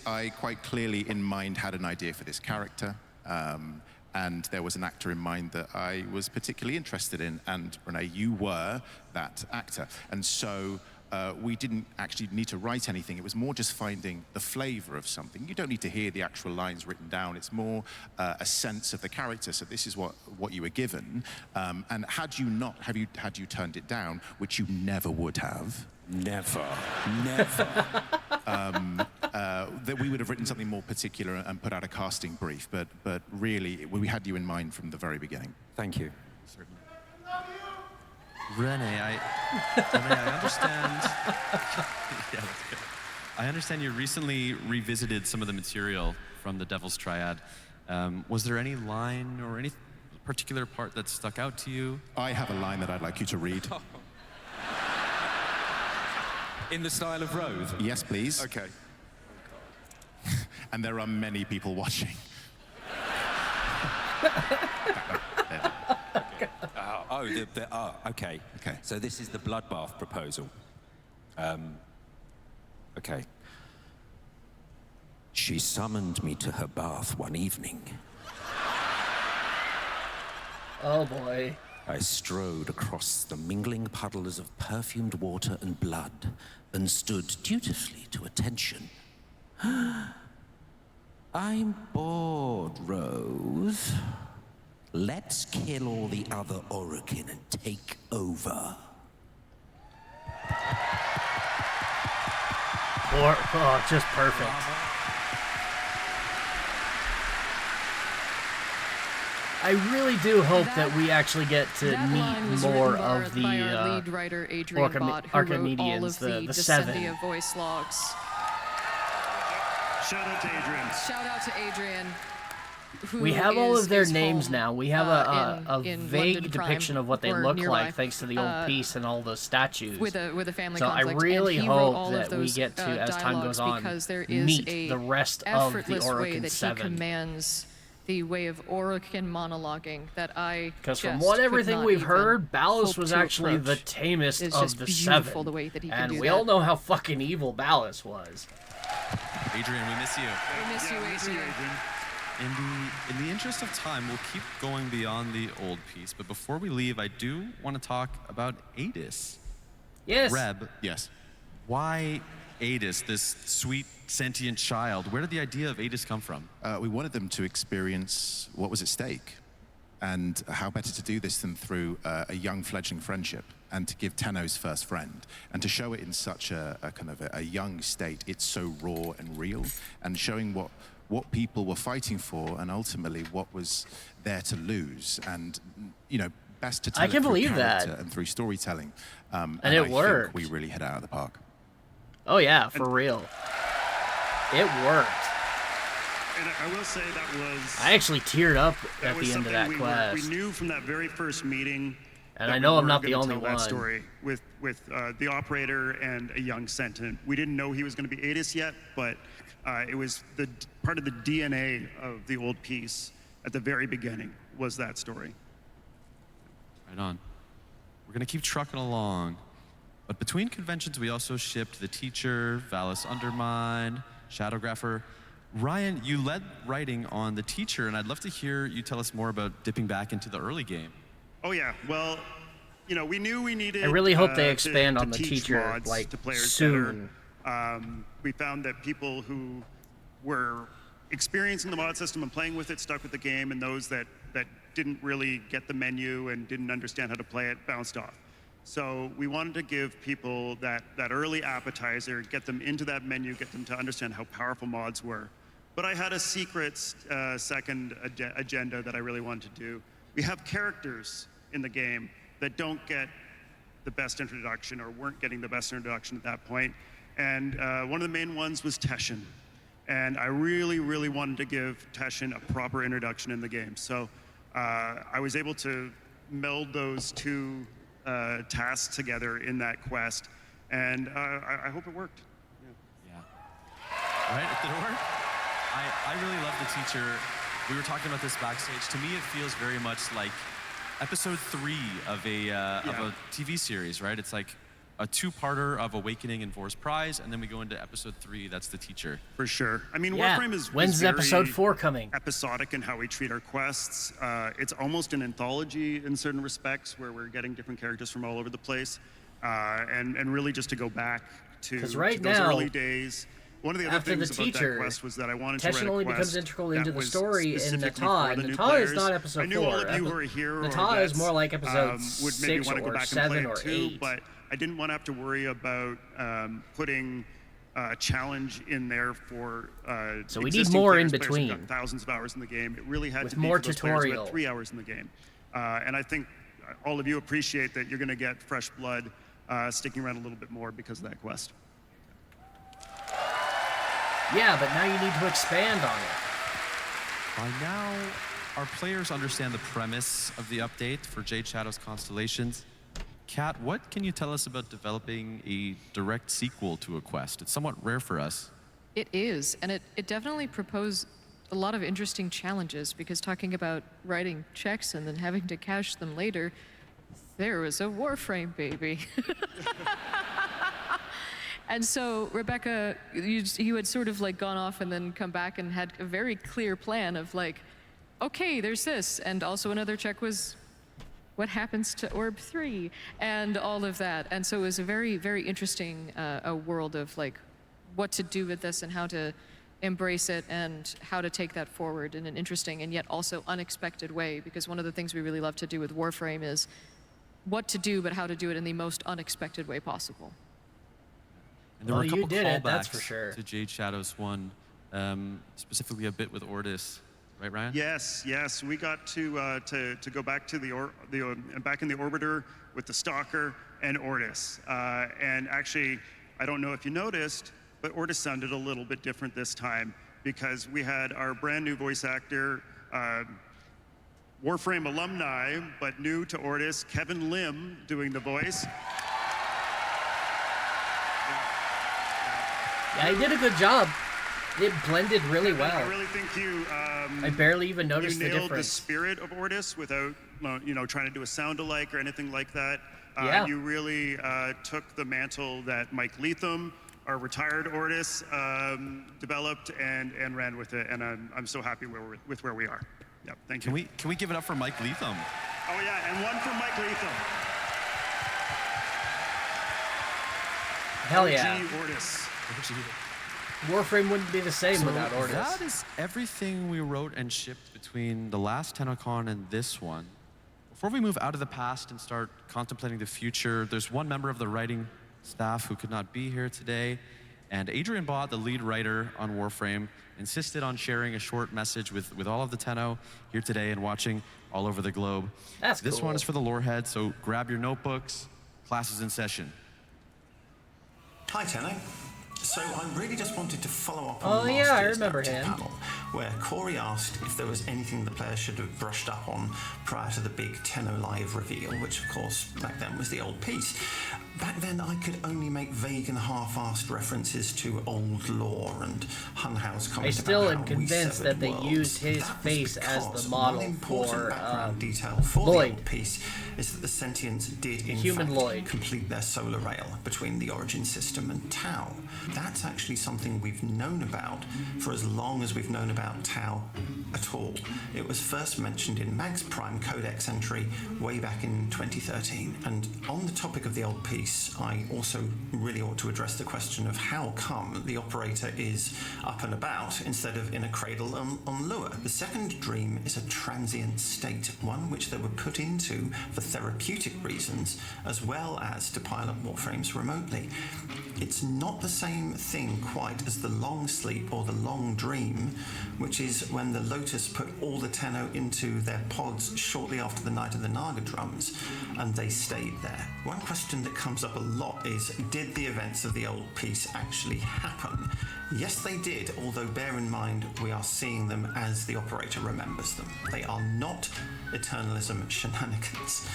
I quite clearly in mind had an idea for this character. And there was an actor in mind that I was particularly interested in. And Renee, you were that actor. And so we didn't actually need to write anything. It was more just finding the flavor of something. You don't need to hear the actual lines written down. It's more a sense of the character. So this is what you were given. And had you turned it down, which you never would have. Never. That we would have written something more particular and put out a casting brief. But really, we had you in mind from the very beginning. Thank you. Renee, I understand. Yeah, that's good. I understand you recently revisited some of the material from the Devil's Triad. Was there any line or any particular part that stuck out to you? I have a line that I'd like you to read. In the style of Road? Yes, please. Okay. And there are many people watching. Okay. Okay. So this is the bloodbath proposal. Okay. She summoned me to her bath one evening. Oh boy. I strode across the mingling puddles of perfumed water and blood and stood dutifully to attention. I'm bored, Rose. Let's kill all the other Orokin and take over. Oh, just perfect. I really do hope that we actually get to meet more of the by our lead writer Adrian Bott, who wrote all of the seven. Descendia voice logs. Shout out to Adrian. Shout out to Adrian. We have all of their is names home, now. We have a in vague London depiction Prime of what they or look nearby, like, thanks to the old piece and all those statues. with a family so conflict. I really and he wrote hope all that of those, we get to, as time goes on, because there is meet a the rest of the effortless way Orokin that 7. he commands the way of Orokin monologuing that I Because from just what could everything not we've even heard, Balas hope was to actually the approach. tamest It's of just the beautiful seven. the way that he can and do we that. all know how fucking evil Balas was. Adrian, we miss you. We miss you, Adrian. In the interest of time, we'll keep going beyond the old piece, but before we leave, I do want to talk about Adis. Yes. Reb. Yes. Why Adis, this sweet sentient child? Where did the idea of Adis come from? We wanted them to experience what was at stake. And how better to do this than through a young fledgling friendship, and to give Tenno's first friend, and to show it in such a kind of a young state. It's so raw and real, and showing what people were fighting for, and ultimately what was there to lose. And, you know, best to tell I can it through believe character that. and through storytelling. And I it worked. think we really hit it out of the park. Oh yeah, for real. It worked. And I will say that was... I actually teared up at was the end of something that quest. We knew from that very first meeting. And that I know we I'm were not the gonna only tell that one. story with the operator and a young sentient. We didn't know he was going to be Adis yet, but it was part of the DNA of the old piece at the very beginning was that story. Right on. We're going to keep trucking along. But between conventions, we also shipped The Teacher, Valis Undermine, Shadowgrapher. Ryan, you led writing on The Teacher, and I'd love to hear you tell us more about dipping back into the early game. Oh yeah, well, you know, we knew we needed. I really hope they to expand on The teach Teacher, mods like, to players soon. better. We found that people who were experiencing the mod system and playing with it stuck with the game, and those that didn't really get the menu and didn't understand how to play it bounced off. So we wanted to give people that early appetizer, get them into that menu, get them to understand how powerful mods were. But I had a secret second agenda that I really wanted to do. We have characters in the game that don't get the best introduction or weren't getting the best introduction at that point. And one of the main ones was Teshin. And I really, really wanted to give Teshin a proper introduction in the game. So I was able to meld those two tasks together in that quest. And I hope it worked. Right? Did it work? I really love The Teacher. We were talking about this backstage. To me, it feels very much like episode 3 of a TV series, right? It's like a two-parter of Awakening and Vor's Prize, and then we go into episode 3. That's The Teacher. For sure. I mean, Yeah. Warframe is When's very episode 4 coming? Episodic in how we treat our quests. It's almost an anthology in certain respects, where we're getting different characters from all over the place, and really just to go back to, 'Cause right to those now, early days. One of the other after things The about Teacher, that quest was that I wanted to Teshin write a only quest becomes integral into that the was story in specifically Nata. for the new Nata players. is not episode I knew 4. all of you who are here Nata or is vets, more like episode would maybe 6 want to go or back and 7 play or it too, 8. but I didn't want to have to worry about putting a challenge in there for So we need existing more in players who've between. got thousands of hours in the game. It really had With to be more for those players who had tutorial. 3 hours in the game. And I think all of you appreciate that you're going to get fresh blood sticking around a little bit more because of that quest. Yeah, but now you need to expand on it. By now, our players understand the premise of the update for Jade Shadow's Constellations. Kat, what can you tell us about developing a direct sequel to a quest? It's somewhat rare for us. It is, and it definitely proposed a lot of interesting challenges because talking about writing checks and then having to cash them later, there was a Warframe baby. And so, Rebecca, you had sort of like gone off and then come back and had a very clear plan of like, okay, there's this. And also another check was, what happens to Orb 3? And all of that. And so it was a very, very interesting a world of like, what to do with this and how to embrace it and how to take that forward in an interesting and yet also unexpected way. Because one of the things we really love to do with Warframe is what to do, but how to do it in the most unexpected way possible. And there were a couple you did it, that's callbacks for sure. to Jade Shadows 1, specifically a bit with Ordis, right, Ryan? Yes. We got to go back to back in the orbiter with the Stalker and Ordis. And actually, I don't know if you noticed, but Ordis sounded a little bit different this time because we had our brand new voice actor, Warframe alumni, but new to Ordis, Kevin Lim, doing the voice. Yeah, he did a good job. It blended really well. I really think you. I barely even noticed the you nailed difference. the spirit of Ordis without, trying to do a sound-alike or anything like that. Yeah. You really took the mantle that Mike Leatham, our retired Ordis, developed and ran with it, and I'm so happy with where we are. Yeah, thank you. Can we give it up for Mike Leatham? Oh yeah, and one for Mike Leatham. Hell yeah. OG Ordis. Warframe wouldn't be the same So without Ordis. that is everything we wrote and shipped between the last TennoCon and this one. Before we move out of the past and start contemplating the future, there's one member of the writing staff who could not be here today, and Adrian Bott, the lead writer on Warframe, insisted on sharing a short message with all of the Tenno here today and watching all over the globe. That's This cool. one is for the lorehead, so grab your notebooks. Class is in session. Hi, Tenno. So I really just wanted to follow up Oh, on last yeah, I year's remember active him. panel, where Corey asked if there was anything the players should have brushed up on prior to the big Tenno Live reveal, which of course back then was the old piece. Back then I could only make vague and half-assed references to old lore and Hunhouse comment I still about am how we convinced severed that they worlds. used his That was face as because the model one important for background detail for Lloyd. the old piece is that the Sentients did in Human fact Lloyd. complete their solar rail between the Origin system and Tau. That's actually something we've known about for as long as we've known about Tau at all. It was first mentioned in Mag's Prime Codex entry way back in 2013. And on the topic of the old piece, I also really ought to address the question of how come the operator is up and about instead of in a cradle on Lua. The second dream is a transient state, one which they were put into for therapeutic reasons as well as to pilot Warframes remotely. It's not the same thing quite as the long sleep or the long dream, which is when the Lotus put all the Tenno into their pods shortly after the Night of the Naga drums, and they stayed there. One question that comes up a lot is, did the events of the old piece actually happen? Yes, they did, although bear in mind we are seeing them as the operator remembers them. They are not Eternalism shenanigans.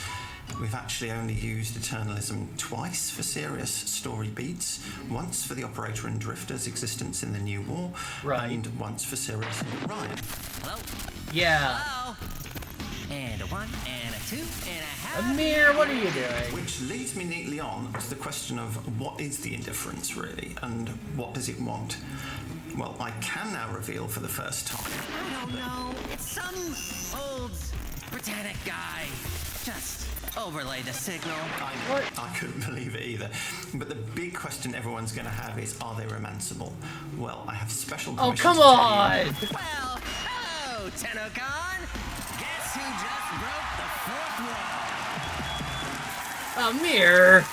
We've actually only used Eternalism twice for serious story beats, once for the Operator and Drifter's existence in the New War, and once for Sirius and Orion. Hello? Yeah. Hello? And a 1, and a 2, and a half. Amir, what are you doing? Which leads me neatly on to the question of what is the indifference really, and what does it want? Well, I can now reveal for the first time. I don't know. It's some old Britannic guy. Just overlay the signal. I couldn't believe it either. But the big question everyone's going to have is, are they romanceable? Well, I have special Oh, permission come to tell on! you. Well, hello, TennoCon. Guess who just broke the fourth wall? Amir!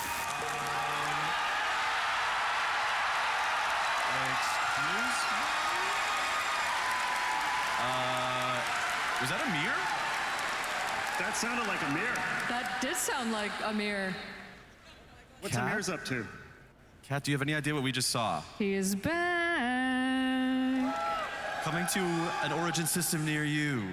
Was that Amir? That sounded like Amir. That did sound like Amir. What's Kat? Amir's up to? Kat, do you have any idea what we just saw? He is back. Coming to an Origin system near you,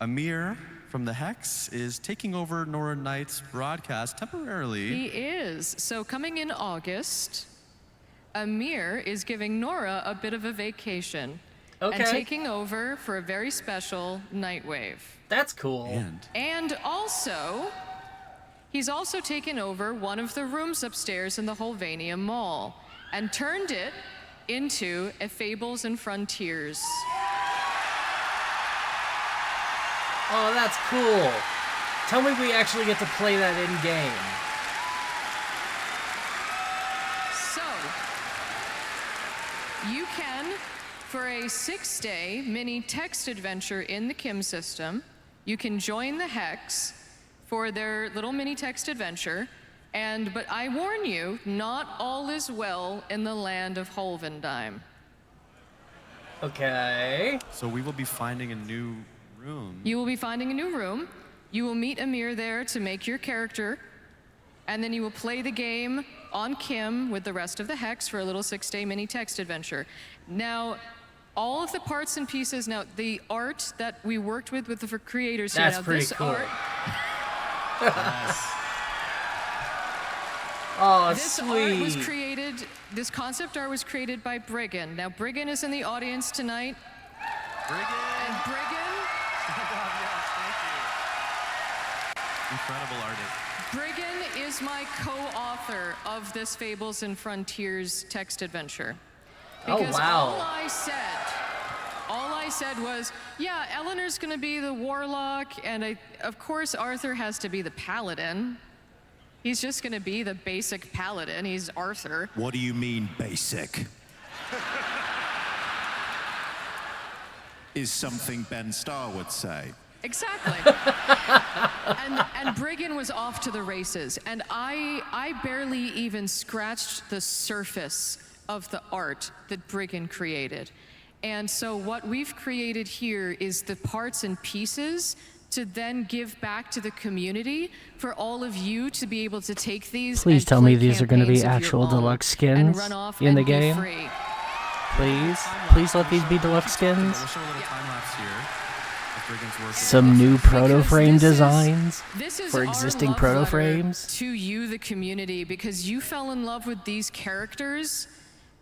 Amir from the Hex is taking over Nora Knight's broadcast temporarily. He is. So coming in August, Amir is giving Nora a bit of a vacation. Okay. And taking over for a very special Nightwave. That's cool. And also, he's also taken over one of the rooms upstairs in the Holvania Mall and turned it into a Fables and Frontiers. Oh, that's cool. Tell me we actually get to play that in-game. So, you can, for a 6-day mini text adventure in the Kim system, you can join the Hex for their little mini text adventure. But I warn you, not all is well in the land of Holvendime. Okay. So we will be finding a new room. You will be finding a new room. You will meet Amir there to make your character. And then you will play the game on Kim with the rest of the Hex for a little 6-day mini text adventure. Now, all of the parts and pieces, now the art that we worked with the creators here. That's now, pretty this cool. Art, Yes. Oh, this art was sweet. created, this concept art was created by Briggan. Now, Briggan is in the audience tonight. Briggan! And Briggan, Incredible artist. Briggan is my co-author of this Fables and Frontiers text adventure. Oh, Because wow. all I said was, yeah, Eleanor's gonna be the warlock, and of course Arthur has to be the paladin. He's just gonna be the basic paladin. He's Arthur. What do you mean, basic? Is something Ben Starr would say. Exactly. and Briggan was off to the races, and I barely even scratched the surface of the art that Briggan created. And so what we've created here is the parts and pieces to then give back to the community for all of you to be able to take these. Please and tell me play these are going to be campaigns of your actual own deluxe skins and run off in and the be game. free. Please let these be deluxe skins. We'll show a little time lapse here of Briggan's work. Some new proto frame designs This is for our existing love proto letter frames. to you, the community, because you fell in love with these characters,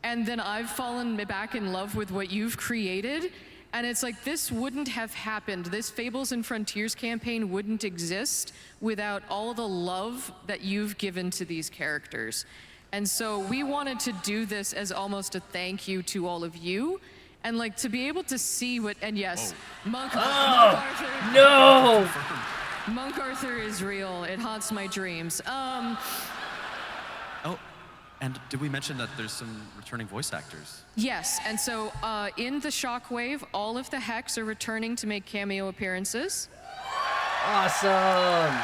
and then I've fallen back in love with what you've created. And it's like, this wouldn't have happened. This Fables and Frontiers campaign wouldn't exist without all the love that you've given to these characters. And so we wanted to do this as almost a thank you to all of you. And like to be able to see what, and yes, Monk Arthur. No! Monk Arthur is real. It haunts my dreams. Oh, and did we mention that there's some returning voice actors? Yes, and so in the Shockwave, all of the Hex are returning to make cameo appearances. Awesome!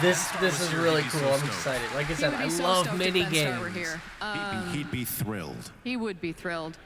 This is really cool. I'm excited. Like I said, I love mini games. He'd be thrilled. He would be thrilled.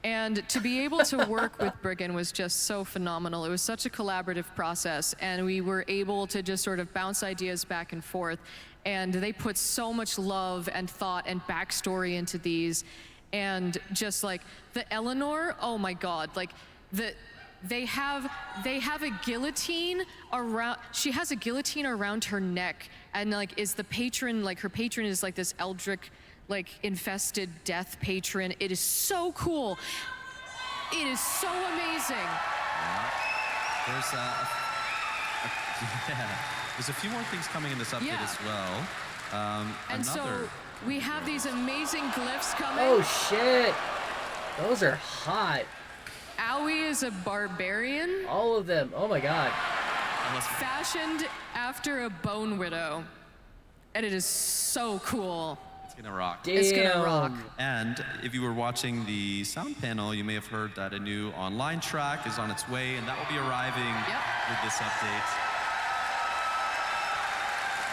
And to be able to work with Briggan was just so phenomenal. It was such a collaborative process, and we were able to just sort of bounce ideas back and forth. And they put so much love and thought and backstory into these. And just like the Eleanor, oh my God, like they have a guillotine around, she has a guillotine around her neck, and like is the patron, like her patron is like this eldritch, like infested death patron. It is so cool. It is so amazing. Yeah. There's a few more things coming in this update as well. And so we have these amazing glyphs coming. Oh shit! Those are hot. Aoi is a barbarian. All of them. Oh my God. Fashioned after a bone widow. And it is so cool. It's gonna rock. It's gonna rock. And if you were watching the sound panel, you may have heard that a new online track is on its way, and that will be arriving with this update.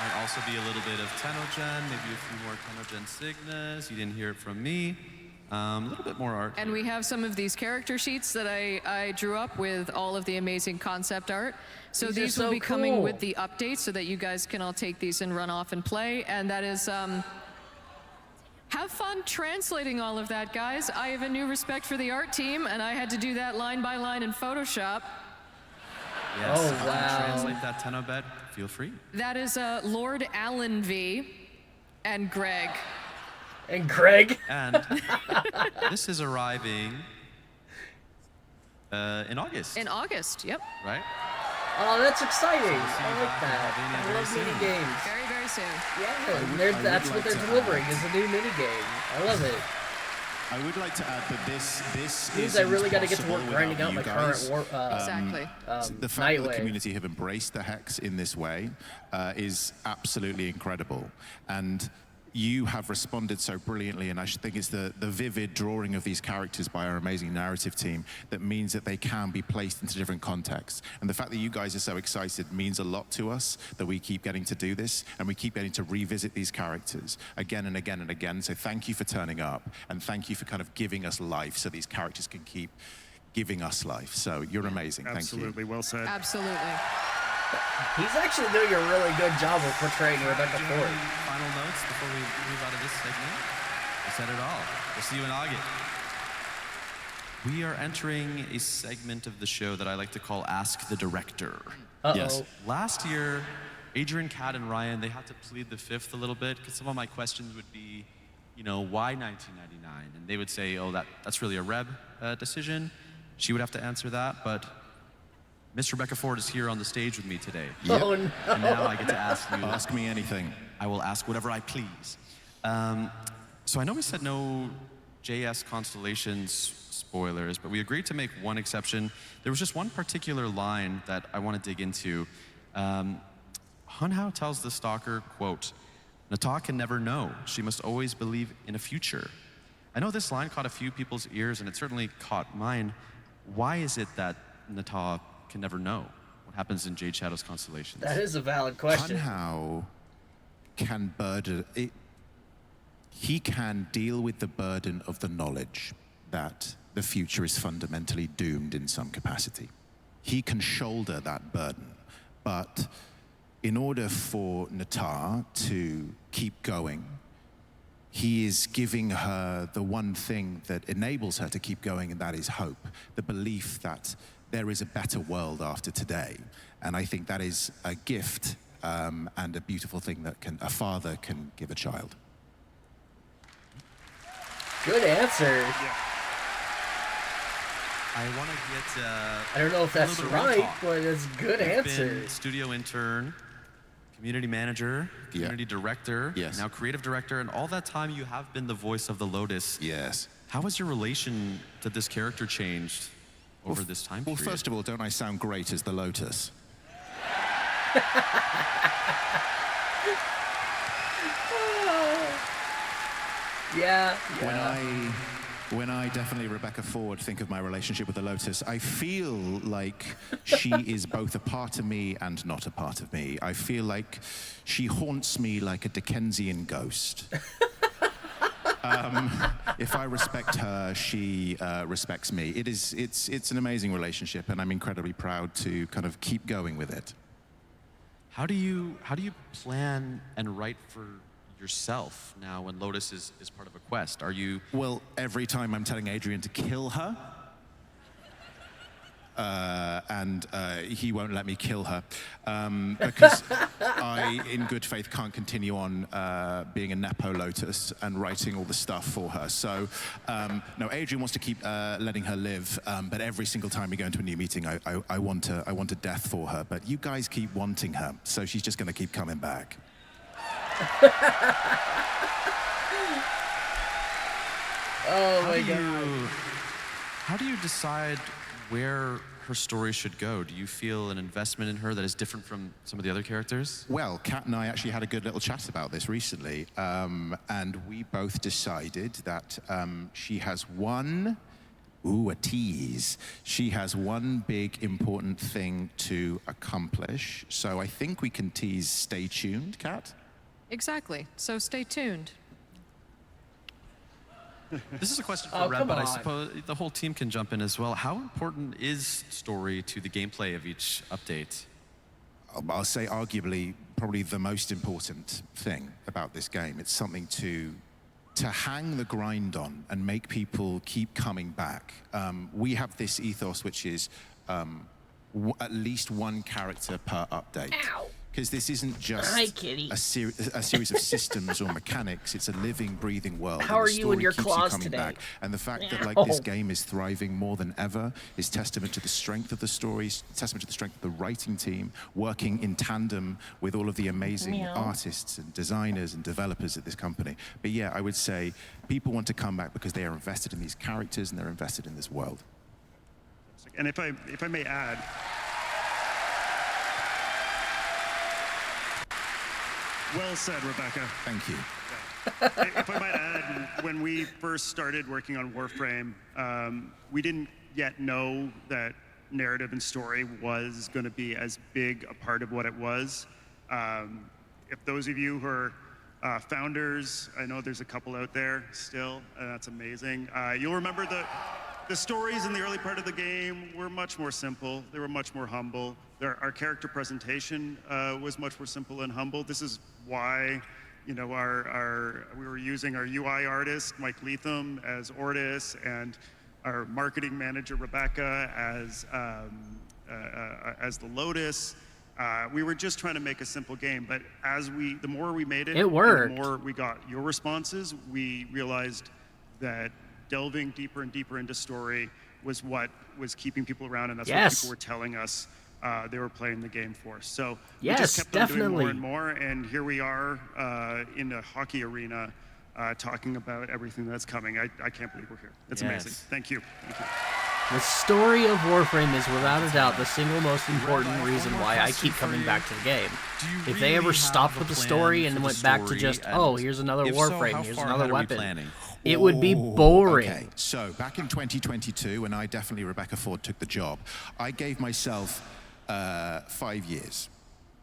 Might also be a little bit of TennoGen, maybe a few more TennoGen Cygnus. You didn't hear it from me. A little bit more art. And we have some of these character sheets that I drew up with all of the amazing concept art. So these will be coming with the updates so that you guys can all take these and run off and play. And that is, have fun translating all of that, guys. I have a new respect for the art team, and I had to do that line by line in Photoshop. Yes, Oh, if I can wow. translate that TennoBet, feel free. That is Lord Alan V. and Greg. And Greg. And this is arriving in August. In August, yep. Right? Oh, that's exciting. So we'll see I you like back in that. Albania I very love mini soon. games. Very, very soon. Yeah, that's what they're delivering is a new mini game. I love it. I would like to add that this Means is I really got to get to work grinding out my current Exactly. The fact Night that the Wave. community have embraced the Hex in this way is absolutely incredible. And you have responded so brilliantly, and I think it's the vivid drawing of these characters by our amazing narrative team that means that they can be placed into different contexts. And the fact that you guys are so excited means a lot to us, that we keep getting to do this, and we keep getting to revisit these characters again and again and again. So thank you for turning up, and thank you for kind of giving us life so these characters can keep giving us life. So you're amazing. Thank you. Absolutely, well said. Absolutely. He's actually doing a really good job of portraying Rebecca Do you have Ford. any final notes before we move out of this segment? I said it all. We'll see you in August. We are entering a segment of the show that I like to call Ask the Director. Uh-oh. Yes. Last year, Adrian, Kat, and Ryan, they had to plead the fifth a little bit because some of my questions would be, you know, why 1999? And they would say, oh, that's really a Reb decision. She would have to answer that, but Miss Rebecca Ford is here on the stage with me today. Yep. Oh, no. And now I get to ask you. Ask me anything. I will ask whatever I please. So I know we said no JS Constellations spoilers, but we agreed to make one exception. There was just one particular line that I want to dig into. Hun Hao tells the stalker, quote, "Nata can never know. She must always believe in a future." I know this line caught a few people's ears, and it certainly caught mine. Why is it that Nata can never know what happens in Jade Shadow's Constellations? That is a valid question. Hun Hao can burden it. He can deal with the burden of the knowledge that the future is fundamentally doomed in some capacity. He can shoulder that burden, but in order for Nata to keep going, he is giving her the one thing that enables her to keep going, and that is hope, the belief that there is a better world after today. And I think that is a gift and a beautiful thing that a father can give a child. Good answer. I want to get I don't know if a that's little bit of real right, talk. but it's a good You've answer. been studio intern, community manager, community director, Yes. now creative director, and all that time you have been the voice of the Lotus. Yes. How has your relation to this character changed over this time Well, period? first of all, don't I sound great as the Lotus? Yeah. When I definitely, Rebecca Ford, think of my relationship with the Lotus, I feel like she is both a part of me and not a part of me. I feel like she haunts me like a Dickensian ghost. If I respect her, she respects me. It's an amazing relationship, and I'm incredibly proud to kind of keep going with it. How do you plan and write for yourself now when Lotus is part of a quest? Are you... Well, every time I'm telling Adrian to kill her, and he won't let me kill her, because I, in good faith, can't continue on being a Nepo Lotus and writing all the stuff for her. So, no, Adrian wants to keep letting her live, but every single time we go into a new meeting, I want a death for her. But you guys keep wanting her, so she's just going to keep coming back. Oh my god. How do you decide where her story should go? Do you feel an investment in her that is different from some of the other characters? Well, Kat and I actually had a good little chat about this recently, and we both decided that she has one, a tease. She has one big important thing to accomplish. So I think we can tease stay tuned, Kat? Exactly. So stay tuned. This is a question for Oh, Reb, come but I on. suppose the whole team can jump in as well. How important is story to the gameplay of each update? I'll say arguably probably the most important thing about this game. It's something to hang the grind on and make people keep coming back. We have this ethos which is at least one character per update. Because this isn't just Hi, kitty. a series of systems or mechanics. It's a living, breathing world. How and are the you story in your keeps claws you coming today? back. And the fact that this game is thriving more than ever is testament to the strength of the stories, testament to the strength of the writing team, working in tandem with all of the amazing artists and designers and developers at this company. But yeah, I would say people want to come back because they are invested in these characters and they're invested in this world. And if I may add, well said, Rebecca. Thank you. If I might add, when we first started working on Warframe, we didn't yet know that narrative and story was going to be as big a part of what it was. If those of you who are founders, I know there's a couple out there still, and that's amazing. You'll remember the stories in the early part of the game were much more simple. They were much more humble. Our character presentation was much more simple and humble. This is why, you know, we were using our UI artist, Mike Leatham, as Ortis, and our marketing manager, Rebecca, as the Lotus. We were just trying to make a simple game, but the more we made it, It worked. the more we got your responses, we realized that delving deeper and deeper into story was what was keeping people around, and that's what people were telling us they were playing the game for. So we just kept on doing more and more, and here we are in a hockey arena talking about everything that's coming. I can't believe we're here. It's amazing. Thank you. Thank you. The story of Warframe is without a doubt the single most important reason why I keep coming back to the game. If they ever stopped with the story and went back to just, oh, here's another Warframe, here's another weapon, it would be boring. Okay, so back in 2022, when Rebecca Ford took the job, I gave myself 5 years.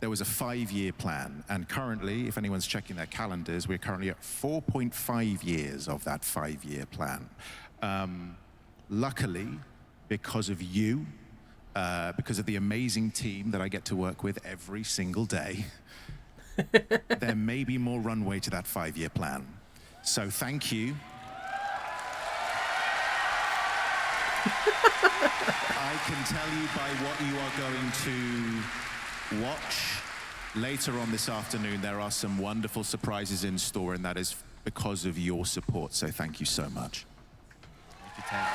There was a 5-year plan, and currently, if anyone's checking their calendars, we're currently at 4.5 years of that 5-year plan. Luckily, because of you, because of the amazing team that I get to work with every single day, there may be more runway to that 5-year plan. So thank you. I can tell you by what you are going to watch later on this afternoon, there are some wonderful surprises in store, and that is because of your support. So thank you so much. Thank you, Tam.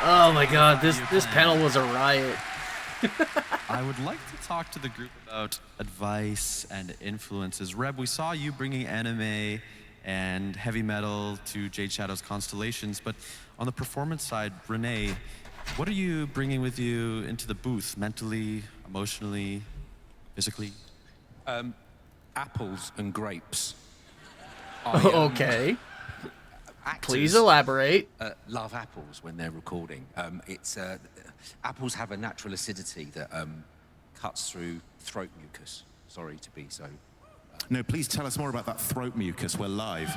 Oh my god, this panel was a riot. I would like to talk to the group about advice and influences. Reb, we saw you bringing anime and heavy metal to Jade Shadow's Constellations, but on the performance side, Renee, what are you bringing with you into the booth, mentally, emotionally, physically? Apples and grapes. Okay. Please elaborate. Love apples when they're recording. Apples have a natural acidity that cuts through throat mucus. Sorry to be so. No, please tell us more about that throat mucus. We're live.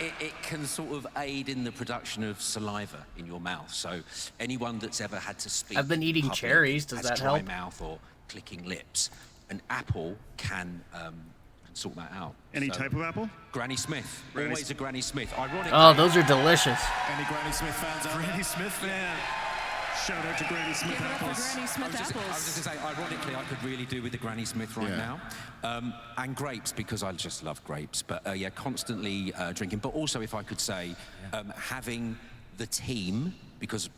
It can sort of aid in the production of saliva in your mouth. So anyone that's ever had to speak, I've been eating cherries. Does that help? dry mouth or clicking lips, an apple can sort that out. Any type of apple? Granny Smith. Always a Granny Smith. Ironically. Oh, those are delicious. Any Granny Smith fans out there? Granny Smith fan. Shout out to Granny Smith apples. I was just going to say, ironically, I could really do with the Granny Smith right now. And grapes, because I just love grapes. But yeah, constantly drinking. But also, if I could say, having the team, because,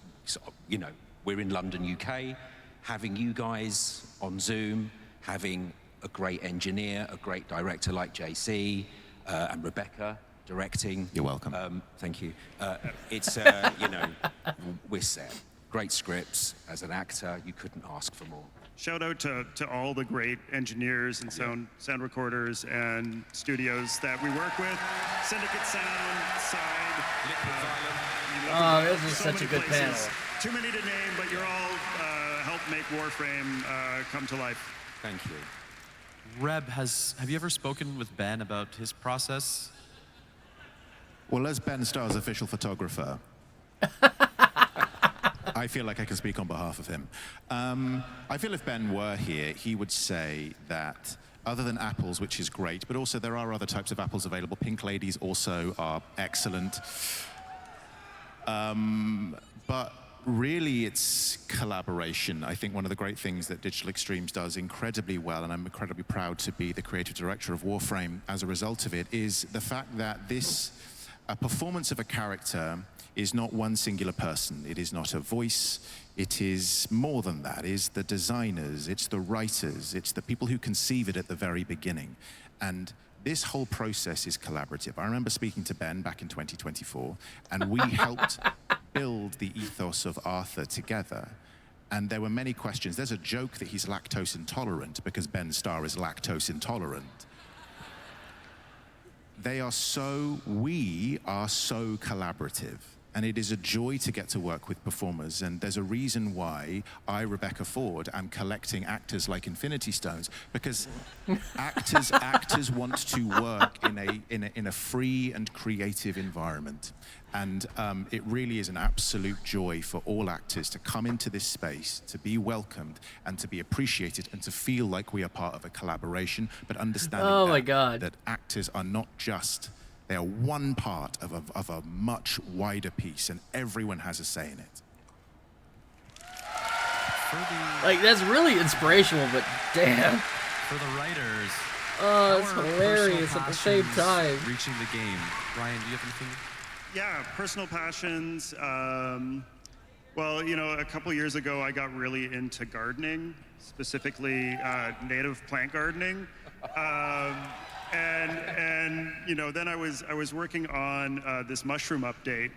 you know, we're in London, UK, having you guys on Zoom, having a great engineer, a great director like JC, and Rebecca directing. You're welcome. Thank you. It's, you know, we're set. Great scripts. As an actor, you couldn't ask for more. Shout out to all the great engineers and sound recorders and studios that we work with. Syndicate Sound, Side, Oh, this is such a good panel. Too many to name, but you're all helped make Warframe come to life. Thank you. Reb, have you ever spoken with Ben about his process? Well, as Ben Starr's official photographer, I feel like I can speak on behalf of him. I feel if Ben were here, he would say that other than apples, which is great, but also there are other types of apples available. Pink ladies also are excellent. But Really, it's collaboration. I think one of the great things that Digital Extremes does incredibly well, and I'm incredibly proud to be the creative director of Warframe as a result of it, is the fact that a performance of a character is not one singular person. It is not a voice. It is more than that. It is the designers, it's the writers, it's the people who conceive it at the very beginning. And this whole process is collaborative. I remember speaking to Ben back in 2024, and we helped build the ethos of Arthur together. And there were many questions. There's a joke that he's lactose intolerant because Ben Starr is lactose intolerant. We are so collaborative. And it is a joy to get to work with performers. And there's a reason why I, Rebecca Ford, am collecting actors like Infinity Stones, because actors want to work in a free and creative environment. And it really is an absolute joy for all actors to come into this space, to be welcomed and to be appreciated and to feel like we are part of a collaboration, but understanding that actors are not just, they are one part of a much wider piece, and everyone has a say in it. Like, that's really inspirational, but damn. For the writers, oh, it's how are hilarious personal at the same passions time. reaching the game. Ryan, do you have anything? Yeah, personal passions. Well, you know, a couple years ago, I got really into gardening, specifically native plant gardening. And you know, then I was working on this mushroom update,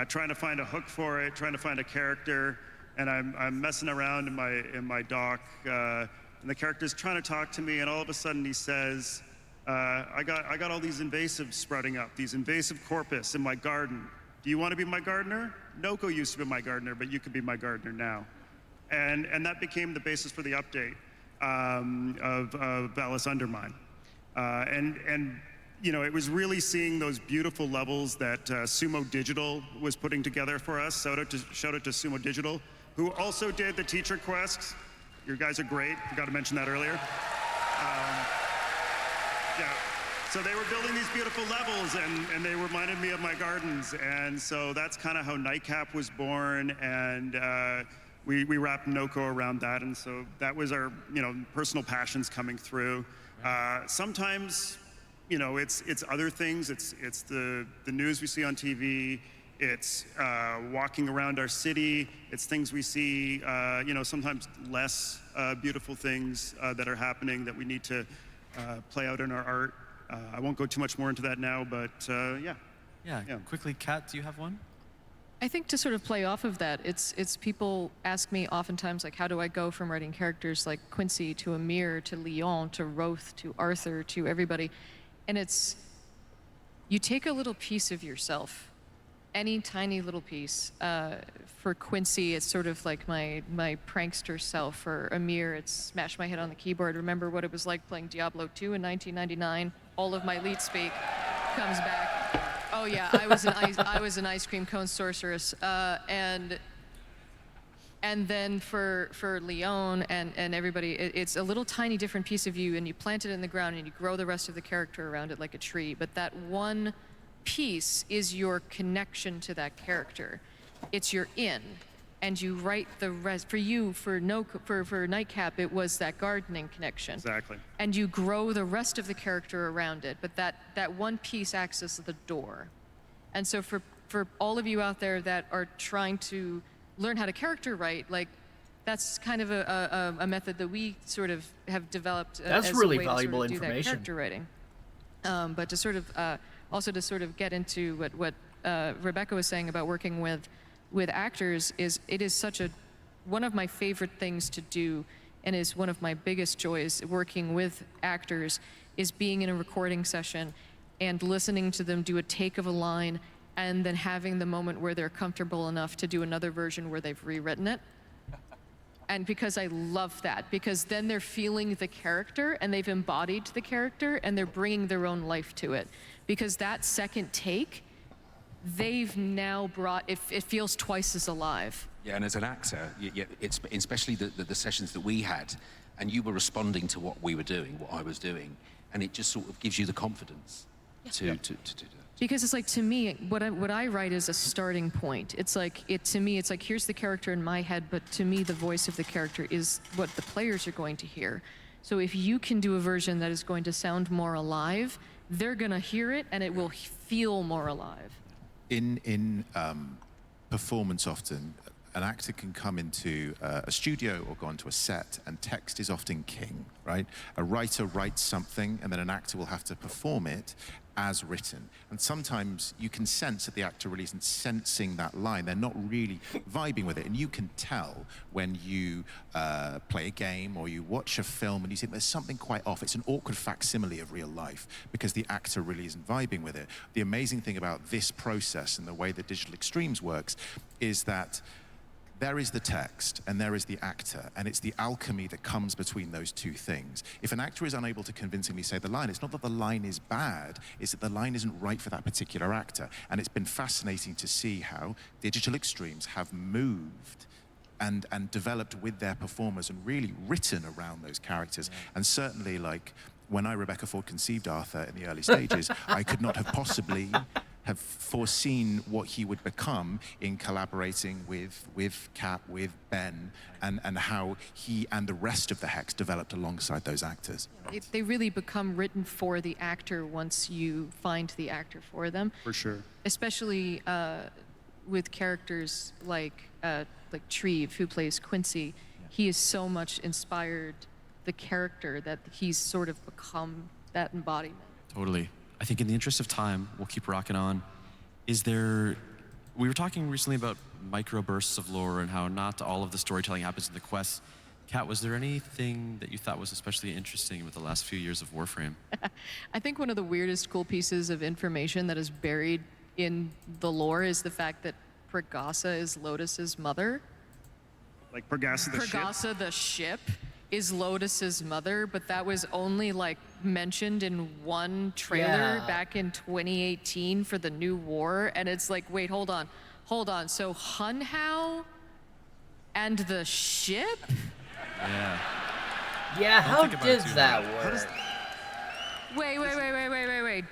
trying to find a hook for it, trying to find a character, and I'm messing around in my dock, and the character's trying to talk to me, and all of a sudden he says, I got all these invasives sprouting up, these invasive corpus in my garden. Do you want to be my gardener? Noko used to be my gardener, but you could be my gardener now. And that became the basis for the update of Alice Undermine. And you know, it was really seeing those beautiful levels that Sumo Digital was putting together for us. Shout out to Sumo Digital, who also did the teacher quests. You guys are great. Forgot to mention that earlier. Yeah. So they were building these beautiful levels, and they reminded me of my gardens. And so that's kind of how Nightcap was born, and we wrapped Noko around that. And so that was our, you know, personal passions coming through. Sometimes, you know, it's other things. It's the news we see on TV. It's walking around our city. It's things we see, you know, sometimes less beautiful things that are happening that we need to play out in our art. I won't go too much more into that now, but yeah. Yeah. Quickly, Kat, do you have one? I think to sort of play off of that, it's people ask me oftentimes, like, how do I go from writing characters like Quincy to Amir to Leon to Roth to Arthur to everybody? And it's, you take a little piece of yourself, any tiny little piece. For Quincy, it's sort of like my prankster self. For Amir, it's smash my head on the keyboard, remember what it was like playing Diablo 2 in 1999. All of my leet speak comes back. Oh yeah, I was an ice cream cone sorceress, and then for Leon and everybody, it's a little tiny different piece of you, and you plant it in the ground and you grow the rest of the character around it like a tree. But that one piece is your connection to that character. It's your in, and you write the rest. For you, for Nightcap, it was that gardening connection. Exactly. And you grow the rest of the character around it, but that one piece acts as the door. And so for all of you out there that are trying to learn how to character write, like, that's kind of a method that we sort of have developed that's as really a way valuable to sort of do that information. character writing. But to sort of also to sort of get into what Rebecca was saying about working with actors, is it is such one of my favorite things to do, and is one of my biggest joys working with actors, is being in a recording session and listening to them do a take of a line, and then having the moment where they're comfortable enough to do another version where they've rewritten it. And because I love that, because then they're feeling the character and they've embodied the character and they're bringing their own life to it. Because that second take, they've now brought, it feels twice as alive. Yeah, and as an actor, it's especially the sessions that we had, and you were responding to what we were doing, what I was doing, and it just sort of gives you the confidence to do that. Because it's like, to me, what I write is a starting point. It's like, to me, it's like, here's the character in my head, but to me, the voice of the character is what the players are going to hear. So if you can do a version that is going to sound more alive, they're gonna hear it and it will feel more alive. In performance, often an actor can come into a studio or go onto a set, and text is often king, right? A writer writes something, and then an actor will have to perform it as written. And sometimes you can sense that the actor really isn't sensing that line. They're not really vibing with it. And you can tell when you play a game or you watch a film and you think there's something quite off. It's an awkward facsimile of real life because the actor really isn't vibing with it. The amazing thing about this process and the way that Digital Extremes works is that there is the text and there is the actor, and it's the alchemy that comes between those two things. If an actor is unable to convincingly say the line, it's not that the line is bad, it's that the line isn't right for that particular actor. And it's been fascinating to see how Digital Extremes have moved and developed with their performers and really written around those characters. And certainly, like, when Rebecca Ford conceived Arthur in the early stages, I could not have possibly have foreseen what he would become in collaborating with Kat, with Ben, and how he and the rest of the Hex developed alongside those actors. They really become written for the actor once you find the actor for them. For sure. Especially with characters like Treve, who plays Quincy. He is so much inspired the character that he's sort of become that embodiment. Totally. I think in the interest of time, we'll keep rocking on. We were talking recently about microbursts of lore and how not all of the storytelling happens in the quests. Kat, was there anything that you thought was especially interesting with the last few years of Warframe? I think one of the weirdest cool pieces of information that is buried in the lore is the fact that Pregassa is Lotus's mother. Like Pregassa the ship? Pregassa the ship is Lotus's mother, but that was only like mentioned in one trailer back in 2018 for the new war, and it's like, wait, hold on. So Hunhow and the ship? Yeah. Yeah, how did that work? Wait.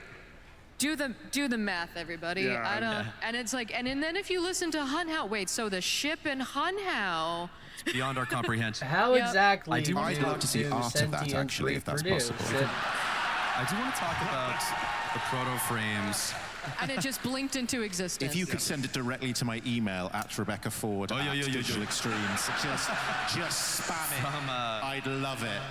Do the math, everybody. Yeah, I don't. And it's like, and then if you listen to Hunhow, wait, so the ship in Hunhow. It's beyond our comprehension. How exactly? I'd love to see art of that, actually, if that's possible. I do want to talk about the proto frames. And it just blinked into existence. If you could send it directly to my email at Rebecca Ford at Digital Extremes, just spam it. I'd love it.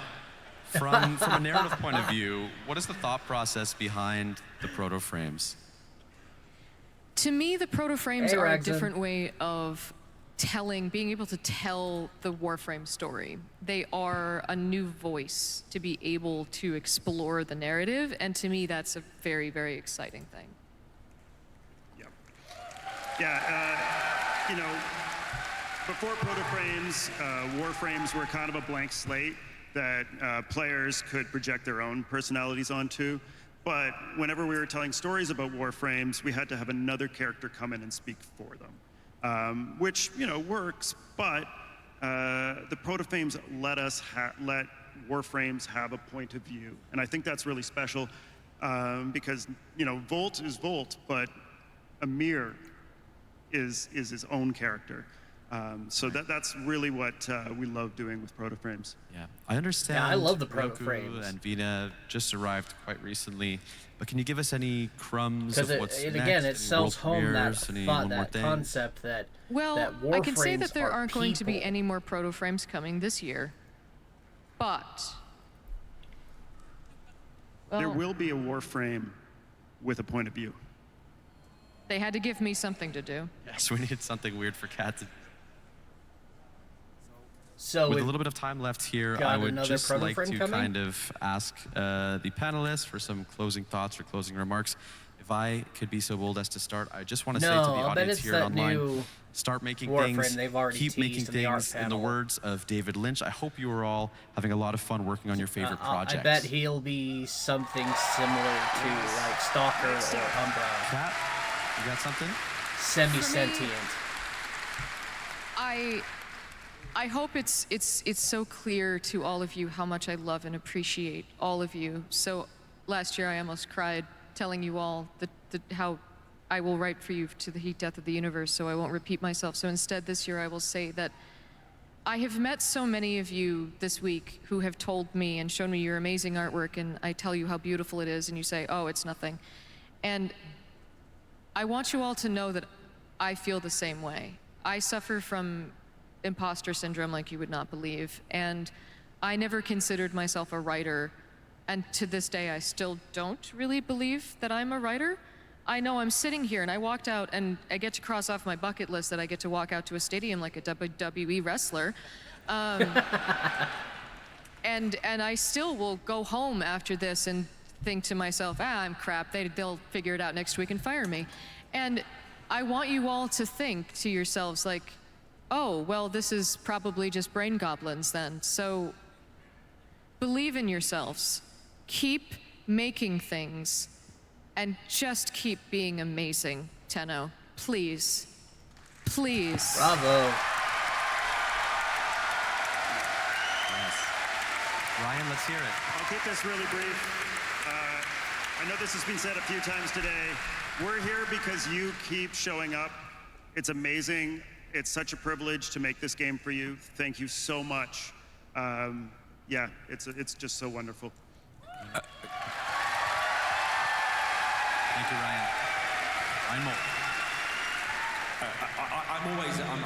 From a narrative point of view, what is the thought process behind the proto frames? To me, the proto frames are a different way of being able to tell the Warframe story. They are a new voice to be able to explore the narrative, and to me, that's a very, very exciting thing. You know, before proto frames, Warframes were kind of a blank slate that players could project their own personalities onto. But whenever we were telling stories about Warframes, we had to have another character come in and speak for them, which, you know, works, but the proto-frames let Warframes have a point of view. And I think that's really special because, you know, Volt is Volt, but Amir is his own character. So that's really what we love doing with proto-frames. Yeah, I understand. Yeah, I love the Roku proto-frames. and Vina just arrived quite recently, but can you give us any crumbs of what's next? Because again, it Any sells world home that premieres? thought, one more that thing? concept that Well, that I can say Warframes that there are aren't going to be people. any more proto-frames coming this year. But There will be a Warframe with a point of view. they had to give me something to do. Yes, we needed something weird for Kat to. So with a we've little bit of time left here, got I would another just like proto-frame to coming? kind of ask the panelists for some closing thoughts or closing remarks. If I could be so bold as to start, I just want to say to the No, I bet audience it's here that online, new start making Warframe things, they've already keep making teased in the art things. In the panel. words of David Lynch, I hope you are all having a lot of fun working on your favorite projects. I bet he'll be something similar to like Stalker or Umbra. Kat, you got something? Semi-sentient. I hope it's so clear to all of you how much I love and appreciate all of you. So last year I almost cried telling you all how I will write for you to the heat death of the universe, so I won't repeat myself. So instead, this year I will say that I have met so many of you this week who have told me and shown me your amazing artwork, and I tell you how beautiful it is, and you say, oh, it's nothing. And I want you all to know that I feel the same way. I suffer from imposter syndrome like you would not believe, and I never considered myself a writer, and to this day I still don't really believe that I'm a writer. I know I'm sitting here and I walked out and I get to cross off my bucket list that I get to walk out to a stadium like a WWE wrestler. And I still will go home after this and think to myself, I'm crap, they'll figure it out next week and fire me. And I want you all to think to yourselves like, oh, well, this is probably just brain goblins then. So believe in yourselves, keep making things, and just keep being amazing, Tenno. Please. Please. Bravo. Yes. Ryan, let's hear it. I'll keep this really brief. I know this has been said a few times today. We're here because you keep showing up. It's amazing. It's such a privilege to make this game for you. Thank you so much. Yeah, it's just so wonderful. Thank you, Ryan. Ryan Moore.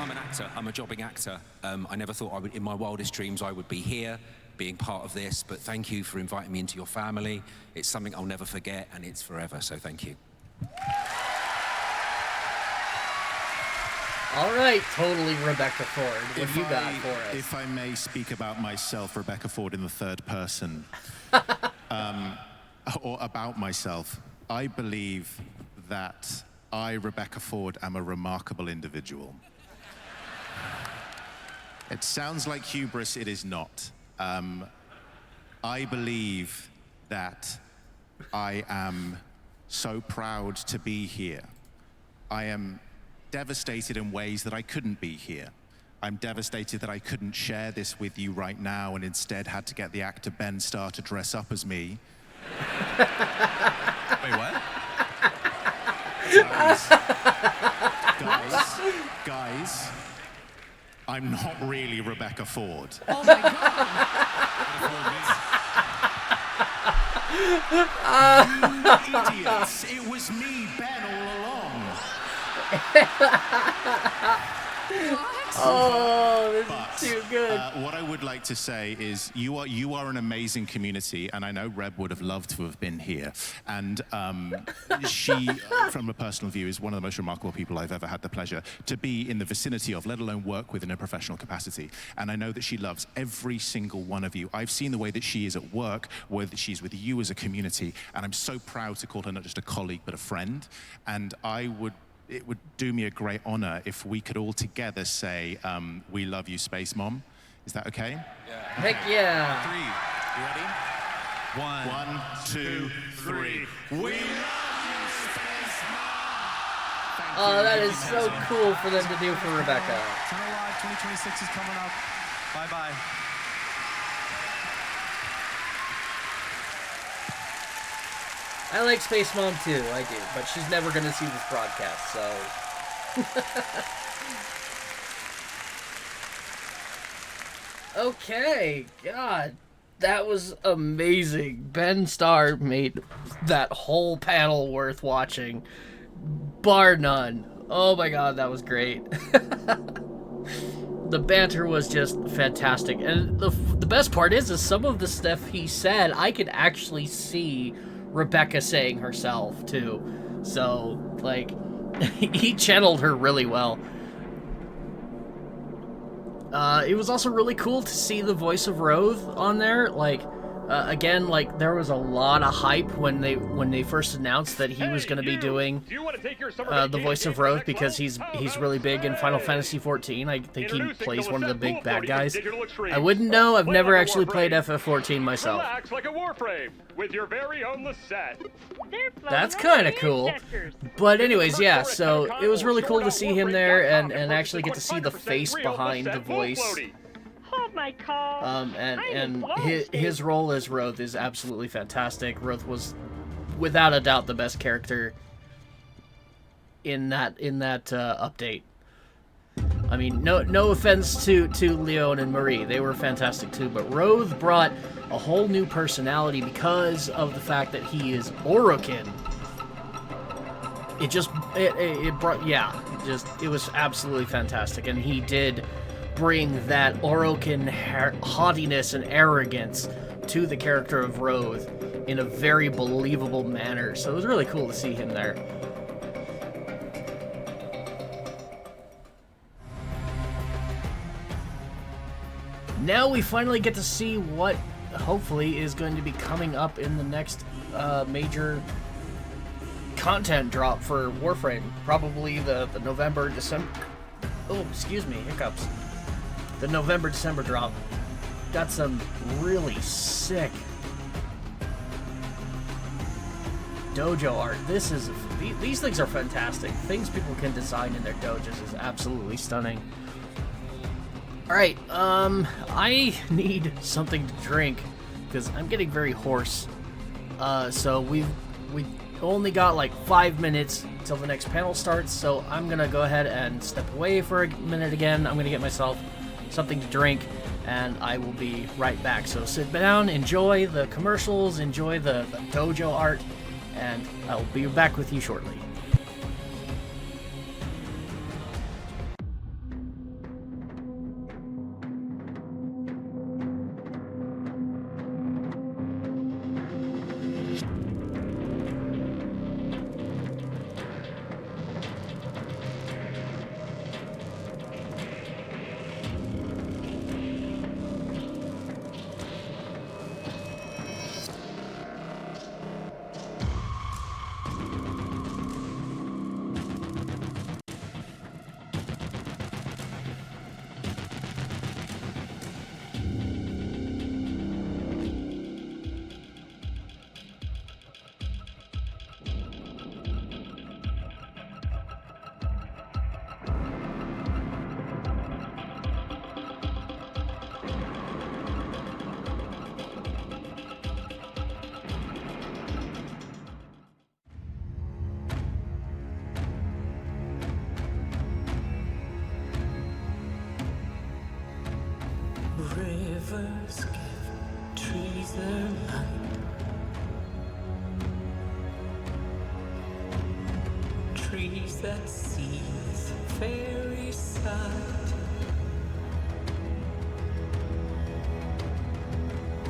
I'm an actor. I'm a jobbing actor. I never thought in my wildest dreams I would be here, being part of this, but thank you for inviting me into your family. It's something I'll never forget, and it's forever, so thank you. All right, totally Rebecca Ford. What do you got for us? If I may speak about myself, Rebecca Ford, in the third person, or about myself, I believe that I, Rebecca Ford, am a remarkable individual. It sounds like hubris, it is not. I believe that I am so proud to be here. I am devastated in ways that I couldn't be here. I'm devastated that I couldn't share this with you right now and instead had to get the actor Ben Starr to dress up as me. Wait, what? Guys, I'm not really Rebecca Ford. Oh my God. You idiots, it was me, Ben, all along. Oh, this is too good. What I would like to say is you are an amazing community, and I know Reb would have loved to have been here. And she, from a personal view, is one of the most remarkable people I've ever had the pleasure to be in the vicinity of, let alone work with in a professional capacity. And I know that she loves every single one of you. I've seen the way that she is at work, where she's with you as a community, and I'm so proud to call her not just a colleague, but a friend. And it would do me a great honor if we could all together say, we love you, Space Mom. Is that okay? Yeah. Heck yeah. 3. You ready? 1, 2, 3. We love you, Space Mom! Oh, that is so cool for them to do for Rebecca. Tenno Live 2026 is coming up. Bye-bye. I like Space Mom too, I do, but she's never going to see this broadcast, so... Okay, God, that was amazing. Ben Starr made that whole panel worth watching, bar none. Oh my God, that was great. The banter was just fantastic, and the best part is some of the stuff he said, I could actually see Rebecca saying herself, too. So, like, he channeled her really well. It was also really cool to see the voice of Roth on there. Like, again, like, there was a lot of hype when they first announced that he was going to be doing the voice of Roth, because he's really big in Final Fantasy XIV. I think he plays one of the big bad guys. I wouldn't know. I've never actually played FF14 myself. Relax like a Warframe with your very own Lisette. That's kind of cool. But anyways, yeah, so it was really cool to see him there and actually get to see the face behind the voice. Hold my call. And his role as Roth is absolutely fantastic. Roth was without a doubt the best character in that update. I mean, no offense to Leon and Marie, they were fantastic too, but Roth brought a whole new personality because of the fact that he is Orokin. It was absolutely fantastic, and he did bring that Orokin haughtiness and arrogance to the character of Roth in a very believable manner. So it was really cool to see him there. Now we finally get to see what hopefully is going to be coming up in the next major content drop for Warframe. Probably the November, December... Oh, excuse me, hiccups. The November-December drop. Got some really sick dojo art. These things are fantastic. Things people can design in their dojos is absolutely stunning. Alright, I need something to drink because I'm getting very hoarse. So we only got like 5 minutes till the next panel starts, so I'm gonna go ahead and step away for a minute again. I'm gonna get myself something to drink, and I will be right back. So sit down, enjoy the commercials, enjoy the dojo art, and I'll be back with you shortly. Rivers give trees their light. Trees that see the fairy side.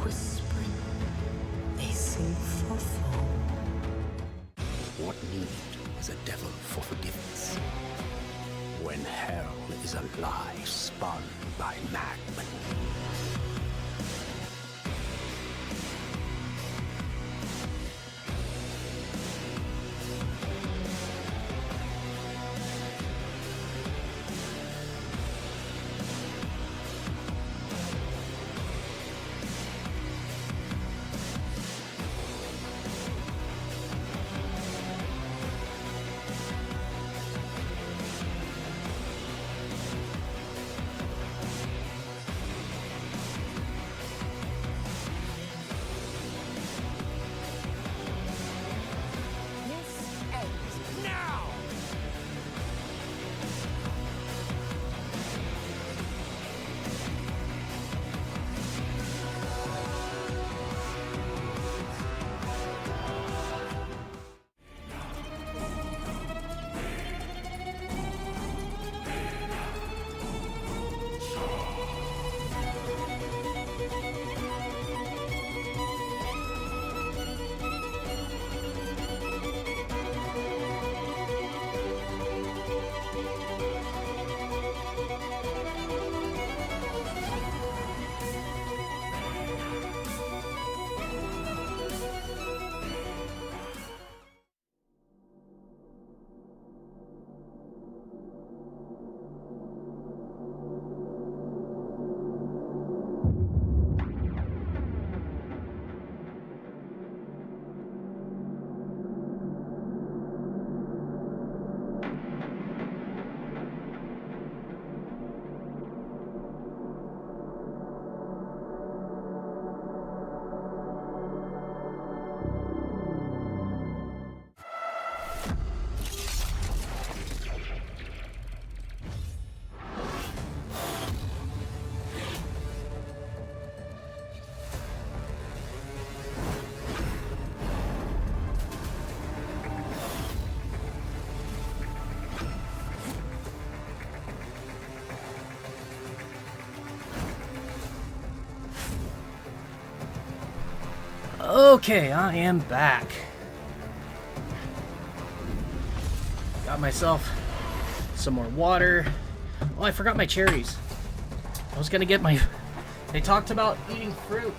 Whispering, they sing for foam. What need is a devil for forgiveness when hell is a lie spun by madmen? Okay, I am back. Got myself some more water. Oh, I forgot my cherries. I was gonna get my... They talked about eating fruit.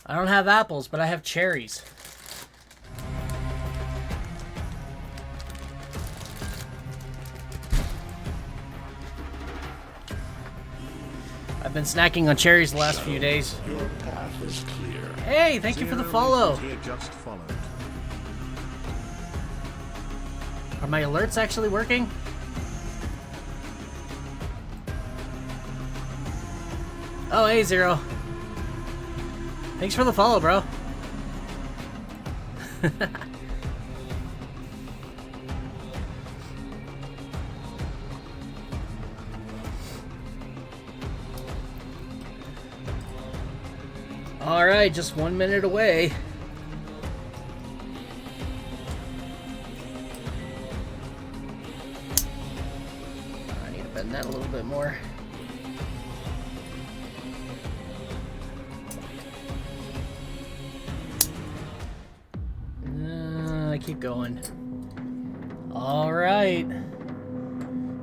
I don't have apples, but I have cherries. I've been snacking on cherries the last few days. Your path is clear. Hey, thank you for the follow. Just followed. Are my alerts actually working? Oh, hey, Zero. Thanks for the follow, bro. All right, just 1 minute away. I need to bend that a little bit more. Keep going. All right.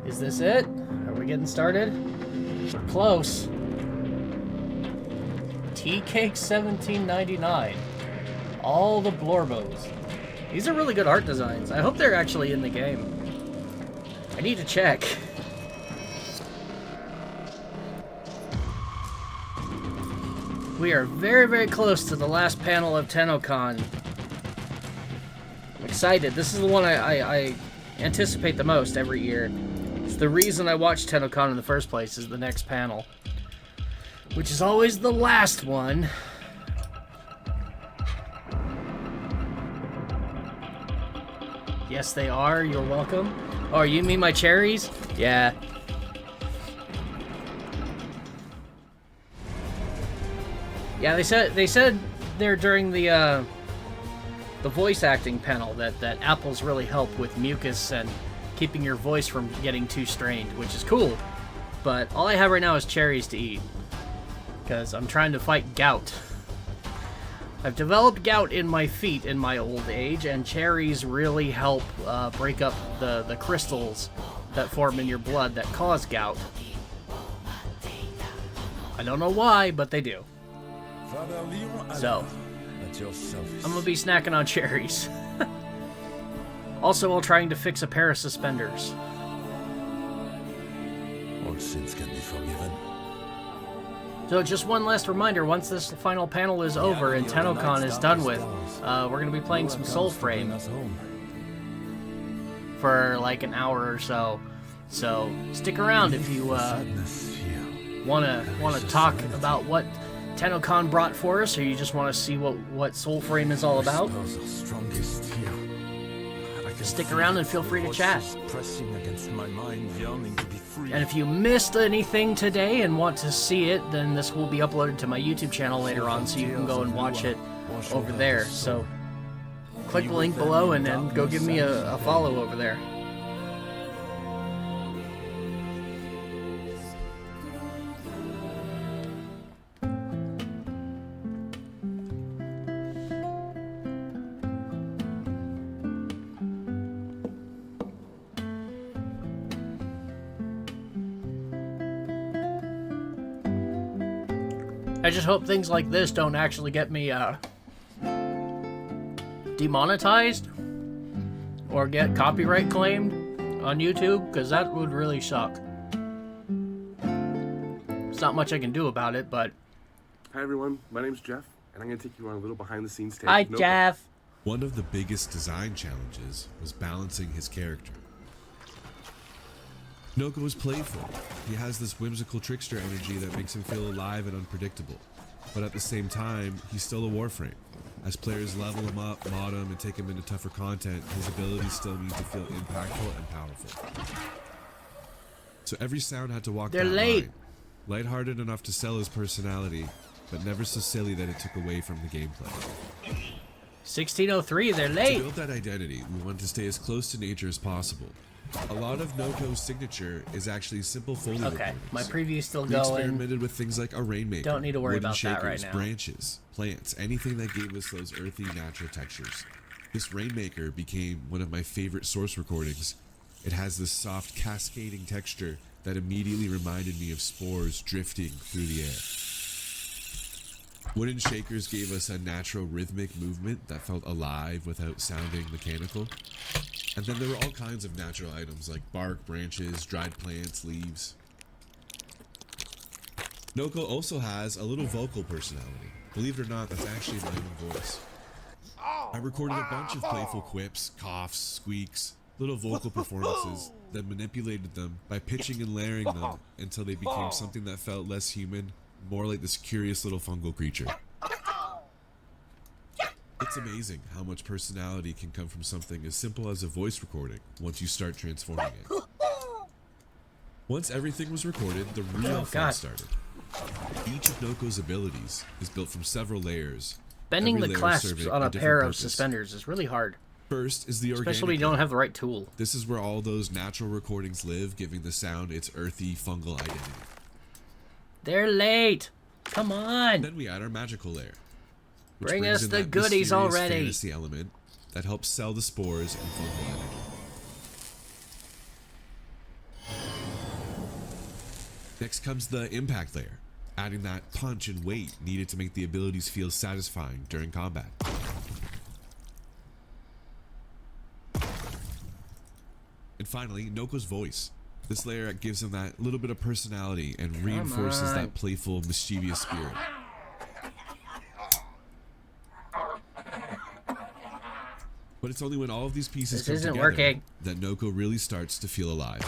Is this it? Are we getting started? We're close. Tea Cake 1799. All the Blorbos. These are really good art designs. I hope they're actually in the game. I need to check. We are very, very close to the last panel of TennoCon. I'm excited. This is the one I anticipate the most every year. It's the reason I watch TennoCon in the first place, is the next panel. Which is always the last one. Yes, they are. You're welcome. Oh, you mean my cherries? Yeah. Yeah, they said there during the voice acting panel that apples really help with mucus and keeping your voice from getting too strained, which is cool. But all I have right now is cherries to eat, because I'm trying to fight gout. I've developed gout in my feet in my old age, and cherries really help break up the crystals that form in your blood that cause gout. I don't know why, but they do. So, I'm gonna be snacking on cherries. Also, while trying to fix a pair of suspenders. All sins can be forgiven. So just one last reminder, once this final panel is over and TennoCon is done with, we're going to be playing some Soulframe for like an hour or so. So stick around if you want to talk about what TennoCon brought for us, or you just want to see what Soulframe is all about. Stick around and feel free to chat. And if you missed anything today and want to see it, then this will be uploaded to my YouTube channel later on, so you can go and watch it over there. So click the link below and then go give me a follow over there. I just hope things like this don't actually get me demonetized or get copyright claimed on YouTube, because that would really suck. There's not much I can do about it, but... Hi everyone, my name's Jeff, and I'm going to take you on a little behind the scenes take. Hi, Jeff. One of the biggest design challenges was balancing his character. Noko is playful. He has this whimsical trickster energy that makes him feel alive and unpredictable. But at the same time, he's still a Warframe. As players level him up, mod him, and take him into tougher content, his abilities still need to feel impactful and powerful. So every sound had to walk that line. Lighthearted enough to sell his personality, but never so silly that it took away from the gameplay. 1603, they're late. To build that identity, we wanted to stay as close to nature as possible. A lot of Noko's signature is actually simple Foley Okay, recordings. my preview's still We going. experimented with things like a rainmaker, Don't need to worry wooden about shakers, that right now. branches, plants, anything that gave us those earthy, natural textures. This rainmaker became one of my favorite source recordings. It has this soft, cascading texture that immediately reminded me of spores drifting through the air. Wooden shakers gave us a natural rhythmic movement that felt alive without sounding mechanical. And then there were all kinds of natural items like bark, branches, dried plants, leaves. Noko also has a little vocal personality. Believe it or not, that's actually my own voice. I recorded a bunch of playful quips, coughs, squeaks, little vocal performances, then manipulated them by pitching and layering them until they became something that felt less human, more like this curious little fungal creature. It's amazing how much personality can come from something as simple as a voice recording once you start transforming it. Once everything was recorded, the real fun started. Each of Noko's abilities is built from several layers. Bending every the layer clasps serving on a different pair of purpose. suspenders is really hard. First is the organic Especially when you don't layer. have the right tool. This is where all those natural recordings live, giving the sound its earthy, fungal identity. They're late. Come on. Then we add our magical layer. Which Bring brings us in the that goodies mysterious already. fantasy element that helps sell the spores and fungal energy. Next comes the impact layer, adding that punch and weight needed to make the abilities feel satisfying during combat. And finally, Noko's voice. This layer gives him that little bit of personality and reinforces on. that playful, mischievous spirit. But it's only when all of these pieces This come isn't together working. that Noko really starts to feel alive.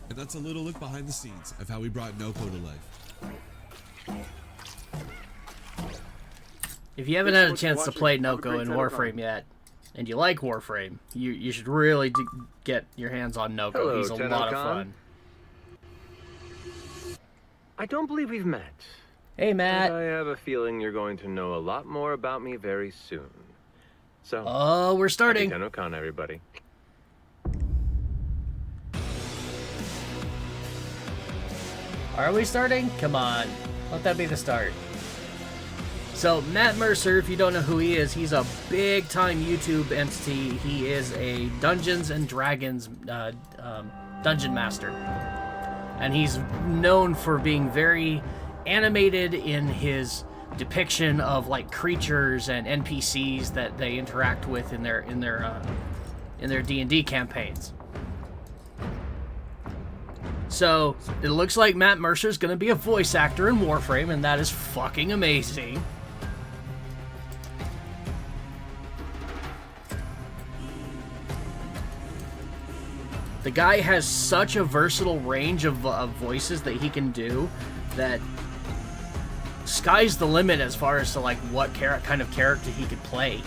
And that's a little look behind the scenes of how we brought Noko to life. If you haven't had a chance to play Noko in Warframe yet, and you like Warframe, you should really get your hands on Noko. Hello, He's a lot of TennoCon. fun. I don't believe we've met. Hey, Matt. But I have a feeling you're going to know a lot more about me very soon. So. Oh, we're starting. Happy TennoCon, everybody. Are we starting? Come on. Let that be the start. So, Matt Mercer, if you don't know who he is, he's a big-time YouTube entity. He is a Dungeons and Dragons dungeon master. And he's known for being very animated in his depiction of like creatures and NPCs that they interact with in their D&D campaigns. So it looks like Matt Mercer's going to be a voice actor in Warframe, and that is fucking amazing. The guy has such a versatile range of voices that he can do that sky's the limit as far as to like what kind of character he could play.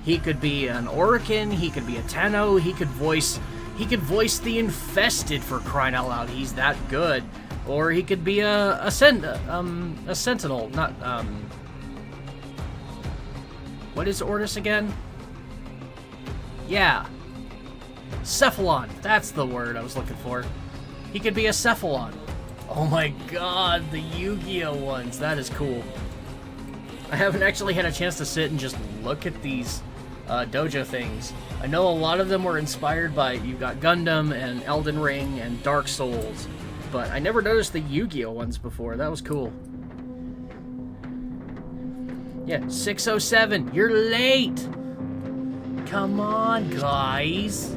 He could be an Orokin, he could be a Tenno, he could voice the Infested, for crying out loud. He's that good. Or he could be a Sentinel, not what is Ortis again? Yeah. Cephalon, that's the word I was looking for. He could be a Cephalon. Oh my god, the Yu-Gi-Oh ones, that is cool. I haven't actually had a chance to sit and just look at these dojo things. I know a lot of them were inspired by, you've got Gundam and Elden Ring and Dark Souls, but I never noticed the Yu-Gi-Oh ones before. That was cool. Yeah, 607, you're late! Come on, guys!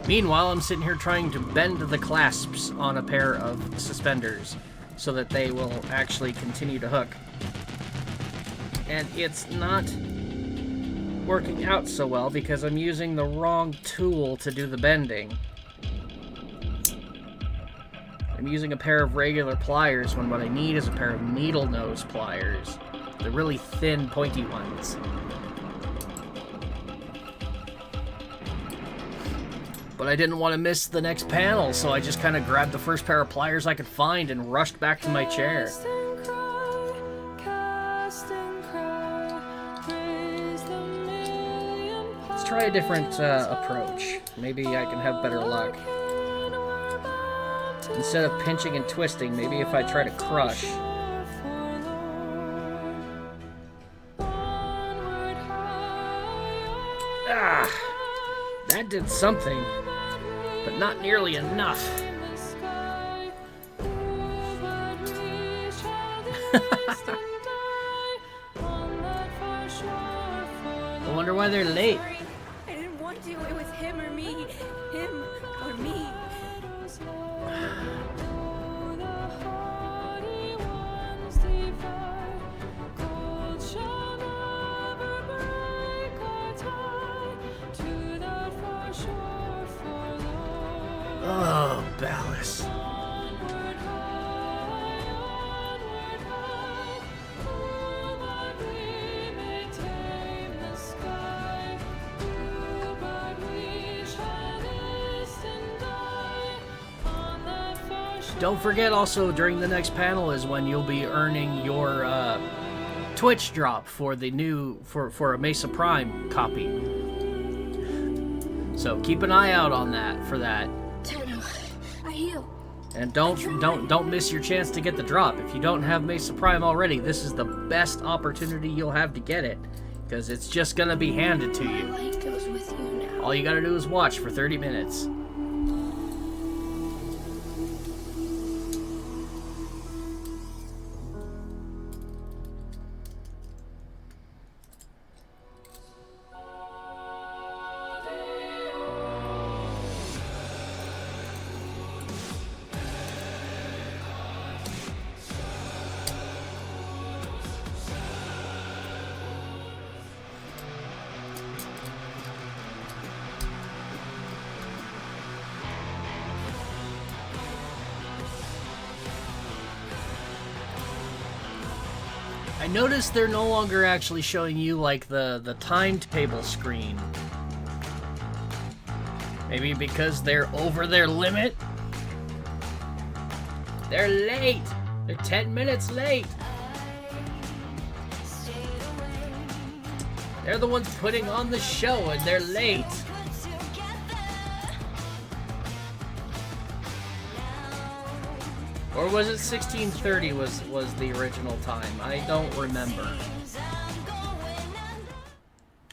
Meanwhile, I'm sitting here trying to bend the clasps on a pair of suspenders so that they will actually continue to hook. And it's not working out so well because I'm using the wrong tool to do the bending. I'm using a pair of regular pliers when what I need is a pair of needle nose pliers. The really thin, pointy ones. But I didn't want to miss the next panel, so I just kind of grabbed the first pair of pliers I could find and rushed back to my chair. Let's try a different approach. Maybe I can have better luck. Instead of pinching and twisting, maybe if I try to crush. Ah, that did something, but not nearly enough. I wonder why they're late. I didn't want to. It was him or me. Him or me. Oh, Ballas. Don't forget also during the next panel is when you'll be earning your Twitch drop for the new for a Mesa Prime copy. So keep an eye out on that for that. Tenno, I heal. And don't miss your chance to get the drop. If you don't have Mesa Prime already, this is the best opportunity you'll have to get it, because it's just gonna be handed to you. My light goes with you now. All you gotta do is watch for 30 minutes. I noticed they're no longer actually showing you like the timetable screen. Maybe because they're over their limit? They're late! They're 10 minutes late! They're the ones putting on the show and they're late! Or was it 16:30 was the original time? I don't remember.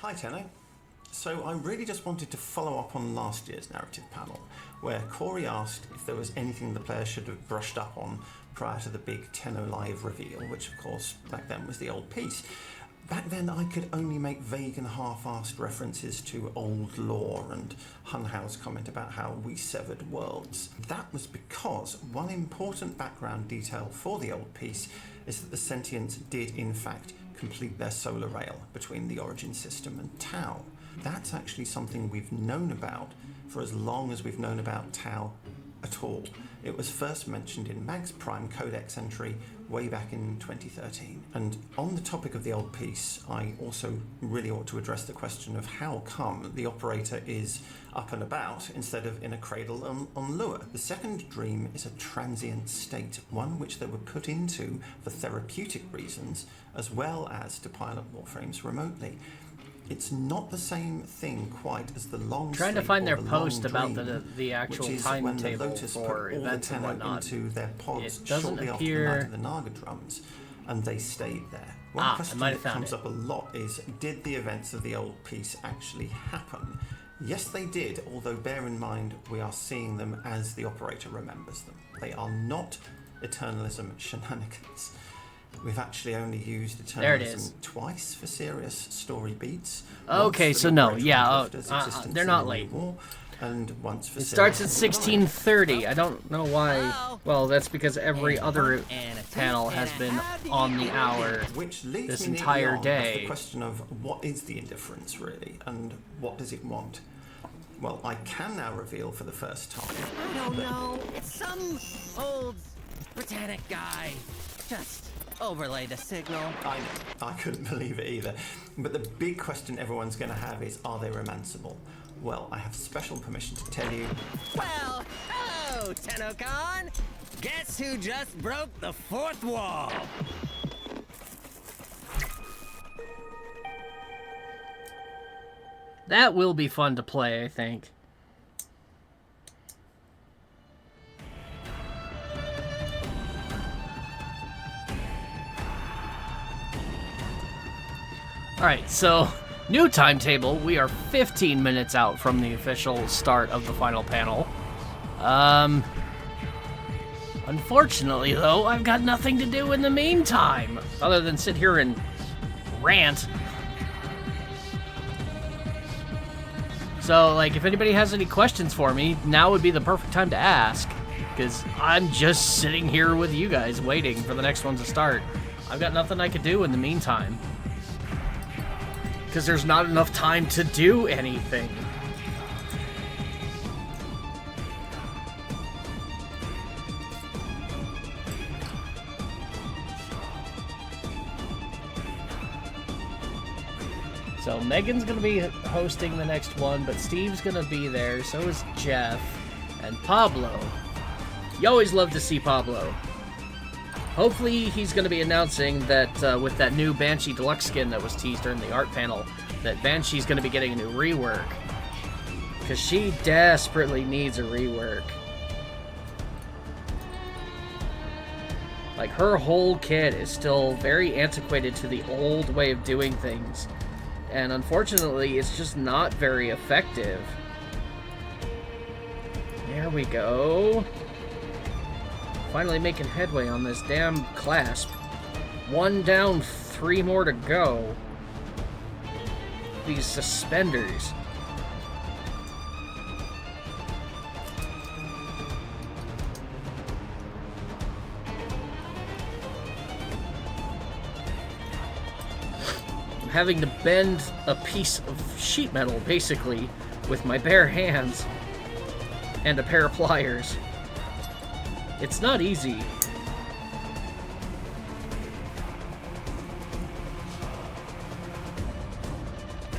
Hi Tenno. So I really just wanted to follow up on last year's narrative panel, where Corey asked if there was anything the players should have brushed up on prior to the big Tenno Live reveal, which of course back then was the old piece. Back then I could only make vague and half-assed references to old lore and Hunhau's comment about how we severed worlds. That was because one important background detail for the old piece is that the Sentients did in fact complete their solar rail between the Origin System and Tau. That's actually something we've known about for as long as we've known about Tau at all. It was first mentioned in Mag's Prime Codex entry way back in 2013. And on the topic of the old piece, I also really ought to address the question of how come the operator is up and about instead of in a cradle on Lua. The second dream is a transient state, one which they were put into for therapeutic reasons, as well as to pilot warframes remotely. It's not the same thing quite as the long Trying to sleep find or their the post long about dream, the actual which is when the timetable Lotus for put all the events and Tenno whatnot. into their pods It doesn't shortly after the appear. night of the Naga drums, and they stayed there. One I question might that have found comes it. up a lot is, did the events of the old piece actually happen? Yes, they did, although bear in mind we are seeing them as the operator remembers them. They are not Eternalism shenanigans. We've actually only used There it Eternalism is. twice for serious story beats. Okay, Once for so the no, Operator yeah, and Drifters' existence they're in not the late. War, and once for It starts at serious 16:30. I don't know why. Well, that's because every other panel has been on the hour which leads this me neatly entire on. That's the day. question of what is the indifference really, and what does it want? Well, I can now reveal for the first time. I don't know. It's some old Britannic guy. Just overlay the signal. I know. I couldn't believe it either. But the big question everyone's going to have is, are they romanceable? well, I have special permission to tell you. Well, hello, TennoCon! Guess who just broke the fourth wall? That will be fun to play, I think. Alright, so, new timetable. We are 15 minutes out from the official start of the final panel. Unfortunately, though, I've got nothing to do in the meantime, other than sit here and rant. So, like, if anybody has any questions for me, now would be the perfect time to ask, because I'm just sitting here with you guys waiting for the next one to start. I've got nothing I could do in the meantime, because there's not enough time to do anything. So Megan's going to be hosting the next one, but Steve's going to be there, so is Jeff, and Pablo. You always love to see Pablo. Hopefully he's going to be announcing that with that new Banshee Deluxe skin that was teased during the art panel, that Banshee's going to be getting a new rework. Because she desperately needs a rework. Like, her whole kit is still very antiquated to the old way of doing things. And unfortunately, it's just not very effective. There we go. Finally making headway on this damn clasp. 1 down, 3 more to go. These suspenders. Having to bend a piece of sheet metal, basically, with my bare hands and a pair of pliers. It's not easy.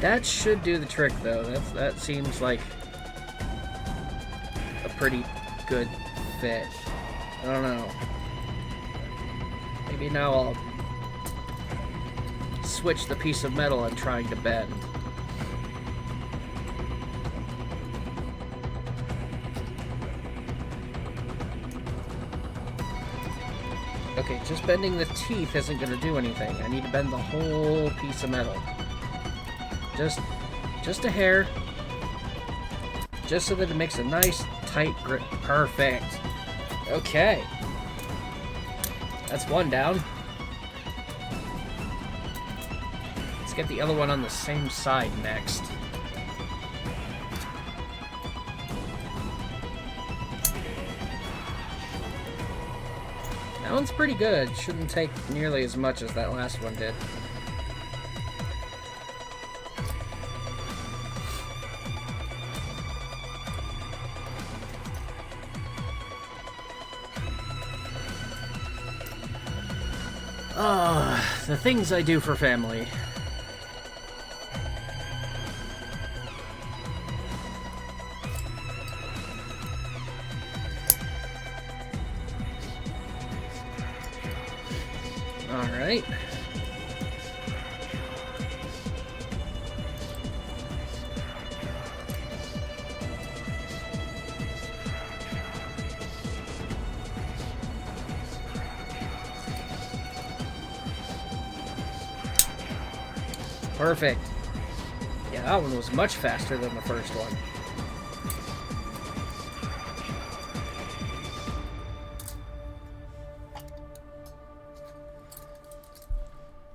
That should do the trick, though. That seems like a pretty good fit. I don't know. Maybe now I'll switch the piece of metal I'm trying to bend. Okay, just bending the teeth isn't going to do anything. I need to bend the whole piece of metal. Just a hair. Just so that it makes a nice, tight grip. Perfect. Okay. That's 1 down. Let's get the other one on the same side next. That one's pretty good. Shouldn't take nearly as much as that last one did. The things I do for family. Alright. Perfect. Yeah, that one was much faster than the first one.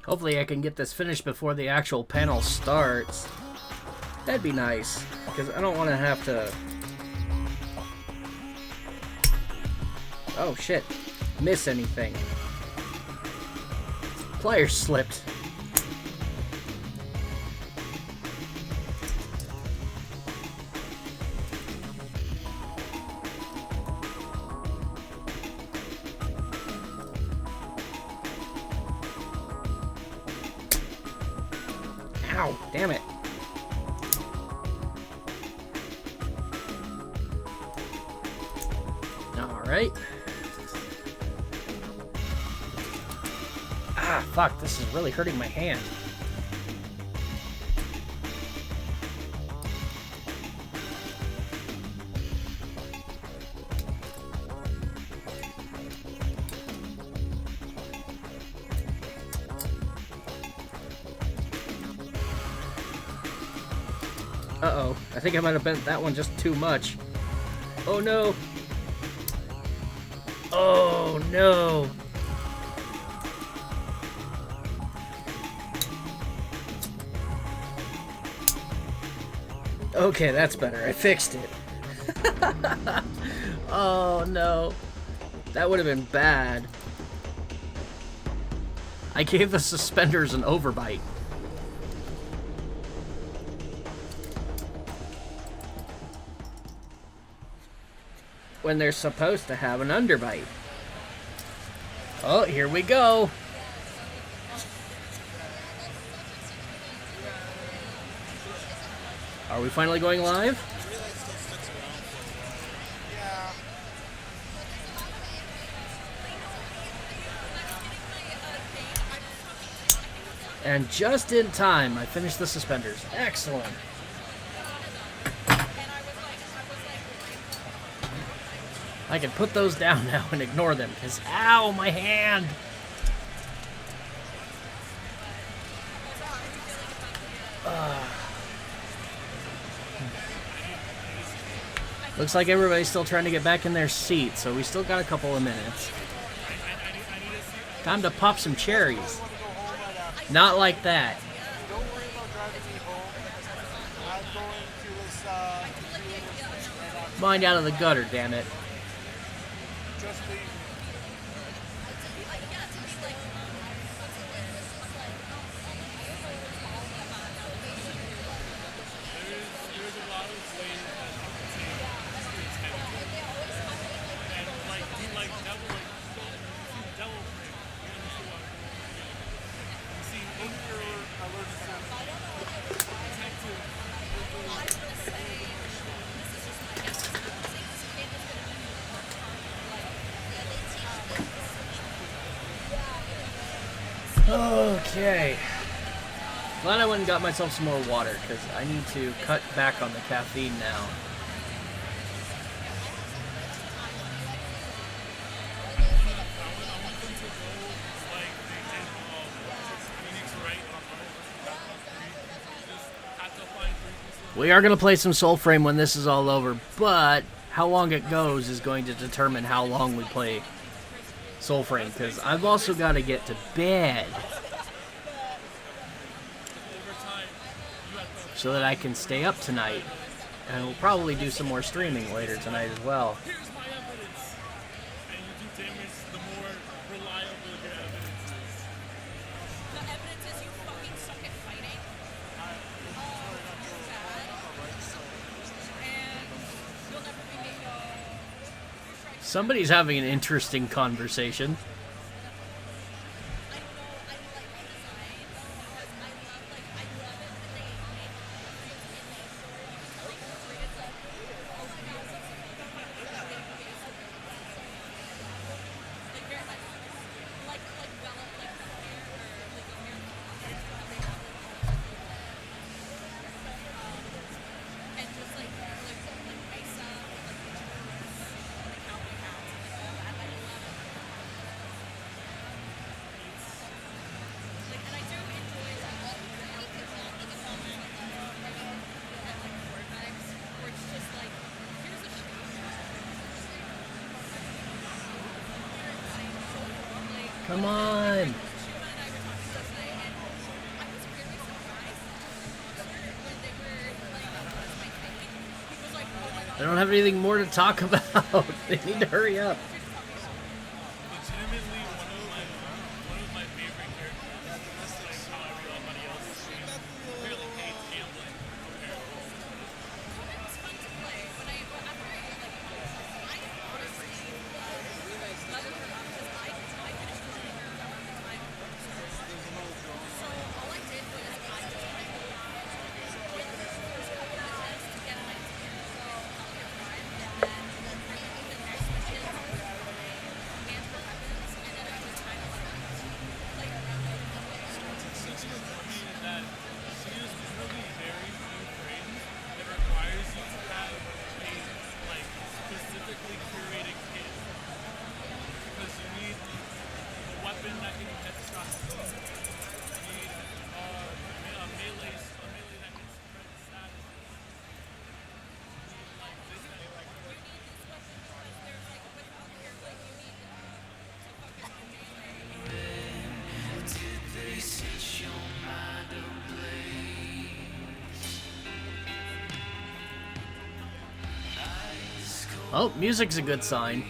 Hopefully I can get this finished before the actual panel starts. That'd be nice, because I don't want to have to... Oh shit, miss anything. Pliers slipped. Ow, damn it. Alright. Ah, fuck, this is really hurting my hand. Uh-oh, I think I might have bent that one just too much. Oh no! Oh no! Okay, that's better. I fixed it. Oh no. That would have been bad. I gave the suspenders an overbite. When they're supposed to have an underbite. Oh, here we go. Are we finally going live? And just in time, I finished the suspenders. Excellent. I can put those down now and ignore them, because ow, my hand! Looks like everybody's still trying to get back in their seat, so we still got a couple of minutes. Time to pop some cherries. Not like that. Mind out of the gutter, damn it. Okay. Glad I went and got myself some more water, because I need to cut back on the caffeine now. We are going to play some Soulframe when this is all over, but how long it goes is going to determine how long we play Soulframe, because I've also got to get to bed so that I can stay up tonight, and we'll probably do some more streaming later tonight as well. Somebody's having an interesting conversation. Come on! I don't have anything more to talk about. They need to hurry up. Oh, music's a good sign.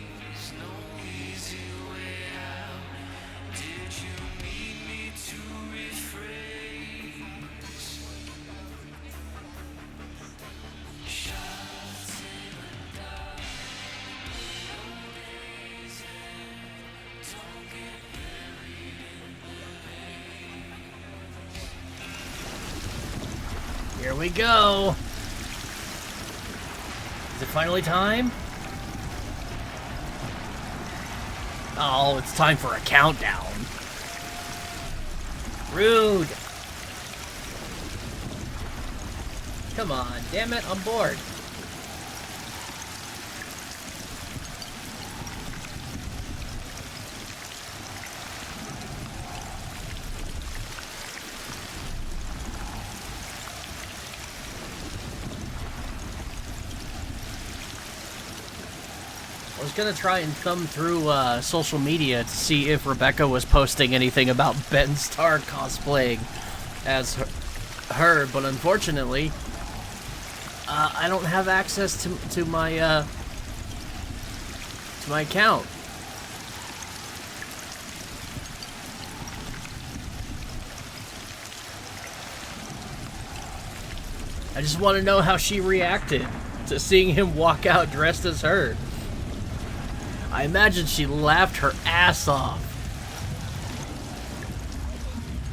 Here we go. Is it finally time? Oh, it's time for a countdown. Rude. Come on, damn it, I'm bored. I was gonna try and thumb through social media to see if Rebecca was posting anything about Ben Starr cosplaying as her, but unfortunately, I don't have access to my account. I just want to know how she reacted to seeing him walk out dressed as her. I imagine she laughed her ass off.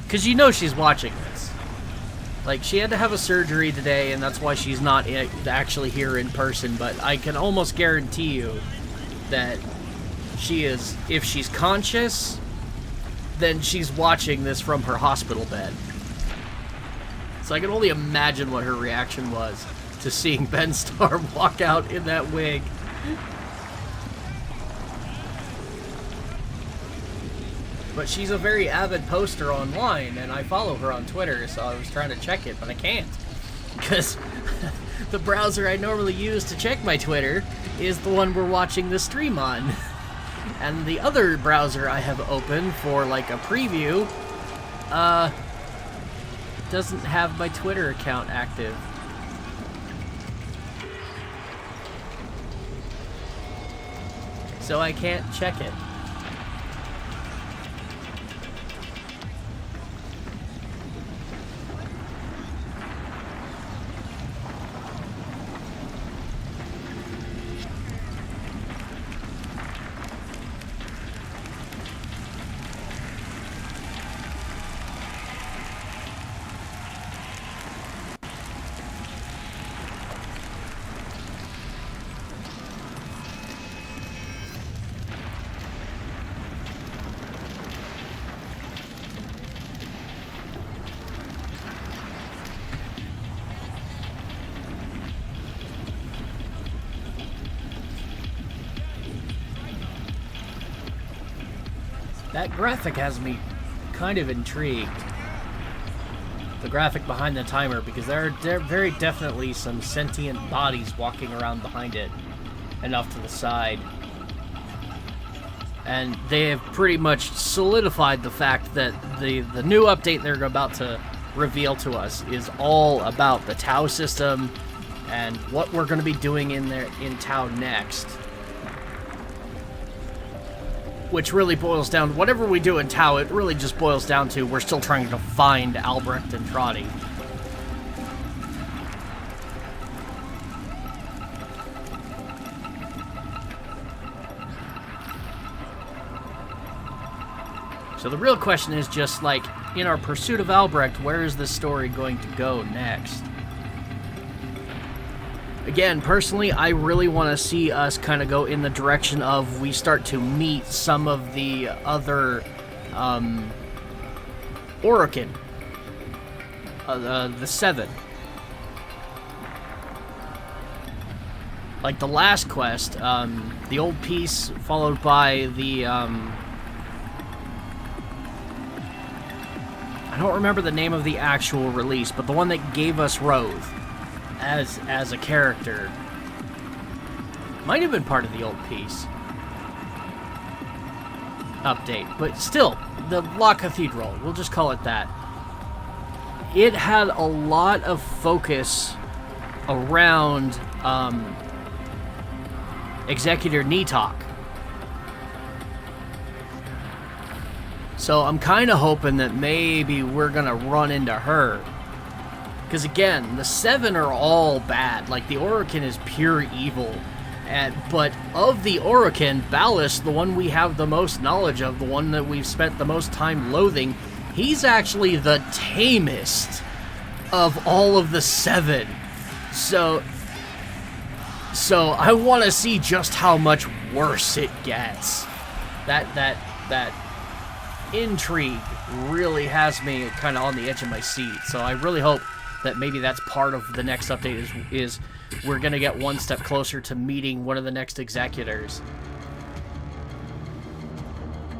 Because you know she's watching this. Like, she had to have a surgery today, and that's why she's not actually here in person, but I can almost guarantee you that she is, if she's conscious, then she's watching this from her hospital bed. So I can only imagine what her reaction was to seeing Ben Starr walk out in that wig. But she's a very avid poster online, and I follow her on Twitter, so I was trying to check it, but I can't. Because the browser I normally use to check my Twitter is the one we're watching the stream on. And the other browser I have open for, like, a preview, doesn't have my Twitter account active. So I can't check it. That graphic has me kind of intrigued. The graphic behind the timer, because there are very definitely some sentient bodies walking around behind it and off to the side. And they have pretty much solidified the fact that the new update they're about to reveal to us is all about the Tau system and what we're going to be doing in Tau next. Which really boils down, whatever we do in Tau, it really just boils down to we're still trying to find Albrecht and Trotty. So the real question is just like, in our pursuit of Albrecht, where is this story going to go next? Again, personally, I really want to see us kind of go in the direction of we start to meet some of the other Orokin. The Seven. Like the last quest, the old piece followed by the... I don't remember the name of the actual release, but the one that gave us Roth as a character might have been part of the old piece update, but still, the Law Cathedral, we'll just call it that. It had a lot of focus around Executor Nitok. So I'm kind of hoping that maybe we're going to run into her. Because again, the 7 are all bad. Like, the Orokin is pure evil. But of the Orokin, Ballast, the one we have the most knowledge of, the one that we've spent the most time loathing, he's actually the tamest of all of the 7. So I want to see just how much worse it gets. That intrigue really has me kind of on the edge of my seat. So I really hope that maybe that's part of the next update is we're going to get one step closer to meeting one of the next executors.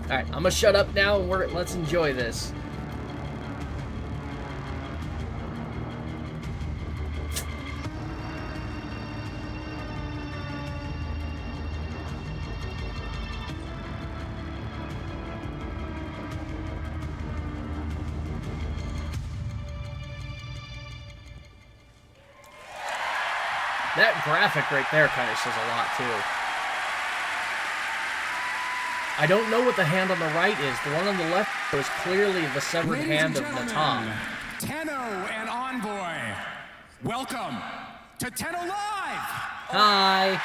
Alright, I'm going to shut up now and let's enjoy this. That graphic right there kind of says a lot, too. I don't know what the hand on the right is. The one on the left was clearly the severed hand of Natam. Tenno and Envoy, welcome to Tenno Live! Hi.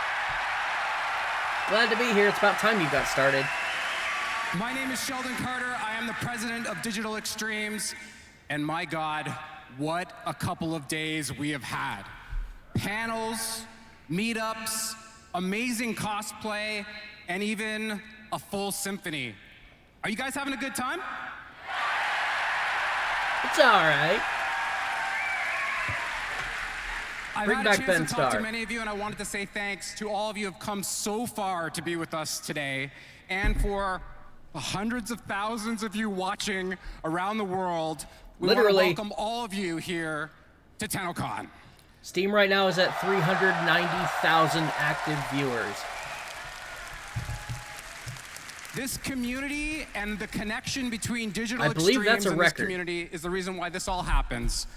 Glad to be here. It's about time you got started. My name is Sheldon Carter. I am the president of Digital Extremes. And my God, what a couple of days we have had. Panels, meetups, amazing cosplay, and even a full symphony. Are you guys having a good time? It's all right. I've Bring had back a chance Ben to talk Starr. to many of you, and I wanted to say thanks to all of you who have come so far to be with us today, and for the hundreds of thousands of you watching around the world. We want to Literally. welcome all of you here to TennoCon. Steam right now is at 390,000 active viewers. This community and the connection between digital I believe extremes that's a and this record. community is the reason why this all happens.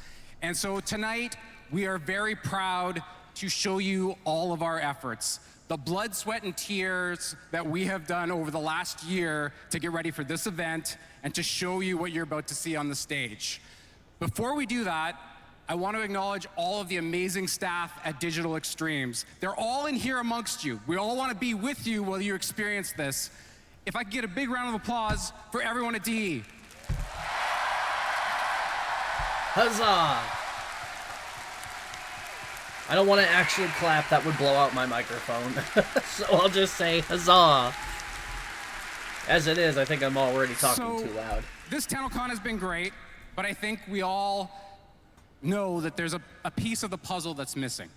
And so tonight, we are very proud to show you all of our efforts. The blood, sweat, and tears that we have done over the last year to get ready for this event and to show you what you're about to see on the stage. Before we do that, I want to acknowledge all of the amazing staff at Digital Extremes. They're all in here amongst you. We all want to be with you while you experience this. If I could get a big round of applause for everyone at DE. Huzzah! I don't want to actually clap. That would blow out my microphone. So I'll just say huzzah. As it is, I think I'm already talking too loud. This TennoCon has been great, but I think we all know that there's a piece of the puzzle that's missing.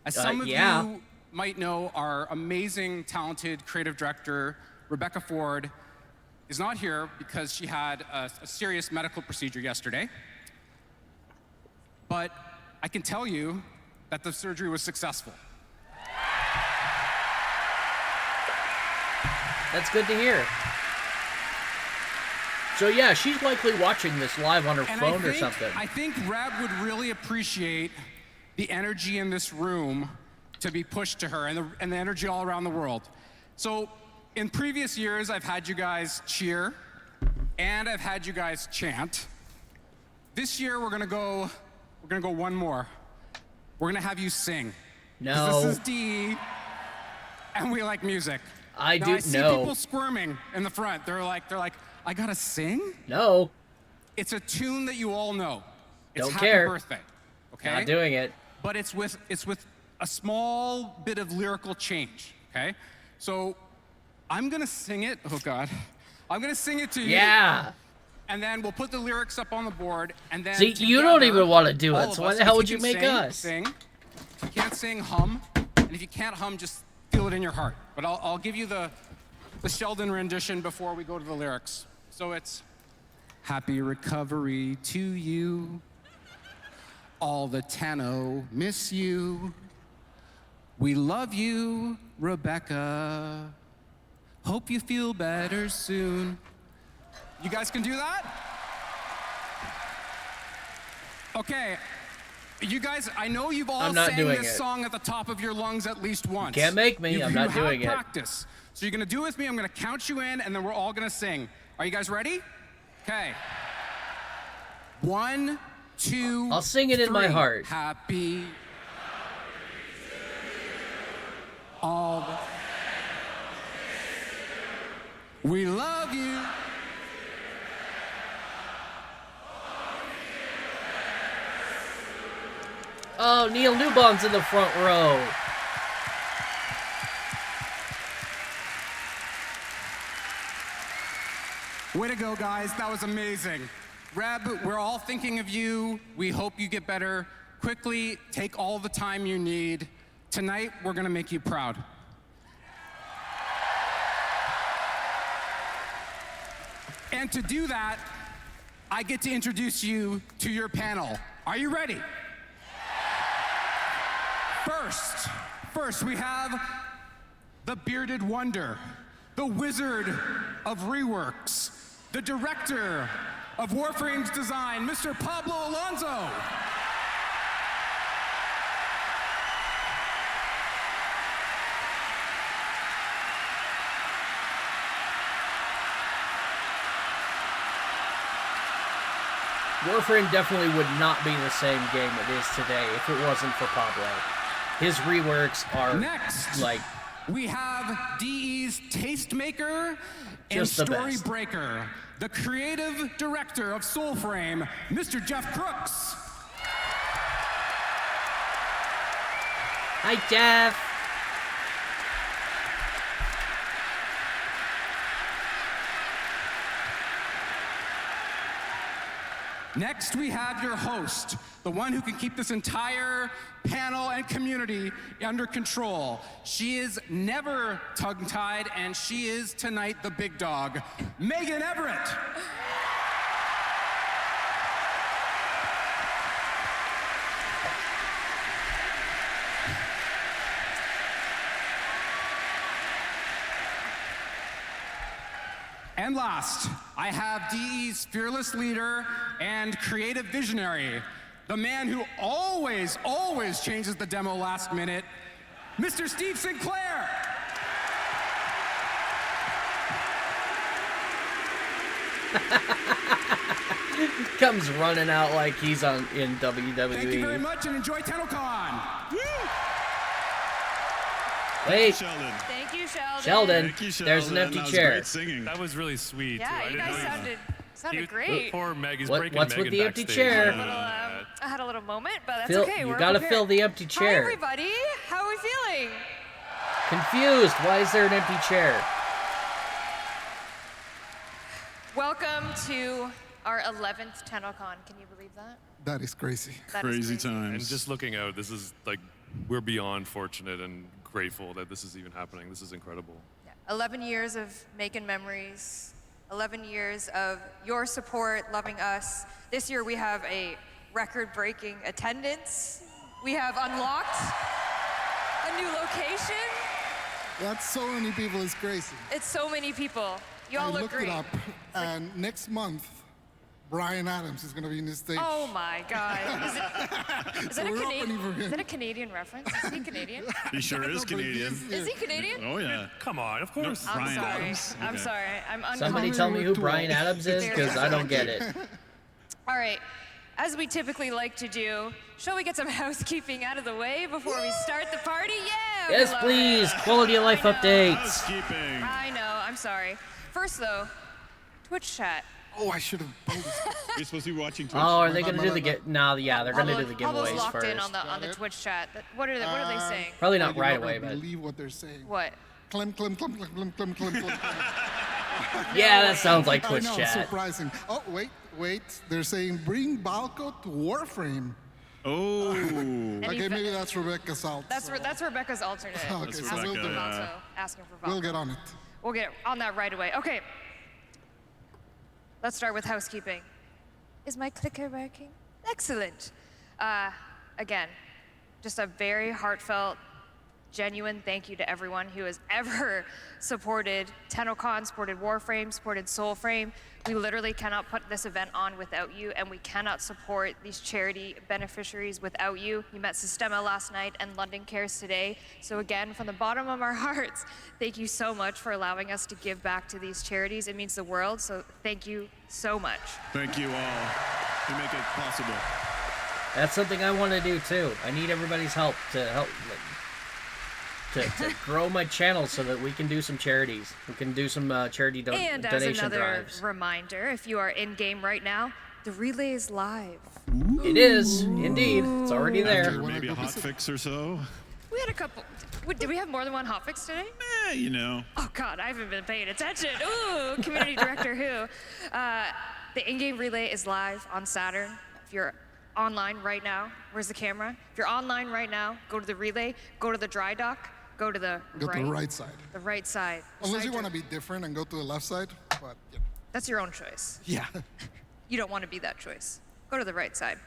As some of you might know, our amazing, talented creative director, Rebecca Ford, is not here because she had a serious medical procedure yesterday. But I can tell you that the surgery was successful. That's good to hear. So yeah, she's likely watching this live on her phone or something. I think Reb would really appreciate the energy in this room to be pushed to her and the energy all around the world. So in previous years, I've had you guys cheer and I've had you guys chant. This year, we're gonna go one more. We're gonna have you sing. No. 'Cause this is DE, and we like music. I Now, do I see no. people squirming in the front. They're like, I gotta sing? No. It's a tune that you all know. It's Don't Happy care. Birthday. Okay? Not doing it. But it's with a small bit of lyrical change. Okay? So I'm gonna sing it. Oh God. I'm gonna sing it to you. Yeah. And then we'll put the lyrics up on the board, and then See, you don't together, even want to do all it, of so why us, the hell if would you can make sing, us? Sing. If you can't sing, hum. And if you can't hum, just feel it in your heart. But I'll give you the Sheldon rendition before we go to the lyrics. So it's happy recovery to you. All the Tenno miss you. We love you, Rebecca. Hope you feel better soon. You guys can do that? Okay. You guys, I know you've all I'm not sang doing this it. song at the top of your lungs at least once. Can't make me. I'm not doing You it. have practice. So you're gonna do it with me. I'm gonna count you in, and then we're all gonna sing. Are you guys ready? Okay. 1, 2. I'll sing it in my 3. heart. Happy. All the... We love you. Oh, Neil Newbon's in the front row. Way to go, guys. That was amazing. Reb, we're all thinking of you. We hope you get better quickly. Take all the time you need. Tonight, we're going to make you proud. And to do that, I get to introduce you to your panel. Are you ready? First, we have the bearded wonder, the wizard of reworks, the director of Warframe's design, Mr. Pablo Alonso. Warframe definitely would not be the same game it is today if it wasn't for Pablo. His reworks are Next, like we have DE's tastemaker and Just the story best. breaker, the creative director of Soulframe, Mr. Jeff Crooks. Hi, Jeff. Next, we have your host, the one who can keep this entire panel and community under control. She is never tongue-tied, and she is tonight the big dog, Megan Everett. And last, I have DE's fearless leader and creative visionary, the man who always changes the demo last minute, Mr. Steve Sinclair. Comes running out like he's in WWE. Thank you very much and enjoy TennoCon. Wait. Thank you, Sheldon. Sheldon, Thank you, Sheldon. there's an empty That was chair. great singing. That was really sweet. Yeah, I you didn't guys know sounded great. Poor Meg is What- breaking what's with Megan the empty backstage. chair? I had a little moment, but that's Phil, okay. you We're gotta prepared. fill the empty Hi, chair. everybody. How are we feeling? Confused. Why is there an empty chair? Welcome to our 11th TennoCon. Can you believe that? That is crazy. That is Crazy crazy. times. And just looking out, this is like, we're beyond fortunate and grateful that this is even happening. This is incredible. 11 years of making memories, 11 years of your support, loving us. This year we have a record-breaking attendance. We have unlocked a new location. That's so many people, it's crazy. It's so many people. You all I look looked great. it up, and next month, Brian Adams is going to be in the stage. Oh my God. Is So that a we're opening for him. Is that a Canadian reference? Is he Canadian? He sure is Canadian. Is he Canadian? Oh yeah. Come on, of course. I'm sorry. I'm sorry. I'm uncomfortable. Somebody tell me who Brian Adams is, because I don't get it. All right. As we typically like to do, shall we get some housekeeping out of the way before we start the party? Yeah! we Yes, love please. it. Quality of life updates. Housekeeping. I know. I'm sorry. First, though, Twitch chat. Oh, I should have. You're supposed to be watching Twitch. Oh, are they gonna do the get? No, yeah, they're gonna do the Pablo's giveaways locked first. in on the Twitch chat. What are they saying? Probably not I do right not away, but believe what they're saying. What? Clem, clem, clem, clem, clem, clem, clem, clem. yeah, that sounds like Twitch I know, chat. surprising. Oh, wait. They're saying bring Balco to Warframe. Oh. Okay, maybe that's Rebecca's alt. That's Rebecca's alternate. Okay, so we'll do Also asking for We'll Valko. get on it. We'll get on that right away. Okay. Let's start with housekeeping. Is my clicker working? Excellent. Again, just a very heartfelt genuine thank you to everyone who has ever supported TennoCon, supported Warframe, supported Soulframe. We literally cannot put this event on without you, and we cannot support these charity beneficiaries without you. You met Sistema last night and London Cares today. So again, from the bottom of our hearts, thank you so much for allowing us to give back to these charities. It means the world, so thank you so much. Thank you all. You make it possible. That's something I want to do too. I need everybody's help to grow my channel so that we can do some charities. We can do some charity And as donation another drives. reminder, if you are in game right now, the relay is live. It is, indeed. It's already there. After maybe a hotfix or so. We had a couple. Did we have more than one hotfix today? You know. Oh God, I haven't been paying attention. Ooh, community director who? The in-game relay is live on Saturn. If you're online right now, where's the camera? If you're online right now, go to the relay, go to the dry dock, go to the Go to the right side. The right side. Unless you want to be different and go to the left side, but yeah. That's your own choice. Yeah. You don't want to be that choice. Go to the right side.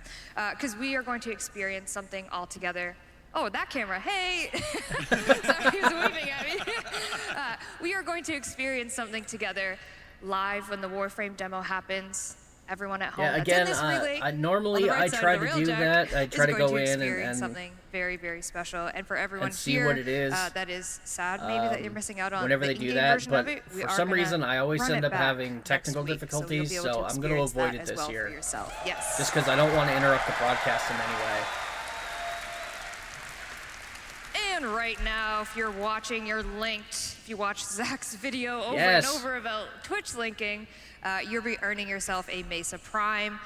Because we are going to experience something all together. Oh, that camera, hey! Sorry, he was waving at me. We are going to experience something together live when the Warframe demo happens. Everyone at home Yeah, that's again, in this relay, normally on the right I side try of the to rail do jack that. I try is to going go in experience and something very, very special. And for everyone see here, what it is. that is sad maybe that you're missing out on whenever the they do in-game that, version but of it. We for are some gonna reason I always run end it up back having next technical week, difficulties, so, you'll be able to I'm going to experience avoid that it as this well year. for yourself. Yes. Just because I don't want to interrupt the broadcast in any way. And right now, if you're watching, you're linked. If you watch Zach's video over Yes. and over about Twitch linking, you'll be earning yourself a Mesa Prime.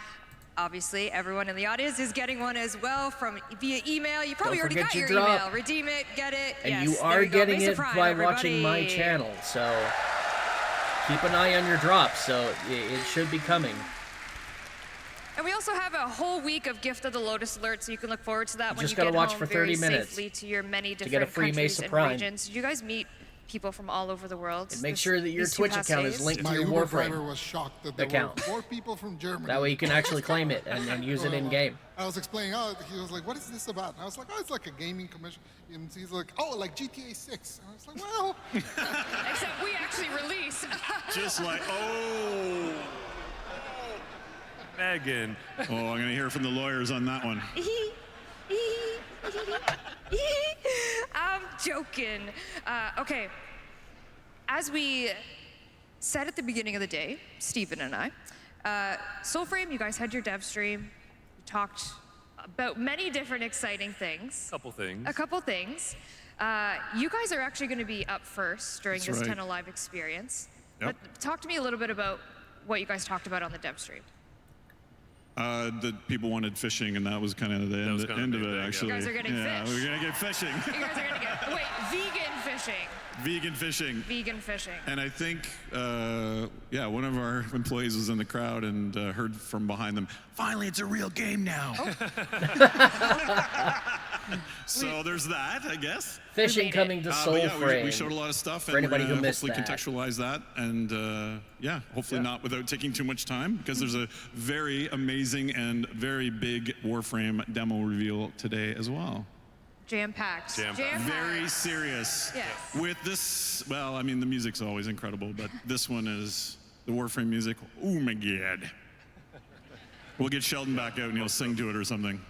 Obviously, everyone in the audience is getting one as well from via email. You probably Don't already forget got your your drop. email. Redeem it, get it. And yes, you there are go. getting Mesa it Prime, by everybody. watching my channel, so keep an eye on your drops, so it should be coming. And we also have a whole week of Gift of the Lotus Alert, so you can look forward to that when just you gotta get watch home for very 30 minutes safely to your many to different get a free countries Mesa and Prime. regions. Did you guys meet people from all over the world? And make sure that your these 2 Twitch past account is days? linked to My your Uber Warframe driver was shocked that there account. were 4 people from Germany. That way you can actually claim it and use it in game. I was explaining, he was like, what is this about? And I was like, oh, it's like a gaming commission. And he's like, oh, like GTA 6. And I was like, well. Except we actually release. Just like, oh. Megan. Oh, I'm going to hear from the lawyers on that one. I'm joking. Okay. As we said at the beginning of the day, Steven and I, Soulframe, you guys had your dev stream. You talked about many different exciting things. A couple things. You guys are actually going to be up first during That's this right. Tenno Live experience. Yep. But talk to me a little bit about what you guys talked about on the dev stream. The people wanted fishing, and that was kind of the end of it, actually. You guys are getting yeah, fish. we're going to get fishing. You guys are going to get, wait, vegan fishing. Vegan fishing. Vegan fishing. And I think, one of our employees was in the crowd and heard from behind them, finally, it's a real game now. So there's that, I guess. Fishing coming to Soulframe. We showed a lot of stuff, for and anybody we're who gonna missed hopefully that. contextualize that, and hopefully not without taking too much time, because there's a very amazing and very big Warframe demo reveal today as well. Jam-packed. Very serious. Yes. With this, well, I mean, the music's always incredible, but this one is the Warframe music. Oh my God. We'll get Sheldon back out and he'll sing to it or something.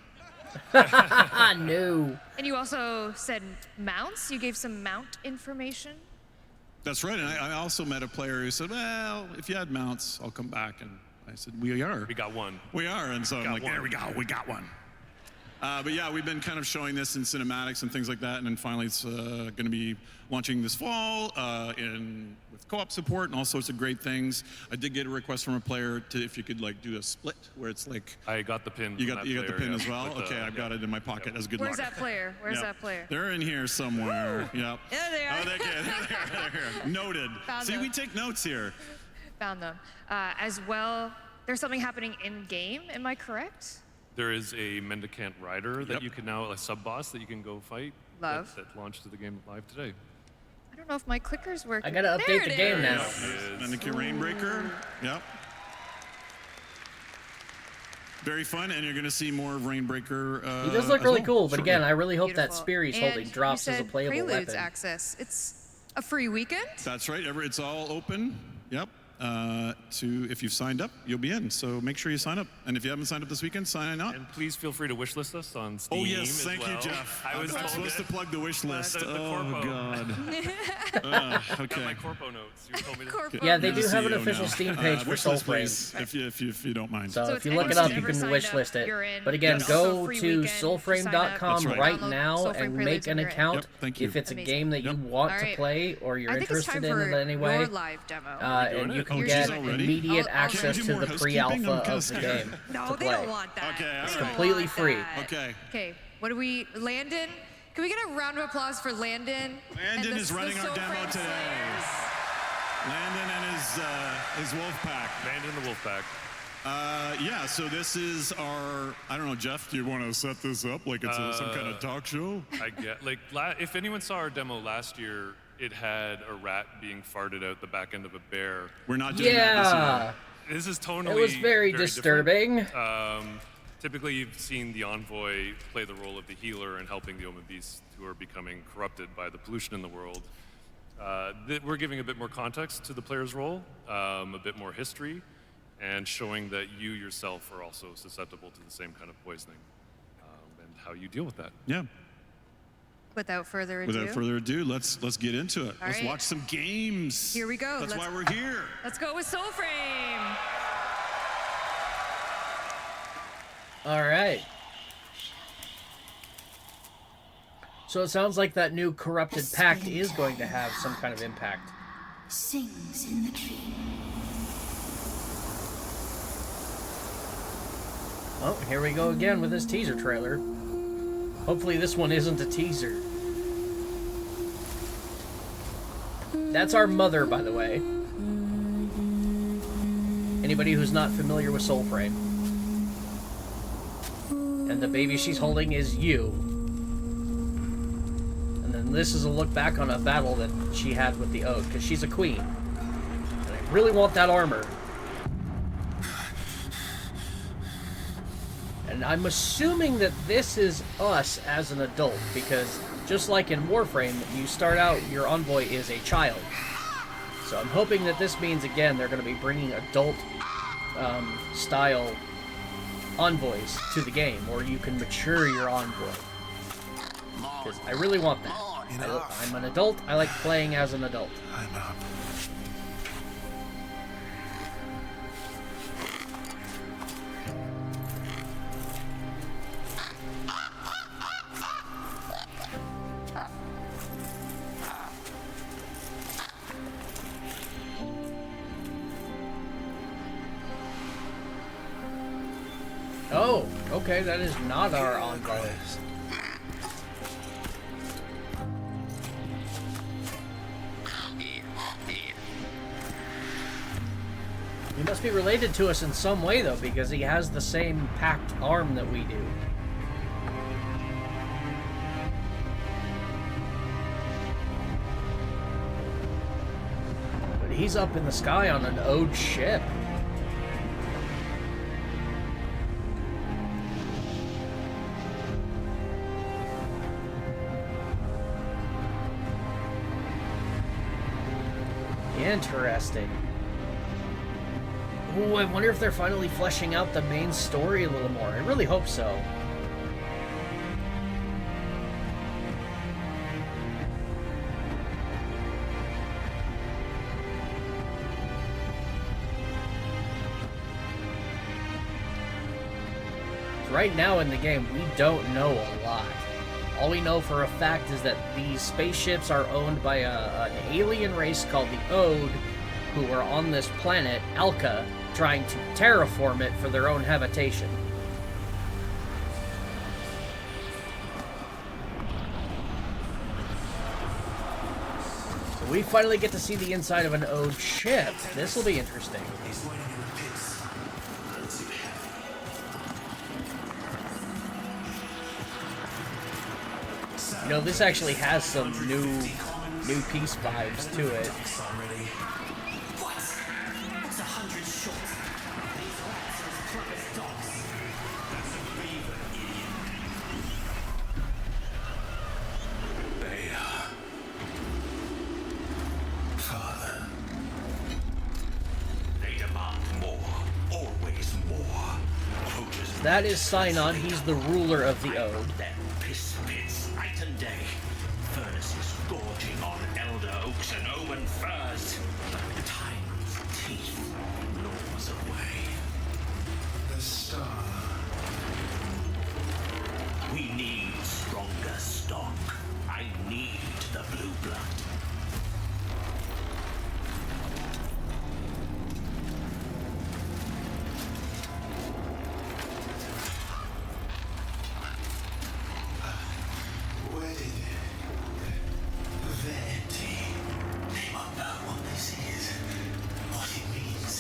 No. And you also said mounts. You gave some mount information. That's right, and I also met a player who said, well, if you had mounts, I'll come back. And I said, we are. We got one. We are, and so I'm like, one. there we go, we got one. But yeah, we've been kind of showing this in cinematics and things like that, and then finally it's going to be launching this fall with co-op support and all sorts of great things. I did get a request from a player to if you could like do a split where it's like. I got the pin. You got the pin as well. With, okay, I've got it in my pocket as good Where's luck. that player? Where's Yep. that player? They're in here somewhere. Yep. There they are. Oh, they're here. Noted. Found See, them. we take notes here. Found them. As well, there's something happening in game. Am I correct? There is a Mendicant Rider that you can now, a sub-boss that you can go fight. Love. That launched to the game live today. I don't know if my clicker's working. I gotta update the game now. Mendicant Rainbreaker. Yep. very fun, and you're going to see more of Rainbreaker. He does look as really well, cool, but shortly. again, I really hope that Beautiful. spear he's holding And drops you as a said playable Preludes weapon. access. It's a free weekend? That's right. It's all open. Yep. If you've signed up, you'll be in. So make sure you sign up. And if you haven't signed up this weekend, sign up. And please feel free to wishlist us on Steam. Oh yes, as thank you, well. Jeff. I was I'm supposed to plug the wish list. The Oh corpo. God. Got Okay. my corpo notes. You told me to. Corpo Yeah, they You're do the have an CEO official now. Steam page for wish Soul list, Frame. please, if you don't mind. So So if if you look it anyone's up, you ever can signed wish up, list it. you're in. But again, It's also go free to weekend if you sign soulframe.com up. That's right right. now Download Soulframe and make Preludes an when you're in. account Yep, thank you. if it's a Amazing. game that you want All to right. play or you're I think it's interested time in for any way. your live demo. And you Oh, can she's get already? immediate I'll access do to more the housekeeping? I'm pre-alpha kinda of the scared. game No, to they play. don't want that. Okay, all They right. don't Completely want free. that. Okay. Okay, what do we, Landon? Can we get a round of applause for Landon? Landon is running our demo today. Landon and his wolf pack. Landon the wolf pack. Yeah, so this is our, I don't know, Jeff, do you want to set this up like it's some kind of talk show? I get like if anyone saw our demo last year, it had a rat being farted out the back end of a bear. We're not doing that this year. Yeah. This is tonally It was very different. disturbing. Typically, you've seen the Envoy play the role of the healer and helping the Omen beasts who are becoming corrupted by the pollution in the world. We're giving a bit more context to the player's role, a bit more history, and showing that you yourself are also susceptible to the same kind of poisoning, and how you deal with that. Yeah. Without further ado. Without further ado, let's get into it. All Let's right. watch some games. Here we go. That's Let's- why we're here. Let's go with Soulframe. All right. So it sounds like that new corrupted pact is going to have some kind of impact. Sings in the tree. Oh, here we go again with this teaser trailer. Hopefully this one isn't a teaser. That's our mother, by the way. Anybody who's not familiar with Soulframe. And the baby she's holding is you. And then this is a look back on a battle that she had with the Ode, because she's a queen. And I really want that armor. And I'm assuming that this is us as an adult, because just like in Warframe, you start out, your envoy is a child. So I'm hoping that this means, again, they're going to be bringing adult style envoys to the game, or you can mature your envoy. Because I really want that. I'm an adult, I like playing as an adult. I'm up. Oh, okay, that is not our envoy. He must be related to us in some way, though, because he has the same packed arm that we do. But he's up in the sky on an Ode ship. Interesting. Ooh, I wonder if they're finally fleshing out the main story a little more. I really hope so. Right now in the game, we don't know a lot. All we know for a fact is that these spaceships are owned by an alien race called the Ode, who are on this planet, Alka, trying to terraform it for their own habitation. So we finally get to see the inside of an Ode ship. This will be interesting. You know, this actually has some new piece vibes to it. That is Sinon. He's the ruler of the Ode. Piss pits night and day. Furnaces gorging on elder oaks and omen firs. But time's teeth gnaws away. The star. We need stronger stock. I need the blue blood. Where did Verity? They won't know what this is, what it means.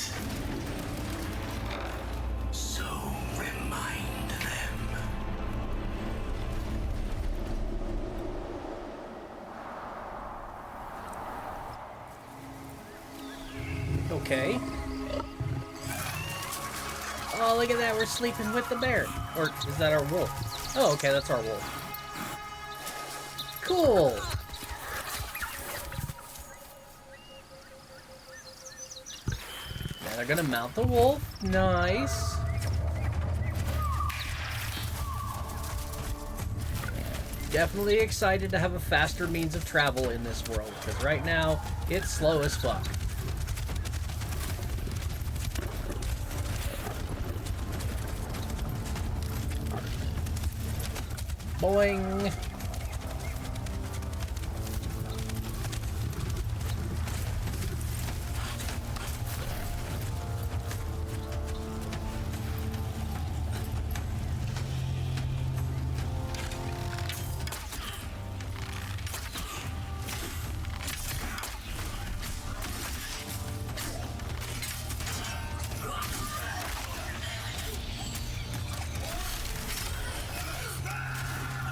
So remind them. Okay. Oh, look at that. We're sleeping with the bear. Or is that our wolf? Oh, okay. That's our wolf. Cool. Now they're gonna mount the wolf. Nice. Definitely excited to have a faster means of travel in this world, because right now, it's slow as fuck. Boing.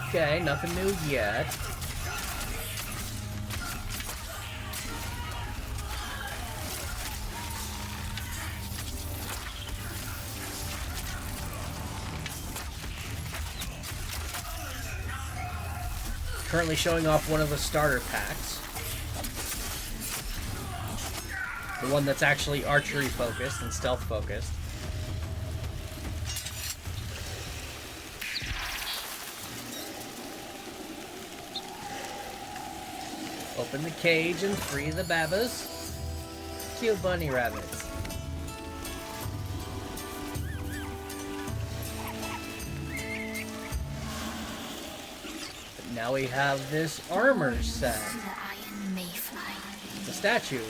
Okay, nothing new yet. Currently showing off one of the starter packs. The one that's actually archery focused and stealth focused. Open the cage and free the babas. Cute bunny rabbits. But now we have this armor set. It's a statue.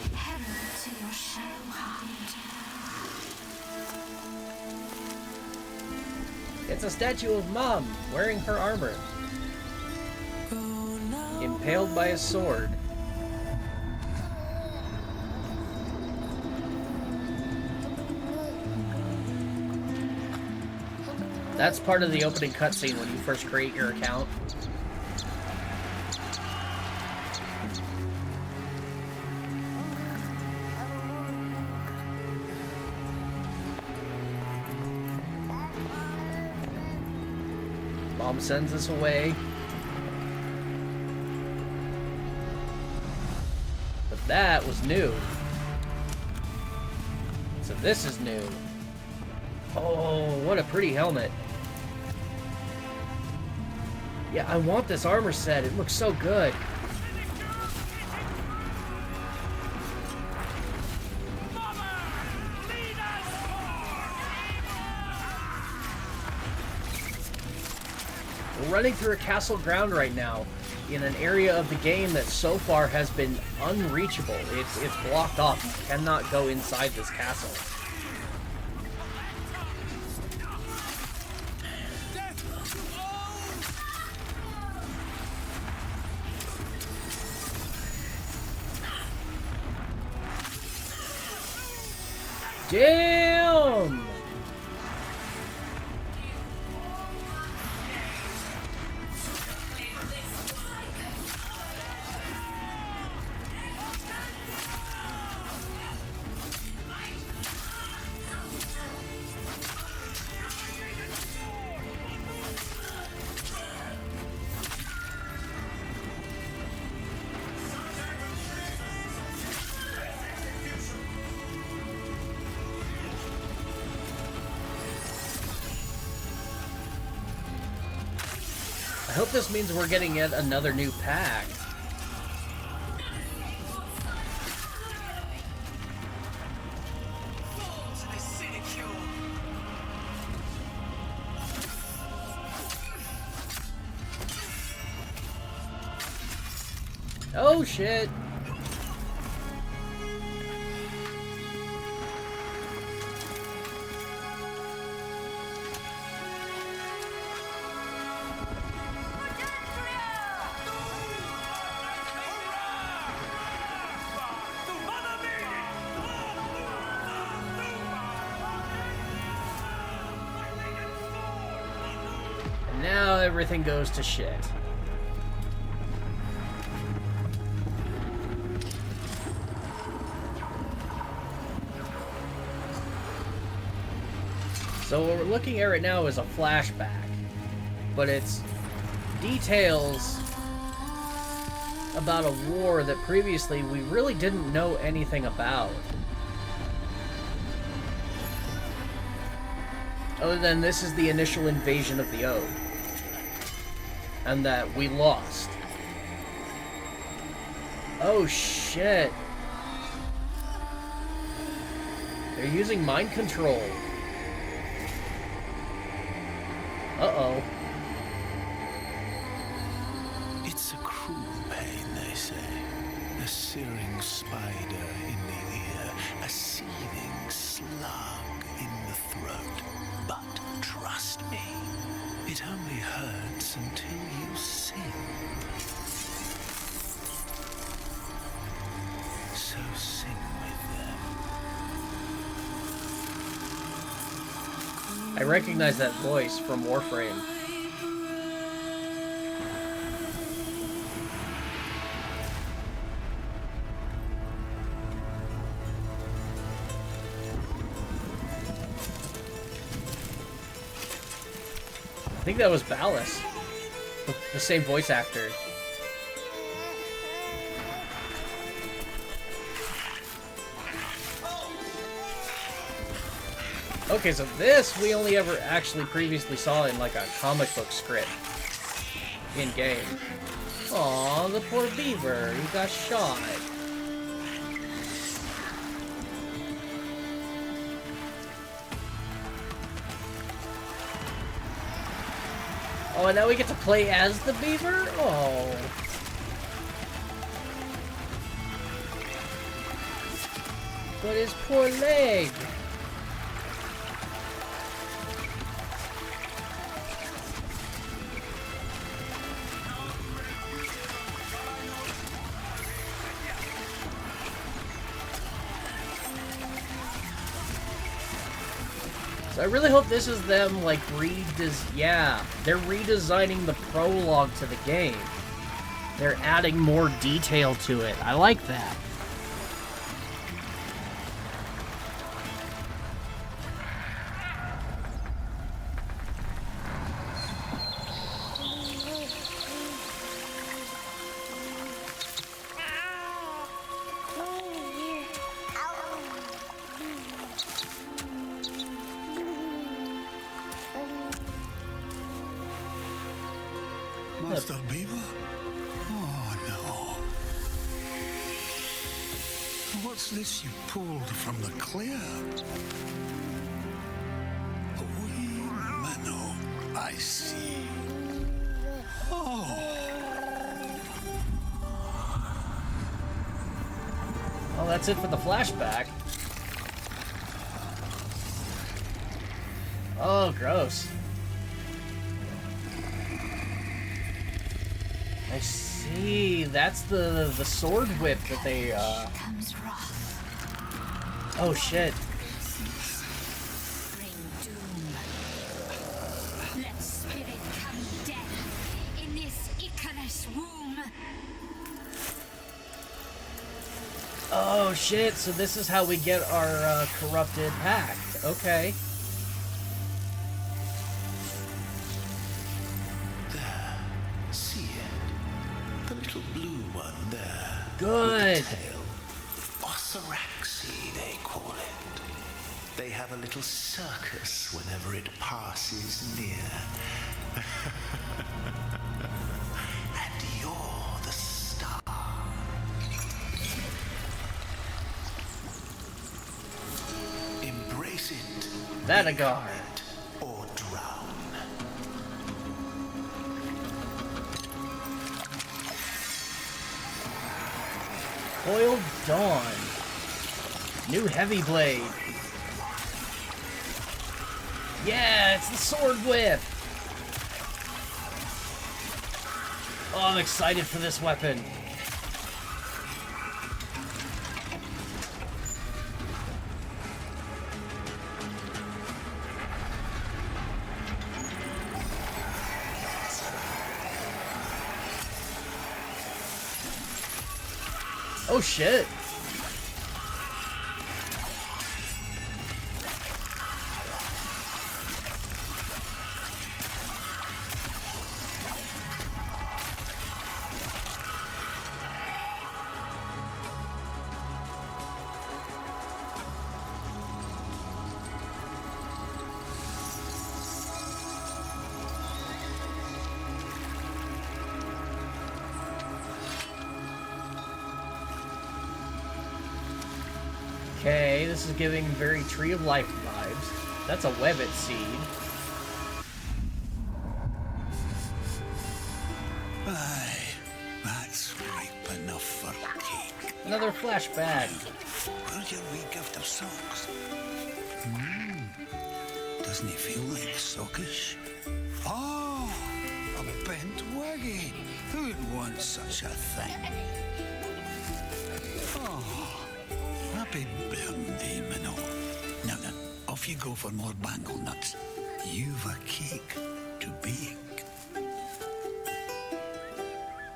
It's a statue of Mom wearing her armor. Impaled by a sword. That's part of the opening cutscene when you first create your account. Mom sends us away. But that was new. So this is new. Oh, what a pretty helmet. Yeah, I want this armor set. It looks so good. We're running through a castle ground right now in an area of the game that so far has been unreachable. It's blocked off. You cannot go inside this castle. Damn! hope this means we're getting yet another new pack. Oh shit! And now everything goes to shit. So what we're looking at right now is a flashback, but it's details about a war that previously we really didn't know anything about. Other than this is the initial invasion of the Ode, and that we lost. Oh shit. They're using mind control. Uh-oh. It's a cruel pain, they say. A searing spider in the ear, a seething slug in the throat. But trust me, it only hurts until you sing. So sing with them. I recognize that voice from Warframe. I think that was Ballas, the same voice actor. Okay, so this we only ever actually previously saw in like a comic book script in game. Aw, the poor beaver, he got shot. Oh, and now we get to play as the beaver? Oh. But his poor leg. So I really hope this is them, like, yeah, they're redesigning the prologue to the game. They're adding more detail to it. I like that. Master Beaver? Oh, no. What's this you pulled from the clear? A wee minnow, I see. Oh. Well, that's it for the flashback. Oh, gross. I see. That's the sword whip that they, Oh, shit. Let spirit come death in this Icarus womb. Oh, shit. So this is how we get our, corrupted pact. Okay. There. See it? The little blue one there. Good. With the tail. Osaraxi, they call it. They have a little circus whenever it passes near. Vanguard. Or drown. Coiled Dawn. New heavy blade. Yeah, it's the sword whip. Oh, I'm excited for this weapon. Oh shit. Okay, this is giving very Tree of Life vibes. That's a Webbit seed. Aye, that's ripe enough for cake. Another flashback. Where's your wee gift of socks? Doesn't he feel like sockish? Oh, a bent waggy. Who'd want such a thing? Oh, happy birthday, Minnow. Now then, off you go for more bangle nuts. You've a cake to bake.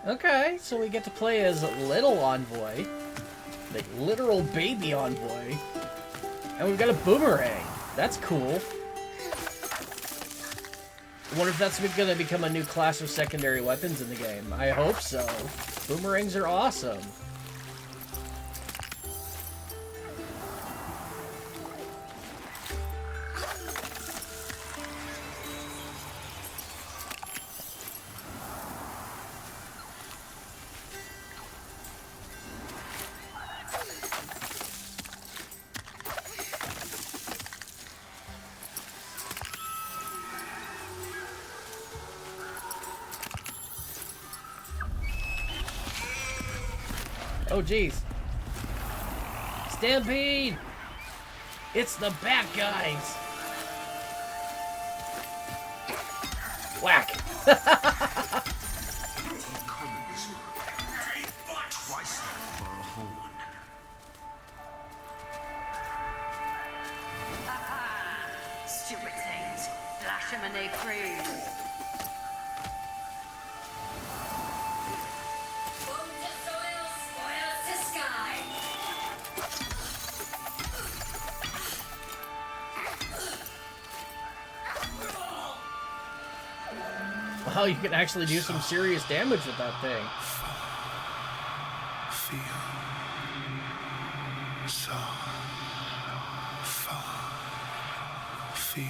Okay, so we get to play as Little Envoy. Like, literal baby Envoy. And we've got a boomerang. That's cool. I wonder if that's going to become a new class of secondary weapons in the game. I hope so. Boomerangs are awesome. Oh, jeez. Stampede! It's the bad guys! Whack! Stupid things. Flash them and they freeze. Wow, you can actually do some serious damage with that thing. Feel. So. Feel.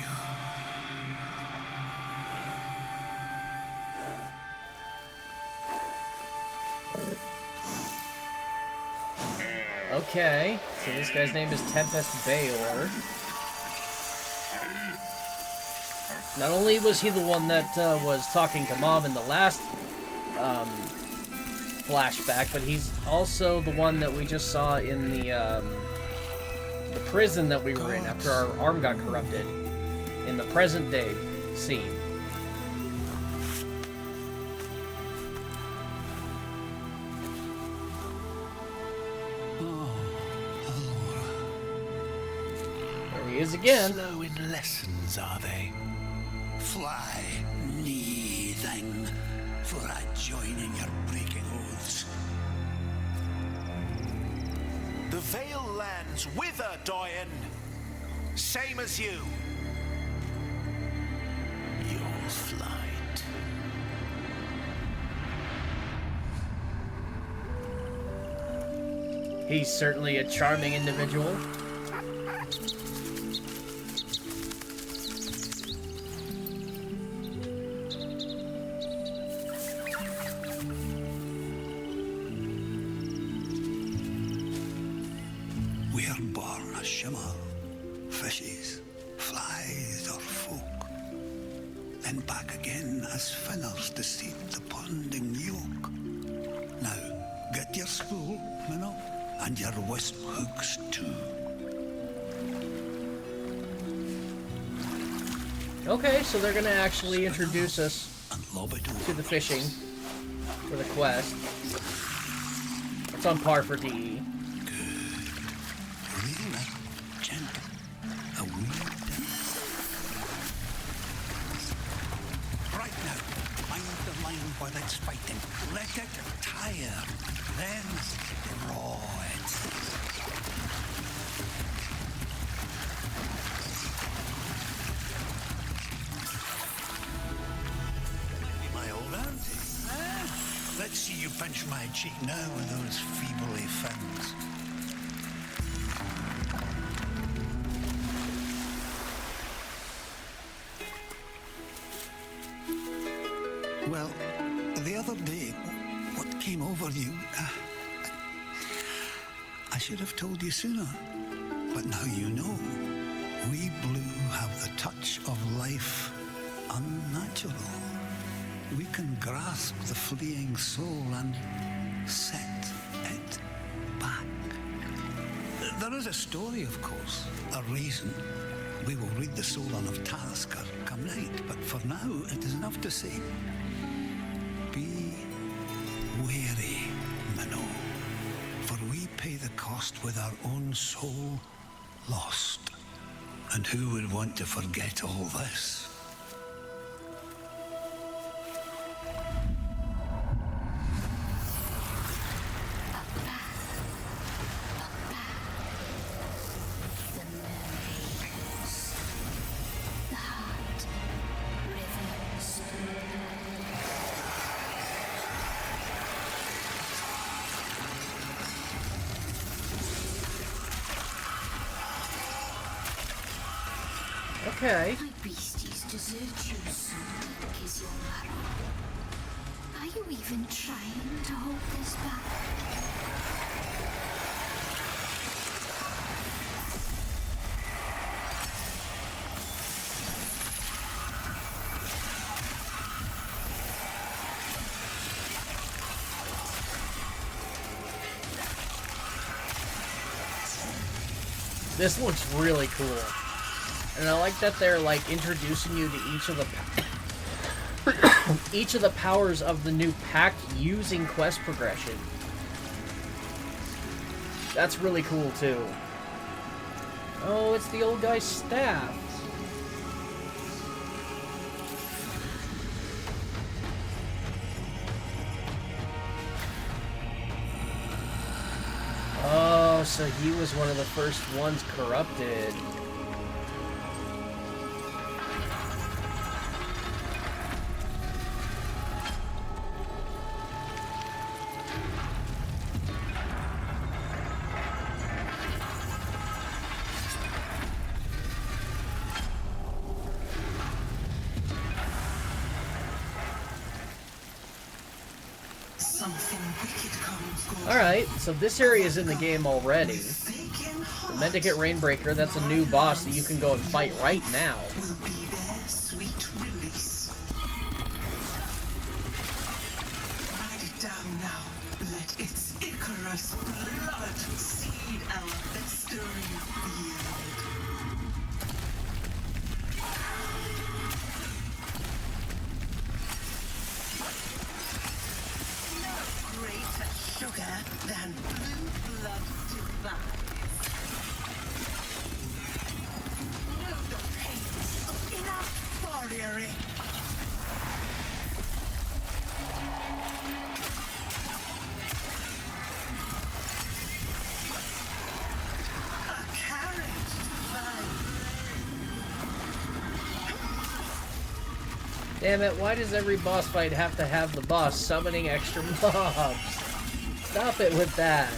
Okay, so this guy's name is Tempest Bayor. Not only was he the one that was talking to Mom in the last flashback, but he's also the one that we just saw in the prison that we were in after our arm got corrupted in the present day scene. There he is again. Slow in lessons, are they? Fly, knee thing, for I join in your breaking oaths. The Vale lands wither, Doyen. Same as you. Your flight. He's certainly a charming individual. We're born a shimmer. Fishes, fly. rise our folk. Then back again as finners to seat the ponding yoke. Now, get your spool, Minnow, and your wisp hooks too. Okay, so they're gonna actually introduce us to the fishing for the quest. It's on par for DE. Right now, mind the line while it's fighting. Let it tire, then draw it. My old auntie, eh? Let's see you pinch my cheek now with those feebly fins. Well, the other day, what came over you? I should have told you sooner, but now you know. We blue have the touch of life unnatural. We can grasp the fleeing soul and set it back. There is a story, of course, a reason. We will read the Solon of Talisker come night, but for now it is enough to say, be wary, Minnow, for we pay the cost with our own soul lost. And who would want to forget all this? Okay. My beasties desert you soon, Kizilmaro. Are you even trying to hold this back? This looks really cool. And I like that they're like introducing you to each of the powers of the new pack using quest progression. That's really cool too. Oh, it's the old guy's staff. Oh, so he was one of the first ones corrupted. Alright, so this area is in the game already. The Mendicant Rainbreaker, that's a new boss that you can go and fight right now. Than blue blood divine. No pains of enough warrioring. A carriage divine. Damn it, why does every boss fight have to have the boss summoning extra mobs? Stop it with that.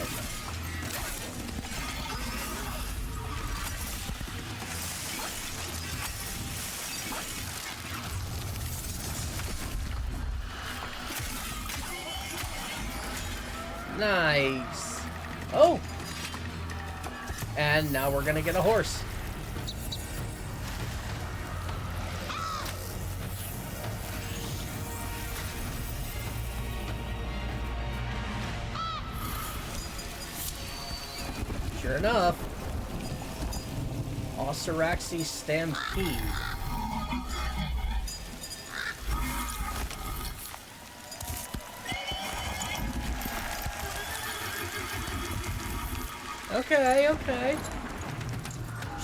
Nice. Oh! And now we're gonna get a horse. Sure enough. Osiraxi Stampede. Okay, okay.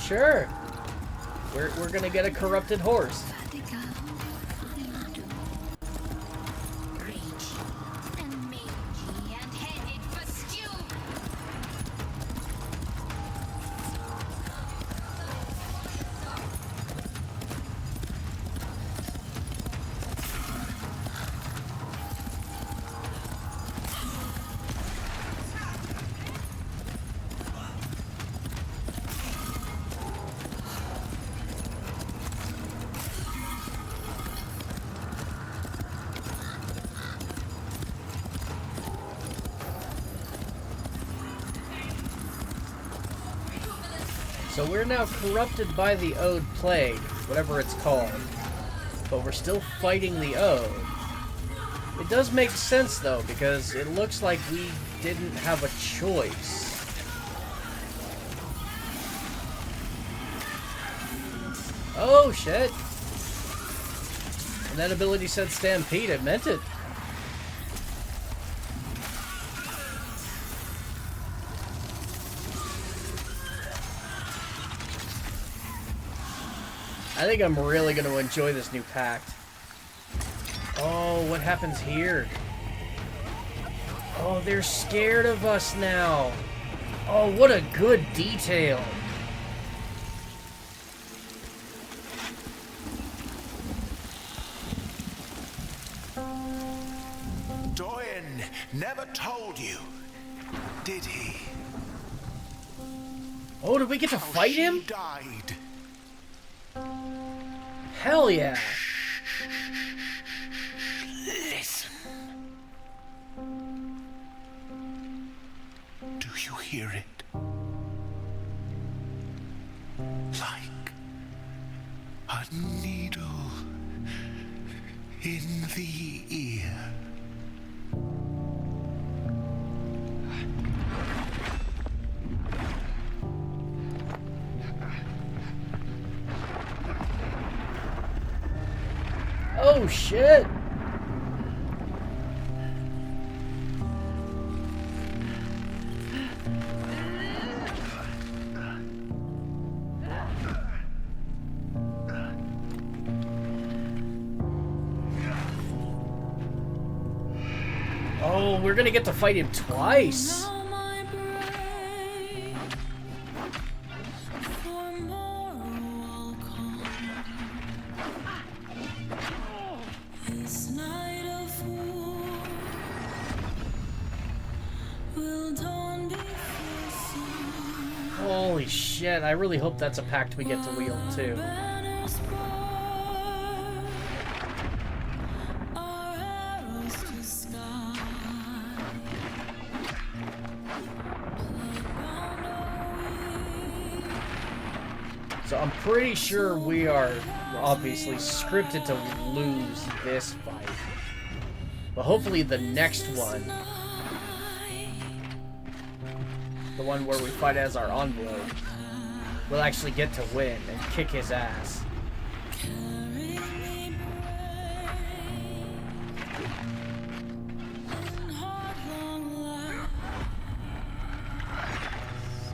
Sure. We're gonna get a corrupted horse. So we're now corrupted by the Ode Plague, whatever it's called. But we're still fighting the Ode. It does make sense, though, because it looks like we didn't have a choice. Oh, shit. And that ability said Stampede. It meant it. I think I'm really going to enjoy this new pact. Oh, what happens here? Oh, they're scared of us now. Oh, what a good detail. Doyen never told you, did he? Oh, did we get to fight him? Died. Hell yeah. Listen. Do you hear it? Like a needle in the ear. Oh, shit. Oh, we're gonna get to fight him twice. Holy shit, I really hope that's a pact we get to wield too. So I'm pretty sure we are obviously scripted to lose this fight. But hopefully the next one, the one where we fight as our envoy, we'll actually get to win and kick his ass.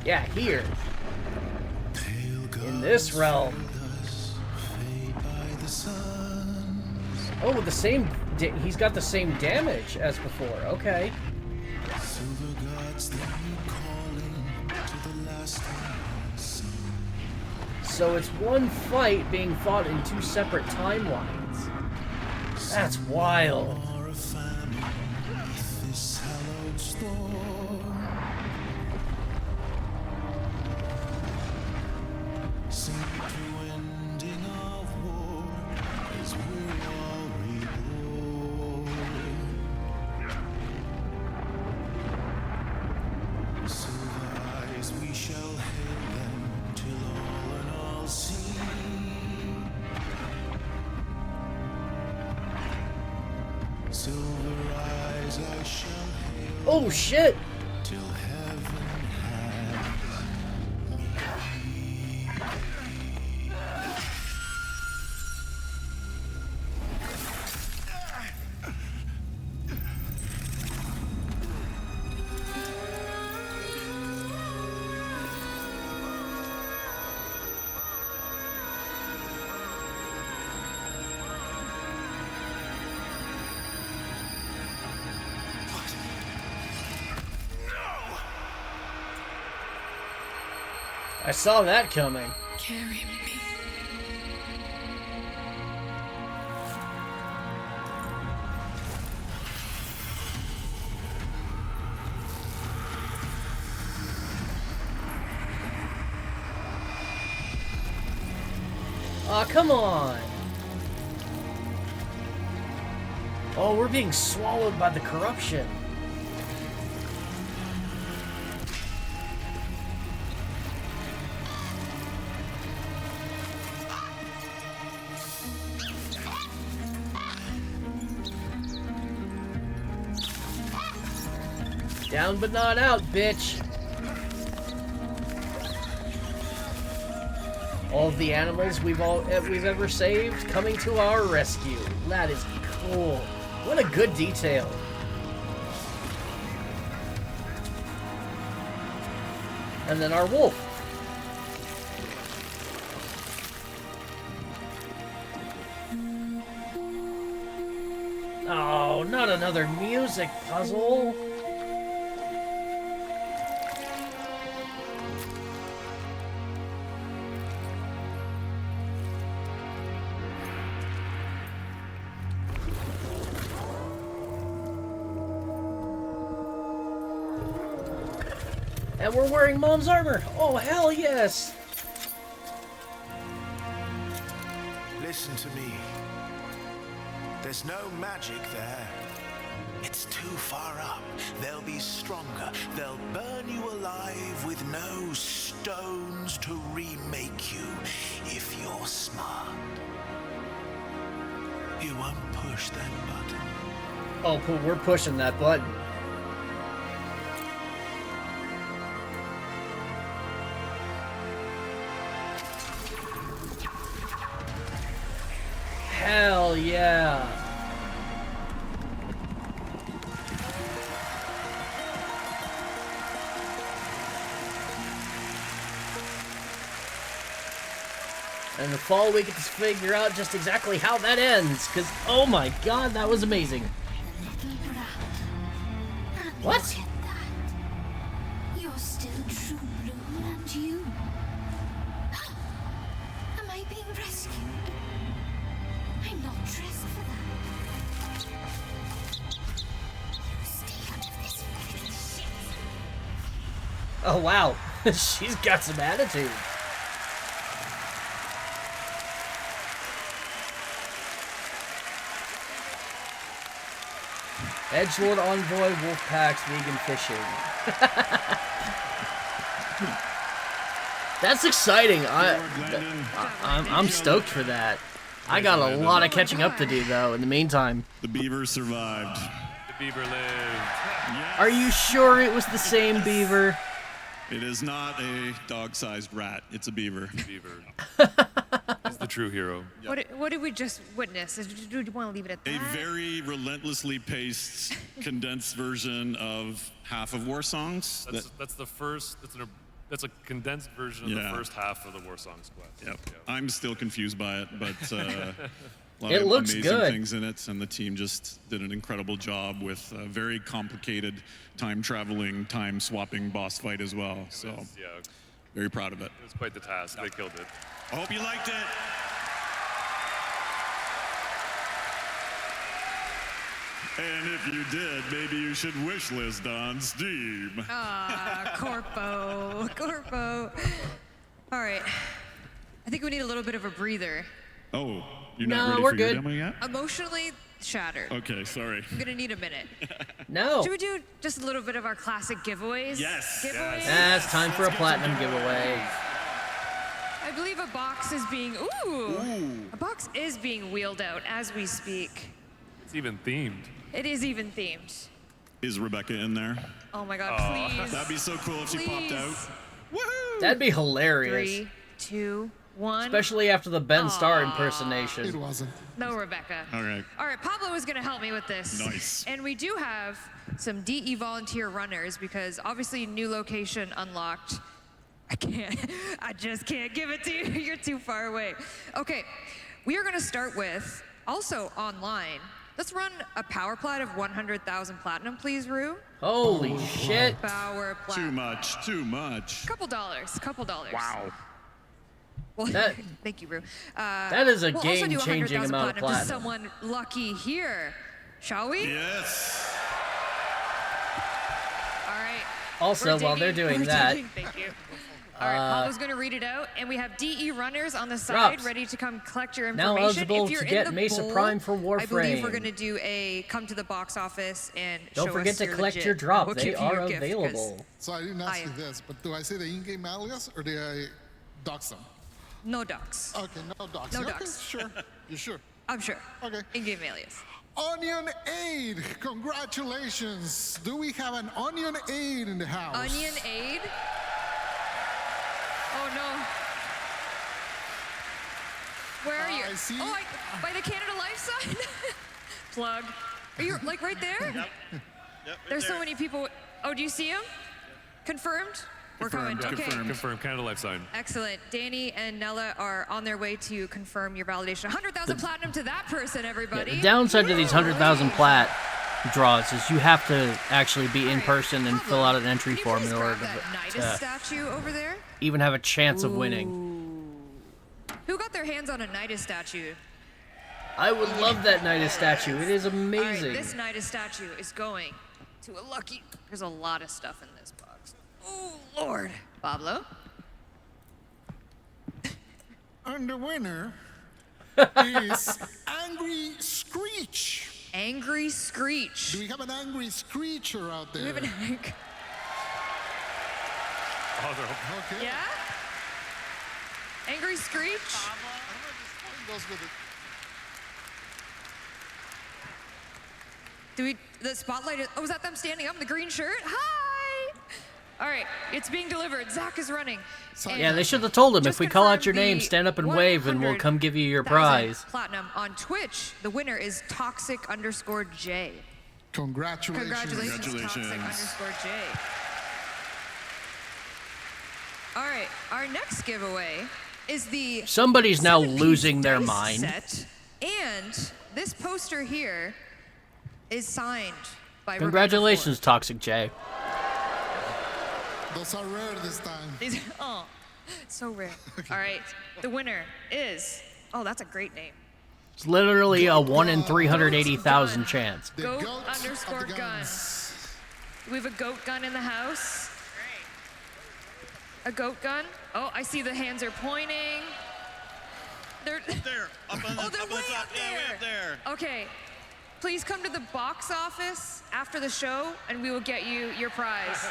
Yeah, here. In this realm. Oh, the same. He's got the same damage as before. Okay. So it's one fight being fought in two separate timelines. That's wild. Oh shit! I saw that coming. Carry me. Aw, come on! Oh, we're being swallowed by the corruption. Down but not out, bitch. All of the animals we've ever saved coming to our rescue. That is cool. What a good detail. And then our wolf. Oh, not another music puzzle. And we're wearing Mom's armor. Oh, hell yes. Listen to me. There's no magic there. It's too far up. They'll be stronger. They'll burn you alive with no stones to remake you if you're smart. You won't push that button. Oh, we're pushing that button. Hell yeah. And in the fall, we get to figure out just exactly how that ends, because, oh my god, that was amazing. What? Look at that. You're still true blue, and you. Am I being rescued? I'm not dressed for that. You stay out of this fucking shit. Oh wow, she's got some attitude. Edgelord Envoy Wolfpack's vegan fishing. That's exciting. I'm stoked for that. I got a lot of catching up to do though in the meantime. The beaver survived. The beaver lived. Are you sure it was the same beaver? It is not a dog-sized rat. It's a beaver. Beaver. He's the true hero. What did we just witness? Do you want to leave it at that? A very relentlessly paced, condensed version of half of War Songs. That's the first. That's a condensed version of the first half of the War Songs quest. Yep. I'm still confused by it, but a lot It of looks amazing good. things in it, and the team just did an incredible job with a very complicated time-traveling, time-swapping boss fight as well. So, very proud of it. It was quite the task. They killed it. I hope you liked it. And if you did, maybe you should wish list on Steam. Ah, Corpo. All right. I think we need a little bit of a breather. Oh, you're No, not ready we're for your good. demo yet? Emotionally shattered. Okay, sorry. I'm gonna need a minute. No. Should we do just a little bit of our classic giveaways? Yes. Giveaways? It's time for a platinum giveaway. I believe a box is being a box is being wheeled out as we speak. It's even themed. It is even themed. Is Rebecca in there? Oh my god, please. That'd be so cool if she popped out. Woohoo! That'd be hilarious. 3, 2, 1. Especially after the Ben Starr impersonation. It wasn't. No, Rebecca. All right. All right, Pablo is going to help me with this. Nice. And we do have some DE volunteer runners because obviously new location unlocked. I just can't give it to you. You're too far away. Okay, we are going to start with, also online, Let's run a power plat of 100,000 platinum, please, Rue. Holy shit. Power plat. Too much, too much. Couple dollars. Wow. Well, That- thank you, Rue. that is a we'll also do game-changing 100,000 amount of to platinum. someone lucky here, shall we? Yes. All right. Also, We're while they're digging- doing we're that, digging. Thank you. All right, Pablo's going to read it out, and we have DE runners on the side Drops. ready to come collect your Now information. eligible if you're to in get the Mesa bowl, Prime for I believe we're Warframe. going to do a come to the box office and Don't show forget us to you're collect legit. your drop. We'll They give you are your gift 'cause available. So I didn't ask you this, but do I say the in-game alias or do I dox them? No docs. Okay, no dox. No Okay, docs. Sure. You sure? I'm sure. Okay. In-game alias. Onion Aid, congratulations. Do we have an Onion Aid in the house? Onion Aid? Oh no. Where are you? I see. Oh, by the Canada Life sign? Plug. Are you like right there? Yep, There's so many people. Oh, do you see him? Confirmed? We're coming. Okay. Confirmed. Canada Life sign. Excellent. Danny and Nella are on their way to confirm your validation. 100,000 platinum to that person, everybody. The downside to these 100,000 plat draws is you have to actually be in person and fill out an entry form in order That Nidus to statue over there. even have a chance of winning. Who got their hands on a Nidus statue? I would love that Nidus statue. It is All right, amazing. this Nidus statue is going to a lucky. There's a lot of stuff in this box. Oh Lord, Pablo. And the winner is Angry Screech. Angry Screech. Do we have an Angry Screecher out there? Do we have an angry? Okay. Yeah. Angry Screech. Goes with it. Do we? The spotlight is. Oh, is that them standing up in the green shirt? Hi. All right, it's being delivered. Zach is running. And Yeah, they should have told him, just if we call out your confirmed name, the stand up and wave, and we'll come give you your prize. 100,000 platinum on Twitch. The winner is Toxic_J. Congratulations. Congratulations, Toxic_J. All right, our next giveaway is the Somebody's now 7-piece losing their dice mind. set, and this poster here is signed by Congratulations, Toxic J. Those are rare this time. These, oh, so rare. All right, the winner is. Oh, that's a great name. It's literally a 1 in 380,000 chance. Goat_gun. We have a goat gun in the house. A goat gun. Oh, I see the hands are pointing. They're there. Up on the, oh, they're up on way the top. up Yeah, way there. up there. Okay, please come to the box office after the show, and we will get you your prize.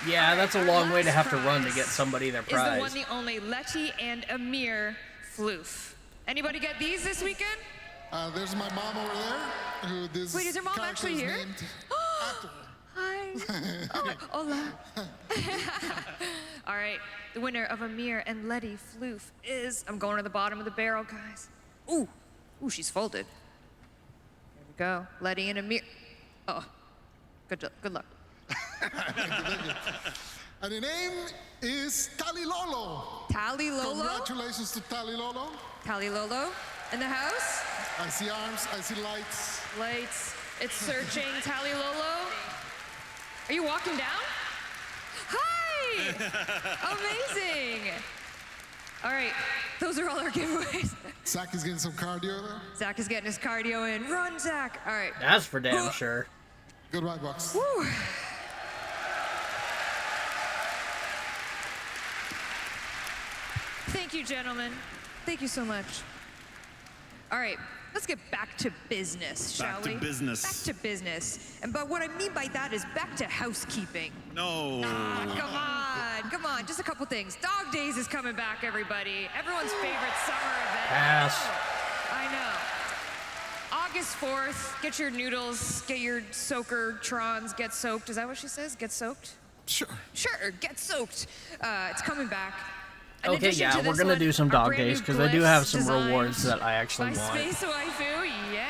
Yeah, that's a long way to have to run to get somebody their Is the prize. one, the only Letty and Amir Floof. Anybody get these this weekend? There's my mom over there. Who this Wait, is your mom character actually is here? named after her. Hi. Oh, hola. All right, the winner of Amir and Letty Floof is. I'm going to the bottom of the barrel, guys. Ooh, she's folded. There we go. Letty and Amir. Oh, good luck. Thank you. And the name is Tali Lolo. Tali Lolo. Congratulations to Tali Lolo. Tali Lolo in the house. I see arms, I see lights. Lights. It's searching. Tali Lolo. Are you walking down? Hi! Amazing! All right, those are all our giveaways. Zach is getting some cardio there. Zach is getting his cardio in. Run, Zach! All right. That's for damn sure. Goodbye, Bucks. Woo. Thank you, gentlemen. Thank you so much. All right, let's get back to business, shall we? Back to business. Back to business. But what I mean by that is back to housekeeping. No. Come on, just a couple things. Dog Days is coming back, everybody. Everyone's favorite summer event. Pass. I know. August 4th, get your noodles, get your soaker trons, get soaked. Is that what she says? Get soaked? Sure. Sure, get soaked. It's coming back. In Okay, addition yeah, to we're this gonna one, do some our dog brand days new because I do have glyphs some designed rewards that I actually by want. Space Waifu, yeah.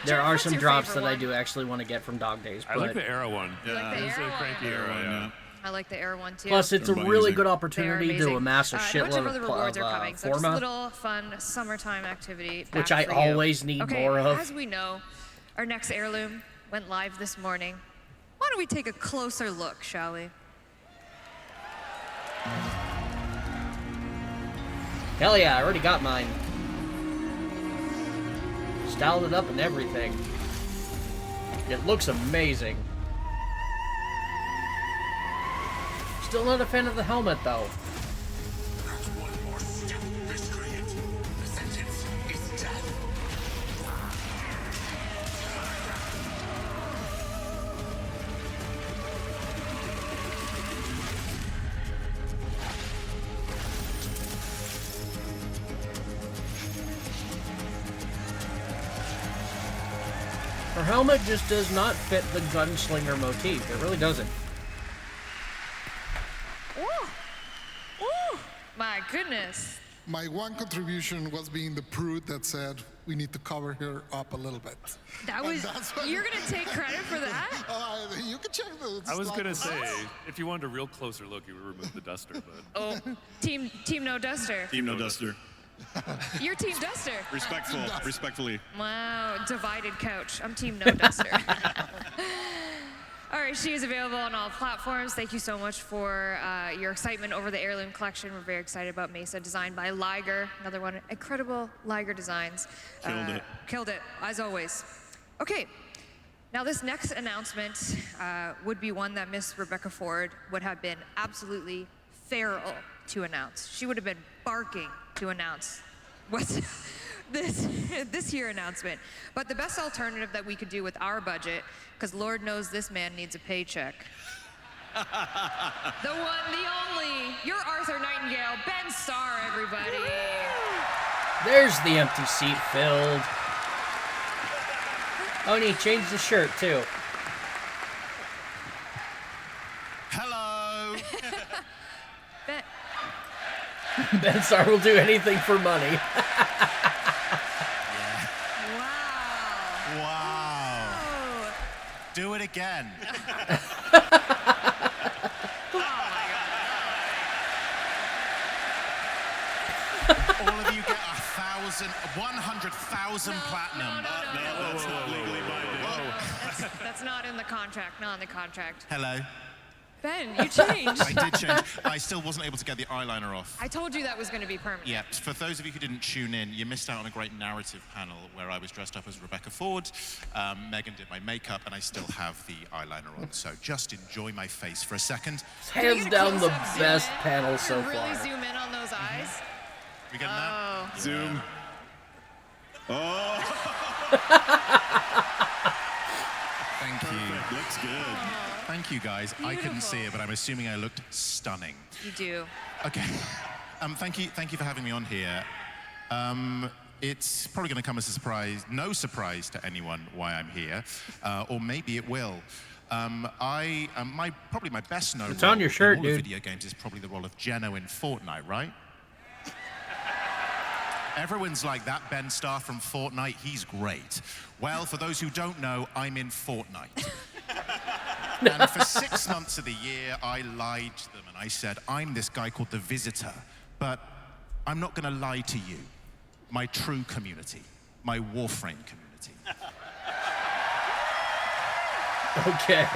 There Jeff, are what's some your drops favorite that I one? do actually want to get from dog days. I like the Arrow one. You like the It's a Arrow cranky one? Arrow, yeah. I like the air one too. Plus, it's a really good They are opportunity to amazing. amass a A bunch shitload of other rewards are coming. So just a forma, little fun summertime activity. which back I for you. always need Okay, more of. As we know, our next heirloom went live this morning. Why don't we take a closer look, shall we? Hell yeah, I already got mine. Styled it up and everything. It looks amazing. Still not a fan of the helmet, though. One more step, miscreant. The sentence is death. Her helmet just does not fit the gunslinger motif. It really doesn't. Ooh. Ooh. My goodness. My one contribution was being the prude that said we need to cover her up a little bit. That And was. that's what- You're gonna take credit for that? You can check the. I was gonna say, Oh. if you wanted a real closer look, you would remove the duster, but Oh, team no duster. Team no duster. You're team duster. Respectfully. Wow, divided couch. I'm team no duster. All right, she is available on all platforms. Thank you so much for your excitement over the heirloom collection. We're very excited about Mesa, designed by Liger. Another one, incredible Liger designs. Killed it, as always. Okay, now this next announcement would be one that Miss Rebecca Ford would have been absolutely feral to announce. She would have been barking to announce what's this year announcement. But the best alternative that we could do with our budget, because Lord knows this man needs a paycheck. The one, the only, your Arthur Nightingale, Ben Starr, everybody. There's the empty seat filled. Oh, and he changed the shirt, too. Hello. Ben, Ben Starr will do anything for money. Wow. Do it again. All of you get 100,000 platinum. That's not legally binding. that's not in the contract, not in the contract. Hello. Ben, you changed. I did change. I still wasn't able to get the eyeliner off. I told you that was going to be permanent. Yeah, for those of you who didn't tune in, you missed out on a great narrative panel where I was dressed up as Rebecca Ford, Megan did my makeup, and I still have the eyeliner on. So just enjoy my face for a second. Hands down the best panel so Really far. zoom in on those eyes. We getting that? Zoom. Oh. Thank you. Looks good. Thank you, guys. I couldn't see it, but I'm assuming I looked stunning. You do. Okay. Thank you for having me on here. It's probably going to come as a surprise, no surprise to anyone why I'm here, or maybe it will. Probably my best known It's on your shirt, in all of dude. video games is probably the role of Geno in Fortnite, right? Everyone's like, that Ben Starr from Fortnite, he's great. Well, for those who don't know, I'm in Fortnite. And for 6 months of the year, I lied to them and I said, I'm this guy called The Visitor, but I'm not going to lie to you, my true community, my Warframe community. Okay.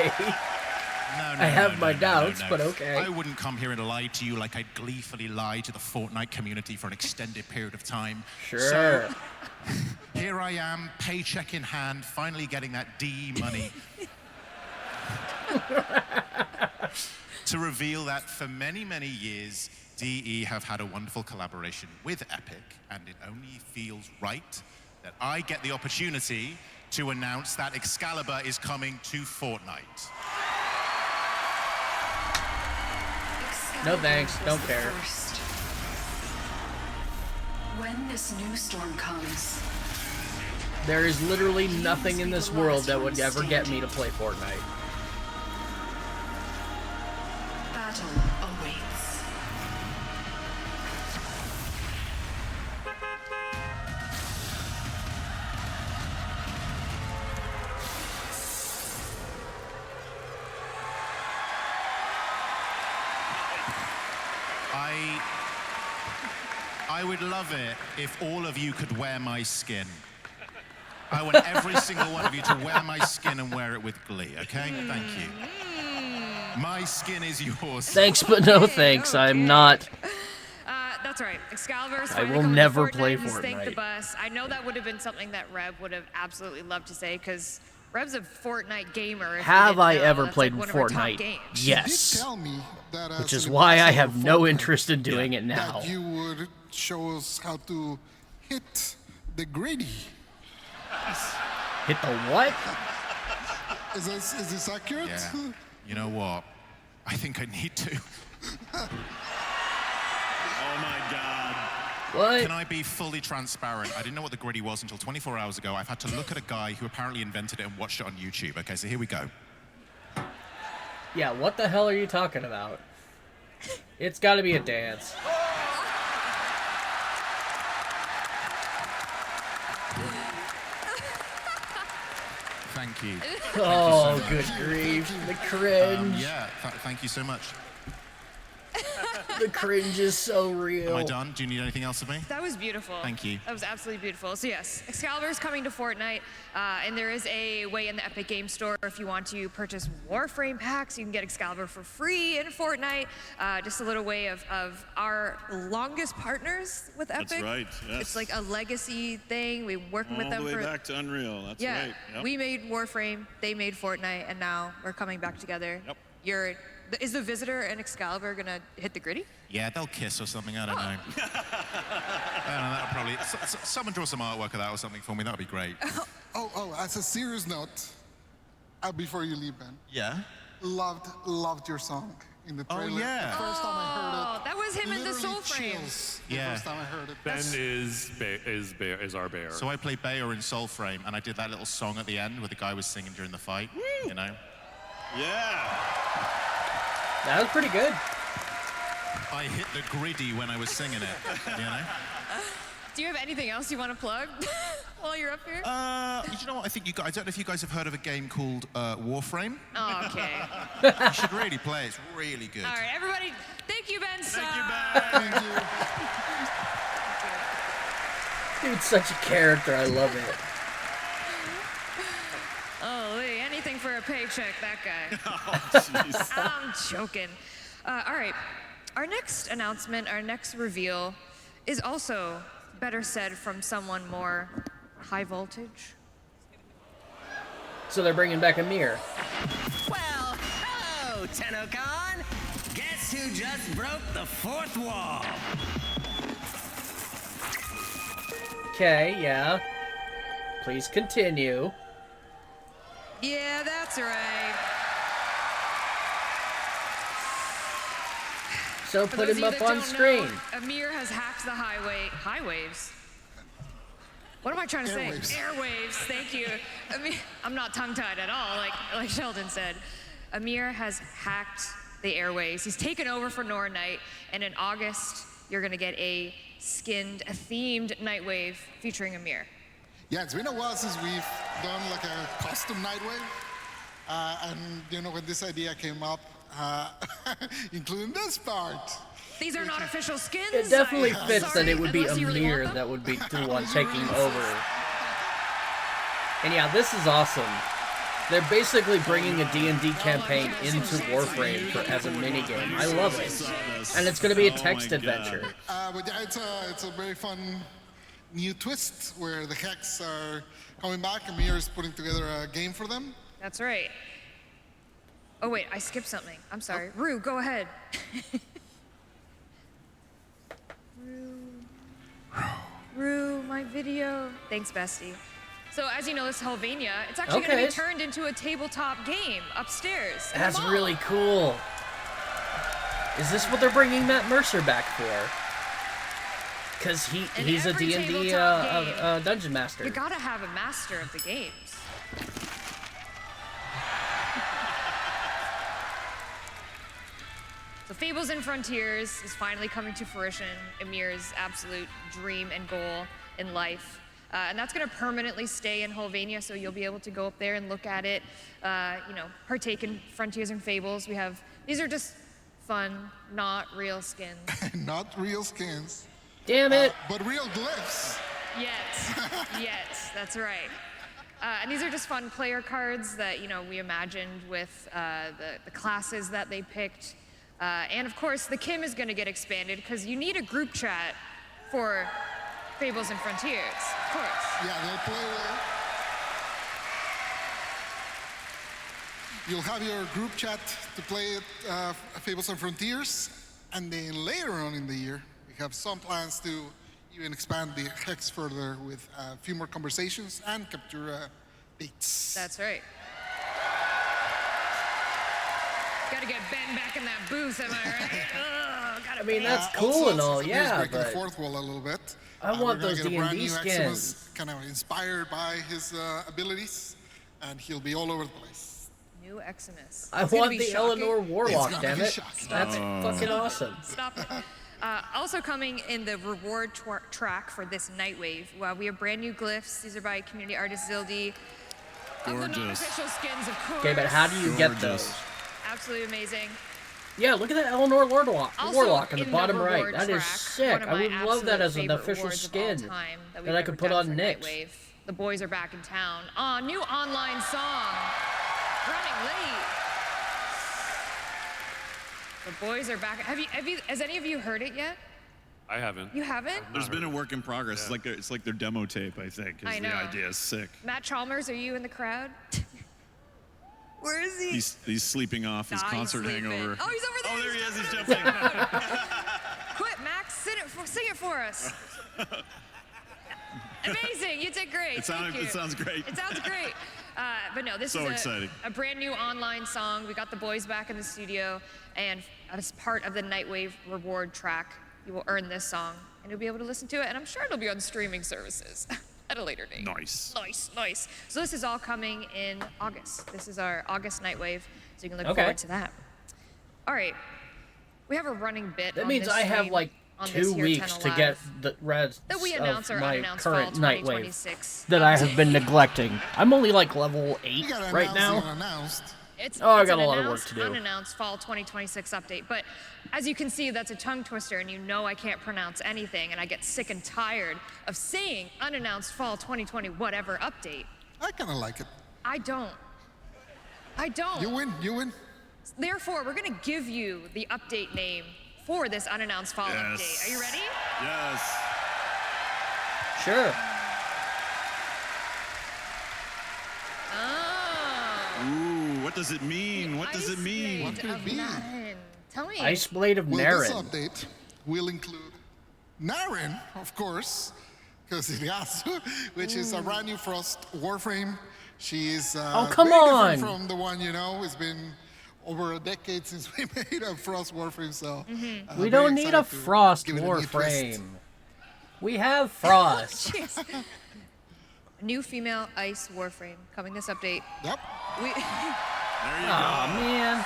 I have my doubts, but okay. I wouldn't come here and lie to you like I'd gleefully lie to the Fortnite community for an extended period of time. Sure. So, here I am, paycheck in hand, finally getting that DE money. To reveal that for many, many years, DE have had a wonderful collaboration with Epic, and it only feels right that I get the opportunity to announce that Excalibur is coming to Fortnite. No thanks, don't care. First. When this new storm comes, There is literally nothing in this world that would ever get me to play Fortnite. battle awaits. I would love it if all of you could wear my skin. I want every single one of you to wear my skin and wear it with glee, okay? Thank you. My skin is yours. Thanks, but no thanks. I'm not. That's right. Excalibur's I finally will coming never to Fortnite. play He's thanked the Fortnite. bus. I know that would have been something that Reb would have absolutely loved to say, because Reb's a Fortnite gamer. if you Have didn't I know. ever That's played like one of our top Fortnite? games. Yes. You did tell me that, Which is Sebastian, why I over have no Fortnite, interest in doing it now. that you would show us how to hit the gritty. Hit the what? Is this accurate? Yeah. You know what? I think I need to. Oh my God. What? Can I be fully transparent? I didn't know what the gritty was until 24 hours ago. I've had to look at a guy who apparently invented it and watched it on YouTube. Okay, so here we go. Yeah, what the hell are you talking about? It's got to be a dance. Thank you. Oh, Thank you so much. good grief. The cringe. Yeah, thank you so much. The cringe is so real. Am I done? Do you need anything else of me? That was beautiful. Thank you. That was absolutely beautiful. So yes, Excalibur is coming to Fortnite, and there is a way in the Epic Game Store if you want to purchase Warframe packs, you can get Excalibur for free in Fortnite. Just a little way of our longest partners with Epic. That's right, yes. It's like a legacy thing. We've been working with them All the for... way back to Unreal, that's yeah, right. Yep. we made Warframe, they made Fortnite, and now we're coming back together. Yep. Is the Visitor and Excalibur gonna hit the gritty? Yeah, they'll kiss or something. I don't know. I don't know. That'll probably. Someone draw some artwork of that or something for me. That'd be great. Oh, as a serious note, before you leave, Ben. Yeah. Loved your song in the trailer. yeah. The first time I heard it. That was him in the literally Soul Frame. chills Yeah. The first time I heard it. Ben is our bear. So I played Bayer in Soulframe, and I did that little song at the end where the guy was singing during the fight. You know. Yeah. That was pretty good. I hit the gritty when I was singing it. You know. Do you have anything else you want to plug while you're up here? You know what? I think you guys. I don't know if you guys have heard of a game called Warframe. Oh, okay. You should really play. It's really good. All right, everybody. Thank you, Ben. Thank you, Ben. Thank you. Dude's such a character. I love it. Oh, Lee, anything for a paycheck, that guy. Oh, jeez. I'm joking. All right, our next announcement, our next reveal, is also better said from someone more high voltage. So they're bringing back a mirror. Well, hello, TennoCon. Guess who just broke the fourth wall? Okay, yeah. Please continue. Yeah, that's right. So For put those him of up you that on don't screen. know, Amir has hacked the highwaves. What am I trying to Airwaves. say? Airwaves. Thank you. I'm not tongue-tied at all, like Sheldon said. Amir has hacked the airwaves. He's taken over for Nora Knight, and in August, you're gonna get a themed Nightwave featuring Amir. Yeah, it's been a while since we've done like a custom Nightwave. And when this idea came up, including this part. These are not official skins. It definitely I'm fits sorry, that it would be unless you really want Amir them. that would be the one taking over. And yeah, this is awesome. They're basically bringing a D&D campaign into Warframe as a minigame. I love it. And it's going to be a text adventure. But yeah, it's a very fun new twist where the Hex are coming back. Amir is putting together a game for them. That's right. Oh wait, I skipped something. I'm sorry. Rue, go ahead. Rue, my video. Thanks, bestie. So as you know, this Helvania, it's actually going to Okay. be turned into a tabletop game upstairs. in the That's mall. really cool. Is this what they're bringing Matt Mercer back for? Because he's a every D&D tabletop game, dungeon master. You gotta have a master of the games. So Fables and Frontiers is finally coming to fruition, Amir's absolute dream and goal in life. And that's gonna permanently stay in Helvania, so you'll be able to go up there and look at it, partake in Frontiers and Fables. These are just fun, not real skins. Not real skins. Damn it! But real glyphs. Yes, that's right. And these are just fun player cards that, you know, we imagined with the classes that they picked. And of course, the Kim is going to get expanded because you need a group chat for Fables and Frontiers, of course. Yeah, they'll play there. You'll have your group chat to play Fables and Frontiers, and then later on in the year, we have some plans to even expand the hex further with a few more conversations and capture dates. That's right. Gotta get Ben back in that booth, am I right? I mean, that's cool and all, yeah, breaking the but fourth wall a little bit. I want we're gonna those get a brand D&D new skins. Eximus, kind of inspired by his abilities, and he'll be all over the place. New Eximus. I It's gonna want be the shocking. Eleanor Warlock, It's gonna damn be it. shocking. That's fucking awesome. Stop it. Also coming in the reward track for this Nightwave, we have brand new glyphs. These are by community artist Zildi. Of the Gorgeous. non-official skins, of course. Okay, but how do you get those? Absolutely amazing. Yeah, look at that Eleanor Warlock Also in the in bottom the right. reward That is track, sick. one of I my would love that absolute as an favorite official awards of all skin time that that I could put on Nyx. Nightwave. The boys are back in town. New online song. Running late. The boys are back. Has any of you heard it yet? I haven't. You haven't? There's been a work in progress. It's like their demo tape, I think. I know. The idea is sick. Matt Chalmers, are you in the crowd? Where is he? He's sleeping off his Nah, he's concert sleeping. hangover. Oh, he's over there. Oh, there he is. He's jumping. jumping. Quit, Max. Sing it for us. Amazing. You did great. It Thank you. sounds great. It sounds great. But no, this So is exciting. a brand new online song. We got the boys back in the studio, and as part of the Nightwave reward track, you will earn this song, and you'll be able to listen to it, and I'm sure it'll be on streaming services at a later date. Nice. Nice. So this is all coming in August. This is our August Nightwave, so you can look Okay. forward to that. All right. We have a running bit That on means this I have stream, like on this 2 here weeks 10 to Alive, get the rest that we of announce our my unannounced current fall Nightwave 2026 that I have been neglecting. I'm only like level 8 right now. It's I got an a lot of work announced, to do. Unannounced fall 2026 update, but as you can see, that's a tongue twister, and you know I can't pronounce anything, and I get sick and tired of saying unannounced fall 2020 whatever update. I kind of like it. I don't. You win. Therefore, we're gonna give you the update name for this unannounced fall update. Are you ready? Yes. Sure. Ooh, what does it mean? What does it mean? What could it be? Tell me. Ice Blade of Well, this Naren. update will include Naren, of course, because it has to, which is a brand new Frost Warframe. She is Oh, come very on. different from the one, you know. It's been over a decade since we made a Frost Warframe, so We very don't need a excited to Frost give it a new twist. Warframe. We have Frost. Jeez. A new female Ice Warframe coming this update. Yep. We Aw, man.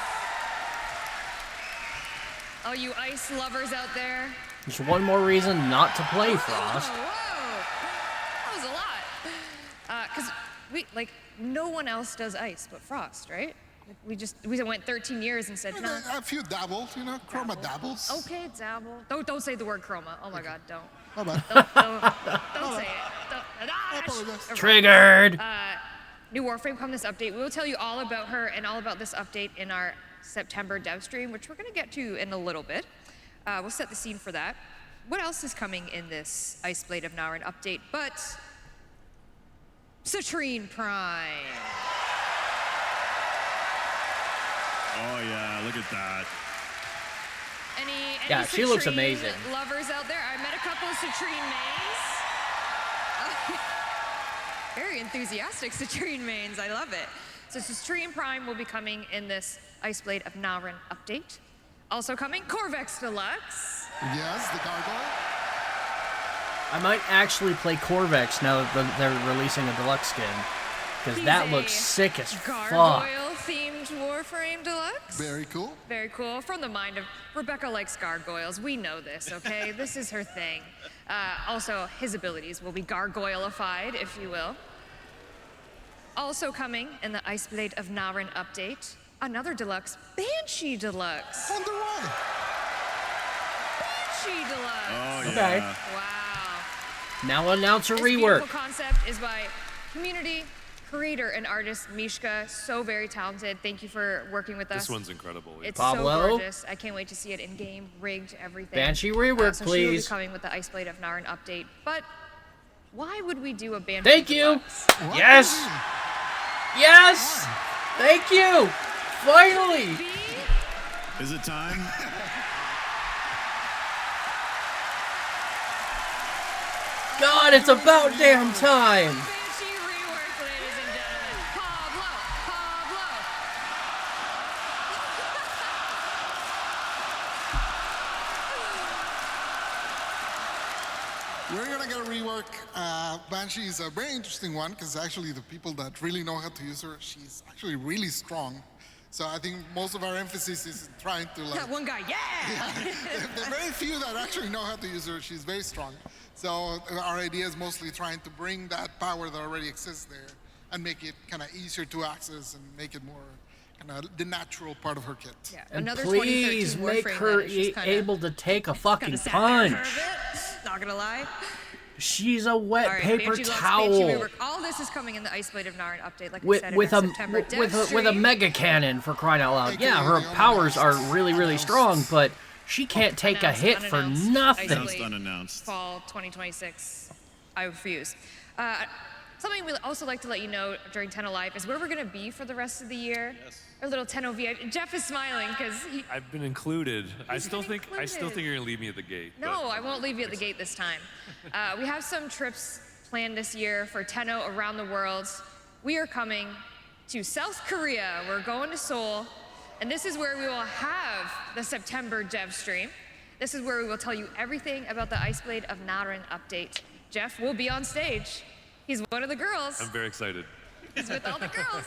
all you ice lovers out there. There's one more reason not to play Frost. Whoa, that was a lot. Because no one else does ice but Frost, right? Like, we went 13 years and said no. A few dabbles, you know, chroma dabbles. Okay, dabble. Don't say the word chroma. Oh my God, don't. Bye bye. Don't say it. Triggered. New Warframe come this update. We will tell you all about her and all about this update in our September dev stream, which we're going to get to in a little bit. We'll set the scene for that. What else is coming in this Ice Blade of Naren update but Citrine Prime? Oh yeah, look at that. Any Yeah, she looks Citrine amazing. lovers out there? I met a couple of Citrine mains. Very enthusiastic Citrine mains. I love it. So Citrine Prime will be coming in this Ice Blade of Naren update. Also coming, Corvex Deluxe. Yes, the gargoyle. I might actually play Corvex now that they're releasing a deluxe skin. Because that looks sick as fuck. Gargoyle-themed Warframe Deluxe. Very cool. Very cool. From the mind of Rebecca likes gargoyles. We know this, okay? This is her thing. Also, his abilities will be gargoyleified, if you will. Also coming in the Ice Blade of Naren update, another deluxe, Banshee Deluxe. On the way. Banshee Deluxe. Oh, yeah. Okay. Wow. Now announce a This rework. beautiful concept is by community creator and artist Mishka. So very talented. Thank you for working with us. This one's incredible. It's Pablo. so gorgeous. I can't wait to see it in game, rigged, everything. Banshee rework, so she will be please. coming with the Ice Blade of Naren update. But why would we do a Banshee Thank you. Deluxe? Yes. Yes. Thank you. Finally. Is it time? God, it's about damn time. Banshee rework, ladies and gentlemen. Pablo. We're gonna get a rework. Banshee is a very interesting one because actually the people that really know how to use her, she's actually really strong. So I think most of our emphasis is trying to like. That one guy, yeah. There are very few that actually know how to use her. She's very strong. So our idea is mostly trying to bring that power that already exists there and make it kind of easier to access and make it more kind of the natural part of her kit. Yeah. And Another please 2013 make Warframe her that is just kinda- able to take a fucking kinda sat there for a punch. bit, Not gonna lie. She's a wet All right, paper Banshee Deluxe, towel Banshee rework. All this is coming in the Ice Blade of Naren update, like I with said, with in a September. with a mega cannon, for crying out loud. Yeah, her powers are really strong, but she can't take a hit for nothing. Announced, unannounced. Fall 2026. I refuse. Something we'd also like to let you know during Tenno Live is where we're going to be for the rest of the year. Yes. Our little Tenno VIP. Jeff is smiling because he. I've been included. I still think you're gonna leave me at the gate. No, I won't leave you at the gate this time. We have some trips planned this year for Tenno around the world. We are coming to South Korea. We're going to Seoul. And this is where we will have the September Dev stream. This is where we will tell you everything about the Ice Blade of Naren update. Jeff will be on stage. He's one of the girls. I'm very excited. He's with all the girls.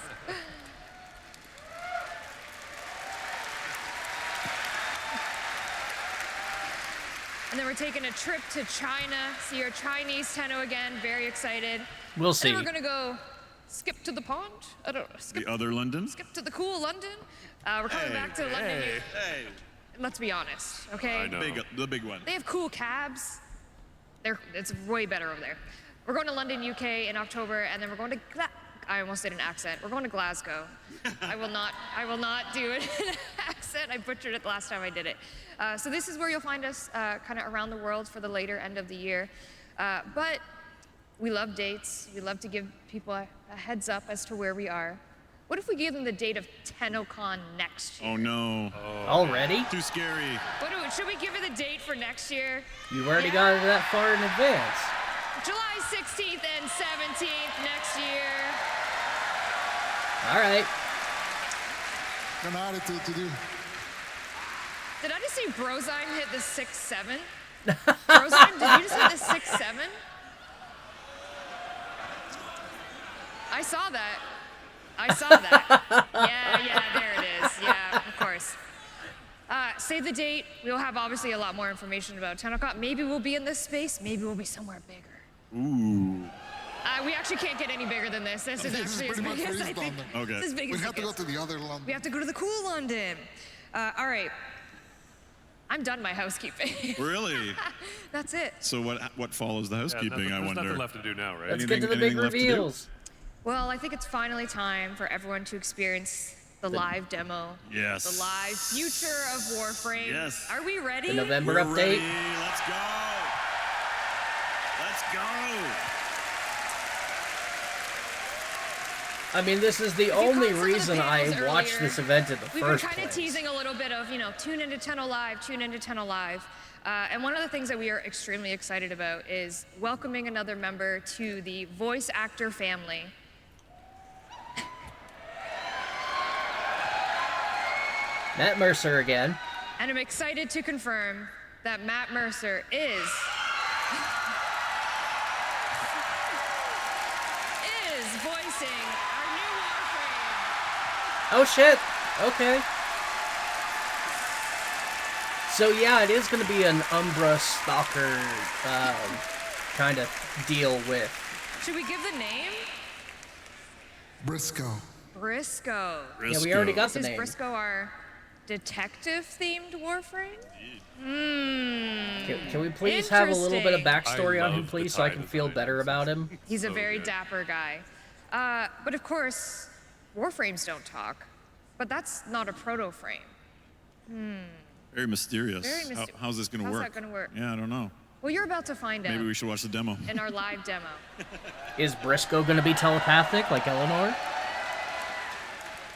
And then we're taking a trip to China, see our Chinese Tenno again. Very excited. We'll see. And then we're gonna go skip to the pond. I don't know. Skip, The other London? skip to the cool London. We're coming back to London. Hey. Let's be honest, okay? I know. The big one. They have cool cabs. It's way better over there. We're going to London, UK in October, and then we're going to I almost did an accent. We're going to Glasgow. I will not do an accent. I butchered it the last time I did it. So this is where you'll find us kind of around the world for the later end of the year. But we love dates. We love to give people a heads up as to where we are. What if we gave them the date of TennoCon next year? Oh no. Already? Too scary. Should we give her the date for next year? You've already got it that far in advance. July 16th and 17th next year. All right. An attitude to do. Did I just see Brozine hit the 6-7? Brozine, did you just hit the 6-7? I saw that. Yeah, there it is. Yeah, of course. Save the date. We'll have obviously a lot more information about TennoCon. Maybe we'll be in this space. Maybe we'll be somewhere bigger. Ooh. We actually can't get any bigger than this. This is actually as big as I think. Okay. This is as big We as have it to go gets. to the other London. We have to go to the cool London. All right. I'm done my housekeeping. Really? That's it. So what follows the housekeeping? There's I wonder. nothing left to do now, right? Let's get to the big anything left to do? reveals. Well, I think it's finally time for everyone to experience the live demo. Yes. The live future of Warframe. Yes. Are we ready? The November We're update. ready. Let's go. Let's go. I mean, this is the only reason I watched this event in the We've first been kind of place. teasing a little bit of, tune into Tenno Live, tune into Tenno Live. And one of the things that we are extremely excited about is welcoming another member to the voice actor family. Matt Mercer again. And I'm excited to confirm that Matt Mercer is voicing our new Warframe. Oh shit. Okay. So yeah, it is going to be an Umbra Stalker kind of deal with. Should we give the name? Briscoe. Briscoe. Yeah, we already got the This is name. Briscoe, our detective-themed Warframe? Can we please have a little bit of Interesting. backstory on him, please, so I can feel better about him? He's a very dapper guy. But of course, Warframes don't talk. But that's not a proto-frame. Very mysterious. Very How's this going to work? How's that gonna work? Yeah, I don't know. Well, you're about to find out Maybe we should watch the demo. in our live demo. Is Briscoe going to be telepathic like Eleanor?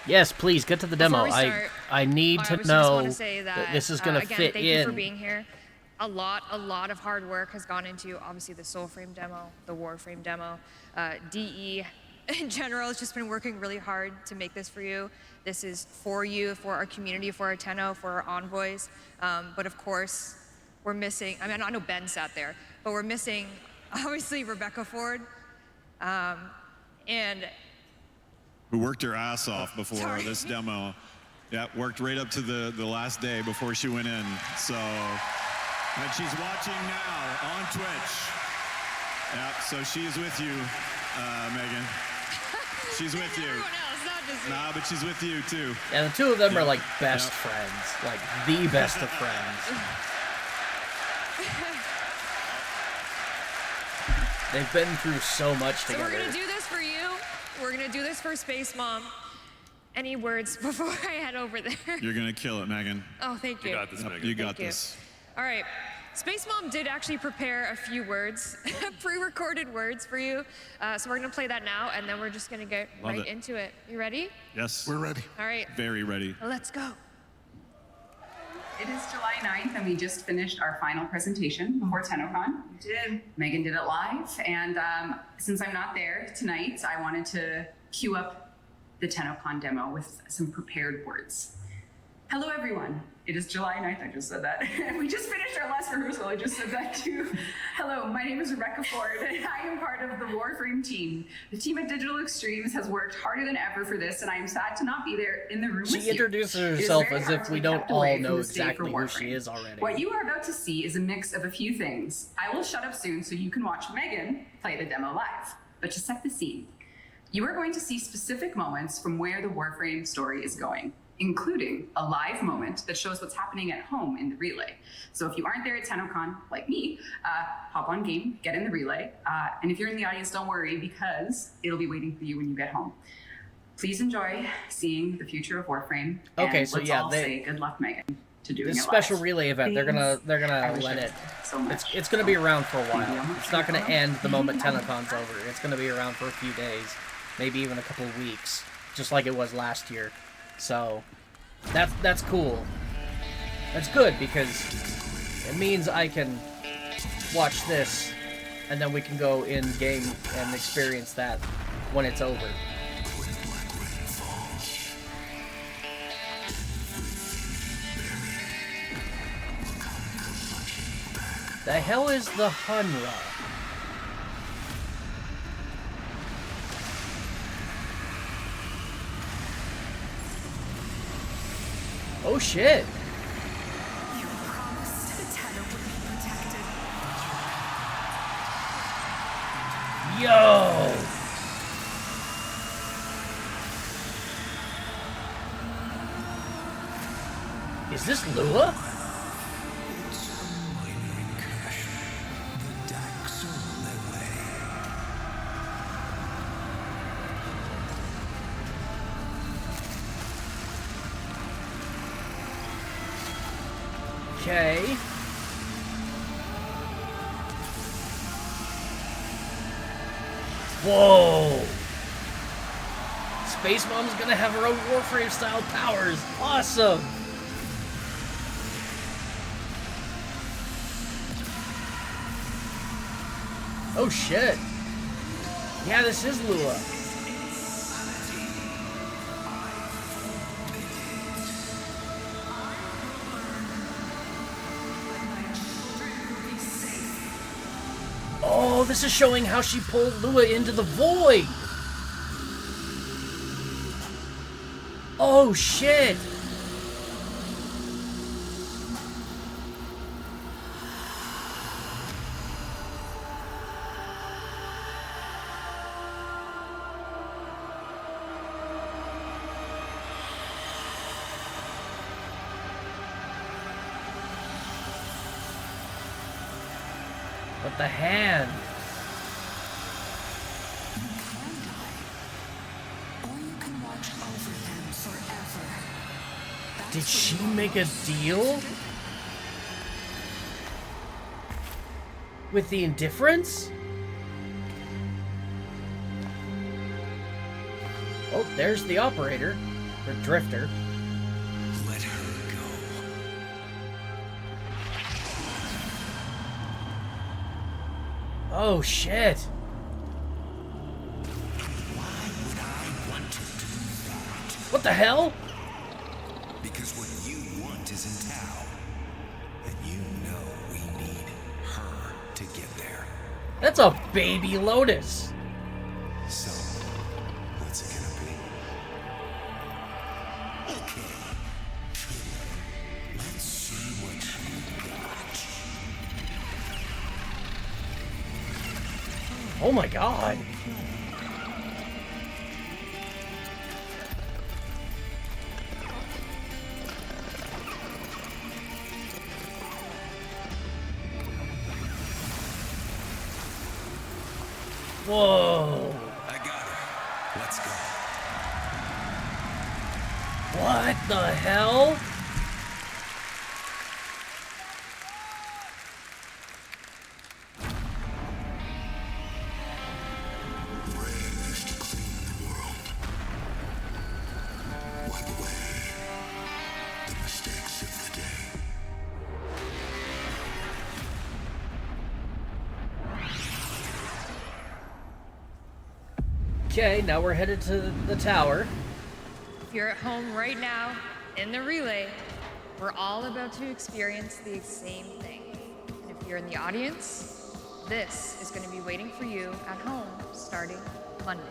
Yes, please, get to the demo. Before we start, I need I to just know want to say that this is going to again, fit thank in. you for being here. A lot of hard work has gone into obviously the Soulframe demo, the Warframe demo. DE in general has just been working really hard to make this for you. This is for you, for our community, for our Tenno, for our envoys. But of course, we're missing, I mean, I know Ben sat there, but we're missing obviously Rebecca Ford. And Who worked her ass off before this demo. Yeah, worked right up to the last day before she went in. So, and she's watching now on Twitch. Yeah, so she's with you, Megan. She's with you. Nah, but she's with you too. Yeah, the two of them are like best friends, like the best of friends. They've been through so much so together. we're gonna do this for you. We're gonna do this for Space Mom. Any words before I head over there? You're gonna kill it, Megan. Oh, thank you. You got this, Megan. You got Thank you. this. All right. Space Mom did actually prepare a few words, pre-recorded words for you. So we're gonna play that now, and then we're just gonna get Love right it. into it. You ready? Yes. We're ready. All right. Very ready. Let's go. It is July 9th, and we just finished our final presentation before TennoCon. We did. Megan did it live, and since I'm not there tonight, I wanted to cue up the TennoCon demo with some prepared words. Hello, everyone. It is July 9th. I just said that. We just finished our last rehearsal. I just said that too. Hello, my name is Rebecca Ford, and I am part of the Warframe team. The team at Digital Extremes has worked harder than ever for this, and I am sad to not be there in the room with you. She introduces It is herself very as hard if to we be don't kept all away know from the stage exactly for who she Warframe. is already. What you are about to see is a mix of a few things. I will shut up soon so you can watch Megan play the demo live. But to set the scene, you are going to see specific moments from where the Warframe story is going, including a live moment that shows what's happening at home in the relay. So if you aren't there at TennoCon, like me, hop on game, get in the relay. And if you're in the audience, don't worry, because it'll be waiting for you when you get home. Please enjoy seeing the future of Warframe. Okay, and so let's yeah, all say good luck, Megan, to doing This it special live. relay event, they're gonna let it. It's gonna be around for a while. It's not gonna end the moment TennoCon's over. It's gonna be around for a few days, maybe even a couple of weeks, just like it was last year. So that's cool. That's good because it means I can watch this, and then we can go in game and experience that when it's over. The hell is the Hunra? Oh shit! You promised the Tenno would be protected. Yo! Is this Lua? Okay. Whoa! Space Mom's gonna have her own Warframe style powers. Awesome! Oh shit! Yeah, this is Lua. Oh, this is showing how she pulled Lua into the void! Oh shit! with the hand. Did she make a deal with the Indifference? Oh, there's the operator, or drifter. Let her go. Oh shit! Why would I want to do that? What the hell? Because what you want is in Tao. And you know we need her to get there. That's a baby Lotus. So, what's it gonna be? Okay. Let's see what you got. Oh my god. Whoa. I got her. Let's go. What the hell? Red is to clean the world. Wipe away the mistakes of the day. Okay, now we're headed to the tower. If you're at home right now, in the relay, we're all about to experience the same thing. And if you're in the audience, this is going to be waiting for you at home starting Monday.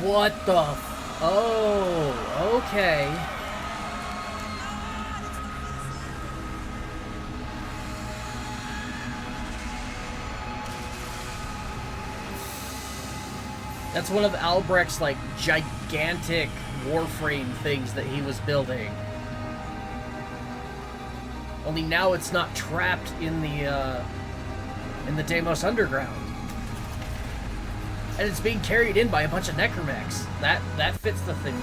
What the Oh, okay. That's one of Albrecht's, like, gigantic Warframe things that he was building. Only now it's not trapped in the Deimos Underground. And it's being carried in by a bunch of necromechs. That fits the theme.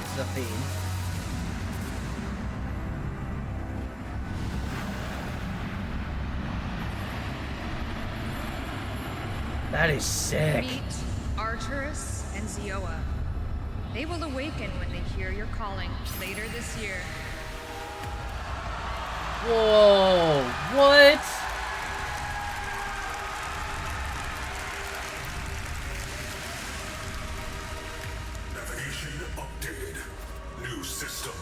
That is sick. Meet Arturus and Zioa. They will awaken when they hear your calling later this year. Whoa, what? Navigation updated. New system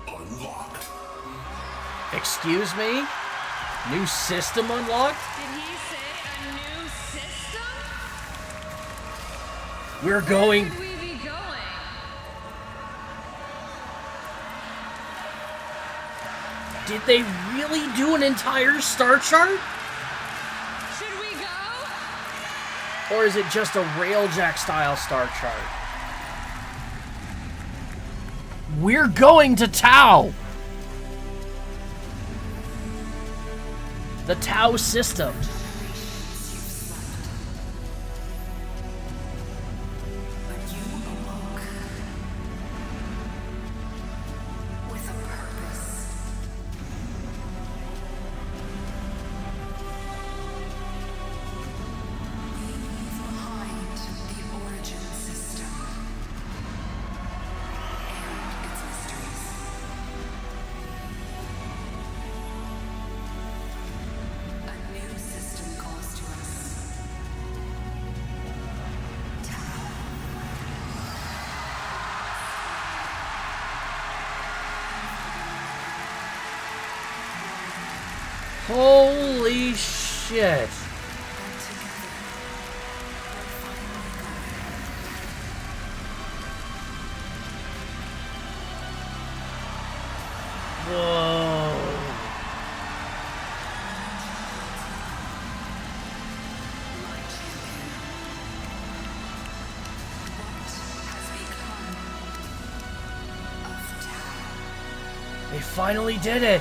unlocked. Excuse me? New system unlocked? Did he say a new system? We're going... Where would we be going? Did they really do an entire star chart? Should we go? Or is it just a Railjack style star chart? We're going to Tau! The Tau system. With a purpose. We leave behind the origin system and its mysteries. A new system calls to us. Holy shit. Whoa. They finally did it!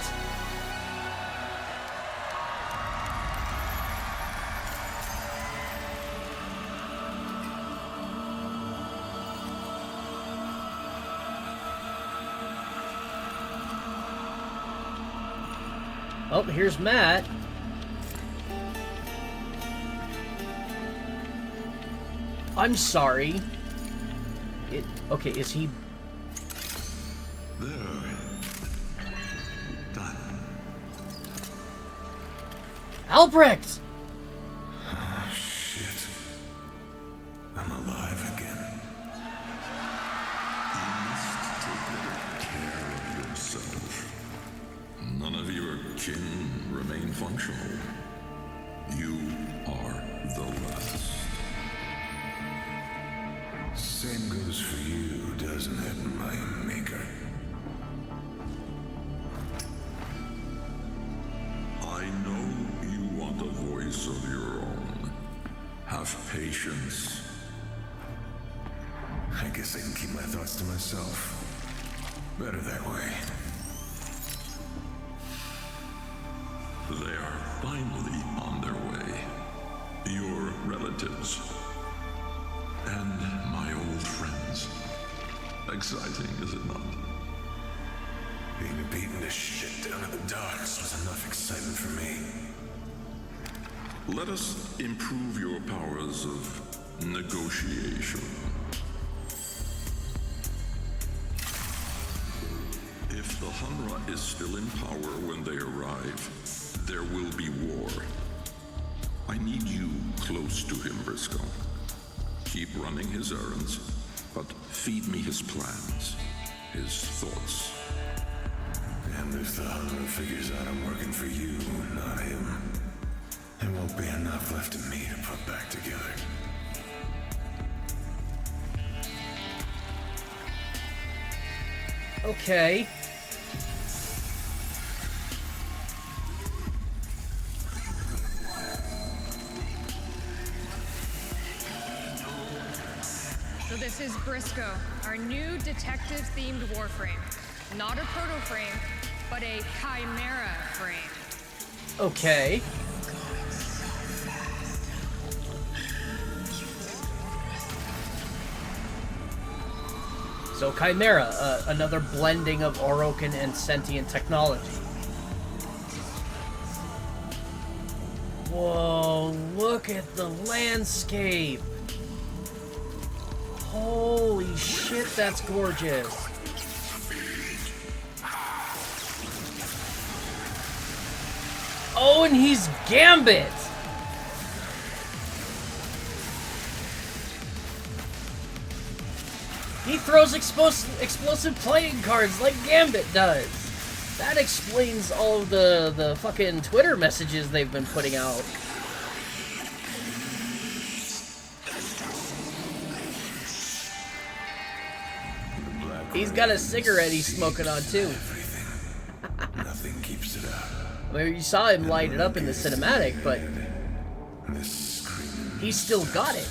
Oh, here's Matt. I'm sorry. Okay, is he... There. Done. Albrecht! Oh, shit. I'm alive again. You must take better care of yourself. None of your kin remain functional. You are the last. Same goes for you, doesn't it, my maker? I know you want a voice of your own. Have patience. I guess I can keep my thoughts to myself. Better that way. They are finally on their way. Your relatives. And my old friends. Exciting, is it not? Being beaten to shit down in the docks was enough excitement for me. Let us improve your powers of negotiation. If the Hunra is still in power when they arrive, there will be war. I need you close to him, Briscoe. Keep running his errands, but feed me his plans, his thoughts. And if the Hunter figures out I'm working for you, not him, there won't be enough left of me to put back together. Okay. So this is Briscoe, our new detective-themed warframe. Not a proto-frame, but a chimera frame. Okay. So Chimera, another blending of Orokin and sentient technology. Whoa, look at the landscape. Holy shit, that's gorgeous. Oh, and he's Gambit. He throws explosive playing cards like Gambit does. That explains all of the fucking Twitter messages they've been putting out. He's got a cigarette he's smoking on too. Nothing keeps it up. I mean, you saw him light it up in the cinematic, but he's still got it.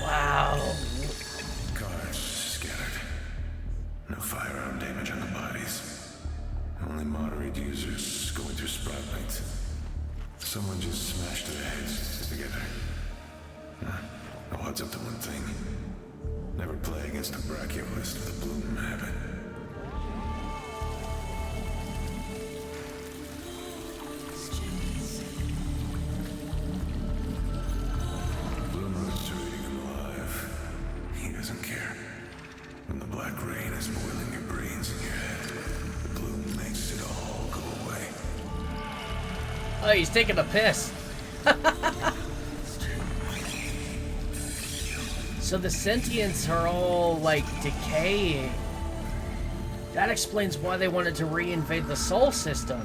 Wow. Cars scattered. No firearm damage on the bodies. Only moderate users going through spotlights. Someone just smashed their heads together. No odds up to one thing. Never play against a brachiolist with a bloom habit. Bloomer's treating him alive. He doesn't care. When the black rain is boiling your brains in your head, the bloom makes it all go away. Oh, he's taking a piss. So the sentients are all, like, decaying. That explains why they wanted to reinvade the Sol system.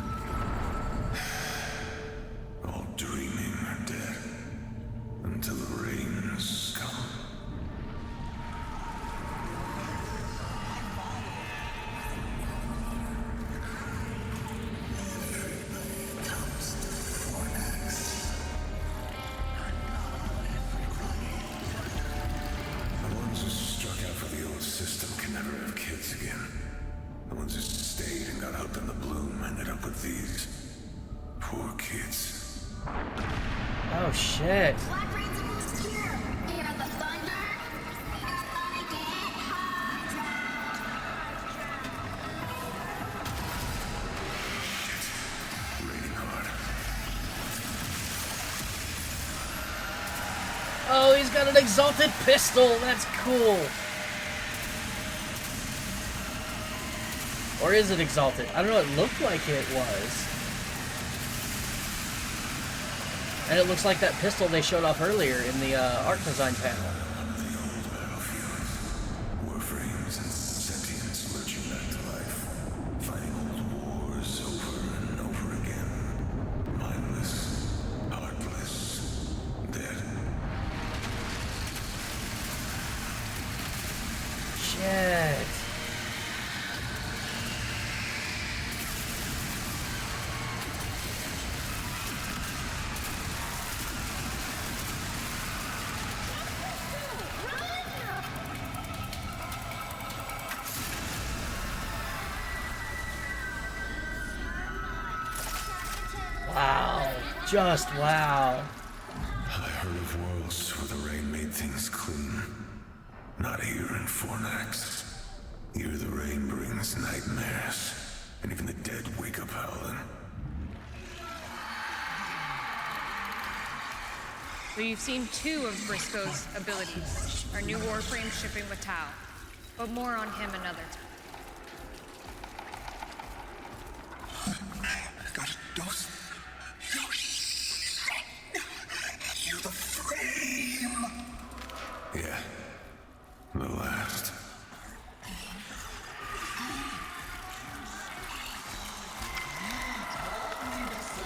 All dreaming are dead. Until the rains come. old system can never have kids again. The ones who stayed and got hooked on the bloom ended up with these poor kids. Oh shit. Oh, he's got an exalted pistol. That's cool. Or is it exalted? I don't know. It looked like it was. And it looks like that pistol they showed off earlier in the art design panel. Warframes and sentients lurching back to life, fighting old wars over and over again. Mindless, heartless, dead. Shit. Wow. Just wow. I heard of worlds where the rain made things clean. Not here in Fornax. Here the rain brings nightmares, and even the dead wake up howling. So you've seen 2 of Briscoe's abilities, our new Warframe shipping with Tau. But more on him another time. Got a dose. You're the frame. Yeah. The last.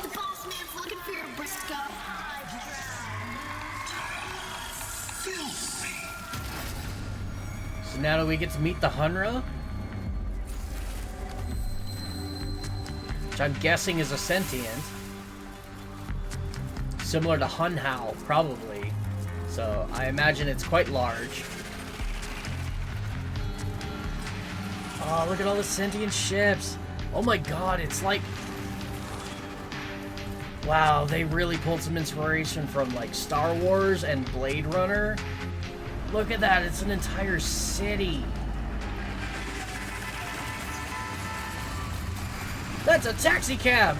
The boss man's looking for your Briscoe. So now do we get to meet the Hunra? Which I'm guessing is a sentient. Similar to Hunhow, probably. So I imagine it's quite large. Oh, look at all the sentient ships. Oh my god, it's like... Wow, they really pulled some inspiration from like Star Wars and Blade Runner. Look at that, it's an entire city. That's a taxi cab!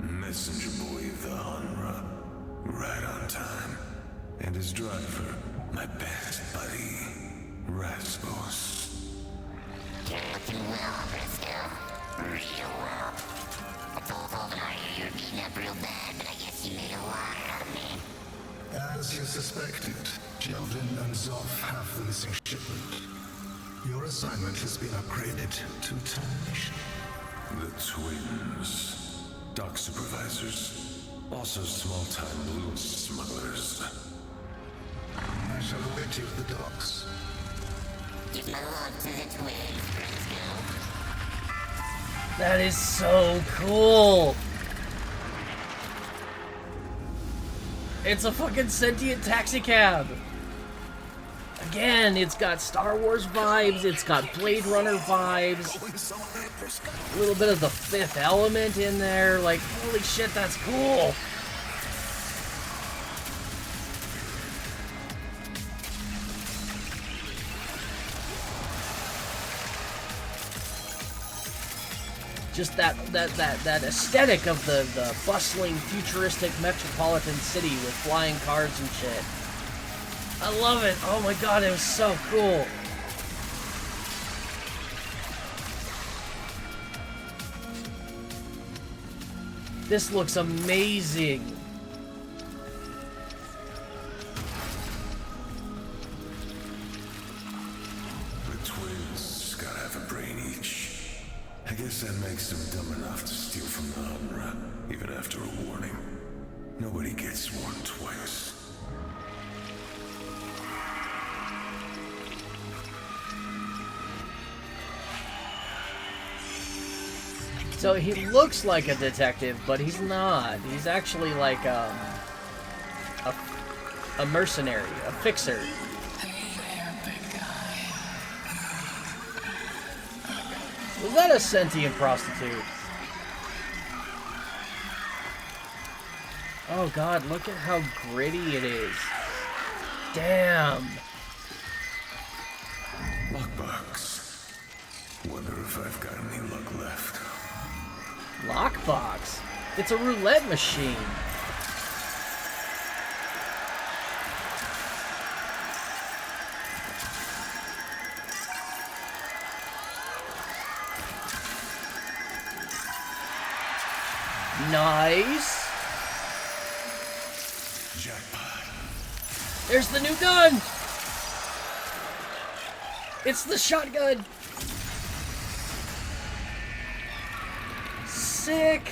Messenger boy of the Hunra. Right on time. And his driver, my best buddy, Rasmus. You're looking well, Briscoe. Real well. I told Goldeneye you were beaten up real bad, but I guess you made a liar out of me. As you suspected, Sheldon and Zoff have the missing shipment. Your assignment has been upgraded to termination. The twins. Dock supervisors. Also small-time blue smugglers. I shall await you at the docks. Give my love to the twins, Briscoe. That is so cool! It's a fucking sentient taxi cab! Again, it's got Star Wars vibes, it's got Blade Runner vibes, a little bit of the Fifth Element in there, like, holy shit, that's cool! Just that aesthetic of the bustling, futuristic metropolitan city with flying cars and shit. I love it. Oh my god, it was so cool. This looks amazing. The twins gotta have a brain each. I guess that makes them dumb enough to steal from the Hunra, even after a warning. Nobody gets warned twice. So he looks like a detective, but he's not. He's actually like a mercenary, a fixer. Was that a sentient prostitute? Oh god, look at how gritty it is. Damn. Lockbox. Wonder if I've got any luck left. Lockbox? It's a roulette machine. Nice. Jackpot. There's the new gun. It's the shotgun. Sick.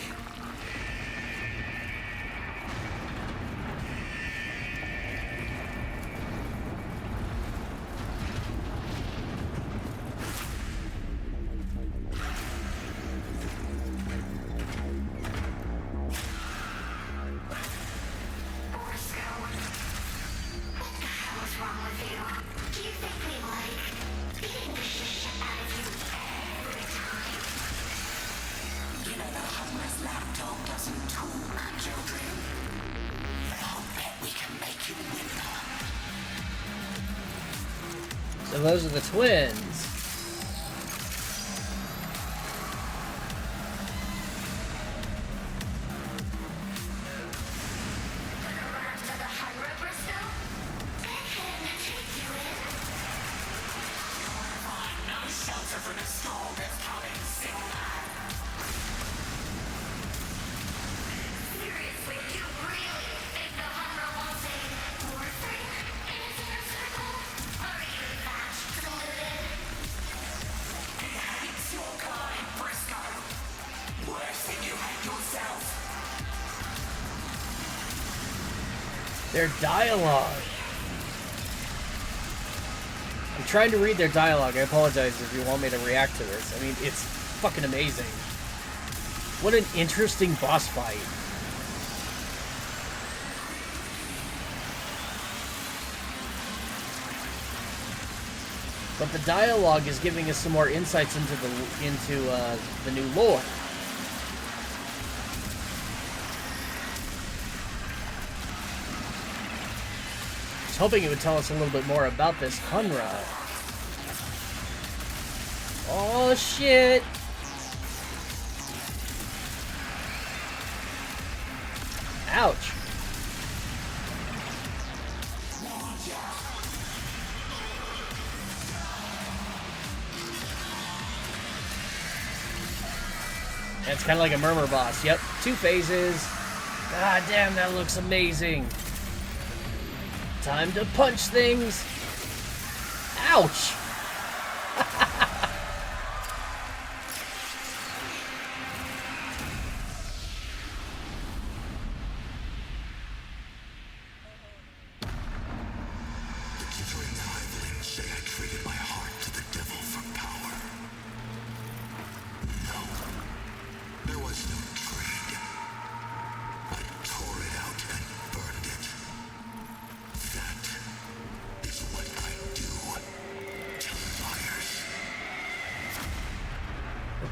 So those are the twins. Their dialogue. I'm trying to read their dialogue. I apologize if you want me to react to this. I mean, it's fucking amazing. What an interesting boss fight. But the dialogue is giving us some more insights into the new lore. I was hoping it would tell us a little bit more about this Hunra. Oh shit! Ouch! It's kind of like a murmur boss. Yep, 2 phases. God damn, that looks amazing. Time to punch things. Ouch!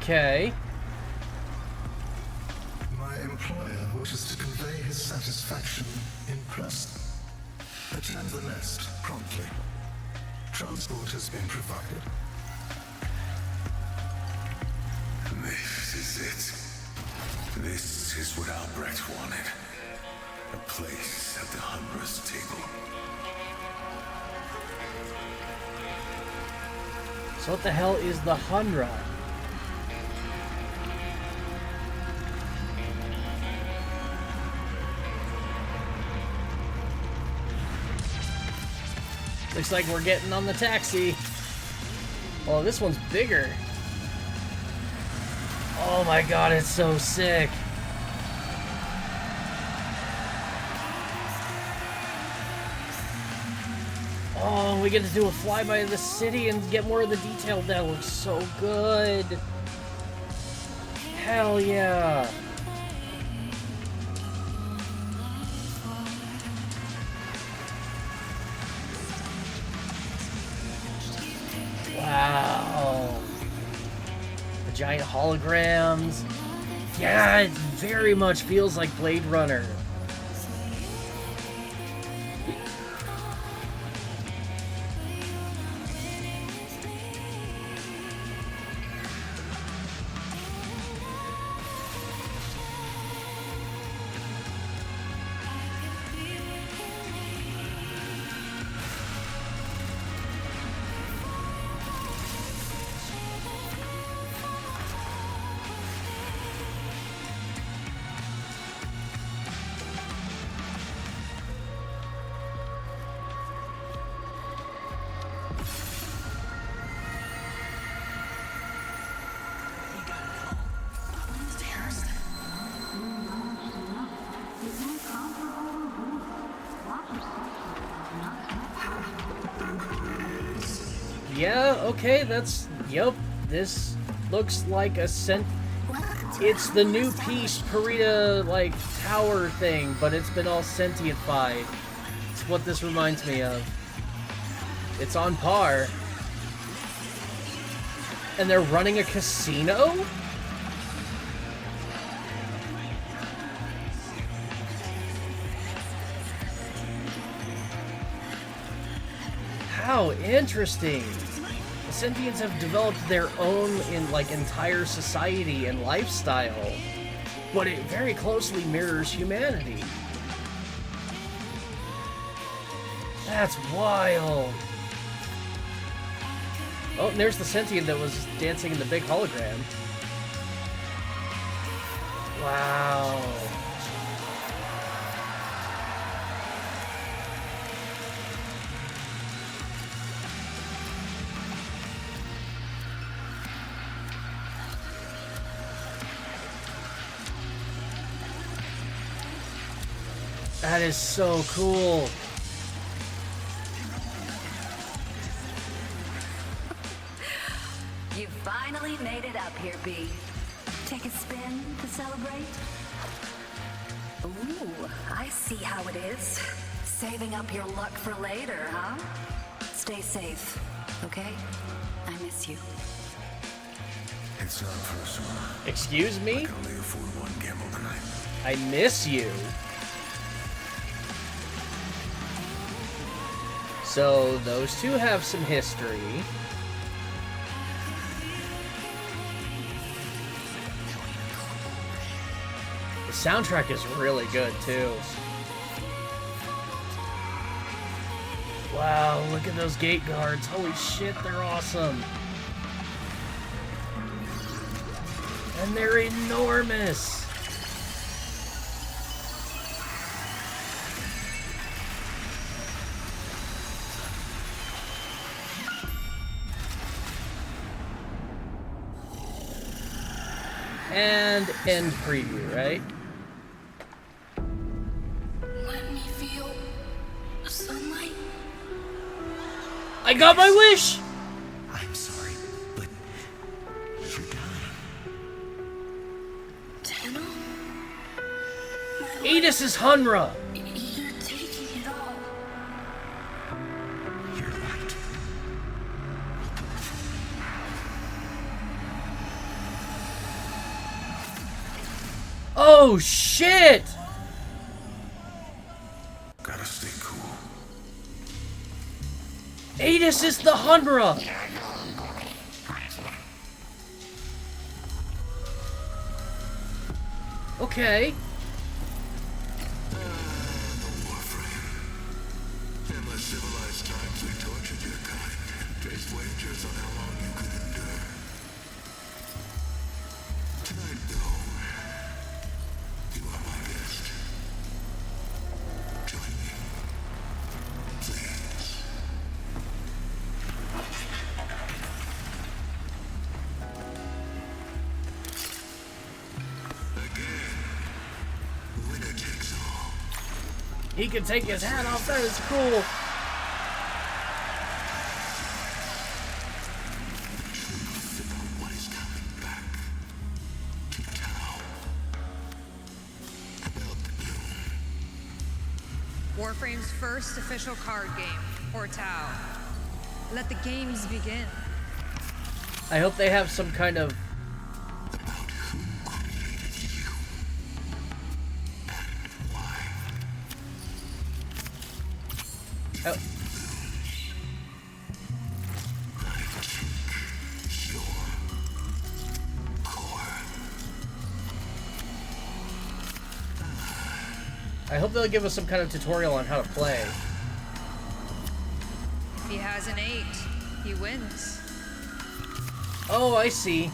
Okay. My employer wishes to convey his satisfaction in person. Attend the nest promptly. Transport has been provided. This is it. This is what Albrecht wanted. A place at the Hunra's table. So what the hell is the Hunra? Looks like we're getting on the taxi. Oh, this one's bigger. Oh my god, it's so sick. Oh, we get to do a flyby of the city and get more of the detail. That looks so good. Hell yeah. Wow. giant holograms. Yeah, it very much feels like Blade Runner. Yeah, okay, that's... Yep, this looks like a it's the new piece Parita, like, tower thing, but it's been all sentientified. It's what this reminds me of. It's on par. And they're running a casino? How interesting. The Sentients have developed their own entire society and lifestyle, but it very closely mirrors humanity. That's wild. Oh, and there's the Sentient that was dancing in the big hologram. Wow. That is so cool. You finally made it up here, B. Take a spin to celebrate? Ooh, I see how it is. Saving up your luck for later, huh? Stay safe, okay? I miss you. It's not personal. Excuse me? I can only afford one gamble tonight. I miss you. So those two have some history. The soundtrack is really good too. Wow, look at those gate guards. Holy shit, they're awesome. And they're enormous. And end preview, right? Let me feel the sunlight. I got my wish! I'm sorry, but you're dying. Tenno? Edis is Hunra! You're taking it all. You're right. Oh shit! Gotta stay cool. Edis is the Hunra! Okay. In less civilized times, we tortured your kind and placed wagers on how long you could endure. Tonight, though, you are my guest. Join me, please. Again, winner takes all. He can take his hat off, that is cool. What is coming back to town? About the Warframe's first official card game, or Tau. Let the games begin. I hope they have some kind of Oh. I hope they'll give us some kind of tutorial on how to play. If he has an 8, he wins. Oh, I see.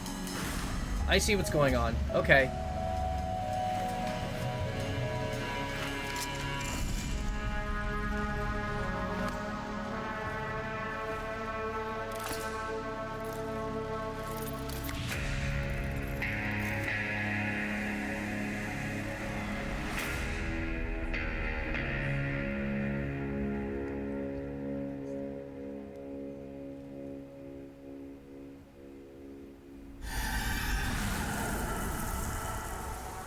I see what's going on. Okay.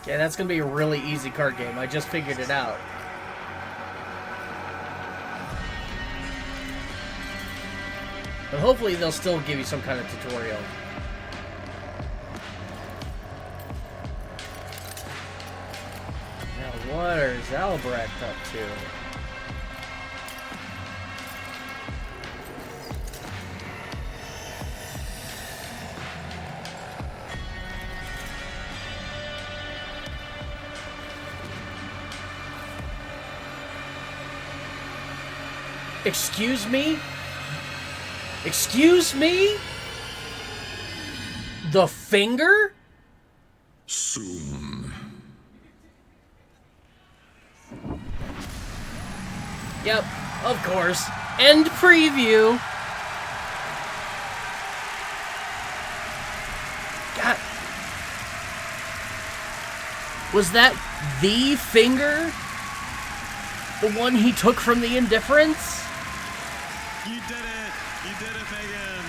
Yeah, that's gonna be a really easy card game. I just figured it out. But hopefully they'll still give you some kind of tutorial. Now what is Albrecht up to? Excuse me? Excuse me? The finger? Soon. Yep, of course. End preview. God. Was that the finger? The one he took from the Indifference? You did it! You did it, Megan!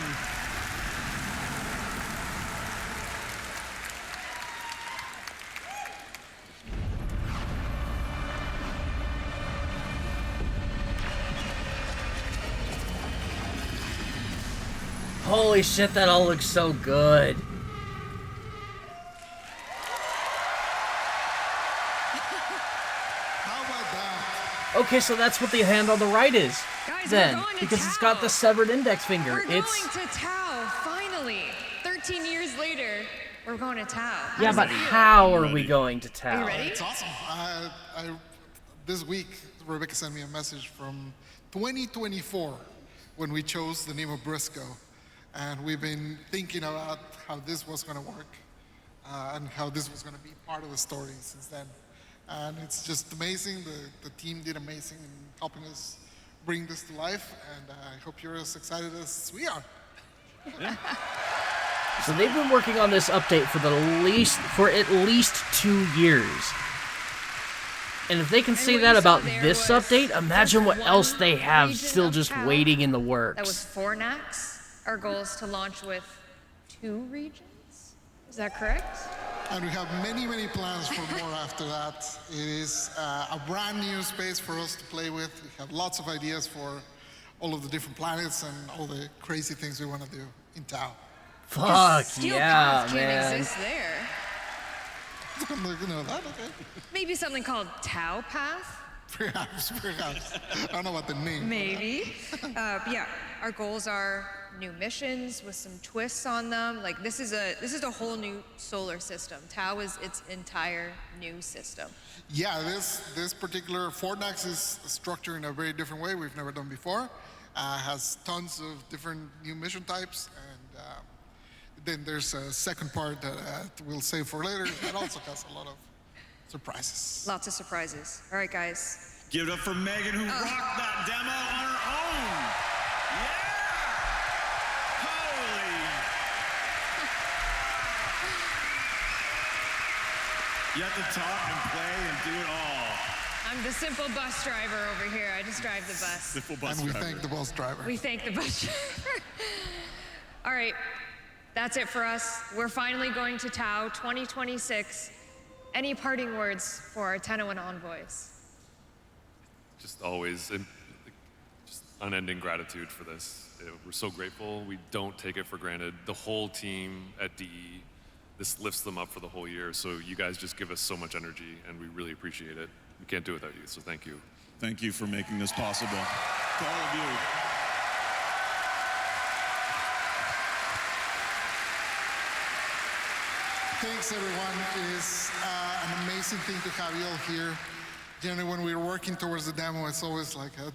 Holy shit, that all looks so good. Okay, so that's what the hand on the right is. Guys, then, we're going to because it's Tau. got the severed index finger. We're It's going to Tau, finally. 13 years later, we're going to Tau. How yeah, does but it feel? how are we going to Tau? Are you ready? It's awesome. This week, Rebecca sent me a message from 2024 when we chose the name of Briscoe. And we've been thinking about how this was going to work and how this was going to be part of the story since then. And it's just amazing. The team did amazing in helping us bring this to life. And I hope you're as excited as we are. So they've been working on this update for at least 2 years. And if they can say that about this update, imagine what else they have still just waiting in the works. That was Fornax. Our goal is to launch with 2 regions. Is that correct? And we have many, many plans for more after that. It is a brand new space for us to play with. We have lots of ideas for all of the different planets and all the crazy things we want to do in Tau. Fuck Steel yeah, path man. can't exist there. You know that, okay? Maybe something called Tau Path? Perhaps. I don't know what the name. Maybe. Yeah, our goals are new missions with some twists on them. Like this is a whole new solar system. Tau is its entire new system. Yeah, this particular Fortnax is structured in a very different way we've never done before. Has tons of different new mission types, and then there's a second part that we'll save for later that also has a lot of surprises. Lots of surprises. All right, guys. Give it up for Megan, who rocked that demo on her own. Yeah! Holy! You have to talk and play and do it all. I'm the simple bus driver over here. I just drive the bus. Simple bus And we driver. thank the bus driver. We thank the bus driver. All right, that's it for us. We're finally going to Tau 2026. Any parting words for our TennoCon envoys? Just always just unending gratitude for this. We're so grateful. We don't take it for granted. The whole team at DE, this lifts them up for the whole year. So you guys just give us so much energy, and we really appreciate it. we can't do it without you, so thank you. Thank you for making this possible. To all of you. Thanks, everyone. It is an amazing thing to have you all here. Generally, when we're working towards the demo, it's always like a